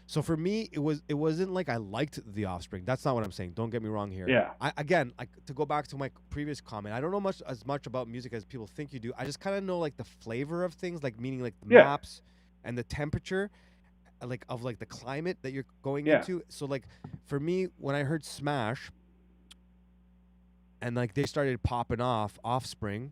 [SPEAKER 4] So for me, it wasn't like I liked the Offspring. That's not what I'm saying. Don't get me wrong here.
[SPEAKER 3] Yeah.
[SPEAKER 4] Again, like to go back to my previous comment, I don't know as much about music as people think you do. I just kind of know like the flavor of things, like meaning like the
[SPEAKER 3] Yeah.
[SPEAKER 4] maps and the temperature, like of like the climate that you're going
[SPEAKER 3] Yeah.
[SPEAKER 4] into. So like for me, when I heard Smash, and like they started popping off Offspring,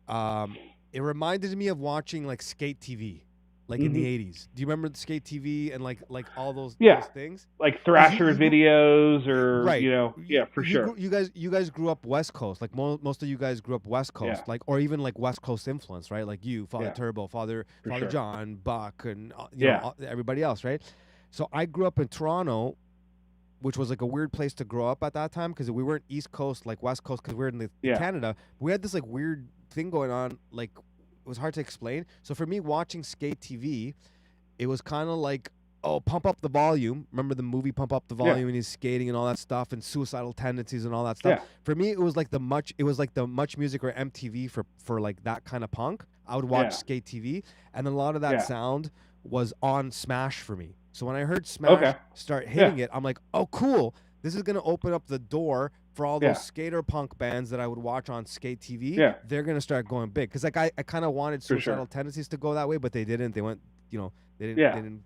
[SPEAKER 4] it reminded me of watching like skate TV. Like in the 80s. Do you remember the skate TV and like all those,
[SPEAKER 3] Yeah.
[SPEAKER 4] those things?
[SPEAKER 3] Like Thrasher
[SPEAKER 4] you grew-
[SPEAKER 3] videos or,
[SPEAKER 4] Right.
[SPEAKER 3] yeah, for sure.
[SPEAKER 4] You guys grew up West Coast. Like most of you guys grew up West Coast.
[SPEAKER 3] Yeah.
[SPEAKER 4] Like or even like West Coast influence, right? Like you, Father
[SPEAKER 3] Yeah.
[SPEAKER 4] Turbo, Father
[SPEAKER 3] sure.
[SPEAKER 4] John, Buck, and
[SPEAKER 3] Yeah.
[SPEAKER 4] everybody else, right? So I grew up in Toronto, which was like a weird place to grow up at that time because we weren't East Coast like West Coast because we were in
[SPEAKER 3] Yeah.
[SPEAKER 4] Canada. We had this like weird thing going on. Like it was hard to explain. So for me, watching skate TV, it was kind of like, oh, Pump Up the Volume. Remember the movie Pump Up the
[SPEAKER 3] Yeah.
[SPEAKER 4] Volume and he's skating and all that stuff and suicidal tendencies and all that stuff.
[SPEAKER 3] Yeah.
[SPEAKER 4] For me, it was like the Much Music or MTV for like that kind of punk. I would watch
[SPEAKER 3] Yeah.
[SPEAKER 4] skate TV, and a lot of that
[SPEAKER 3] Yeah.
[SPEAKER 4] sound was on Smash for me. So when I heard Smash
[SPEAKER 3] Okay.
[SPEAKER 4] start hitting it, I'm like, oh, cool. This is gonna open up the door for all those
[SPEAKER 3] Yeah.
[SPEAKER 4] skater punk bands that I would watch on skate TV.
[SPEAKER 3] Yeah.
[SPEAKER 4] They're gonna start going big because like I kind of wanted
[SPEAKER 3] For sure.
[SPEAKER 4] suicidal tendencies to go that way, but they didn't. They went, they didn't.
[SPEAKER 3] Yeah.
[SPEAKER 4] They didn't,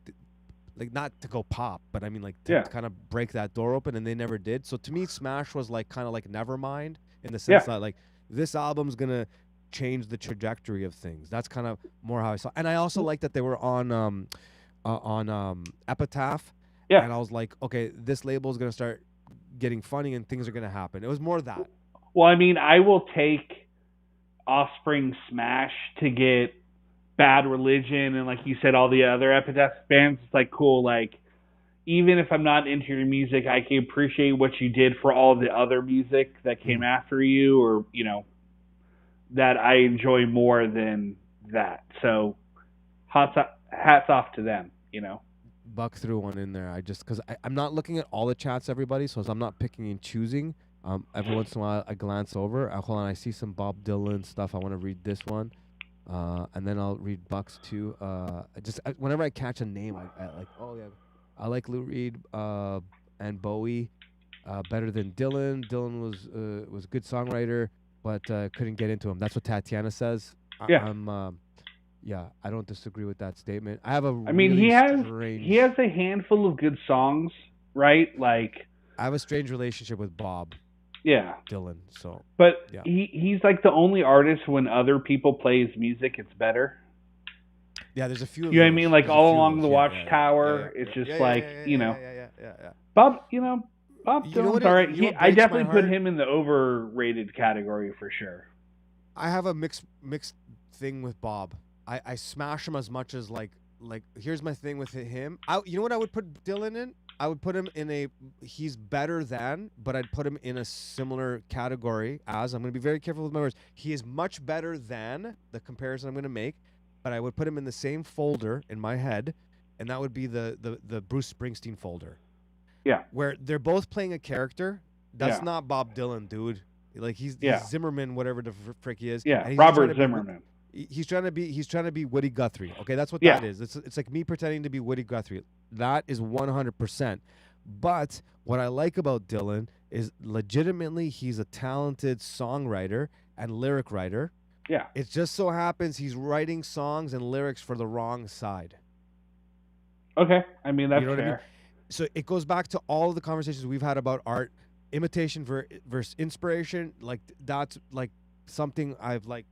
[SPEAKER 4] like not to go pop, but I mean like to
[SPEAKER 3] Yeah.
[SPEAKER 4] kind of break that door open, and they never did. So to me, Smash was like kind of like Nevermind in the sense that like this album's gonna change the trajectory of things. That's kind of more how I saw. And I also like that they were on Epitaph.
[SPEAKER 3] Yeah.
[SPEAKER 4] And I was like, okay, this label is gonna start getting funny and things are gonna happen. It was more that.
[SPEAKER 3] Well, I mean, I will take Offspring Smash to get Bad Religion and, like you said, all the other Epitaph bands. It's like, cool, like, even if I'm not into your music, I can appreciate what you did for all the other music that came after you, or, that I enjoy more than that. So, hats off to them,
[SPEAKER 4] Buck threw one in there. I just because I'm not looking at all the chats, everybody, so I'm not picking and choosing. Every once in a while, I glance over. Hold on, I see some Bob Dylan stuff. I want to read this one, and then I'll read Buck's too. Whenever I catch a name, I like. Oh yeah, I like Lou Reed and Bowie better than Dylan. Dylan was a good songwriter, but couldn't get into him. That's what Tatiana says.
[SPEAKER 3] Yeah.
[SPEAKER 4] I don't disagree with that statement. I have a.
[SPEAKER 3] I mean,
[SPEAKER 4] really
[SPEAKER 3] he
[SPEAKER 4] strange,
[SPEAKER 3] has a handful of good songs, right? Like,
[SPEAKER 4] I have a strange relationship with Bob
[SPEAKER 3] yeah.
[SPEAKER 4] Dylan. So,
[SPEAKER 3] But
[SPEAKER 4] yeah.
[SPEAKER 3] he's like the only artist when other people play his music, it's better.
[SPEAKER 4] yeah, there's a few. Of
[SPEAKER 3] You know what I
[SPEAKER 4] those.
[SPEAKER 3] mean? Like
[SPEAKER 4] There's a
[SPEAKER 3] all
[SPEAKER 4] few of
[SPEAKER 3] along
[SPEAKER 4] those.
[SPEAKER 3] the
[SPEAKER 4] Yeah,
[SPEAKER 3] Watchtower,
[SPEAKER 4] yeah.
[SPEAKER 3] it's just
[SPEAKER 4] Yeah,
[SPEAKER 3] like,
[SPEAKER 4] yeah.
[SPEAKER 3] Bob, Bob
[SPEAKER 4] You know
[SPEAKER 3] Dylan's
[SPEAKER 4] what
[SPEAKER 3] all right.
[SPEAKER 4] you know what
[SPEAKER 3] I
[SPEAKER 4] breaks my
[SPEAKER 3] definitely put
[SPEAKER 4] heart?
[SPEAKER 3] him in the overrated category for sure.
[SPEAKER 4] I have a mixed thing with Bob. I smash him as much as like here's my thing with him. You know what I would put Dylan in? I would put him in a. He's better than, but I'd put him in a similar category as. I'm going to be very careful with my words. He is much better than the comparison I'm going to make, but I would put him in the same folder in my head, and that would be the Bruce Springsteen folder.
[SPEAKER 3] Yeah.
[SPEAKER 4] Where they're both playing a character. That's
[SPEAKER 3] Yeah.
[SPEAKER 4] not Bob Dylan, dude. Like he's Zimmerman, whatever the frick he is.
[SPEAKER 3] Yeah,
[SPEAKER 4] and he's
[SPEAKER 3] Robert Zimmerman.
[SPEAKER 4] He's trying to be Woody Guthrie. Okay, that's what
[SPEAKER 3] Yeah.
[SPEAKER 4] that is. It's like me pretending to be Woody Guthrie. That is 100%. But what I like about Dylan is legitimately he's a talented songwriter and lyric writer.
[SPEAKER 3] Yeah.
[SPEAKER 4] It just so happens he's writing songs and lyrics for the wrong side.
[SPEAKER 3] Okay, I mean that's
[SPEAKER 4] You know what I
[SPEAKER 3] fair.
[SPEAKER 4] mean? So it goes back to all of the conversations we've had about art, imitation versus inspiration. Like that's like something I've like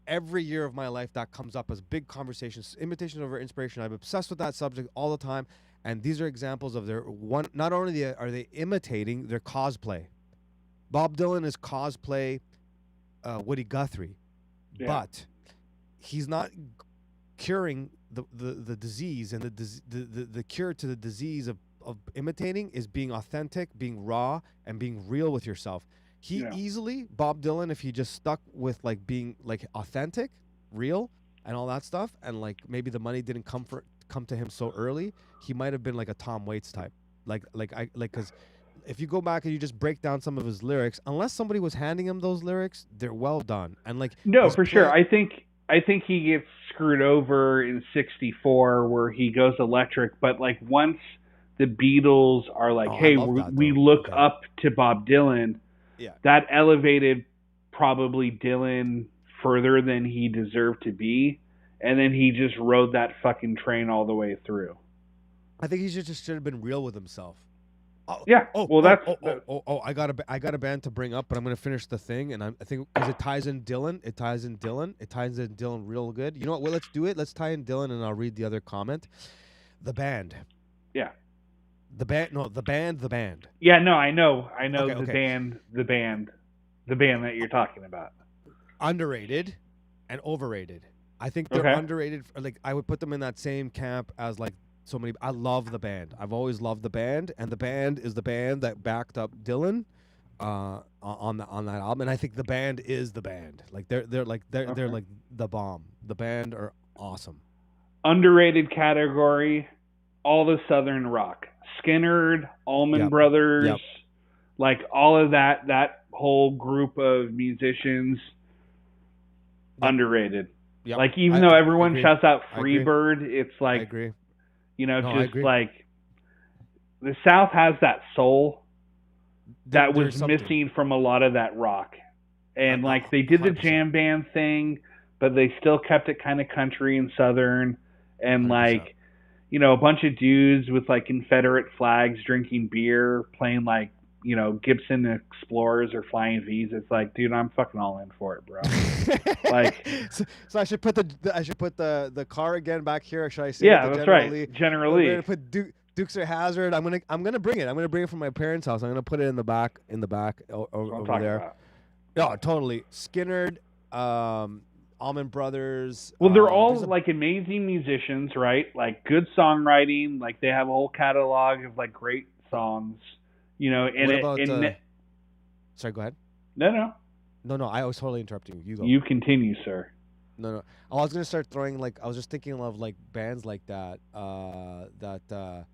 [SPEAKER 4] every year of my life that comes up as big conversations. Imitation over inspiration. I'm obsessed with that subject all the time. And these are examples of their one. Not only are they imitating, they're cosplay. Bob Dylan is cosplay Woody Guthrie, but he's not curing the disease, and the cure to the disease of imitating is being authentic, being raw, and being real with yourself. He easily, Bob Dylan, if he just stuck with like being like authentic, real, and all that stuff, and like maybe the money didn't come to him so early, he might have been like a Tom Waits type, because if you go back and you just break down some of his lyrics, unless somebody was handing him those lyrics, they're well done. And like
[SPEAKER 3] no, for sure. I think he gets screwed over in '64 where he goes electric, but like once the Beatles are like, hey, we look up to Bob Dylan.
[SPEAKER 4] Yeah.
[SPEAKER 3] That elevated probably Dylan further than he deserved to be, and then he just rode that fucking train all the way through.
[SPEAKER 4] I think he should have been real with himself.
[SPEAKER 3] I got
[SPEAKER 4] a band to bring up, but I'm gonna finish the thing, and I think because it ties in Dylan real good. You know what? Well, let's do it. Let's tie in Dylan, and I'll read the other comment. The band.
[SPEAKER 3] Yeah.
[SPEAKER 4] The band. No, the band.
[SPEAKER 3] Yeah, no, I know
[SPEAKER 4] Okay.
[SPEAKER 3] the band that you're talking about.
[SPEAKER 4] Underrated and overrated. I think they're underrated. Like I would put them in that same camp as like so many. I love the band. I've always loved the band, and the band is the band that backed up Dylan on that album. And I think the band is the band. Like they're like the bomb. The band are awesome.
[SPEAKER 3] Underrated category, all the Southern rock. Skinnerd, Allman Brothers, like all of that whole group of musicians, underrated.
[SPEAKER 4] Yep.
[SPEAKER 3] Like even though everyone shouts out
[SPEAKER 4] agree.
[SPEAKER 3] Freebird, it's like,
[SPEAKER 4] I agree.
[SPEAKER 3] You know,
[SPEAKER 4] No,
[SPEAKER 3] just like the South has that soul that was missing from a lot of that rock. And like they did the
[SPEAKER 4] 100%.
[SPEAKER 3] jam band thing, but they still kept it kind of country and Southern, and
[SPEAKER 4] 100%.
[SPEAKER 3] like, you know, a bunch of dudes with like Confederate flags drinking beer, playing like, you know, Gibson Explorers or Flying V's. It's like, dude, I'm fucking all in for it, bro. Like,
[SPEAKER 4] so I should put the car again back here. Or should I say?
[SPEAKER 3] That's right. Generally,
[SPEAKER 4] I'm gonna put Dukes of Hazzard. I'm gonna bring it. I'm gonna bring it from my parents' house. I'm gonna put it in the back over there.
[SPEAKER 3] about.
[SPEAKER 4] No, totally. Skinnerd, Allman Brothers.
[SPEAKER 3] Well, they're all like amazing musicians, right? Like good songwriting. Like they have a whole catalog of like great songs. You know,
[SPEAKER 4] sorry, go ahead.
[SPEAKER 3] No.
[SPEAKER 4] I was totally interrupting you. You go.
[SPEAKER 3] You continue, sir.
[SPEAKER 4] No. I was gonna start throwing like I was just thinking of like bands like that that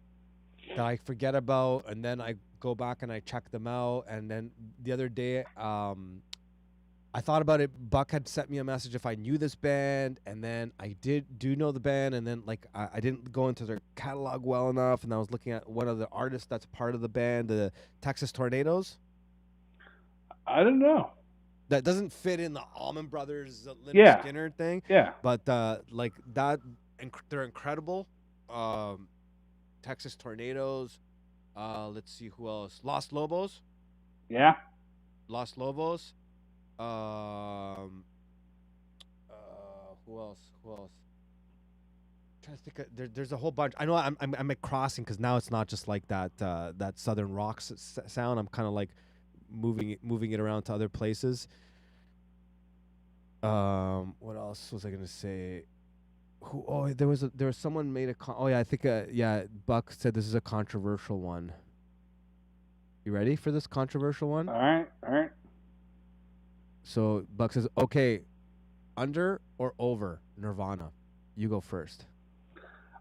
[SPEAKER 4] I forget about, and then I go back and I check them out, and then the other day I thought about it. Buck had sent me a message if I knew this band, and then I do know the band, and then like I didn't go into their catalog well enough, and I was looking at one of the artists that's part of the band, the Texas Tornadoes.
[SPEAKER 3] I don't know.
[SPEAKER 4] That doesn't fit in the Allman Brothers, Lynyrd Skynyrd thing.
[SPEAKER 3] Yeah.
[SPEAKER 4] But like that, they're incredible. Texas Tornadoes. Let's see who else. Los Lobos.
[SPEAKER 3] Yeah.
[SPEAKER 4] Los Lobos. Who else? I'm trying to think there's a whole bunch. I know I'm at crossing because now it's not just like that southern rock sound. I'm kind of like moving it around to other places. What else was I gonna say? There was someone made a I think Buck said this is a controversial one. You ready for this controversial one?
[SPEAKER 3] All right.
[SPEAKER 4] So Buck says, okay, under or over Nirvana? You go first.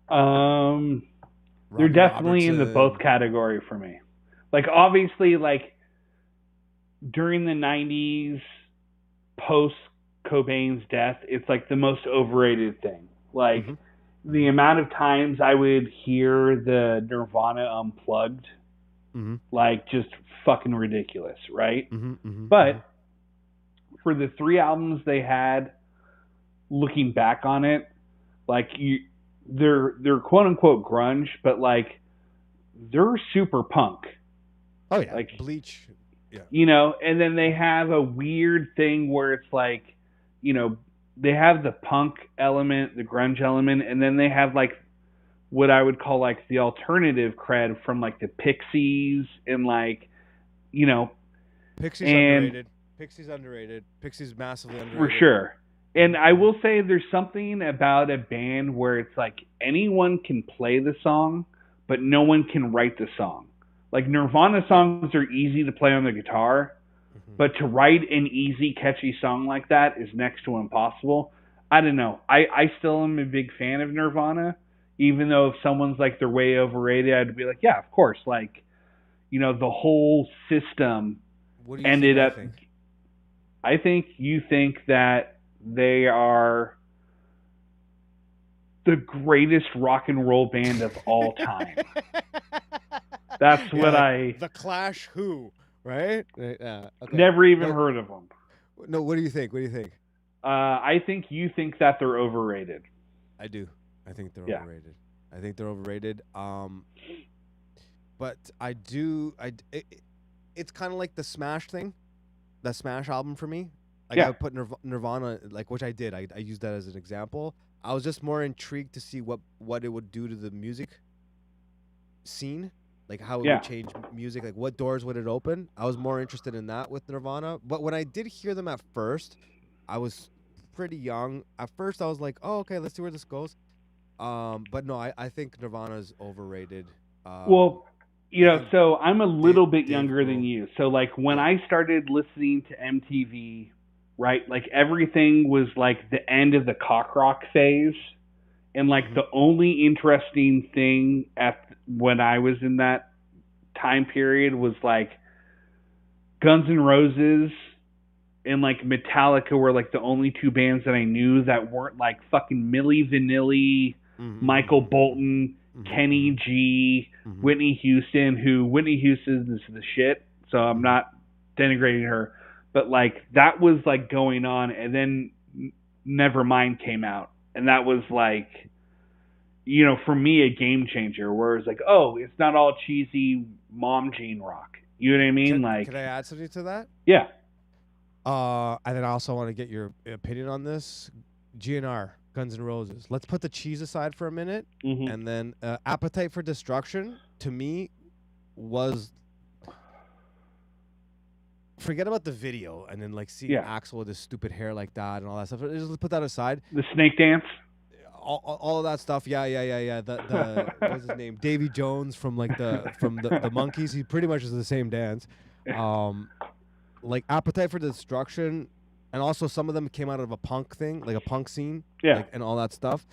[SPEAKER 3] They're definitely in the both category for me. Like, obviously, like, during the 90s, post Cobain's death, it's like the most overrated thing. Like, the amount of times I would hear the Nirvana Unplugged, like, just fucking ridiculous, right? But for the 3 albums they had, looking back on it, like, they're quote unquote grunge, but like, they're super punk.
[SPEAKER 4] Oh yeah,
[SPEAKER 3] like
[SPEAKER 4] Bleach. Yeah.
[SPEAKER 3] You know, and then they have a weird thing where it's like, you know, they have the punk element, the grunge element, and then they have like what I would call like the alternative cred from like the Pixies and like, you know,
[SPEAKER 4] Pixies underrated. Pixies massively underrated.
[SPEAKER 3] For sure. And I will say there's something about a band where it's like anyone can play the song, but no one can write the song. Like, Nirvana songs are easy to play on the guitar, but to write an easy, catchy song like that is next to impossible. I don't know. I still am a big fan of Nirvana, even though if someone's like they're way overrated, I'd be like, yeah, of course. Like, you know, the whole system ended up. I think you think that they are the greatest rock and roll band of all time. That's what
[SPEAKER 4] The Clash, who, right? Okay.
[SPEAKER 3] Never even heard of them.
[SPEAKER 4] No, what do you think?
[SPEAKER 3] I think you think that they're overrated.
[SPEAKER 4] I do. I think they're overrated. I think they're overrated. But I do. It's kind of like the Smash thing, the Smash album for me. Like, I would put Nirvana, like, which I did. I used that as an example. I was just more intrigued to see what it would do to the music scene, like how it would change music, like what doors would it open. I was more interested in that with Nirvana. But when I did hear them at first, I was pretty young. At first, I was like, oh, okay, let's see where this goes. But no, I think Nirvana's overrated.
[SPEAKER 3] Well, you know, so I'm a little bit younger than you. So, like, when I started listening to MTV, right, like, everything was, like, the end of the cock rock phase. And, like, the only interesting thing when I was in that time period was, like, Guns N' Roses and, like, Metallica were, like, the only 2 bands that I knew that weren't, like, fucking Milli Vanilli, Michael Bolton, Kenny G, Whitney Houston, who Whitney Houston is the shit, so I'm not denigrating her. But, like, that was, like, going on, and then Nevermind came out. And that was, like, you know, for me, a game changer, where it's like, oh, it's not all cheesy mom jean rock. You know what I mean?
[SPEAKER 4] Can I add something to that?
[SPEAKER 3] Yeah.
[SPEAKER 4] And then I also want to get your opinion on this. GNR, Guns N' Roses. Let's put the cheese aside for a minute. And then Appetite for Destruction, to me, was... Forget about the video and then, like, seeing Axl with his stupid hair like that and all that stuff. Just put that aside.
[SPEAKER 3] The snake dance?
[SPEAKER 4] All of that stuff. Yeah. The what's his name? Davy Jones from the Monkees. He pretty much is the same dance. Like, Appetite for Destruction, and also some of them came out of a punk thing, like a punk scene, like, and all that stuff.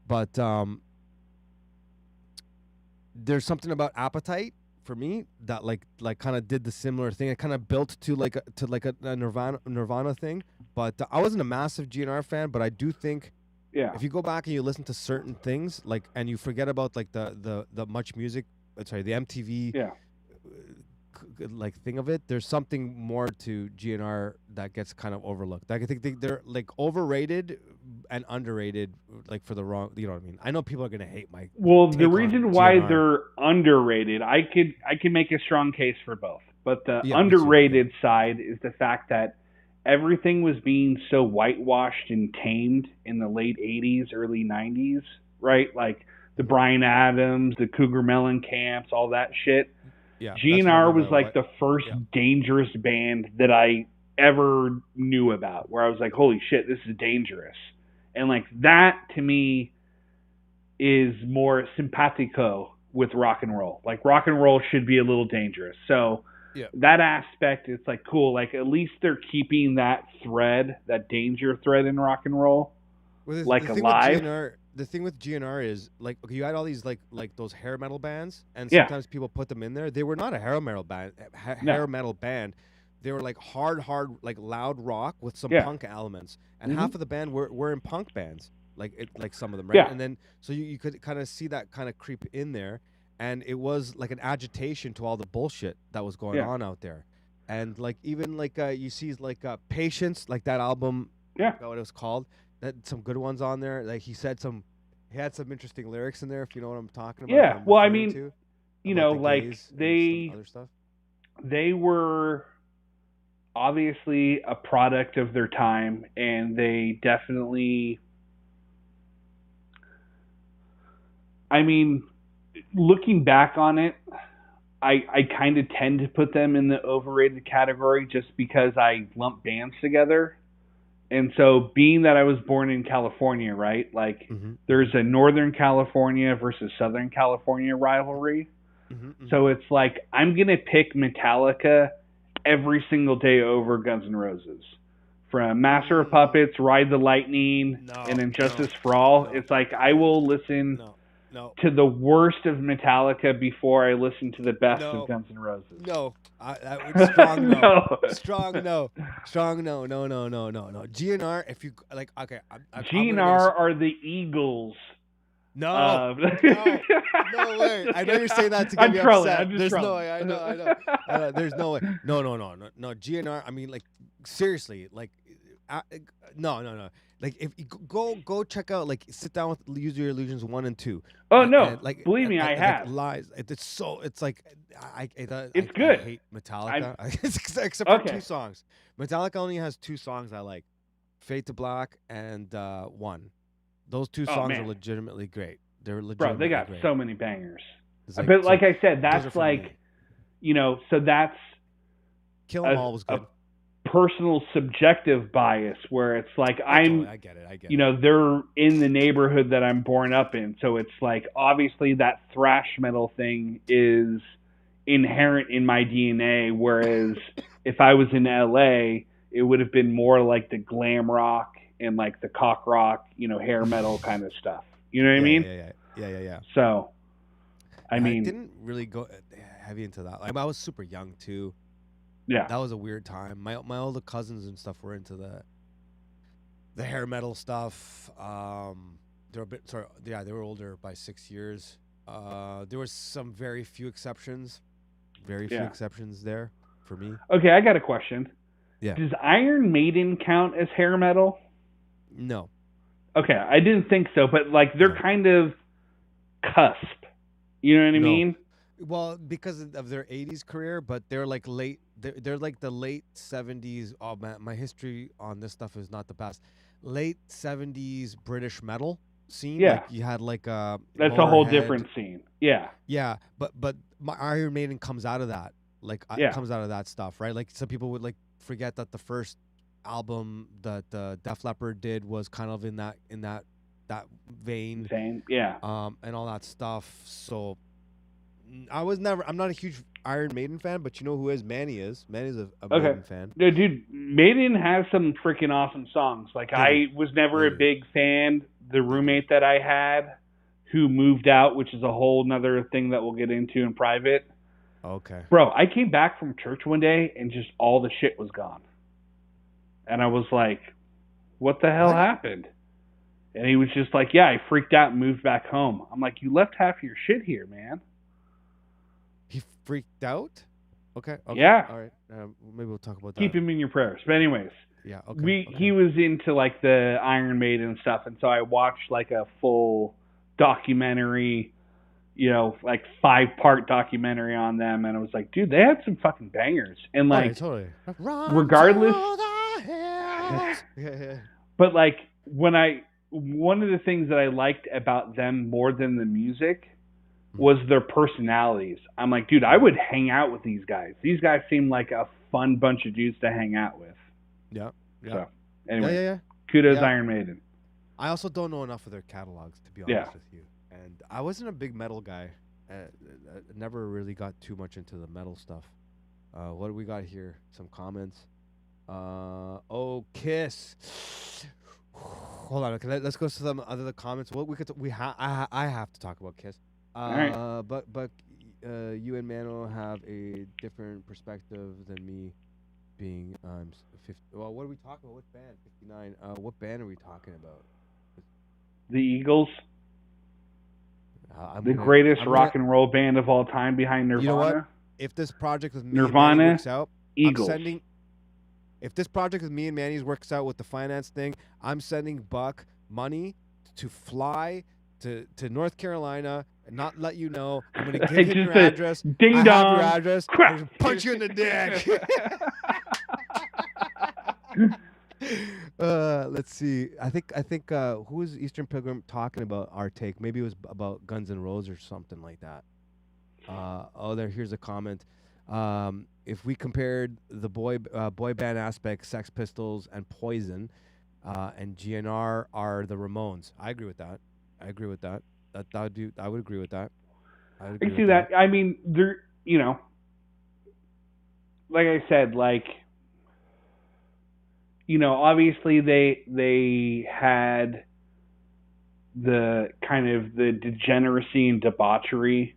[SPEAKER 4] But there's something about Appetite for me that like kind of did the similar thing. It kind of built to a Nirvana thing. But I wasn't a massive GNR fan, but I do think if you go back and you listen to certain things, like, and you forget about like the Much Music, the MTV like thing of it, there's something more to GNR that gets kind of overlooked. Like, I think they're like overrated and underrated, like, for the wrong, you know what I mean? I know people are gonna hate my
[SPEAKER 3] the reason why they're underrated, I could make a strong case for both, but the underrated side is the fact that everything was being so whitewashed and tamed in the late 80s, early 90s, right? Like the Bryan Adams, the Cougar Mellencamp's, all that shit.
[SPEAKER 4] Yeah,
[SPEAKER 3] GNR was like the first dangerous band that I ever knew about, where I was like, holy shit, this is dangerous. And like that to me is more simpatico with rock and roll. Like rock and roll should be a little dangerous. So that aspect, it's like cool. Like at least they're keeping that thread, that danger thread in rock and roll, alive.
[SPEAKER 4] The thing with GNR is like, okay, you had all these like those hair metal bands, and sometimes people put them in there. They were not a hair metal band. Metal band. They were like hard, like loud rock with some punk elements, and half of the band were in punk bands, like some of them, right?
[SPEAKER 3] Yeah.
[SPEAKER 4] And then so you could kind of see that kind of creep in there, and it was like an agitation to all the bullshit that was going on out there, and like even like you see like Patience, like that album, I forgot what it was called. That some good ones on there. Like he had some interesting lyrics in there. If you know what I'm talking about.
[SPEAKER 3] Yeah. Well, I mean, you know, like they were obviously a product of their time, and they definitely. I mean, looking back on it, I kind of tend to put them in the overrated category just because I lump bands together. And so being that I was born in California, right? Like there's a Northern California versus Southern California rivalry. So it's like I'm going to pick Metallica every single day over Guns N' Roses. From Master of Puppets, Ride the Lightning, and Injustice for All. It's like I will listen to the worst of Metallica before I listen to the best of Guns N' Roses.
[SPEAKER 4] No. Strong no. Strong no. Strong no. No. GNR, if you like, okay.
[SPEAKER 3] GNR are the Eagles.
[SPEAKER 4] No. No way. I know you're saying that to get me upset. There's no way. I know. There's no way. No. GNR. I mean, like seriously, like no. Like if you go check out, like sit down with Use Your Illusions 1 and 2.
[SPEAKER 3] Oh no, like believe me, I have.
[SPEAKER 4] Like, lies. It's like
[SPEAKER 3] it's good.
[SPEAKER 4] I hate Metallica except for 2 songs. Metallica only has 2 songs I like: Fade to Black and One. Those 2 songs are legitimately great. They're legitimately
[SPEAKER 3] they got
[SPEAKER 4] great.
[SPEAKER 3] so many bangers. But like I said, that's like, you know, so that's
[SPEAKER 4] Kill 'Em All was good.
[SPEAKER 3] Personal subjective bias where it's like
[SPEAKER 4] I get it.
[SPEAKER 3] You know, they're in the neighborhood that I'm born up in, so it's like obviously that thrash metal thing is inherent in my DNA, whereas if I was in LA it would have been more like the glam rock and like the cock rock, you know, hair metal kind of stuff. You know what I mean?
[SPEAKER 4] Yeah.
[SPEAKER 3] So I mean,
[SPEAKER 4] I didn't really go heavy into that. Like, I was super young too.
[SPEAKER 3] Yeah,
[SPEAKER 4] that was a weird time. My older cousins and stuff were into the hair metal stuff. They were older by 6 years. There was some very few exceptions there for me.
[SPEAKER 3] Okay, I got a question.
[SPEAKER 4] Yeah.
[SPEAKER 3] Does Iron Maiden count as hair metal?
[SPEAKER 4] No.
[SPEAKER 3] Okay, I didn't think so, but like they're kind of cusp. You know what I mean?
[SPEAKER 4] Well, because of their 80s career, but they're like they're like the late 70s. Oh man, my history on this stuff is not the best. Late 70s British metal scene.
[SPEAKER 3] Yeah.
[SPEAKER 4] Like you had like
[SPEAKER 3] that's a whole different scene. Yeah.
[SPEAKER 4] Yeah, but my Iron Maiden comes out of that. Like comes out of that stuff, right? Like some people would like forget that the first album that Def Leppard did was kind of in that vein.
[SPEAKER 3] Yeah.
[SPEAKER 4] And all that stuff. So I'm not a huge Iron Maiden fan, but you know who is? Manny is. Manny's a Maiden fan.
[SPEAKER 3] No, dude, Maiden has some freaking awesome songs. Like, I was never a big fan. The roommate that I had who moved out, which is a whole nother thing that we'll get into in private.
[SPEAKER 4] Okay.
[SPEAKER 3] Bro, I came back from church one day and just all the shit was gone. And I was like, what the hell happened? And he was just like, yeah, I freaked out and moved back home. I'm like, you left half your shit here, man.
[SPEAKER 4] He freaked out? Okay.
[SPEAKER 3] Yeah.
[SPEAKER 4] All right. Maybe we'll talk about that.
[SPEAKER 3] Keep him in your prayers. But anyways.
[SPEAKER 4] Yeah. Okay.
[SPEAKER 3] He was into like the Iron Maiden and stuff. And so I watched like a full documentary, you know, like 5-part documentary on them. And I was like, dude, they had some fucking bangers. And like,
[SPEAKER 4] totally.
[SPEAKER 3] Regardless.
[SPEAKER 4] Yeah.
[SPEAKER 3] But like one of the things that I liked about them more than the music was their personalities. I'm like, dude, I would hang out with these guys. These guys seem like a fun bunch of dudes to hang out with.
[SPEAKER 4] Yeah.
[SPEAKER 3] So, anyway,
[SPEAKER 4] yeah.
[SPEAKER 3] kudos Iron Maiden.
[SPEAKER 4] I also don't know enough of their catalogs, to be honest with you. And I wasn't a big metal guy. Never really got too much into the metal stuff. What do we got here? Some comments. Kiss. Hold on. Okay, let's go to some other comments. What I have to talk about Kiss.
[SPEAKER 3] All right.
[SPEAKER 4] But you and Mano have a different perspective than me, being 50. Well, what are we talking about? What band? 59. What band are we talking about?
[SPEAKER 3] The Eagles. The greatest rock and roll band of all time behind Nirvana.
[SPEAKER 4] You know what? If this project with me
[SPEAKER 3] Nirvana,
[SPEAKER 4] and Manny works out,
[SPEAKER 3] Eagles.
[SPEAKER 4] If this project with me and Manny's works out with the finance thing, I'm sending Buck money to fly to North Carolina and not let you know. I'm going to give him your address.
[SPEAKER 3] Ding
[SPEAKER 4] I
[SPEAKER 3] dong.
[SPEAKER 4] have your address. I'm gonna punch you in the dick. Let's see. I think who was Eastern Pilgrim talking about our take? Maybe it was about Guns N' Roses or something like that. Here's a comment. If we compared the boy band aspect, Sex Pistols and Poison, and GNR are the Ramones. I agree with that. I would agree with that. I can
[SPEAKER 3] see that. I mean, there. Like I said, obviously they had the kind of the degeneracy and debauchery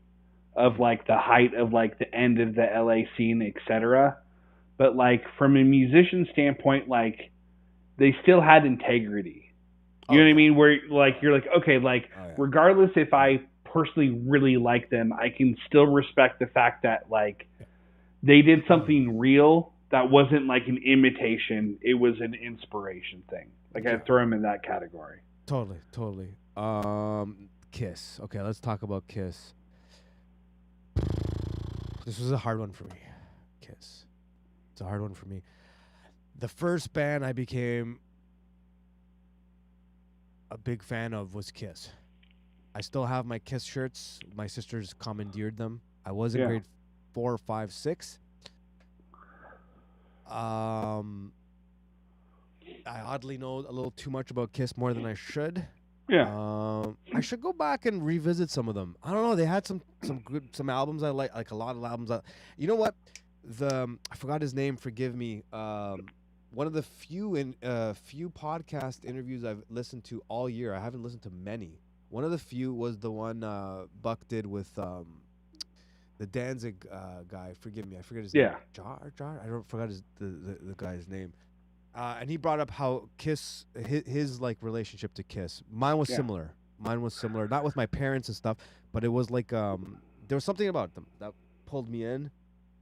[SPEAKER 3] of the height of the end of the LA scene, etc. But from a musician standpoint, they still had integrity. You know what I mean? Where you're okay, regardless if I personally really like them, I can still respect the fact that they did something real that wasn't an imitation. It was an inspiration thing. I'd throw them in that category.
[SPEAKER 4] Totally. Kiss. Okay, let's talk about Kiss. This was a hard one for me. Kiss. It's a hard one for me. The first band I became a big fan of was Kiss. I still have my Kiss shirts. My sisters commandeered them. I was in grade 4, 5, 6. I oddly know a little too much about Kiss, more than I should.
[SPEAKER 3] Yeah.
[SPEAKER 4] I should go back and revisit some of them. I don't know. They had some albums I like a lot of albums. You know what? I forgot his name. Forgive me. One of the few podcast interviews I've listened to all year. I haven't listened to many. One of the few was the one Buck did with the Danzig guy. Forgive me. I forget his name. Jar. I forgot the guy's name. And he brought up how Kiss, his relationship to Kiss. Mine was similar. Not with my parents and stuff, but it was there was something about them that pulled me in.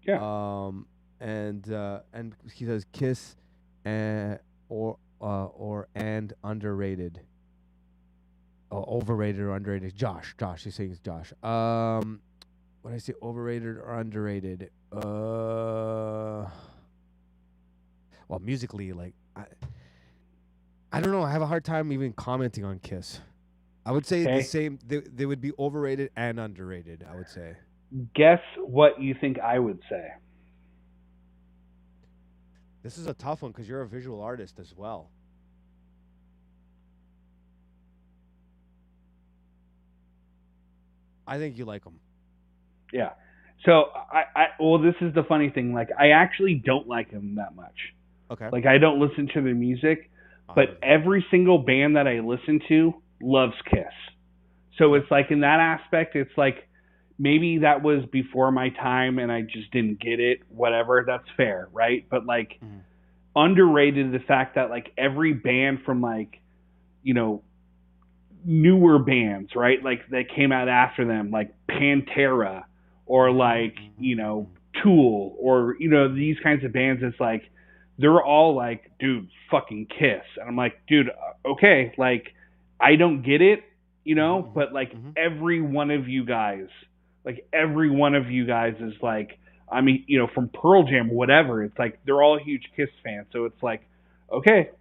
[SPEAKER 3] Yeah.
[SPEAKER 4] And he says Kiss, or underrated. Overrated or underrated. Josh. He's saying it's Josh. When I say overrated or underrated, well, musically, I don't know. I have a hard time even commenting on Kiss. I would say the same. They would be overrated and underrated, I would say.
[SPEAKER 3] Guess what you think I would say.
[SPEAKER 4] This is a tough one because you're a visual artist as well. I think you like them.
[SPEAKER 3] Yeah. So, well, this is the funny thing. I actually don't like them that much.
[SPEAKER 4] Okay.
[SPEAKER 3] I don't listen to their music, but every single band that I listen to loves Kiss. So it's in that aspect, it's maybe that was before my time and I just didn't get it, whatever, that's fair, right? But underrated the fact that every band from newer bands, right? That came out after them, Pantera or Tool or, these kinds of bands, it's they're all dude, fucking Kiss. And I'm dude, okay, I don't get it, but every one of you guys, is I mean, from Pearl Jam, whatever, it's they're all huge Kiss fans. So it's okay,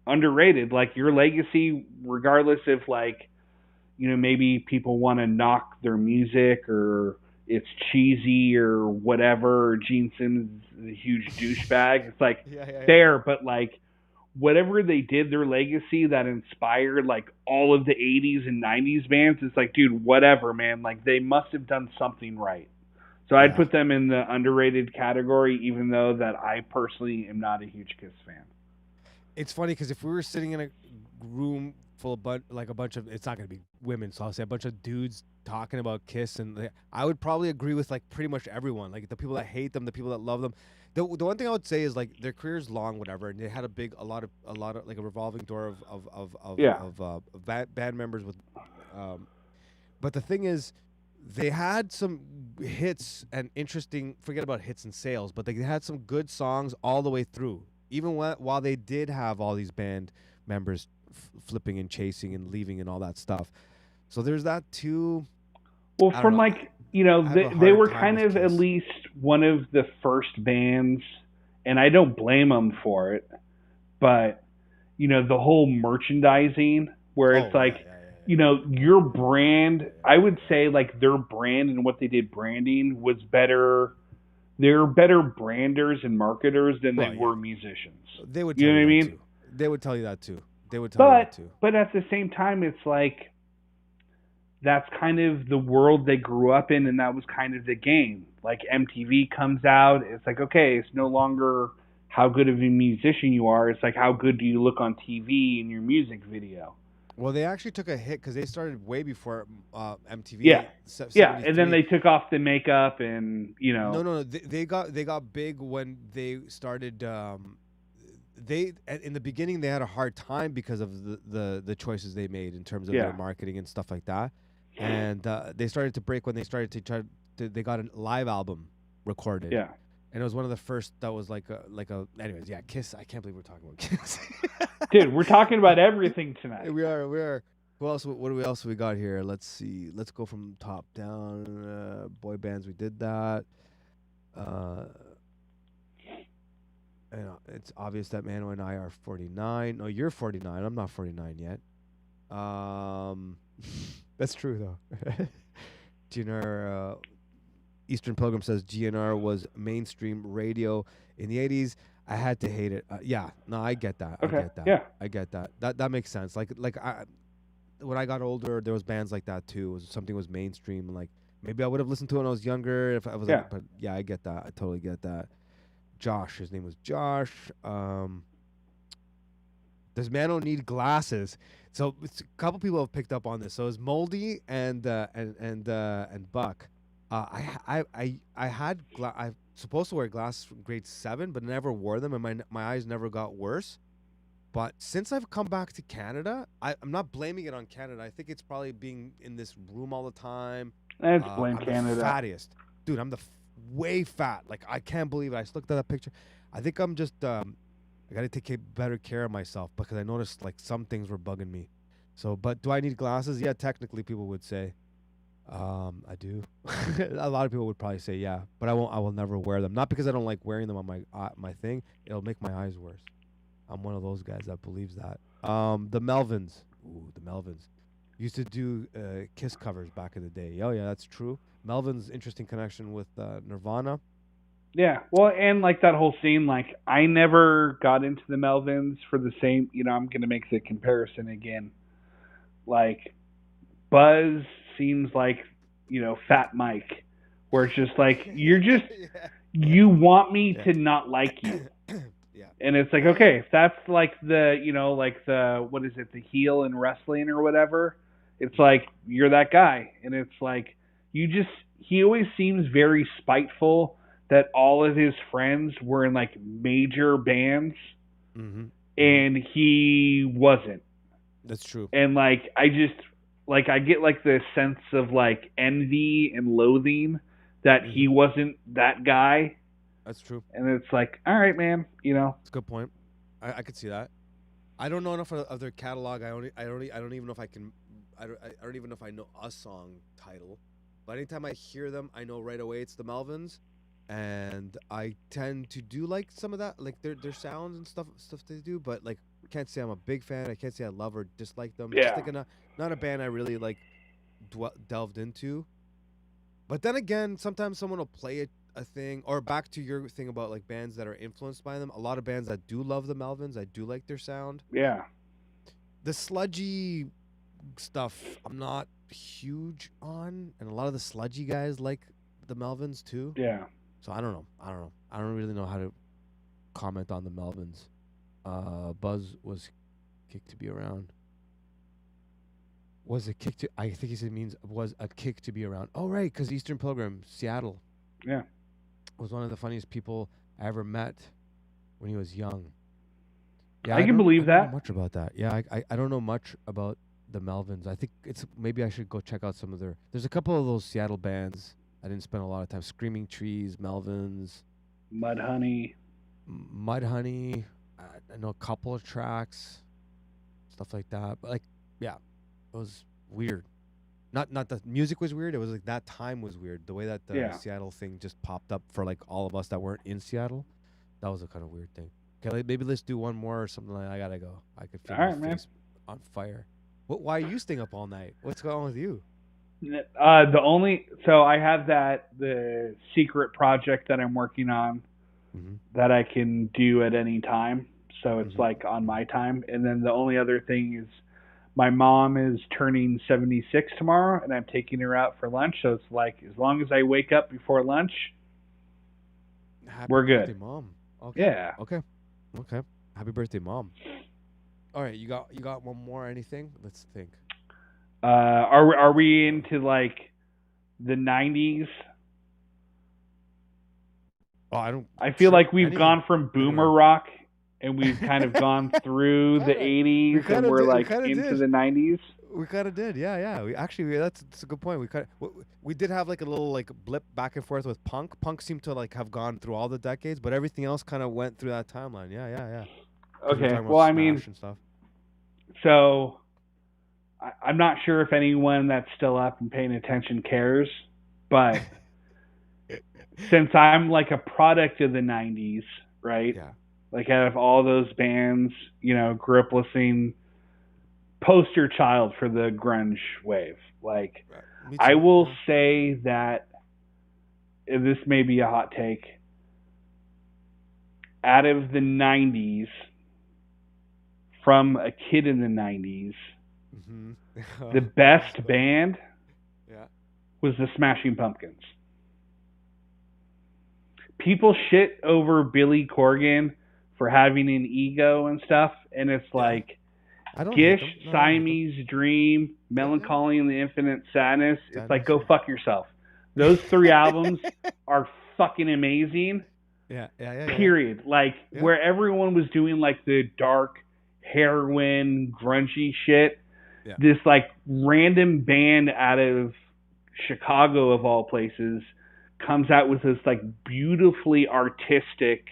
[SPEAKER 3] underrated, your legacy, regardless if maybe people want to knock their music or it's cheesy or whatever, or Gene Simmons is a huge douchebag. It's fair, but whatever they did, their legacy that inspired like all of the 80s and 90s bands, it's like, dude, whatever, man. Like they must have done something right. So I'd put them in the underrated category, even though that I personally am not a huge Kiss fan.
[SPEAKER 4] It's funny because if we were sitting in a room full of a bunch of, it's not going to be women, so I'll say a bunch of dudes talking about Kiss, and I would probably agree with like pretty much everyone, like the people that hate them, the people that love them. The one thing I would say is like their career's long, whatever, and they had a lot of like a revolving door of band members with, but the thing is, they had some hits and interesting. Forget about hits and sales, but they had some good songs all the way through. Even while they did have all these band members flipping and chasing and leaving and all that stuff. So there's that too.
[SPEAKER 3] Well, from like, you know, they were kind of at least one of the first bands, and I don't blame them for it, but, you know, the whole merchandising where it's you know, your brand, I would say like their brand and what they did branding was better. They're better branders and marketers than they were musicians.
[SPEAKER 4] They would tell you know what I mean? Too. They would tell you that too. They would tell you that too.
[SPEAKER 3] But at the same time, it's like that's kind of the world they grew up in, and that was kind of the game. Like MTV comes out, it's like, okay, it's no longer how good of a musician you are. It's like how good do you look on TV in your music video.
[SPEAKER 4] Well, they actually took a hit because they started way before MTV.
[SPEAKER 3] Yeah, and then they took off the makeup and, you know.
[SPEAKER 4] No. They got big when they started. In the beginning they had a hard time because of the choices they made in terms of their marketing and stuff like that. And they started to break when they started to they got a live album recorded.
[SPEAKER 3] Yeah.
[SPEAKER 4] And it was one of the first that was like a anyways, yeah, Kiss. I can't believe we're talking about Kiss.
[SPEAKER 3] Dude, we're talking about everything tonight.
[SPEAKER 4] We are. Who else? What else we got here? Let's see. Let's go from top down. Boy bands, we did that. It's obvious that Mano and I are 49. No, you're 49. I'm not 49 yet. That's true though. GNR Eastern Pilgrim says GNR was mainstream radio in the 80s. I had to hate it. Yeah, no, I get that.
[SPEAKER 3] Okay.
[SPEAKER 4] I get that.
[SPEAKER 3] Yeah.
[SPEAKER 4] I get that. That makes sense. Like when I got older, there was bands like that too. Something was mainstream, and like maybe I would have listened to it when I was younger if I was like, but yeah, I get that. I totally get that. Josh, his name was Josh. Does Mano need glasses? So a couple people have picked up on this. So it's Moldy and Buck. I'm supposed to wear glasses from grade 7, but never wore them, and my eyes never got worse. But since I've come back to Canada, I'm not blaming it on Canada. I think it's probably being in this room all the time.
[SPEAKER 3] Let's blame Canada.
[SPEAKER 4] The fattiest. Dude, I'm way fat. Like, I can't believe it. I just looked at that picture. I think I'm just, I got to take better care of myself because I noticed, like, some things were bugging me. So, but do I need glasses? Yeah, technically, people would say. I do. A lot of people would probably say yeah, but I won't. I will never wear them. Not because I don't like wearing them on my thing. It'll make my eyes worse. I'm one of those guys that believes that. The Melvins. Ooh, the Melvins used to do Kiss covers back in the day. Oh yeah, that's true. Melvins, interesting connection with Nirvana.
[SPEAKER 3] Yeah, well, and like that whole scene, like I never got into the Melvins for the same. You know, I'm gonna make the comparison again. Like Buzz seems like, you know, Fat Mike, where it's just like you're just you want me to not like you. And it's like, okay, if that's like the, you know, like the, what is it, the heel in wrestling or whatever, it's like you're that guy. And it's like he always seems very spiteful that all of his friends were in like major bands and he wasn't.
[SPEAKER 4] That's true.
[SPEAKER 3] And like I get like the sense of like envy and loathing that he wasn't that guy.
[SPEAKER 4] That's true.
[SPEAKER 3] And it's like, all right, man, you know.
[SPEAKER 4] That's a good point. I could see that. I don't know enough of their catalog. I don't even know if I can. I don't even know if I know a song title. But anytime I hear them, I know right away it's the Melvins, and I tend to do like some of that, like their sounds and stuff they do. But like, I can't say I'm a big fan. I can't say I love or dislike them.
[SPEAKER 3] Yeah.
[SPEAKER 4] Just like not a band I really like delved into. But then again, sometimes someone will play a a thing, or back to your thing about like bands that are influenced by them. A lot of bands that do love the Melvins, I do like their sound.
[SPEAKER 3] Yeah.
[SPEAKER 4] The sludgy stuff, I'm not huge on, and a lot of the sludgy guys like the Melvins too.
[SPEAKER 3] Yeah.
[SPEAKER 4] So I don't know. I don't really know how to comment on the Melvins. Buzz was kicked to be around. Was a kick to? I think he said means was a kick to be around. Oh right, because Eastern Pilgrim, Seattle.
[SPEAKER 3] Yeah.
[SPEAKER 4] Was one of the funniest people I ever met when he was young.
[SPEAKER 3] Yeah, I can believe
[SPEAKER 4] I don't
[SPEAKER 3] that.
[SPEAKER 4] know much about that. Yeah, I don't know much about the Melvins. I think it's maybe I should go check out some of their. There's a couple of those Seattle bands I didn't spend a lot of time. Screaming Trees, Melvins,
[SPEAKER 3] Mudhoney.
[SPEAKER 4] Mudhoney. I know a couple of tracks, stuff like that. But like, yeah, it was weird. Not the music was weird. It was like that time was weird. The way that the Seattle thing just popped up for like all of us that weren't in Seattle, that was a kind of weird thing. Okay, maybe let's do one more or something like that. I gotta go. I could feel my face on fire. Why are you staying up all night? What's going on with you?
[SPEAKER 3] So I have the secret project that I'm working on that I can do at any time. So it's like on my time. And then the only other thing is my mom is turning 76 tomorrow, and I'm taking her out for lunch. So it's like as long as I wake up before lunch, we're good.
[SPEAKER 4] Happy birthday, Mom. Okay.
[SPEAKER 3] Yeah.
[SPEAKER 4] Okay. Happy birthday, Mom. All right, you got one more? Anything? Let's think.
[SPEAKER 3] Are we into like the 90s?
[SPEAKER 4] Oh,
[SPEAKER 3] I feel like we've gone from boomer rock, and we've kind of gone through the 80s, and we're like into the 90s.
[SPEAKER 4] We kind of did, yeah. We actually that's a good point. We did have like a little like blip back and forth with punk. Punk seemed to like have gone through all the decades, but everything else kind of went through that timeline. Yeah.
[SPEAKER 3] Okay, well, I mean, so I'm not sure if anyone that's still up and paying attention cares, but since I'm like a product of the 90s, right?
[SPEAKER 4] Yeah.
[SPEAKER 3] Like out of all those bands, grew up listening, poster child for the grunge wave. Like, I will say that this may be a hot take. Out of the 90s, from a kid in the 90s, the best band was the Smashing Pumpkins. People shit over Billy Corgan for having an ego and stuff, and it's like Gish, Siamese Dream, Melancholy and the Infinite Sadness. It's like, go fuck yourself. Those 3 albums are fucking amazing.
[SPEAKER 4] Yeah.
[SPEAKER 3] Period. Like, where everyone was doing like the dark heroin grungy shit, this like random band out of Chicago of all places comes out with this like beautifully artistic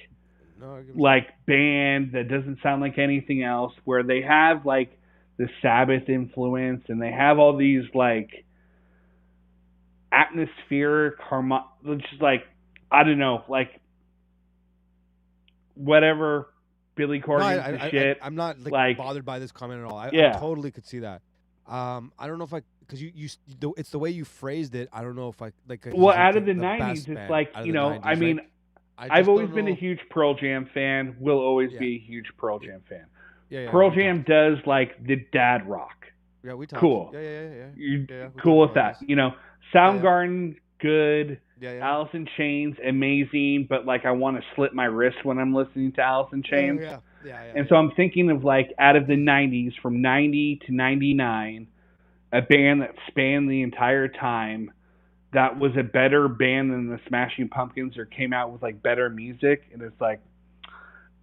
[SPEAKER 3] like band that doesn't sound like anything else, where they have like the Sabbath influence, and they have all these like atmospheric just like, I don't know, like whatever Billy Corgan shit.
[SPEAKER 4] I'm not
[SPEAKER 3] like
[SPEAKER 4] bothered by this comment at all. I totally could see that. I don't know if because it's the way you phrased it. I don't know if I like.
[SPEAKER 3] Well, out of the 90s, it's like, I mean, I've always been a huge Pearl Jam fan. Will always be a huge Pearl Jam fan. Pearl Jam does like the dad rock.
[SPEAKER 4] Yeah, we talked.
[SPEAKER 3] Cool.
[SPEAKER 4] Yeah.
[SPEAKER 3] You're cool with that. Soundgarden, good. Alice in Chains, amazing. But like, I want to slit my wrist when I'm listening to Alice in Chains. And so I'm thinking of like, out of the 90s, from 90 to 99, a band that spanned the entire time, that was a better band than the Smashing Pumpkins, or came out with like better music. And it's like,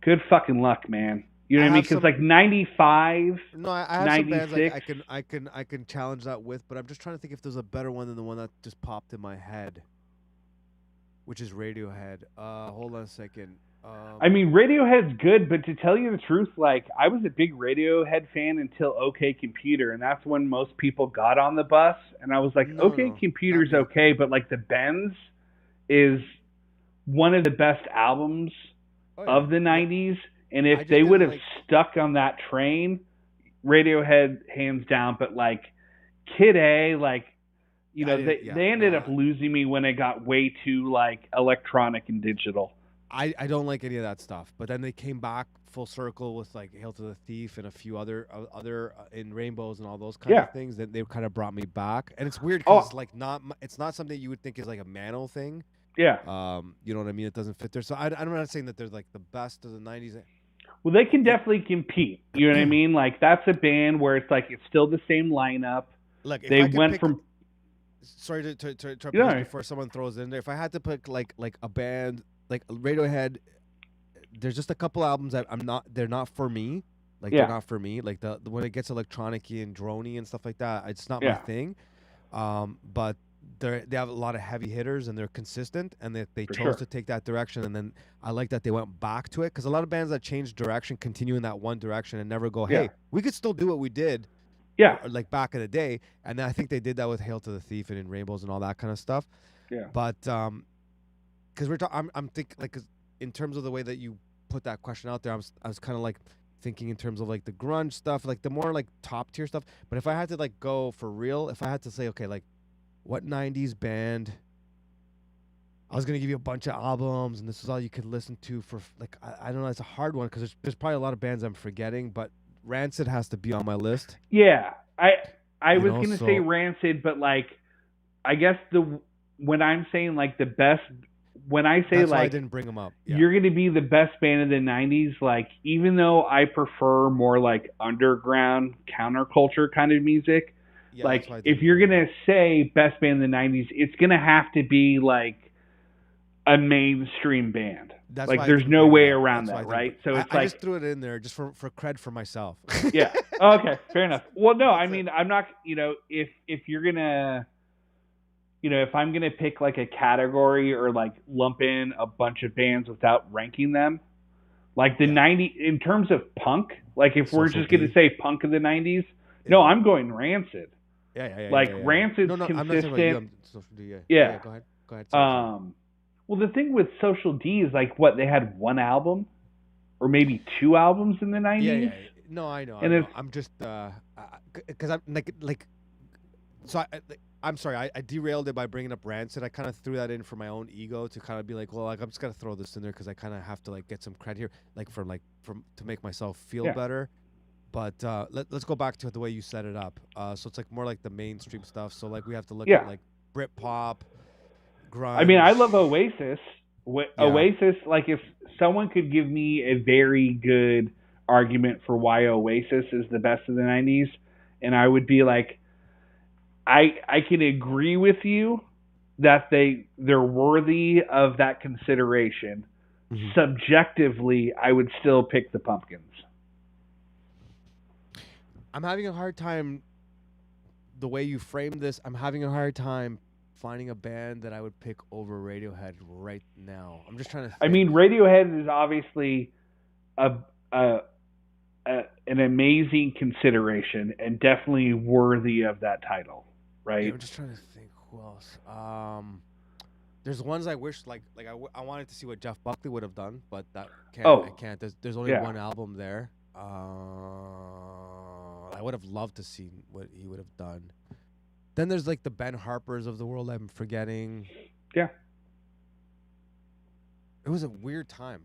[SPEAKER 3] good fucking luck, man. You know what I mean? Because like 95,
[SPEAKER 4] no, I have
[SPEAKER 3] 96,
[SPEAKER 4] some bands I can challenge that with, but I'm just trying to think if there's a better one than the one that just popped in my head, which is Radiohead. Hold on a second.
[SPEAKER 3] I mean, Radiohead's good, but to tell you the truth, like, I was a big Radiohead fan until OK Computer, and that's when most people got on the bus, and I was like, OK Computer's okay, but like the Bends is one of the best albums of the 90s, and if they would have stuck on that train, Radiohead hands down. But like Kid A, like You know, they ended up losing me when it got way too like electronic and digital.
[SPEAKER 4] I don't like any of that stuff. But then they came back full circle with like Hail to the Thief and a few other in Rainbows and all those kinds of things that they kind of brought me back. And it's weird because it's like it's not something you would think is like a Mano thing.
[SPEAKER 3] Yeah.
[SPEAKER 4] You know what I mean? It doesn't fit there. So I'm not saying that they're like the best of the 90s.
[SPEAKER 3] Well, they can definitely compete. You know what I mean? Like that's a band where it's like it's still the same lineup.
[SPEAKER 4] Look, if
[SPEAKER 3] they went from.
[SPEAKER 4] Sorry to interrupt you before someone throws it in there. If I had to pick like a band like Radiohead, there's just a couple albums that they're not for me. Like they're not for me. Like the when it gets electronic-y and drony and stuff like that, it's not my thing. But they have a lot of heavy hitters and they're consistent and they chose to take that direction, and then I like that they went back to it because a lot of bands that change direction continue in that one direction and never go, hey, we could still do what we did.
[SPEAKER 3] Yeah,
[SPEAKER 4] like back in the day, and I think they did that with Hail to the Thief and in Rainbows and all that kind of stuff.
[SPEAKER 3] Yeah,
[SPEAKER 4] but because we're talking, I'm thinking like in terms of the way that you put that question out there, I was kind of like thinking in terms of like the grunge stuff, like the more like top tier stuff. But if I had to like go for real, if I had to say, okay, like what 90s band, I was gonna give you a bunch of albums, and this is all you could listen to for like I don't know, it's a hard one because there's probably a lot of bands I'm forgetting, but Rancid has to be on my list.
[SPEAKER 3] Yeah, I was gonna say Rancid, but like, I guess when I'm saying like the best, when I say
[SPEAKER 4] that's
[SPEAKER 3] like
[SPEAKER 4] why I didn't bring them up. Yeah.
[SPEAKER 3] You're gonna be the best band of the '90s. Like, even though I prefer more like underground counterculture kind of music, like if you're gonna say best band of the '90s, it's gonna have to be like a mainstream band.
[SPEAKER 4] That's
[SPEAKER 3] like there's no way around that, right? So it's
[SPEAKER 4] I just threw it in there just for cred for myself.
[SPEAKER 3] Yeah. Okay. Fair enough. Well, no, I mean, I'm not. You know, if you're gonna, you know, if I'm gonna pick like a category or like lump in a bunch of bands without ranking them, like the '90s in terms of punk, like if we're just gonna say punk of the '90s, no, I'm going Rancid.
[SPEAKER 4] Yeah.
[SPEAKER 3] Like Rancid's consistent.
[SPEAKER 4] I'm not talking about you.
[SPEAKER 3] Yeah.
[SPEAKER 4] Go ahead. Sorry.
[SPEAKER 3] Well, the thing with Social D is like what they had one album, or maybe two albums in the '90s.
[SPEAKER 4] Yeah. No, I know. I'm just because I'm like. So I'm sorry. I derailed it by bringing up Rancid. I kind of threw that in for my own ego to kind of be like, well, like I'm just gonna throw this in there because I kind of have to like get some credit here, like to make myself feel better. But let's go back to the way you set it up. So it's like more like the mainstream stuff. So like we have to look at like Britpop. Grunge.
[SPEAKER 3] I mean, I love Oasis. Oasis, like if someone could give me a very good argument for why Oasis is the best of the '90s, and I would be like, I can agree with you that they're worthy of that consideration. Mm-hmm. Subjectively, I would still pick the Pumpkins.
[SPEAKER 4] I'm having a hard time. The way you framed this, I'm having a hard time finding a band that I would pick over Radiohead right now. I'm just trying to think.
[SPEAKER 3] I mean, Radiohead is obviously an amazing consideration and definitely worthy of that title, right?
[SPEAKER 4] Yeah, I'm just trying to think who else. There's ones I wish I wanted to see what Jeff Buckley would have done, but I can't. There's only one album there. I would have loved to see what he would have done. Then there's like the Ben Harpers of the world I'm forgetting.
[SPEAKER 3] Yeah.
[SPEAKER 4] It was a weird time.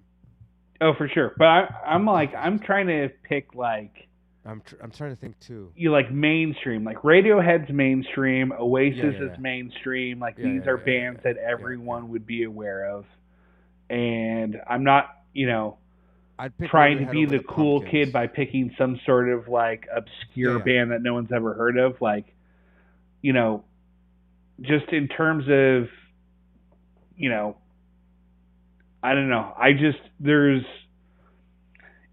[SPEAKER 3] Oh, for sure. But I'm trying to pick like.
[SPEAKER 4] I'm trying to think too.
[SPEAKER 3] You like mainstream, like Radiohead's mainstream, Oasis is mainstream. Like these are bands that everyone would be aware of, and I'm not, trying to be the cool kid by picking some sort of like obscure band that no one's ever heard of, like. Just in terms of, I don't know.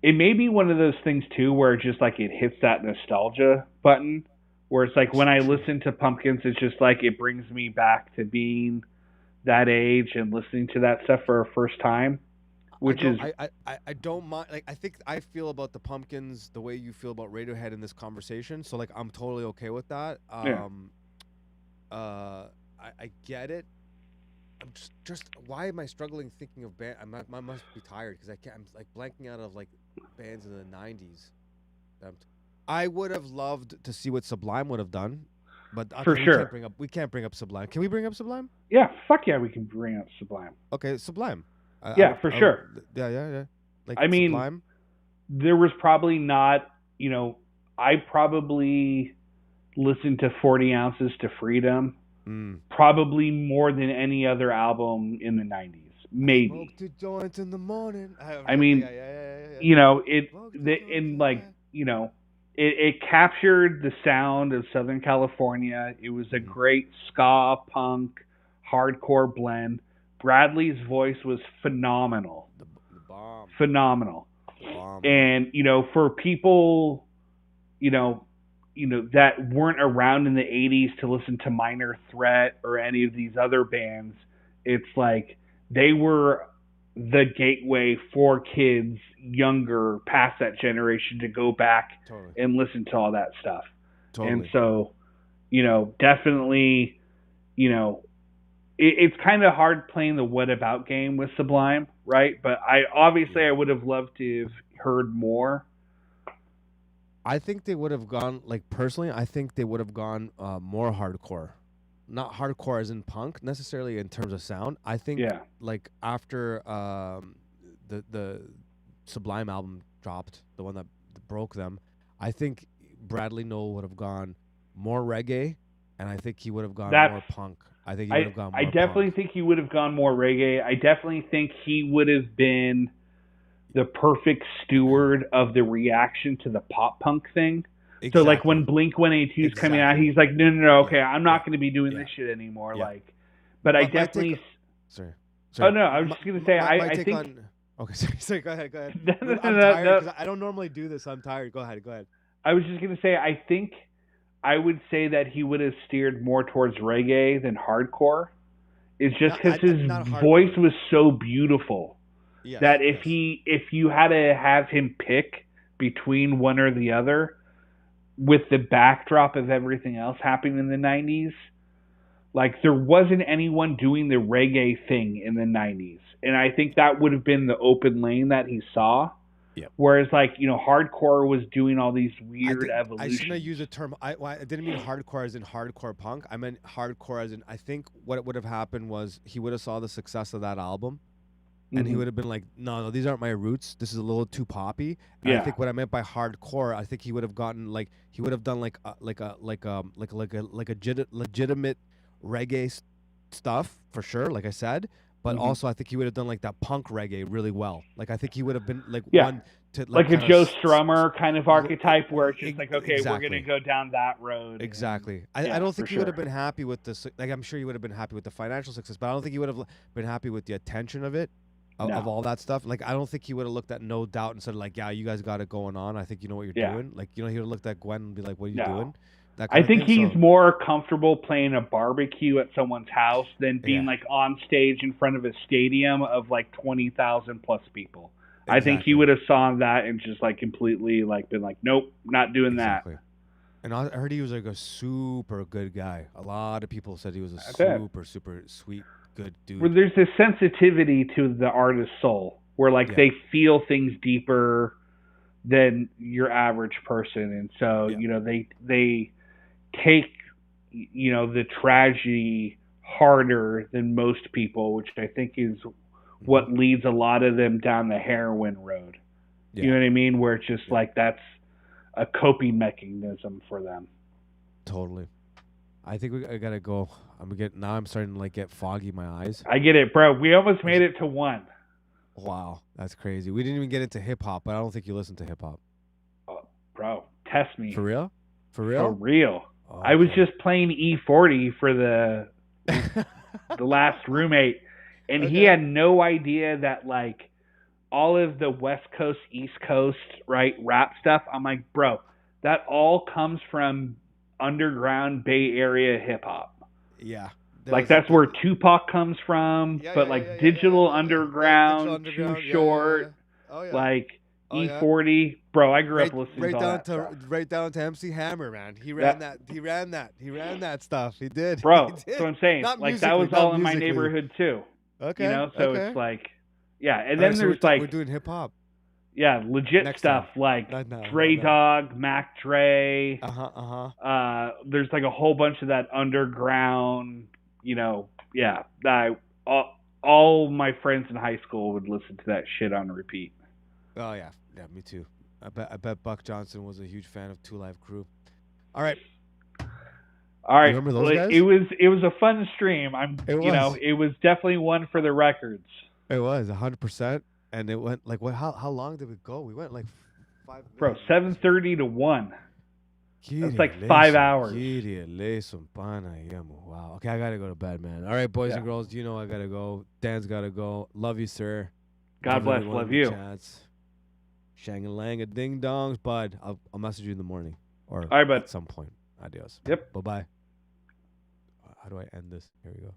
[SPEAKER 3] It may be one of those things too, where just like it hits that nostalgia button, where it's like when I listen to Pumpkins, it's just like it brings me back to being that age and listening to that stuff for a first time.
[SPEAKER 4] I don't mind. Like, I think I feel about the Pumpkins the way you feel about Radiohead in this conversation. So like, I'm totally okay with that. I get it. I'm just why am I struggling thinking of band? I must be tired because I can't. I'm like blanking out of like bands in the '90s. I would have loved to see what Sublime would have done, But okay,
[SPEAKER 3] For sure.
[SPEAKER 4] We can't bring up Sublime. Can we bring up Sublime?
[SPEAKER 3] Yeah, fuck yeah, we can bring up Sublime.
[SPEAKER 4] Okay, Sublime.
[SPEAKER 3] For sure.
[SPEAKER 4] Yeah. Like
[SPEAKER 3] I mean,
[SPEAKER 4] Sublime.
[SPEAKER 3] There was probably not, I probably listened to 40 Ounces to Freedom probably more than any other album in the 90s. Maybe.
[SPEAKER 4] Smoke the joints in the morning.
[SPEAKER 3] I mean, it captured the sound of Southern California. It was a great ska, punk, hardcore blend. Bradley's voice was phenomenal.
[SPEAKER 4] The bomb.
[SPEAKER 3] Phenomenal.
[SPEAKER 4] The bomb.
[SPEAKER 3] And, for people, that weren't around in the 80s to listen to Minor Threat or any of these other bands, it's like they were the gateway for kids younger past that generation to go back and listen to all that stuff. Totally. And so, definitely, it's kind of hard playing the what about game with Sublime, right? But I would have loved to have heard more.
[SPEAKER 4] I think they would have gone, personally, I think they would have gone more hardcore. Not hardcore as in punk, necessarily in terms of sound. I think, after the Sublime album dropped, the one that broke them, I think Bradley Noel would have gone more reggae, and I think he would have gone more punk. I think he would have gone more
[SPEAKER 3] I definitely
[SPEAKER 4] punk.
[SPEAKER 3] think he would have gone more reggae. I definitely think he would have been the perfect steward of the reaction to the pop punk thing. Exactly. So when Blink 182 is coming out, he's like, no, okay, I'm not going to be doing this shit anymore. Yeah. But I definitely.
[SPEAKER 4] Sorry.
[SPEAKER 3] Oh no, I was just going to say I think.
[SPEAKER 4] Okay, sorry. Go ahead. I'm tired because I don't normally do this. I'm tired. Go ahead.
[SPEAKER 3] I was just going to say I think I would say that he would have steered more towards reggae than hardcore. It's just because his voice was so beautiful that if you had to have him pick between one or the other, with the backdrop of everything else happening in the 90s, there wasn't anyone doing the reggae thing in the 90s. And I think that would have been the open lane that he saw. Yep. Whereas, hardcore was doing all these weird evolutions.
[SPEAKER 4] I shouldn't have used the term. I didn't mean hardcore as in hardcore punk. I meant hardcore as in, I think what would have happened was he would have saw the success of that album. And he would have been like, no, these aren't my roots. This is a little too poppy. And I think what I meant by hardcore, I think he would have gotten he would have done like a legitimate reggae stuff for sure, like I said. But also I think he would have done that punk reggae really well. I think he would have been one to
[SPEAKER 3] a Joe Strummer kind of archetype where it's just okay, we're gonna go down that road.
[SPEAKER 4] Exactly. I don't think he would have been happy with this. I'm sure he would have been happy with the financial success, but I don't think he would have been happy with the attention of it. Of all that stuff. I don't think he would have looked at No Doubt and said, yeah, you guys got it going on. I think you know what you're doing. He would have looked at Gwen and be like, what are you doing?
[SPEAKER 3] I think he's more comfortable playing a barbecue at someone's house than being on stage in front of a stadium of 20,000 plus people. Exactly. I think he would have saw that and just completely been nope, not doing that.
[SPEAKER 4] And I heard he was a super good guy. A lot of people said he was a super sweet, good dude.
[SPEAKER 3] Where there's this sensitivity to the artist's soul where they feel things deeper than your average person, and so they take the tragedy harder than most people, which I think is what leads a lot of them down the heroin road. You know what I mean? Where it's just that's a coping mechanism for them.
[SPEAKER 4] Totally. I think I gotta go. I'm starting to get foggy in my eyes.
[SPEAKER 3] I get it, bro. We almost made it to 1.
[SPEAKER 4] Wow, that's crazy. We didn't even get into hip hop, but I don't think you listen to hip hop.
[SPEAKER 3] Bro, test me.
[SPEAKER 4] For real?
[SPEAKER 3] Oh, I was just playing E40 for the last roommate, and he had no idea that all of the West Coast, East Coast, rap stuff. I'm like, bro, that all comes from underground Bay Area hip hop.
[SPEAKER 4] Yeah.
[SPEAKER 3] That's where Tupac comes from, Digital Underground, Too Short, E40. Bro, I grew up listening to all that stuff.
[SPEAKER 4] Right down to MC Hammer, man. He ran that stuff. He did.
[SPEAKER 3] Bro,
[SPEAKER 4] he did.
[SPEAKER 3] That's what I'm saying. That was all in my neighborhood too.
[SPEAKER 4] Okay.
[SPEAKER 3] So it's and then there's
[SPEAKER 4] we're doing hip hop.
[SPEAKER 3] Yeah, legit
[SPEAKER 4] Next
[SPEAKER 3] stuff
[SPEAKER 4] time.
[SPEAKER 3] like
[SPEAKER 4] Not now,
[SPEAKER 3] Dre
[SPEAKER 4] not now.
[SPEAKER 3] Dog, Mac Dre. There's like a whole bunch of that underground, all my friends in high school would listen to that shit on repeat.
[SPEAKER 4] Oh yeah, me too. I bet Buck Johnson was a huge fan of Two Live Crew. All right. You remember those guys?
[SPEAKER 3] It was a fun stream. It was definitely one for the records.
[SPEAKER 4] It was 100%, and it went like what? How long did it go? We went like 5 minutes.
[SPEAKER 3] Bro, 7:30 to 1. That's like 5 hours.
[SPEAKER 4] Wow. Okay, I gotta go to bed, man. All right, boys and girls, you know I gotta go. Dan's gotta go. Love you, sir.
[SPEAKER 3] God bless. Love you.
[SPEAKER 4] Shang-a-lang a ding-dongs, bud. I'll message you in the morning or
[SPEAKER 3] all right, bud.
[SPEAKER 4] At some point. Adios.
[SPEAKER 3] Yep.
[SPEAKER 4] Bye-bye. How do I end this? Here we go.